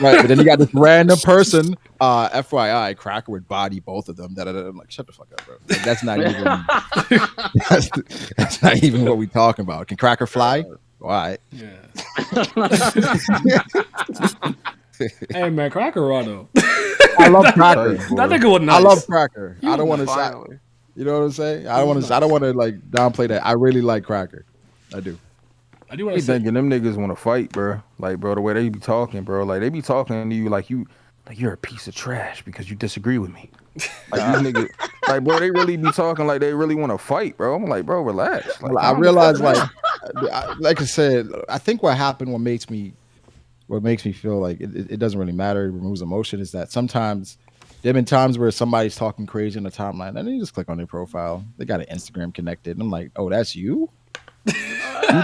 right? But then you got this random person. FYI, Cracker would body both of them. I'm like, shut the fuck up, bro. Like, that's not even. that's not even what we talking about. Can Cracker fly? All right. Yeah. Hey man, Cracker raw though. I love Cracker. That nigga was nice. I love Cracker. He I don't was want to. finally. You know what I'm saying? I don't want to like downplay that. I really like Cracker. I do. I do want Be to say. thinking them niggas want to fight, bro. Like, bro, the way they be talking, bro. Like, they be talking to you like you're a piece of trash because you disagree with me. Like these niggas, like, bro, they really be talking like they really want to fight, bro. I'm like, bro, relax. Like, Well, I realize, like I said, I think what happened, what makes me feel like it doesn't really matter, it removes emotion, is that sometimes there have been times where somebody's talking crazy on the timeline, and then you just click on their profile. They got an Instagram connected, and I'm like, oh, that's you? You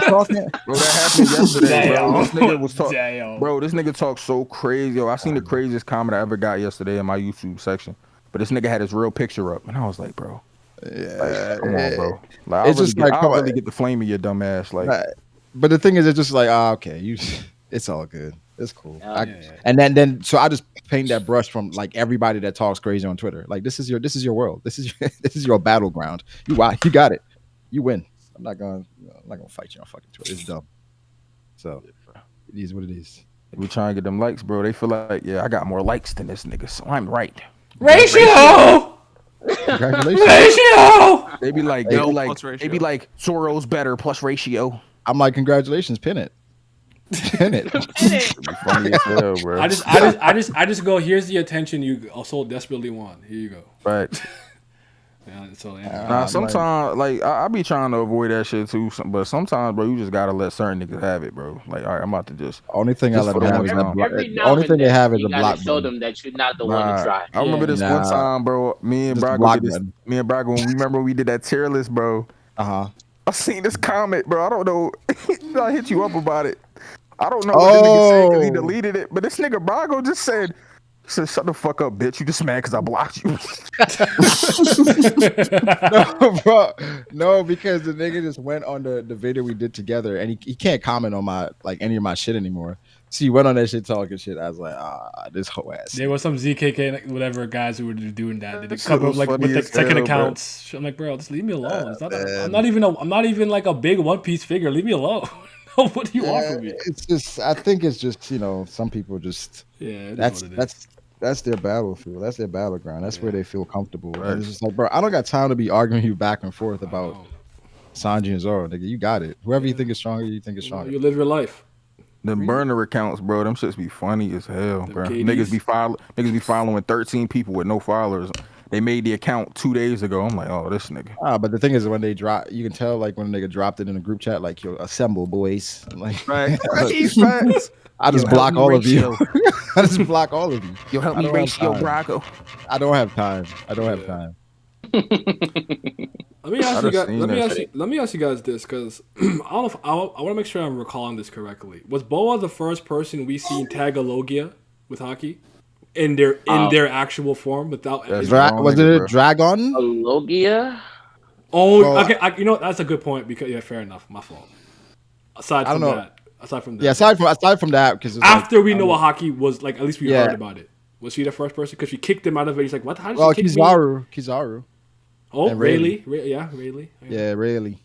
talking? Bro, that happened yesterday, bro. This nigga was talking. Damn. Bro, this nigga talked so crazy. Yo, I seen the craziest comment I ever got yesterday in my YouTube section. But this nigga had his real picture up, and I was like, bro, like, come on, bro. Like, I'll really get the flame of your dumb ass. Like, but the thing is, it's just like, okay, it's all good. It's cool. Yeah. And then so I just paint that brush from like everybody that talks crazy on Twitter. Like, this is your world. This is your battleground. You got it. You win. I'm not gonna fight you on fucking Twitter. It's dumb. So it is what it is. we trying to get them likes, bro. They feel like, yeah, I got more likes than this nigga, so I'm right. Ratio. Congratulations. Ratio. They be like, Zoro's better plus ratio. I'm like, congratulations, pin it. Pin it. Funny as hell, bro. I just go. Here's the attention you so desperately want. Here you go. Right. Yeah, so Nah, sometimes like I be trying to avoid that shit too, but sometimes, bro, you just gotta let certain niggas have it, bro. Like, all right, I'm about to just. Only thing I let them have is a block. every The now only and thing they then, have is you a gotta block show button. them that you're not the one to try. I remember this one time, bro. Me and Brago when we remember we did that tier list, bro. Uh-huh. I seen this comment, bro. I don't know. I hit you up about it. I don't know what the nigga said because he deleted it, but this nigga Brago just said, shut the fuck up, bitch. You just mad because I blocked you. No, bro. No, because the nigga just went on the video we did together, and he can't comment on my any of my shit anymore. So he went on that shit talking shit. I was like, this whole ass. There was some ZKK whatever guys who were doing that. They come up like with the second accounts. Bro. I'm like, bro, just leave me alone. It's not. I'm not even like a big One Piece figure. Leave me alone. What do you want from me? It's just. I think it's just some people just. Yeah. That's their battlefield. That's their battleground. That's where they feel comfortable. Right. And it's just like, bro, I don't got time to be arguing you back and forth about Sanji and Zoro. Nigga, you got it. Whoever you think is stronger, you think is stronger. You live your life. Them burner accounts, bro. Them shits be funny as hell, bro. Niggas be following 13 people with no followers. They made the account 2 days ago. I'm like, oh, this nigga. But the thing is, when they drop, you can tell like when a nigga dropped it in a group chat, like, yo, assemble, boys. I'm like, right. I just block all of you. I just block all of you. Yo, help me ratio, Braco. I don't have time. Let me ask you guys this, because I want to make sure I'm recalling this correctly. Was Boa the first person we seen tag a Logia with Haki in their actual form without? Was it a dragon? A Logia? Oh, okay. That's a good point because fair enough. My fault. Aside from that. Yeah, aside from that, because after we know what Haki was like, at least we heard about it. Was she the first person? Because she kicked him out of it. He's like, what? How did she kick me? Kizaru. Oh, Rayleigh. Yeah, Rayleigh. Yeah, Rayleigh.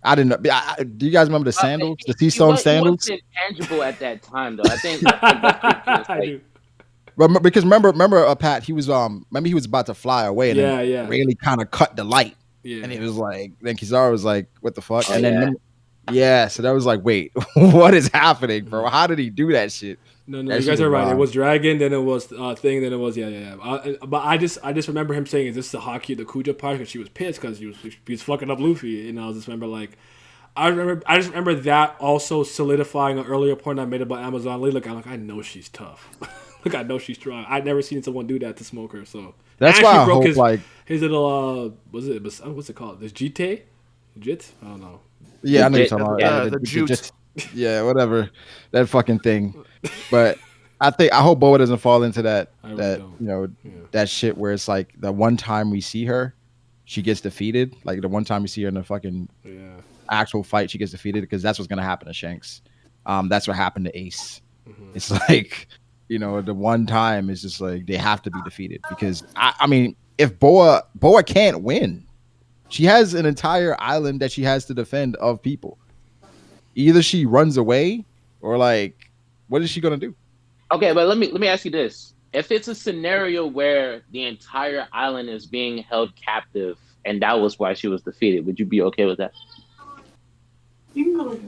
I didn't know. Do you guys remember the sandals? The sea-sewn He sandals? wasn't tangible at that time, though. I think that's ridiculous. I Like, do. Because remember, Pat, he was remember he was about to fly away, and Yeah, then yeah. Rayleigh kind of cut the light, Yeah. and it was like, then Kizaru was like, "What the fuck?" Oh, and then yeah. yeah, so that was like, wait, what is happening, bro? How did he do that shit? No, That you shit guys are right. It wild. was Dragon, then it was Thing, then it was yeah. But I just remember him saying, "Is this the Haki the Kuja part?" Because she was pissed because he was fucking up Luffy, and I just remember like, I just remember that also solidifying an earlier point I made about Amazon Lee. Like I'm like, I know she's tough. Like I know she's strong. I'd never seen someone do that to Smoker. So That's and why she I broke hope like his little what's it called? This Jite? Jit? I don't know. yeah, I know you're Jit, talking about yeah, the jute. yeah, whatever that fucking thing. But I hope Boa doesn't fall into that I really don't. you know Yeah. that shit where it's like the one time we see her, she gets defeated. Like the one time we see her in the fucking Yeah. actual fight, she gets defeated because that's what's gonna happen to Shanks. That's what happened to Ace. Mhm. It's like, the one time is just like they have to be defeated because I mean, if Boa can't win, she has an entire island that she has to defend of people. Either she runs away or like, what is she gonna do? okay, but let me ask you this: if it's a scenario where the entire island is being held captive, and that was why she was defeated, would you be okay with that?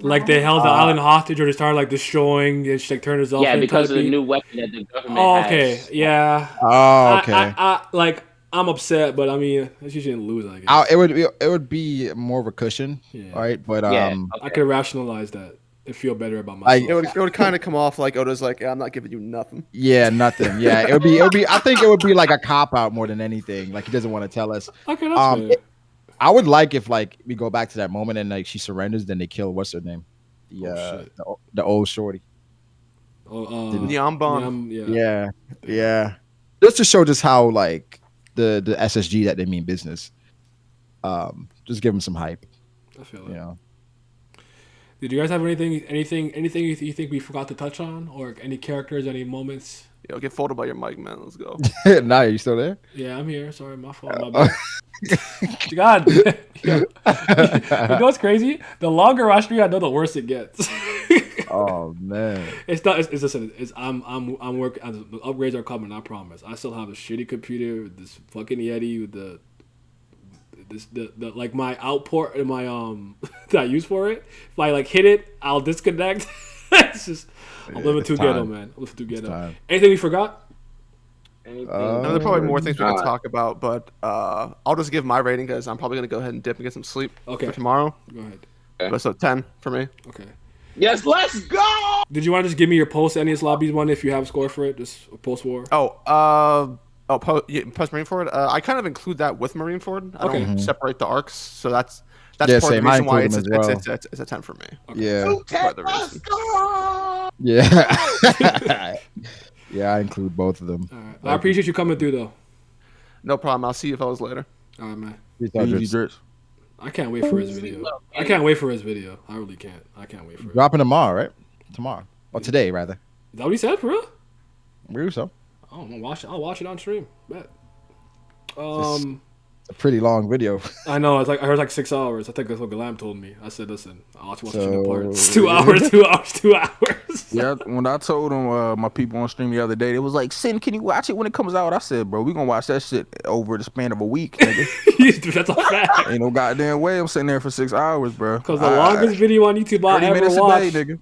Like they held the island hostage, or they started like destroying, and she like turned herself Yeah, in. because type of the beat. new weapon that the government Oh, has. okay, yeah. Oh, okay. I'm upset, but I mean, she shouldn't lose. I guess It would be more of a cushion, Yeah. right? But Yeah, I okay. could rationalize that and feel better about Like, myself. It would kind of come off like Oda's like, yeah, I'm not giving you nothing. yeah, nothing. Yeah, it would be. I think it would be like a cop out more than anything. Like he doesn't want to tell us. Okay, that's fair. I would like if like we go back to that moment and like she surrenders, then they kill what's her name, shit. the old shorty. Nyambon. Yeah. Yeah. Just to show just how like the SSG that they mean business. Just give them some hype. I feel it. You know. Did you guys have anything you think we forgot to touch on, or any characters, any moments? Yo, get folded by your mic, man. Let's go. Naya, you still there? Yeah, I'm here. Sorry, my fault. My bad. God, you know what's crazy? The longer I stream, I know the worse it gets. Oh man. It's not. It's listen. It's I'm working. The upgrades are coming. I promise. I still have a shitty computer with this fucking Yeti with the like my output and my that I use for it. If I like hit it, I'll disconnect. It's just I'm living too ghetto, man. I'm living too ghetto. Anything we forgot? Anything? No, there are probably more things we can talk about, but I'll just give my rating because I'm probably gonna go ahead and dip and get some sleep Okay. for tomorrow. Go ahead. Okay. So 10 for me. Okay. Yes, let's go. Did you want to just give me your post NES lobbies one if you have a score for it? Just post war. Post Marineford. I kind of include that with Marineford. I Okay. don't separate the arcs, so that's Yeah, part of same. the I reason why include them as it's a 10 for me. Yeah. Part of the reason. Yeah. Yeah, I include both of them. All right. I appreciate you coming through though. No problem. I'll see you fellas later. All right, man. Easy Drits. I can't wait for his video. I can't wait for his video. I really can't. I can't wait for it. Dropping tomorrow, right? Tomorrow. Or today, rather. Is that what he said for real? Weird so. Oh, I'm gonna watch it. I'll watch it on stream. Bet. It's a pretty long video. I know. It's like I heard like 6 hours. I think that's what Galam told me. I said, listen, I'll watch it So- in parts. 2 hours. 2 hours. 2 hours. Yeah, when I told them my people on stream the other day, they was like, "Sin, can you watch it when it comes out?" I said, "Bro, we gonna watch that shit over the span of a week, nigga. Dude, that's a fact. Ain't no goddamn way I'm sitting there for 6 hours, bro. Because the longest video on YouTube I 30 ever minutes watched. a day, nigga.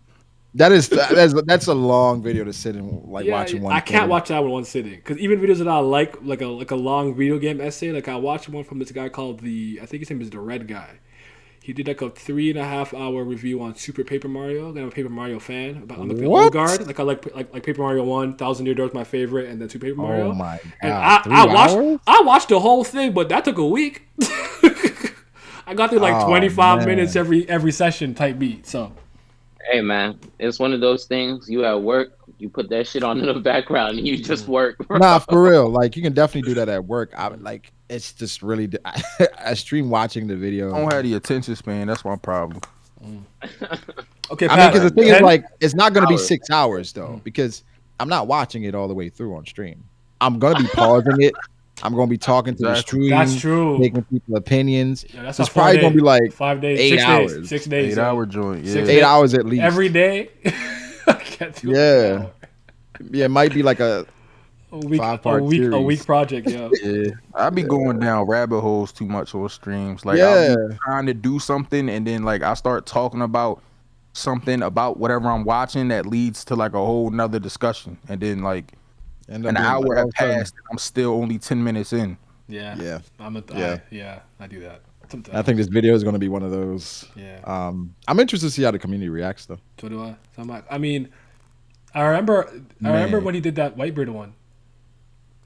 That's a long video to sit and like watching one. I can't thing. watch that in one sitting because even videos that I like a long video game essay, like I watched one from this guy called I think his name is the Red Guy. He did like a 3.5 hour review on Super Paper Mario. I'm a Paper Mario fan. I'm like the What? old guard. Like I like Paper Mario 1, Thousand Year Door is my favorite, and then Super Paper Mario. Oh my god! And 3 I hours? watched the whole thing, but that took a week. I got through like Oh, 25 man. minutes every session type beat. So Hey man, it's one of those things. You at work, you put that shit on in the background, and you just work. Bro. Nah, for real. Like you can definitely do that at work. I would like. It's just really. I stream watching the video. I don't have the attention span. That's my problem. okay, I mean, Pat, because the thing is, 10? like, it's not going to be Hours. 6 hours though, because I'm not watching it all the way through on stream. I'm going to be pausing it I'm gonna be talking to the stream. That's true. Making people opinions. Yeah, that's it's probably gonna be like 5 days, 8 hours. 6 days, 8-hour joint. Yeah, 8 hours at least every day. I can't do yeah, yeah. It might be like a week, 5-part series. a week project. Yeah, yeah. I be going down rabbit holes too much on streams. Like Yeah. I'll be trying to do something, and then like I start talking about something about whatever I'm watching that leads to like a whole nother discussion, and then like End up an being hour like, have all of a sudden- passed, and I'm still only 10 minutes in. yeah. Yeah. I do that. Sometimes. I think this video is gonna be one of those. Yeah. I'm interested to see how the community reacts though. So do I. I mean, I remember when he did that Whitebeard one.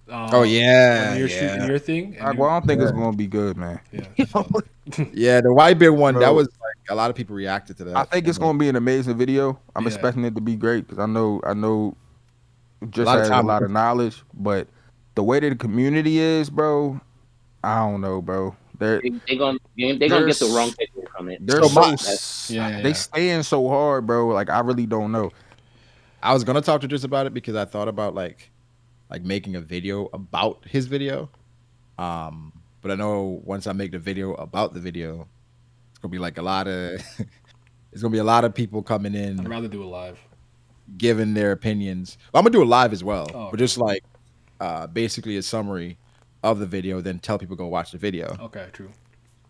Oh yeah, when you're shooting your thing. And I don't think it's gonna be good, man. Yeah. yeah. The Whitebeard one, Bro. that was like a lot of people reacted to that. I think it's gonna be an amazing video. I'm Yeah. expecting it to be great because I know just lot of has a time- lot of knowledge, but the way that the community is, bro, I don't know, bro. They're gonna get the wrong picture from it. they're Yeah. they staying so hard, bro. Like I really don't know. I was gonna talk to Driss about it because I thought about like making a video about his video. But I know once I make the video about the video, it's gonna be like a lot of it's gonna be a lot of people coming in I'd rather do it live. giving their opinions. Well, I'm gonna do it live as well, Oh, but just like basically a summary of the video, then tell people go watch the video. Okay, true.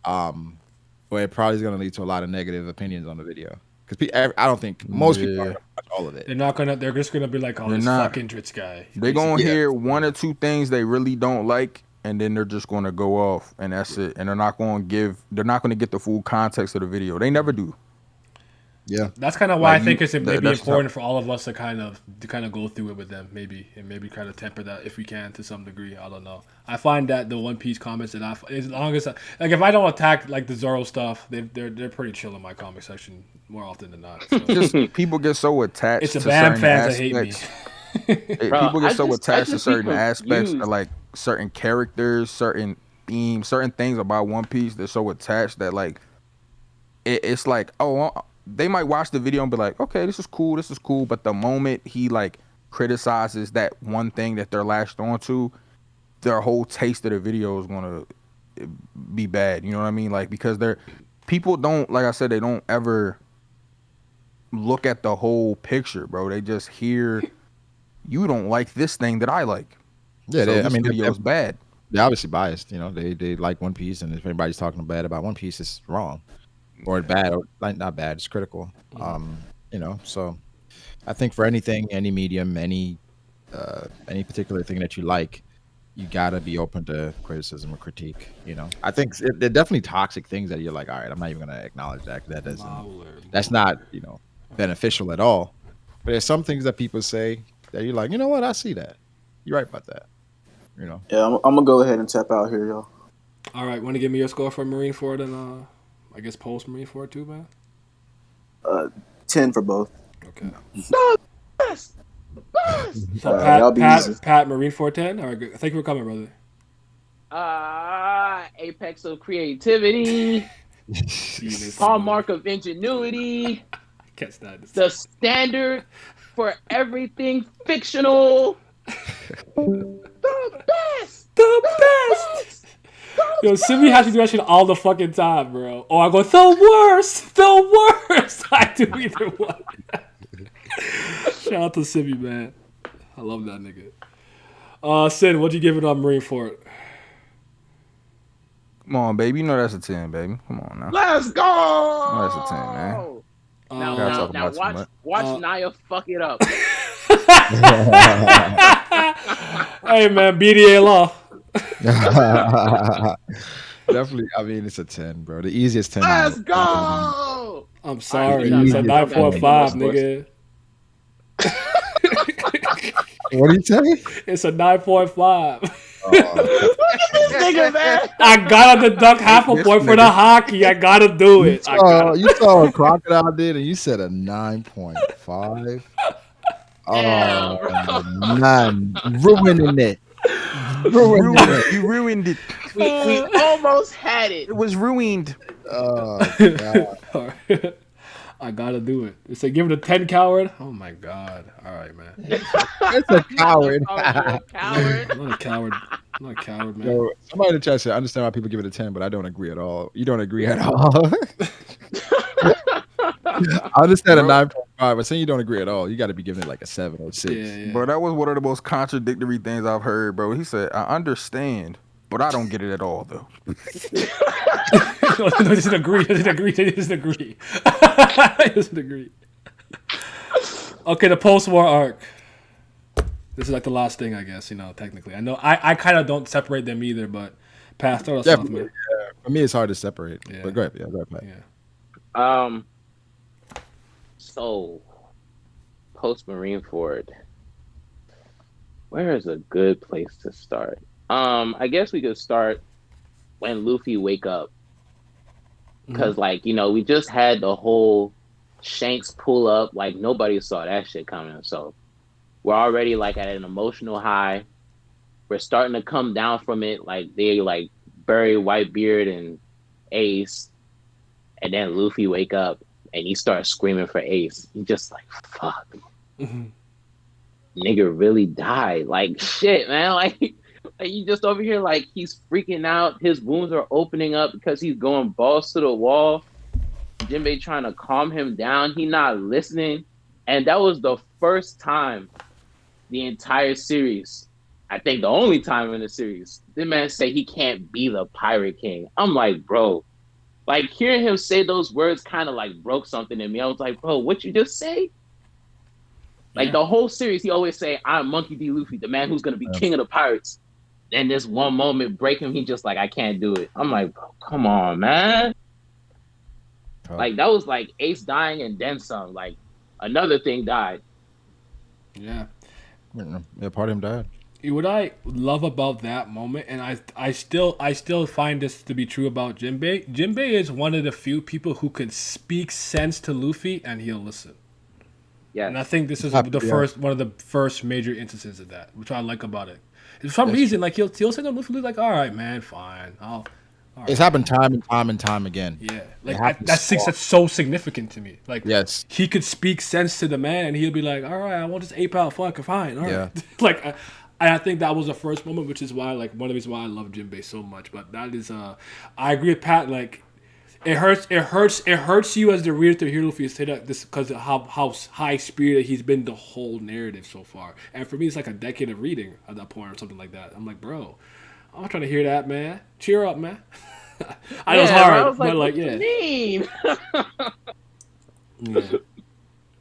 But it probably is gonna lead to a lot of negative opinions on the video because I don't think most people are gonna watch all of it. They're just gonna be like, oh, They're this not. fucking Dritz guy. They're gonna Yeah. hear one or two things they really don't like, and then they're just gonna go off, and that's it. And they're not gonna get the full context of the video. They never do. Yeah, That's kind of why Like I think you- it's maybe that's important for all of us to kind of go through it with them, maybe kind of temper that if we can to some degree. I don't know. I find that the One Piece comments as long as like if I don't attack like the Zoro stuff, they're pretty chill in my comment section more often than not. So. Just people get so attached. It's the to BAM certain fans that hate me. aspects. Bro, People get I so just attached to be certain aspects confused. of like certain characters, certain themes, certain things about One Piece. They're so attached that like it's like, oh, they might watch the video and be like, okay, this is cool, but the moment he like criticizes that one thing that they're latched onto, their whole taste of the video is gonna be bad. You know what I mean? Like because people don't, like I said, they don't ever look at the whole picture, bro. They just hear you don't like this thing that I like. yeah. So I this mean, video's bad. they're obviously biased. You know, they like One Piece, and if anybody's talking bad about One Piece, it's wrong or bad, or like not bad, it's critical. You know, so I think for anything, any medium, any particular thing that you like, you gotta be open to criticism or critique. You know, I think they're definitely toxic things that you're like, all right, I'm not even gonna acknowledge that. 'Cause that's not beneficial at all. But there's some things that people say that you're like, you know what, I see that. You're right about that. You know. Yeah, I'm gonna go ahead and tap out here, y'all. All right, want to give me your score for Marineford and I guess post Marineford too, man. 10 for both. Okay. Yes. So y'all be easy. Pat Marineford 10. All right, good. Thank you for coming, brother. Apex of creativity, hallmark of ingenuity, Can't stand this. the standard for everything fictional. The best. The best. Yo, Simi has to do that shit all the fucking time, bro. Oh, I go the worst. I do either one. Shout out to Simi, man. I love that nigga. Sin, what'd you give it on Marineford? Come on, baby. You know that's a 10, baby. Come on now. Let's go. No, that's a 10, man. Now, talk about too much. watch Naya fuck it up. Hey, man, BDA law. Definitely, I mean, it's a 10, bro. The easiest 10. Let's go. I'm sorry. Alright, It's a you 9.5, got it. nigga. What do you say? It's a 9.5. Nigga, man. I gotta deduct half a point for the hockey. I gotta do it. You saw what Crocodile did, and you said a 9.5. Oh, man. Ruining it. You ruined it. We almost had it. It was ruined. Oh, God. I gotta do it. It's like give it a 10, coward. Oh my god. All right, man. It's a coward. a coward. I'm not a coward. I'm not a coward, man. Yo, somebody in the chat said, I understand why people give it a 10, but I don't agree at all. You don't agree at all. I understand a Bro. 9.5, but saying you don't agree at all, you got to be giving it like a 7 or 6. Yeah. Bro, that was one of the most contradictory things I've heard, bro. He said, I understand, but I don't get it at all, though. No, he doesn't agree. He doesn't agree. He doesn't agree. He doesn't agree. Okay, the post-war arc. This is like the last thing, I guess. Technically, I know I kind of don't separate them either, but Pat, start us off, man. For me, it's hard to separate. Yeah. But go ahead. Yeah, go ahead, Pat. Yeah. So post Marineford, where is a good place to start? I guess we could start when Luffy wake up, because we just had the whole Shanks pull up, like nobody saw that shit coming. So we're already like at an emotional high. We're starting to come down from it, like they like bury Whitebeard and Ace, and then Luffy wake up and he starts screaming for Ace. He just like, fuck. Nigga really died. Like, shit, man. Like you just over here, like, he's freaking out. His wounds are opening up because he's going balls to the wall. Jinbei trying to calm him down. He not listening. And that was the first time the entire series, I think the only time in the series, the man say he can't be the Pirate King. I'm like, bro. Like, hearing him say those words kind of, like, broke something in me. I was like, bro, what you just say? Like, the whole series, he always say, I'm Monkey D. Luffy, the man who's going to be king of the pirates. And this one moment break him, he just like, I can't do it. I'm like, bro, come on, man. Like, that was like Ace dying and then some. Like, another thing died. Yeah. Yeah, part of him died. What I love about that moment, and I still find this to be true about Jinbei. Jinbei is one of the few people who can speak sense to Luffy and he'll listen. Yeah. And I think this is one of the first major instances of that, which I like about it. For some reason, like he'll say to Luffy, like, all right, man, fine. It's happened time and time again. Yeah, like that's so significant to me. Like, yes, he could speak sense to the man, and he'll be like, all right, I want this ape out, fuck, fine, all right. Like, I think that was the first moment, which is why, like, one of the reasons why I love Jinbei so much. But that is, I agree with Pat. Like, it hurts you as the reader to hear Luffy say that this because of how high spirited he's been the whole narrative so far. And for me, it's like a decade of reading at that point or something like that. I'm like, bro, I'm not trying to hear that, man. Cheer up, man. I know it's hard, but like, yeah. Yeah.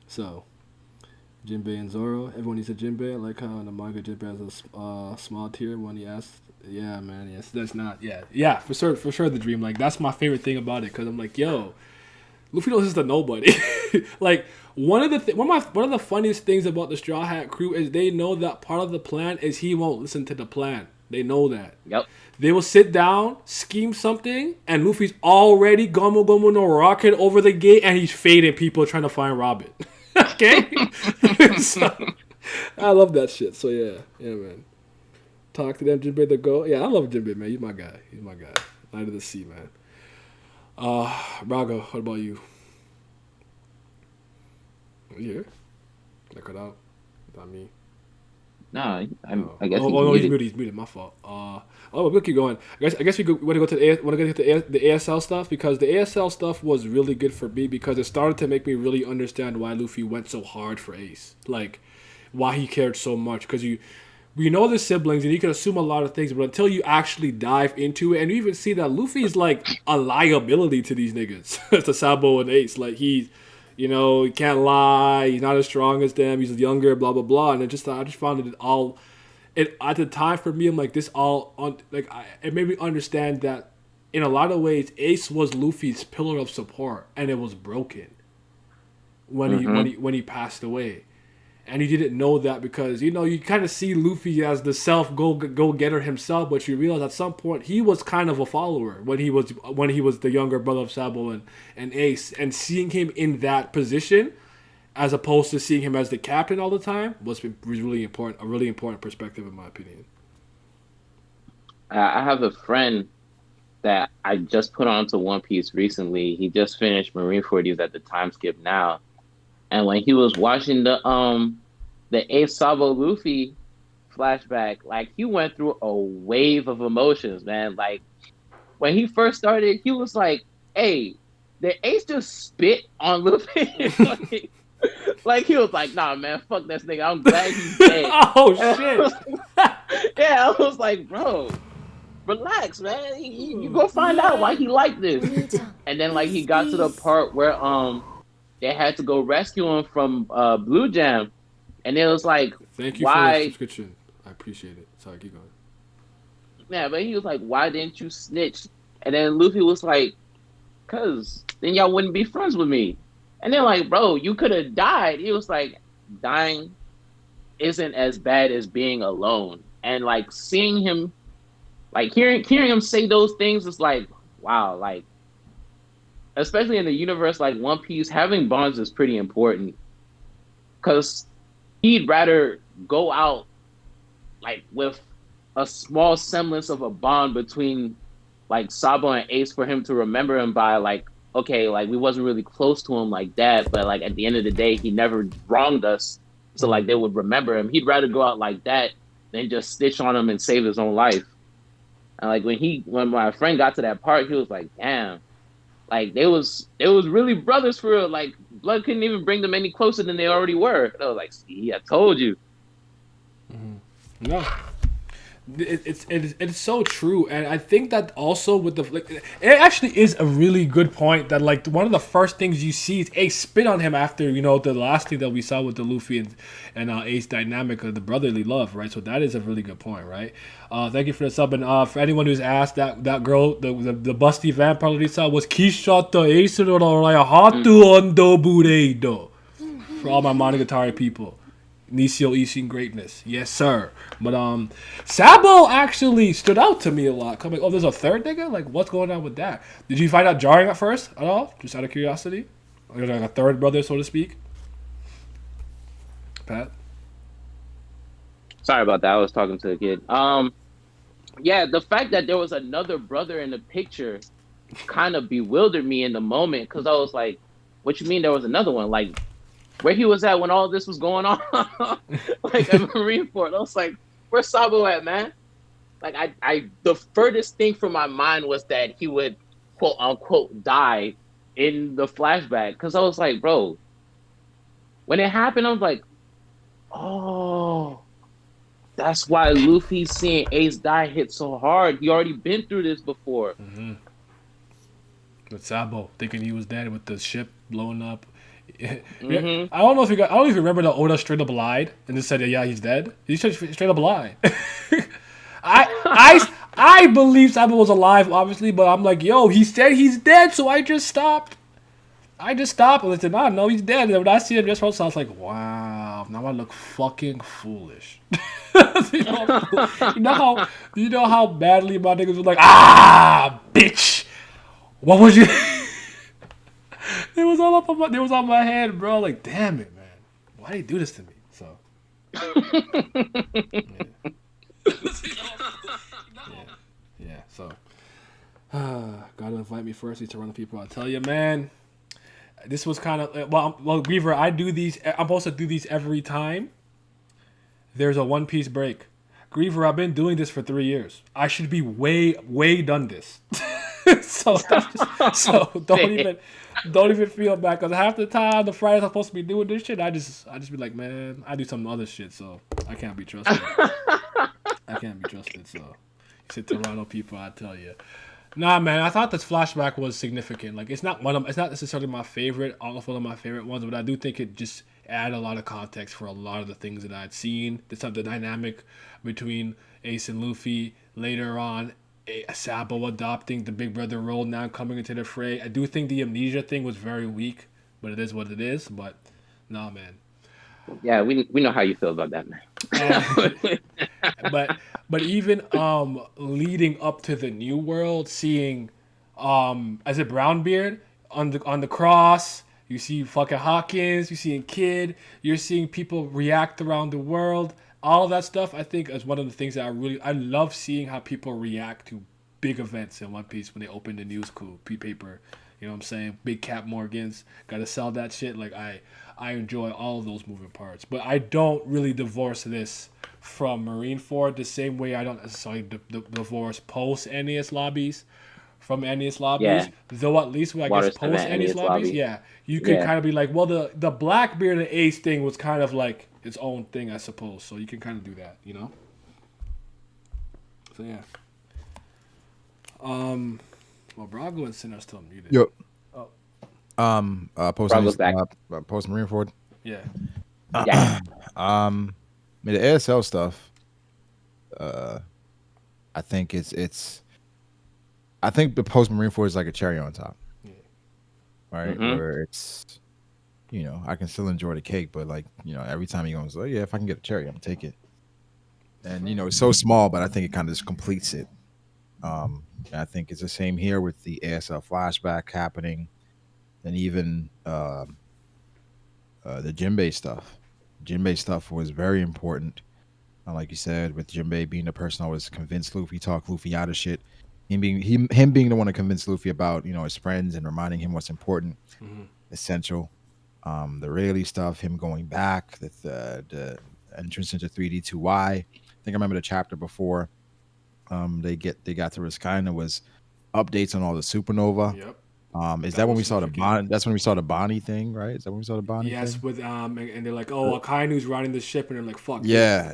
So, Jinbei and Zoro. Everyone needs a Jinbei. I like how in the manga Jinbei has a small tear when he asks. Yeah, man. Yes, that's not. Yeah. For sure. The dream. Like, that's my favorite thing about it because I'm like, yo, Luffy knows this is the nobody. Like, one of the funniest things about the Straw Hat crew is they know that part of the plan is he won't listen to the plan. They know that. Yep. They will sit down, scheme something, and Luffy's already Gomu Gomu no rocket over the gate, and he's fading people trying to find Robin. Okay? So, I love that shit. So, yeah, man. Talk to them, Jinbei the Go. Yeah, I love Jinbei, man. He's my guy. Light of the Sea, man. Rago, what about you? Are you here? Did I cut out? Not me. No, I guess he's muted. My fault. We'll keep going. I guess we want to go to the ASL stuff because the ASL stuff was really good for me because it started to make me really understand why Luffy went so hard for Ace, like why he cared so much. Because we know the siblings and you can assume a lot of things, but until you actually dive into it and you even see that Luffy's like a liability to these niggas, to Sabo and Ace, like he can't lie. He's not as strong as them. He's younger, blah, blah, blah. And I just found it at the time for me, I'm like, it made me understand that in a lot of ways, Ace was Luffy's pillar of support and it was broken when he passed away. And he didn't know that because, you kind of see Luffy as the go-getter himself, but you realize at some point he was kind of a follower when he was the younger brother of Sabo and Ace. And seeing him in that position as opposed to seeing him as the captain all the time was really important, a really important perspective in my opinion. I have a friend that I just put onto One Piece recently. He just finished Marineford. He's at the time skip now, and when he was watching the Ace Sabo Luffy flashback, like he went through a wave of emotions, man. Like when he first started, he was like, "Hey, the Ace just spit on Luffy." like he was like, "Nah, man, fuck this nigga. I'm glad he's dead." Oh shit! Yeah, I was like, "Bro, relax, man. You go find out why he liked this." And then like he got to the part where they had to go rescue him from Blue Jam, and it was like, Thank you for the why? subscription. I appreciate it. Sorry, keep going. Yeah, but he was like, why didn't you snitch? And then Luffy was like, cause then y'all wouldn't be friends with me. And then like, bro, you could have died. He was like, dying isn't as bad as being alone. And like seeing him, like hearing him say those things is like, wow, like especially in a universe like One Piece, having bonds is pretty important. Cause he'd rather go out like with a small semblance of a bond between like Sabo and Ace for him to remember him by, like, okay, like we wasn't really close to him like that, but like at the end of the day, he never wronged us, so like they would remember him. He'd rather go out like that than just stitch on him and save his own life. And like when my friend got to that part, he was like, damn, like they was really brothers for real. Like blood couldn't even bring them any closer than they already were. And I was like, see, I told you. No, it's so true, and I think that also with the like, it actually is a really good point that like one of the first things you see is Ace spit on him after the last thing that we saw with the Luffy and Ace dynamic of the brotherly love, right? So that is a really good point, right? Thank you for the sub, and for anyone who's asked, that girl, the busty vampire Lisa was Kishata Ace no Hatu Ando Bureido. For all my Monogatari people. Nisio Ishin greatness. Yes, sir. But Sabo actually stood out to me a lot. Coming, there's a third nigga? Like, what's going on with that? Did you find out jarring at first at all? Just out of curiosity? Like a third brother, so to speak? Pat? Sorry about that. I was talking to a kid. Yeah, the fact that there was another brother in the picture kind of bewildered me in the moment, because I was like, what you mean there was another one? Like, where he was at when all this was going on, like at Marineford. I was like, where's Sabo at, man? Like, I the furthest thing from my mind was that he would, quote unquote, die in the flashback. Because I was like, bro, when it happened, I was like, oh, that's why Luffy seeing Ace die hit so hard. He already been through this before. Mm-hmm. With Sabo thinking he was dead with the ship blowing up. Mm-hmm. I don't know if you remember that Oda straight up lied and just said yeah he's dead. He straight up lied. I believe Sabo was alive obviously, but I'm like, yo, he said he's dead, so I just stopped. And I said, no, he's dead. And when I see him just once, I was like, wow, now I look fucking foolish. you know how badly my niggas were like, bitch, what was you? It was all on my head, bro. Like, damn it, man. Why did he do this to me? So, yeah. So, gotta invite me first. Need to run the people. I tell you, man. This was kind of well, Griever. I'm supposed to do these every time there's a One Piece break. Griever, I've been doing this for 3 years. I should be way done this. so don't even feel bad, because half the time the Fridays I'm supposed to be doing this shit, I just be like, man, I do some other shit, so I can't be trusted. So you said Toronto people, I tell you. Nah, man, I thought this flashback was significant. Like, it's not necessarily my favorite, almost one of my favorite ones, but I do think it just added a lot of context for a lot of the things that I'd seen. The dynamic between Ace and Luffy later on, Sabo adopting the big brother role now coming into the fray. I do think the amnesia thing was very weak, but it is what it is. But nah, man. Yeah, we know how you feel about that, man. But even leading up to the new world, seeing as a Brownbeard on the cross, you see fucking Hawkins, you seeing Kid, you're seeing people react around the world. All of that stuff, I think, is one of the things that I love seeing how people react to big events in One Piece when they open the news coup paper. You know what I'm saying? Big Cap Morgans, gotta sell that shit. Like I enjoy all of those moving parts, but I don't really divorce this from Marineford the same way I don't necessarily divorce post NES lobbies from NES lobbies. Yeah. Though at least when I guess Water post 7 NES NES lobbies, lobby. yeah, you could Yeah. kind of be like, well, the Blackbeard and Ace thing was kind of like its own thing, I suppose. So you can kind of do that, you know. So yeah. Well, Brago and Sinner still muted. Yo. Oh. Post Brago's back. Post Marineford. Yeah. Yeah. I mean, the ASL stuff. I think I think the Post Marineford is like a cherry on top. Yeah. Right, Mhm. where it's, I can still enjoy the cake, but like, every time he goes, oh yeah, if I can get a cherry, I'm gonna take it. And it's so small, but I think it kind of just completes it. And I think it's the same here with the ASL flashback happening, and even the Jinbei stuff. Jinbei stuff was very important. Like you said, with Jinbei being the person always convinced Luffy, talk Luffy out of shit. Him being the one to convince Luffy about his friends and reminding him what's important, essential. The Rayleigh stuff, him going back, the entrance into 3D2Y. I think I remember the chapter before. They got to Riskaina was updates on all the supernova. Yep. Is That that when was we saw the significant. Bonnie? That's when we saw the Bonnie thing, right? Is that when we saw the Bonnie Yes, thing? with and they're like, oh, Akainu's riding the ship, and they're like, fuck Yeah.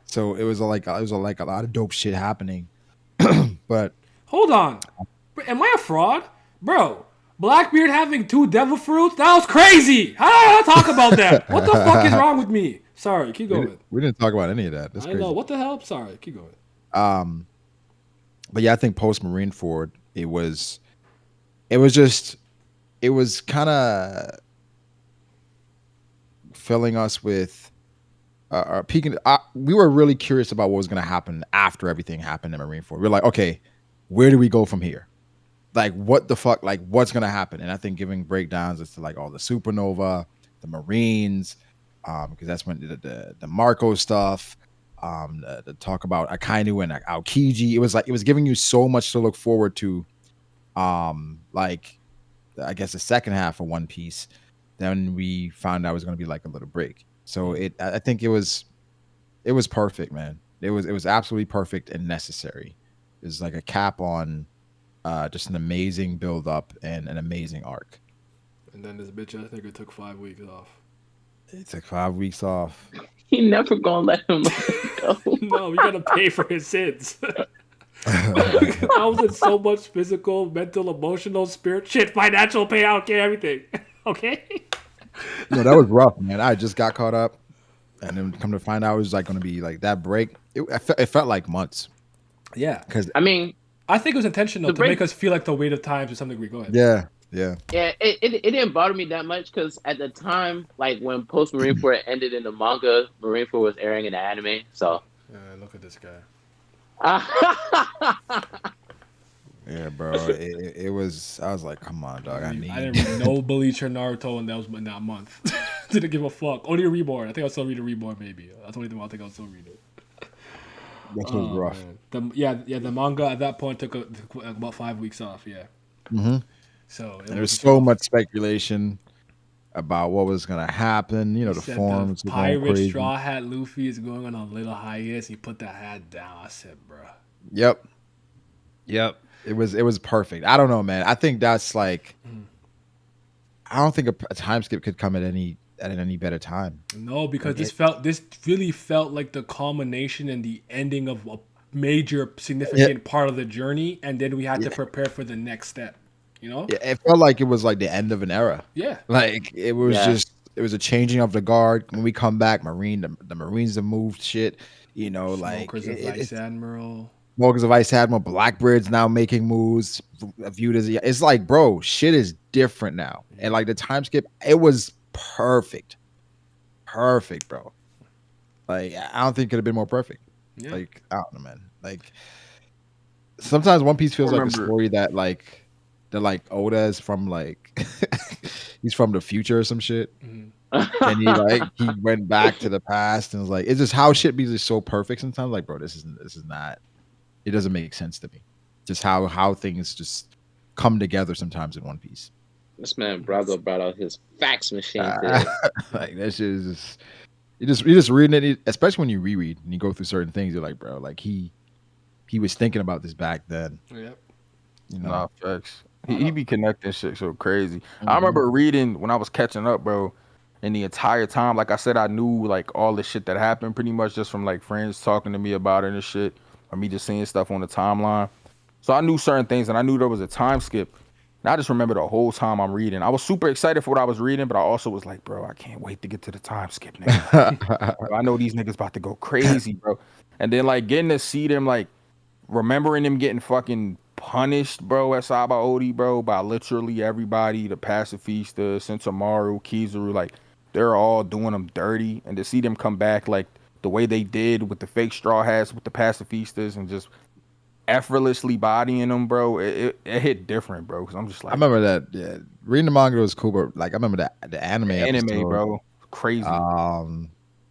So it was like a lot of dope shit happening. But Hold on, am I a fraud, bro? Blackbeard having 2 devil fruits? That was crazy. How did I not talk about that? What the fuck is wrong with me? Sorry, keep going. we didn't talk about any of that. That's I crazy. know. What the hell? Sorry, keep going. But yeah, I think post Marineford, it was kind of filling us with peaking. We were really curious about what was going to happen after everything happened in Marineford. We're like, okay, where do we go from here? Like, what the fuck? Like, what's going to happen? And I think giving breakdowns as to like all the supernova, the Marines, because that's when the Marco stuff, the talk about Akainu and Aokiji. It was giving you so much to look forward to. Like, I guess the second half of One Piece. Then we found out it was going to be like a little break. So I think it was perfect, man. It was absolutely perfect and necessary. It was like a cap on just an amazing build up and an amazing arc. And then this bitch, I think it took 5 weeks off. It took 5 weeks off. He never gonna let him go. No, we gotta pay for his sins. I was in so much physical, mental, emotional, spirit shit, financial payout, okay, everything. Okay. No, that was rough, man. I just got caught up, and then come to find out it was like going to be like that break. It felt like months. Yeah, because I mean, I think it was intentional to make us feel like the weight of time to some degree. Go ahead. Yeah. It didn't bother me that much because at the time, like when Post Marineford ended in the manga, Marineford was airing in the anime. So look at this guy. Yeah, bro. It was. I was like, come on, dog. I didn't read no Bleach or Naruto, and that was in that month. Didn't give a fuck. Only Reborn. I think I'll still read a Reborn, maybe. That's the only thing I think I'll still read it. That was rough. The manga at that point took about 5 weeks off. Yeah. Mm-hmm. So there was so much speculation about what was gonna happen. The forums. The pirate straw hat Luffy is going on a little hiatus. He put that hat down. I said, bro. Yep. It was perfect. I don't know, man. I think that's like. I don't think a time skip could come at any better time. No, because this really felt like the culmination and the ending of a major significant part of the journey, and then we had to prepare for the next step. Yeah, it felt like it was like the end of an era. Yeah, like it was it was a changing of the guard. When we come back, the Marines have moved shit. Smokers of Vice Admiral. Smokers of Ice Admiral, Blackbeard's now making moves. Viewed as it's like, bro, shit is different now, and like the time skip, it was perfect, bro. Like I don't think it could have been more perfect. Yeah. Like I don't know, man. Like sometimes One Piece feels like a story that like Oda is from like he's from the future or some shit, and he went back to the past and was like, it's just how shit be just so perfect sometimes. Like, bro, this is not. it doesn't make sense to me. Just how things just come together sometimes in One Piece. This man Brago brought out his fax machine today. Like that shit is just you're just reading it, especially when you reread and you go through certain things. You're like, bro, like he was thinking about this back then. Yep. You know, Nah, facts. He be connecting shit so crazy. I Mhm. remember reading when I was catching up, bro, and the entire time, like I said, I knew like all the shit that happened pretty much just from like friends talking to me about it and shit, or me just seeing stuff on the timeline. So I knew certain things, and I knew there was a time skip. And I just remember the whole time I'm reading. I was super excited for what I was reading, but I also was like, bro, I can't wait to get to the time skip, nigga. Bro, I know these niggas about to go crazy, bro. And then like getting to see them, like remembering them getting fucking punished, bro, at Sabaody, bro, by literally everybody, the Pacifista, Sentomaru, Kizaru, like they're all doing them dirty. And to see them come back like the way they did with the fake straw hats with the Pacifistas and just effortlessly bodying them, bro, it hit different, bro. Because I'm just I like, remember that. Yeah, reading the manga was cool, but like I remember the anime anime, episode. bro, crazy.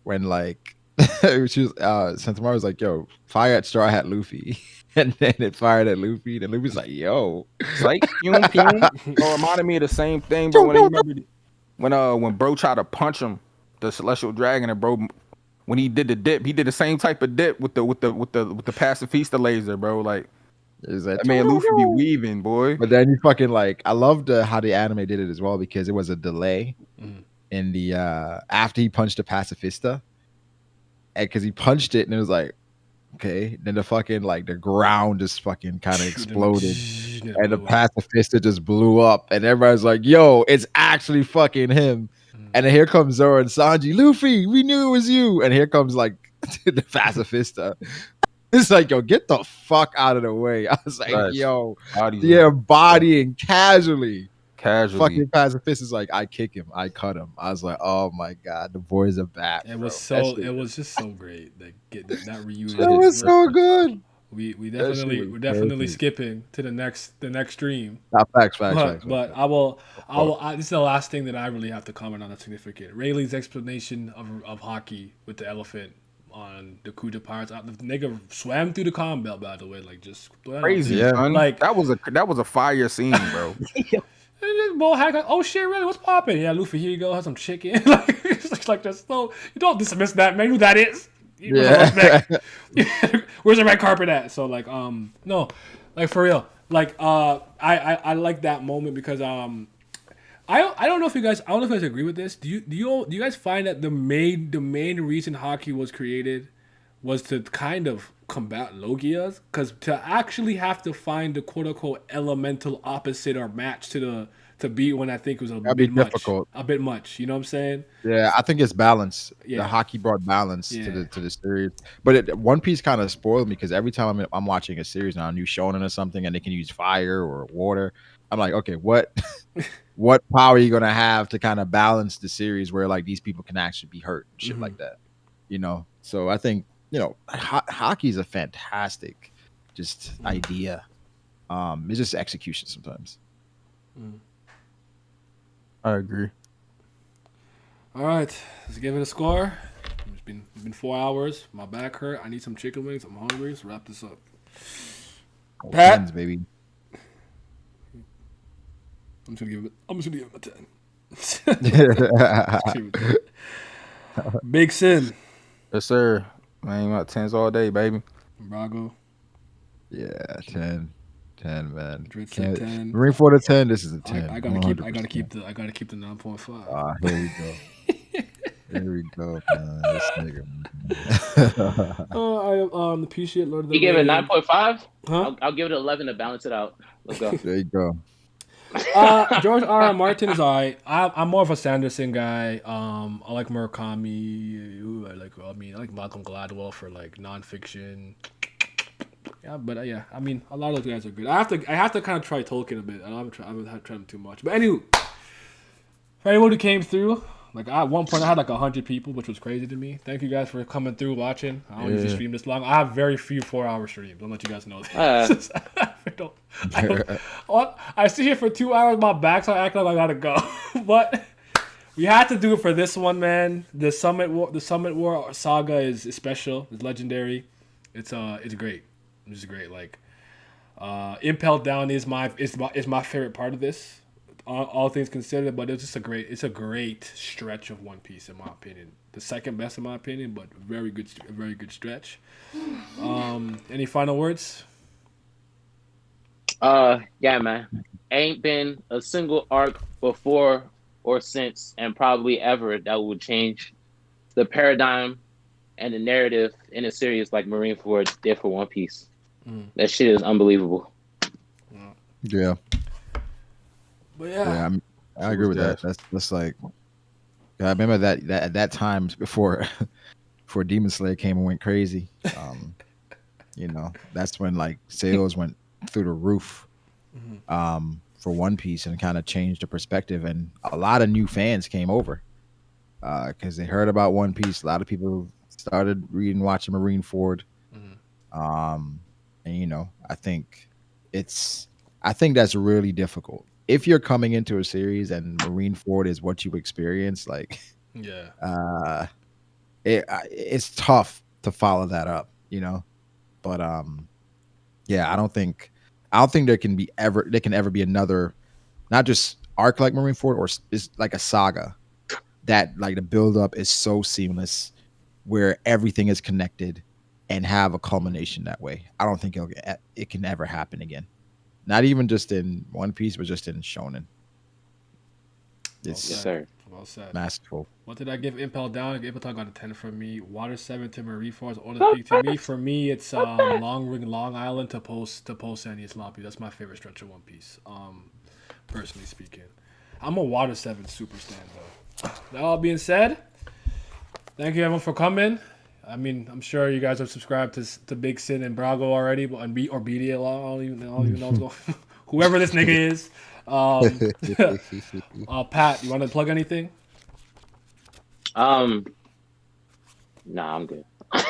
When like she was Sentomaru was like, "Yo, fire at Straw Hat Luffy," and then it fired at Luffy, and Luffy's like, "Yo, Psych, pew, pew. Bro, reminded me of the same thing, bro. When you remember when bro tried to punch him, the celestial dragon, and bro, when he did the dip, he did the same type of dip with the pacifista laser, bro. Like is that that man Luffy be weaving, boy. But then you fucking like, I loved how the anime did it as well because it was a delay in the after he punched the pacifista, and because he punched it and it was like, okay, then the fucking like the ground just fucking kind of exploded, and the pacifista just blew up, and everybody's like, yo, it's actually fucking him. And then here comes Zoro and Sanji, Luffy, we knew it was you. And here comes like the pacifista. It's like, yo, get the fuck out of the way. I was like, Nice. yo, Bodies yeah, are- bodying casually. casually. Fucking pacifist is like, I kick him, I cut him. I was like, oh my god, the boys are back. It bro. was so. It was just so great. Like get that reunion. That was so good. We That shit was we're definitely perfect. skipping to the next stream. Nah, facts. But this is the last thing that I really have to comment on that's significant. Rayleigh's explanation of hockey with the elephant on the Kuja Pirates. The nigga swam through the calm belt, by the way, like just Crazy, Yeah. son. Like- that was a fire scene, bro. Bull hack, like, oh shit, really? What's popping? Yeah, Luffy, here you go. Have some chicken. Like, it's like just no. You don't dismiss that, man. Who that is? You know, Yeah. respect. Where's the red carpet at? So like, no, like for real. Like, I like that moment because I don't know if you guys agree with this. Do you guys find that the main reason hockey was created was to kind of combat Logias? Because to actually have to find the quote unquote elemental opposite or match to beat one, I think was That'd be difficult. a bit much. You know what I'm saying? Yeah, I think it's balance. Yeah. The hockey brought balance Yeah. to the series, but One Piece kind of spoiled me because every time I'm watching a series now, a new shonen or something, and they can use fire or water, I'm like, okay, what what power are you gonna have to kind of balance the series where like these people can actually be hurt and shit like that, you know? So I think hockey is a fantastic just idea. It's just execution sometimes. I agree. All right, let's give it a score. It's been 4 hours. My back hurt. I need some chicken wings. I'm hungry. Let's wrap this up. Pat? Tens, baby. I'm just gonna give it a 10. Big Sin. Yes, sir. Man, about tens all day, baby. Brago. Yeah, 10, man. Dritz said 10. Ring for the 10. This is a 10. I gotta keep the 9.5. Ah, here we go. Here we go, man. This nigga. Man. I appreciate Lord of the You gave it Rings. 9.5? Huh? I'll give it 11 to balance it out. Let's go. There you go. George R. Martin is alright. I'm more of a Sanderson guy. I like Murakami. I like Malcolm Gladwell for like nonfiction. Yeah, but yeah, I mean, a lot of those guys are good. I have to kind of try Tolkien a bit. I haven't tried him too much. But anyway, for anyone who came through, like at one point I had like 100 people, which was crazy to me. Thank you guys for coming through, watching. I don't usually stream this long. I have very few 4-hour streams. I'll let you guys know this. I sit here for 2 hours. My back's not acting like I gotta go, but we had to do it for this one, man. The Summit War Saga is special. It's legendary. It's great. which is great. Like, Impel Down is my favorite part of this, all things considered. But it's a great stretch of One Piece in my opinion. The second best in my opinion, but a very good stretch. Any final words? Yeah, man. Ain't been a single arc before or since, and probably ever, that would change the paradigm and the narrative in a series like Marineford did for One Piece. That shit is unbelievable. Yeah, But yeah, I agree was with that. gas. That's like I remember that at that time before before Demon Slayer came and went crazy. That's when like sales went through the roof for One Piece and kind of changed the perspective, and a lot of new fans came over because they heard about One Piece. A lot of people started reading, watching Marineford. And I think that's really difficult if you're coming into a series and Marineford is what you experience. Like, Yeah. it's tough to follow that up, But yeah, I don't think there can ever be another, not just arc like Marineford, or is like a saga that like the build up is so seamless where everything is connected and have a culmination that way. I don't think it can ever happen again. Not even just in One Piece, but just in Shonen. Well Yes, It's said. sir. Well said. masterful. What did I give Impel Down? Impel Down got a 10 from me. Water 7 to Marineford. All to speak to me. For me, it's Long Island to post Sandy Sloppy. That's my favorite stretch of One Piece. Personally speaking, I'm a Water 7 super stan though. That all being said, thank you everyone for coming. I mean, I'm sure you guys have subscribed to Big Sin and Brago already, but and or BDA I don't even know what's going. Whoever this nigga is. Pat, you want to plug anything? Nah, I'm good. All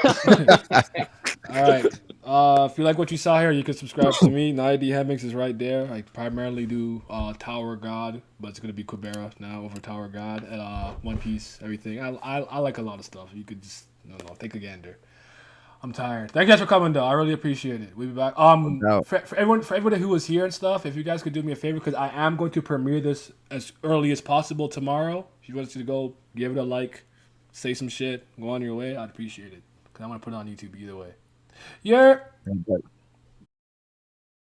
right. If you like what you saw here, you can subscribe to me. Nia D Hemmings is right there. I primarily do Tower God, but it's gonna be Quibera now over Tower God and One Piece, everything. I like a lot of stuff. You could just take a gander. I'm tired. Thank you guys for coming though. I really appreciate it. We'll be back. No. For everybody who was here and stuff, if you guys could do me a favor, because I am going to premiere this as early as possible tomorrow. If you want to go, give it a like, say some shit, go on your way. I'd appreciate it because I'm gonna put it on YouTube either way. Yeah.